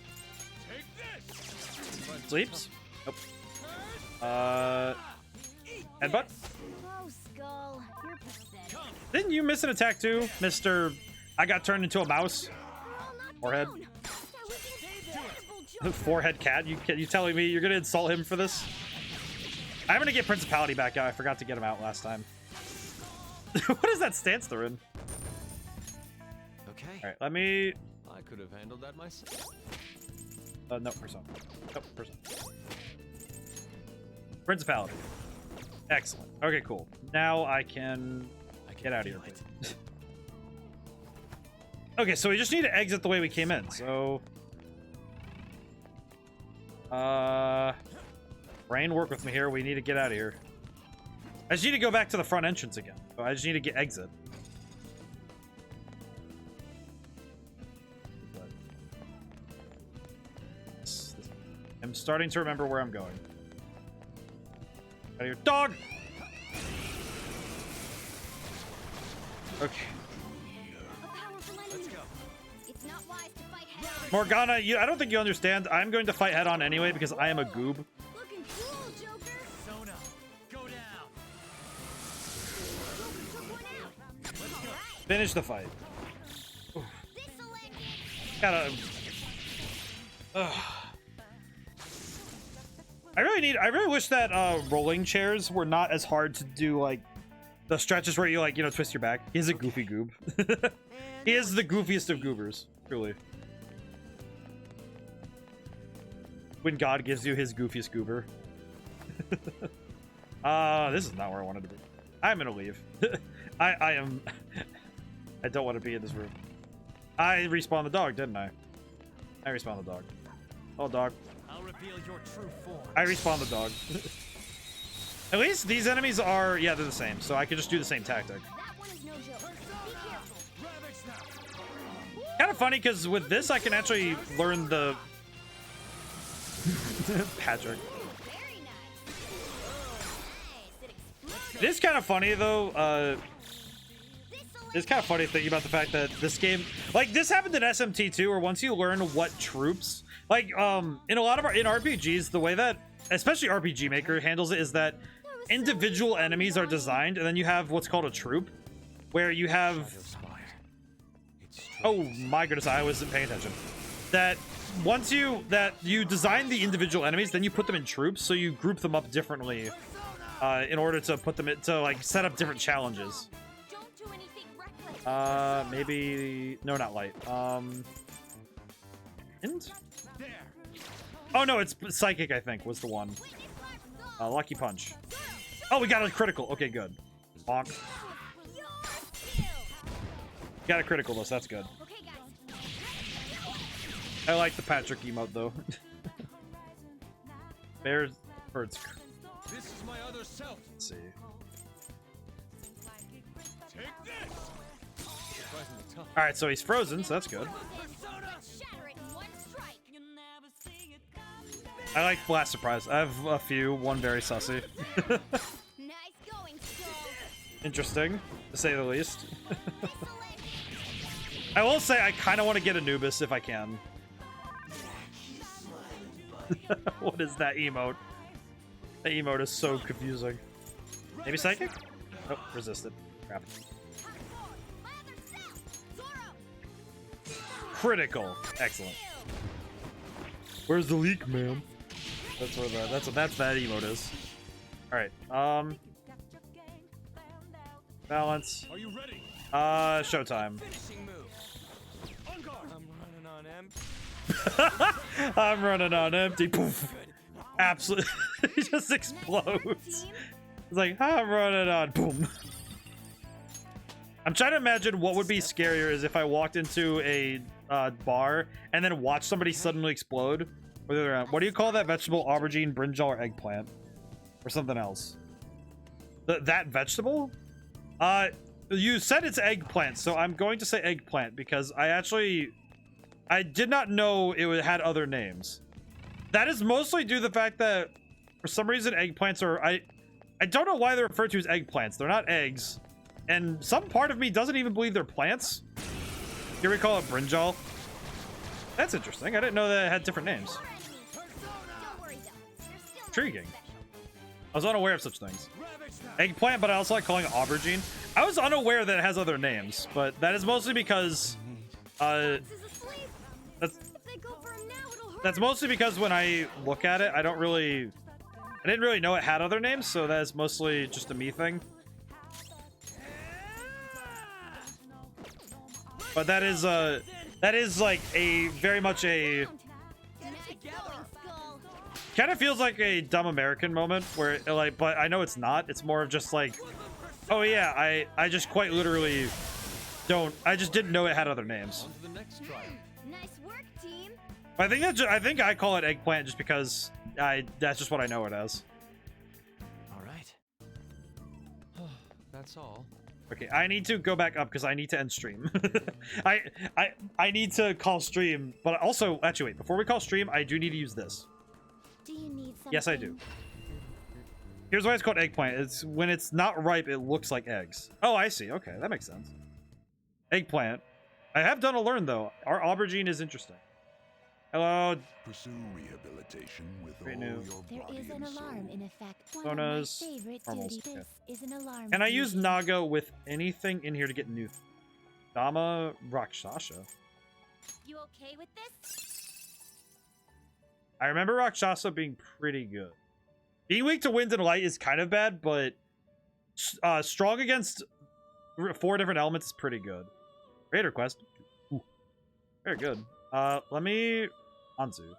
Sleeps? Nope. Headbutt? Didn't you miss an attack too, Mr. I got turned into a mouse? Forehead? Forehead cat? You telling me you're gonna insult him for this? I'm gonna get Principality back out. I forgot to get him out last time. What is that stance they're in? Okay. Alright, let me... I could have handled that myself. No, Persona. Nope, Persona. Principality. Excellent. Okay, cool. Now I can get out of here. Okay, so we just need to exit the way we came in, so... Brain, work with me here. We need to get out of here. I just need to go back to the front entrance again. So I just need to get exit. I'm starting to remember where I'm going. Out of here. Dog! Okay. Morgana, I don't think you understand. I'm going to fight head-on anyway because I am a goob. Finish the fight. Oof. Gotta... I really wish that rolling chairs were not as hard to do, like the stretches where you like, twist your back. He's a goofy goob. He is the goofiest of goobers, truly. When God gives you his goofiest goober. This is not where I wanted to be. I'm gonna leave. I am... I don't want to be in this room. I respawned the dog, didn't I? I respawned the dog. Oh, dog. I'll reveal your true form. I respawned the dog. At least these enemies are... Yeah, they're the same. So I could just do the same tactic. Kind of funny, because with this, I can actually learn the... Patrick. It is kind of funny, though. It's kind of funny thinking about the fact that this game... Like, this happened in SMT too, where once you learn what troops... Like, in a lot of in RPGs, the way that, especially RPG Maker handles it is that individual enemies are designed, and then you have what's called a troop, where you have... Oh my goodness, I wasn't paying attention. That once you design the individual enemies, then you put them in troops, so you group them up differently in order to put them to like set up different challenges. Maybe no, not light. And Oh no, it's psychic, I think, was the one. Lucky punch. Oh, we got a critical. Okay, good. Bonk. Got a critical though, so that's good. I like the Patrick emote though. Bears, birds. This is my other self. Let's see. Take this. All right, so he's frozen, so that's good. I like Blast Surprise. I have a few. One very sussy. Interesting, to say the least. I will say I kind of want to get Anubis if I can. What is that emote? That emote is so confusing. Maybe Psychic? Oh, resisted. Crap. Critical. Excellent. Where's the leak, man? That's where that's what that emote is. All right. Balance. Are you ready? Showtime. I'm running on empty. Poof. Absolutely. He just explodes. It's like, I'm running on. Boom. I'm trying to imagine what would be scarier is if I walked into a bar and then watched somebody suddenly explode. What do you call that vegetable? Aubergine, brinjal, or eggplant? Or something else? That vegetable? You said it's eggplant, so I'm going to say eggplant because I did not know it had other names. That is mostly due to the fact that for some reason eggplants are I don't know why they're referred to as eggplants. They're not eggs. And some part of me doesn't even believe they're plants. Here we call it brinjal. That's interesting. I didn't know that it had different names. Intriguing. I was unaware of such things. Eggplant, but I also like calling it aubergine. I was unaware that it has other names, but that is mostly because that's mostly because when I look at it, I didn't really know it had other names, so that is mostly just a me thing. But that is like a very much a kind of feels like a dumb American moment where like, but I know it's not. It's more of just like, oh yeah, I just quite literally I just didn't know it had other names. Nice work, team. I think I call it eggplant just because that's just what I know it as. All right. That's all. Okay, I need to go back up because I need to end stream. I need to call stream, but also actually wait, before we call stream, I do need to use this. Do you need something? Yes, I do. Here's why it's called eggplant. It's when it's not ripe, it looks like eggs. Oh, I see. Okay, that makes sense. Eggplant. I have done a learn though. Our aubergine is interesting. Hello. Pursue rehabilitation with all new. your There body is and an alarm soul. in effect. Sonas, One of my favorite normals, duties. okay. This is an alarm. Can I use duty. Naga with anything in here to get new? Dama Rakshasa. You okay with this? I remember Rakshasa being pretty good. Being weak to wind and light is kind of bad, but strong against 4 different elements is pretty good. Raider quest. Ooh. Very good. Let me Anzu.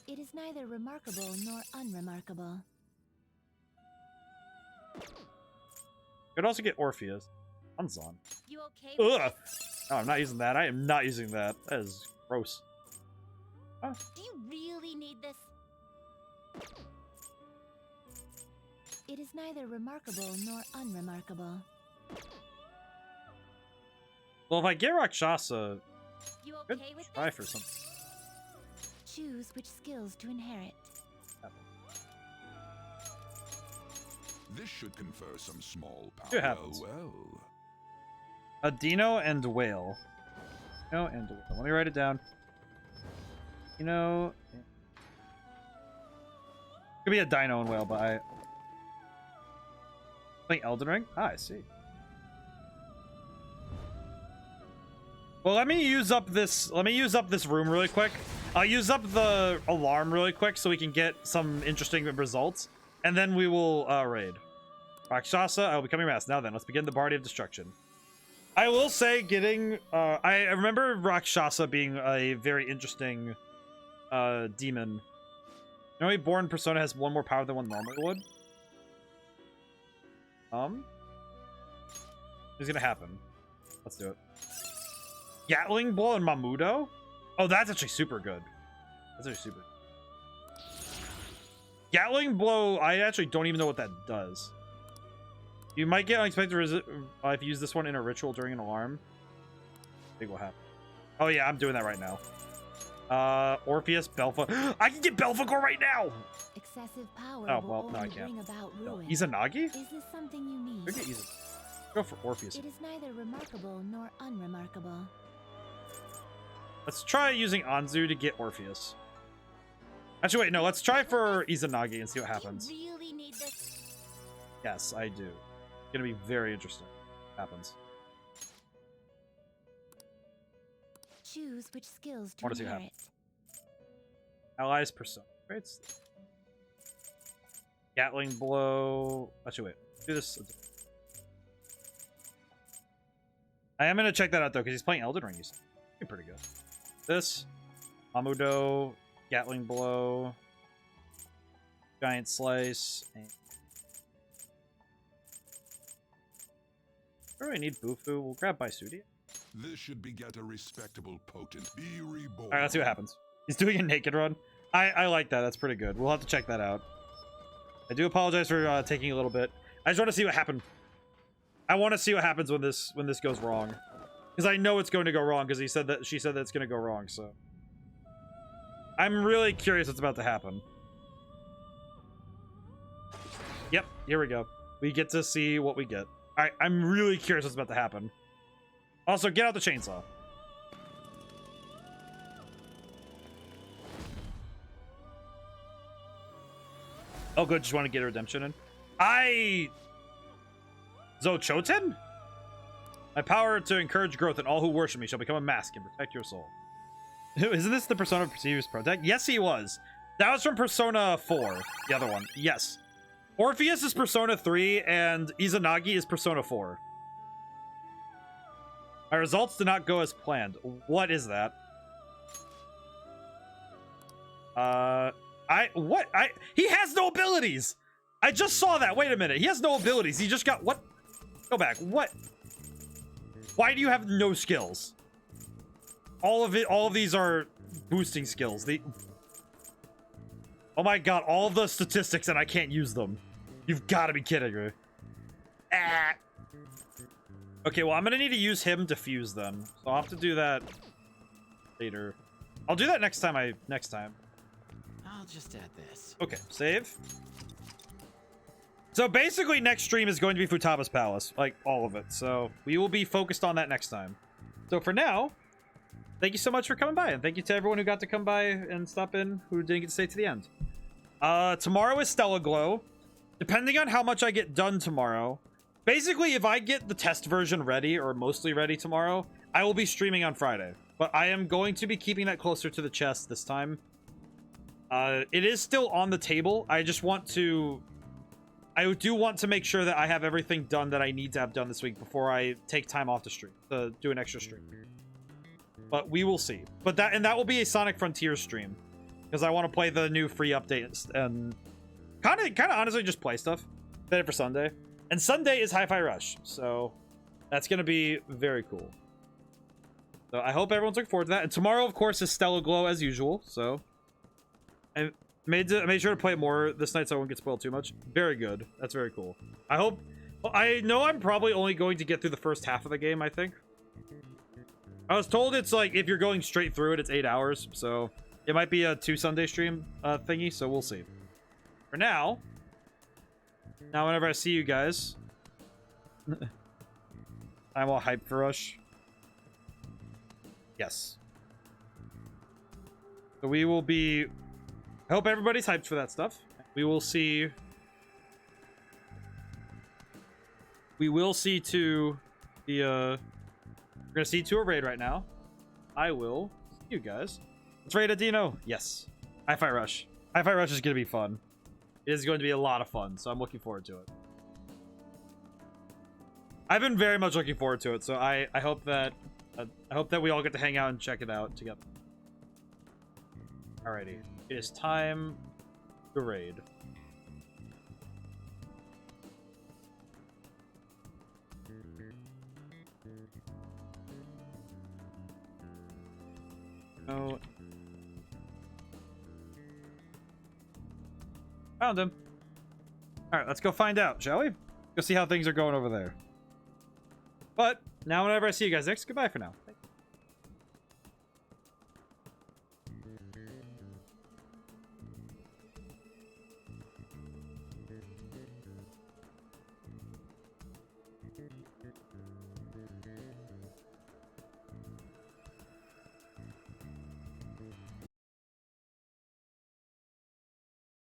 It is neither remarkable nor unremarkable. Could also get Orpheus. Anzon. You okay with Ugh. Oh, I'm not using that. I am not using that. That is gross. Oh. Do you really need this? It is neither remarkable nor unremarkable. Well, if I get Rakshasa, You could okay with try this? for something. Choose which skills to inherit. This should confer some small It power. happens. Well, A Dino and Whale. Dino and Whale. Let me write it down. Dino. Could be a Dino and Whale, but I think Elden Ring. Ah, I see. Well, let me use up this room really quick. I'll use up the alarm really quick so we can get some interesting results, and then we will raid. Rakshasa, I will be coming fast. Now then, let's begin the party of destruction. I will say, getting I remember Rakshasa being a very interesting demon You know, Born Persona has one more power than one normally would. What's gonna happen? Let's do it. Gatling Blow and Mamudo? Oh, that's actually super good. That's actually super good. Gatling Blow, I actually don't even know what that does. You might get unexpected if you use this one in a ritual during an alarm. I think will happen. Oh yeah, I'm doing that right now. Orpheus, Belphegor. I can get Belphegor right now! Excessive power Oh, well, no, I can't. No. Izanagi? Is this something you need? Look at Go for Orpheus. It is neither remarkable nor unremarkable. Let's try using Anzu to get Orpheus. Actually, wait, no, let's try for Izanagi and see what happens. You really need this? Yes, I do. It's gonna be very interesting. What happens. Choose which skills to Want to see what inherit. happens. Allies Persona. Right? Gatling Blow. Actually, wait. Do this. I am gonna check that out though, because he's playing Elden Ring. He's pretty good. This. Mamudo. Gatling Blow. Giant Slice. And... I really need Bufu. We'll grab Baisudia. This should beget a respectable potent. Be reborn. Alright, let's see what happens. He's doing a naked run. I like that. That's pretty good. We'll have to check that out. I do apologize for taking a little bit. I just want to see what happened. I want to see what happens when this goes wrong. Because I know it's going to go wrong, because she said that it's going to go wrong, so. I'm really curious what's about to happen. Yep, here we go. We get to see what we get. Alright, I'm really curious what's about to happen. Also, get out the chainsaw. Oh, good. Just want to get a redemption in. Zochoten? My power to encourage growth in all who worship me shall become a mask and protect your soul. Isn't this the Persona Perceives Protect? Yes, he was. That was from Persona 4. The other one. Yes. Orpheus is Persona 3, and Izanagi is Persona 4. My results did not go as planned. What is that? He has no abilities! I just saw that. Wait a minute. He has no abilities. He just got... What? Go back. What? Why do you have no skills? All of these are boosting skills. Oh my god, all the statistics and I can't use them. You've got to be kidding me. Ah. Okay, well, I'm gonna need to use him to fuse then. So I'll have to do that later. I'll do that next time. I'll just add this. Okay, save. So basically next stream is going to be Futaba's Palace. Like, all of it. So we will be focused on that next time. So for now, thank you so much for coming by. And thank you to everyone who got to come by and stop in who didn't get to stay to the end. Tomorrow is Stella Glow. Depending on how much I get done tomorrow. Basically, if I get the test version ready, or mostly ready tomorrow, I will be streaming on Friday. But I am going to be keeping that closer to the chest this time. It is still on the table. I just want to... I do want to make sure that I have everything done that I need to have done this week before I take time off the stream to do an extra stream. But we will see. But that will be a Sonic Frontiers stream, because I want to play the new free updates and kind of honestly just play stuff. Save it for Sunday. And Sunday is Hi-Fi Rush, so that's gonna be very cool. So I hope everyone's looking forward to that. And tomorrow, of course, is Stella Glow as usual. So I made sure to play it more this night so I won't get spoiled too much. Very good. That's very cool. I hope... Well, I know I'm probably only going to get through the first half of the game, I think. I was told it's like, if you're going straight through it, it's 8 hours. So it might be a 2 Sunday stream thingy, so we'll see. For now, whenever I see you guys, I'm all hyped for Rush. Yes. So we will be... I hope everybody's hyped for that stuff. We will see... We will see to the... We're gonna see to a raid right now. I will see you guys. Let's raid a Dino. Yes. Hi-Fi Rush. Hi-Fi Rush is gonna be fun. It is going to be a lot of fun, so I'm looking forward to it. I've been very much looking forward to it, so I hope that we all get to hang out and check it out together. Alrighty, it is time Masquerade. Oh. Found him. Alright, let's go find out, shall we? Go see how things are going over there. But, now whenever I see you guys next, goodbye for now.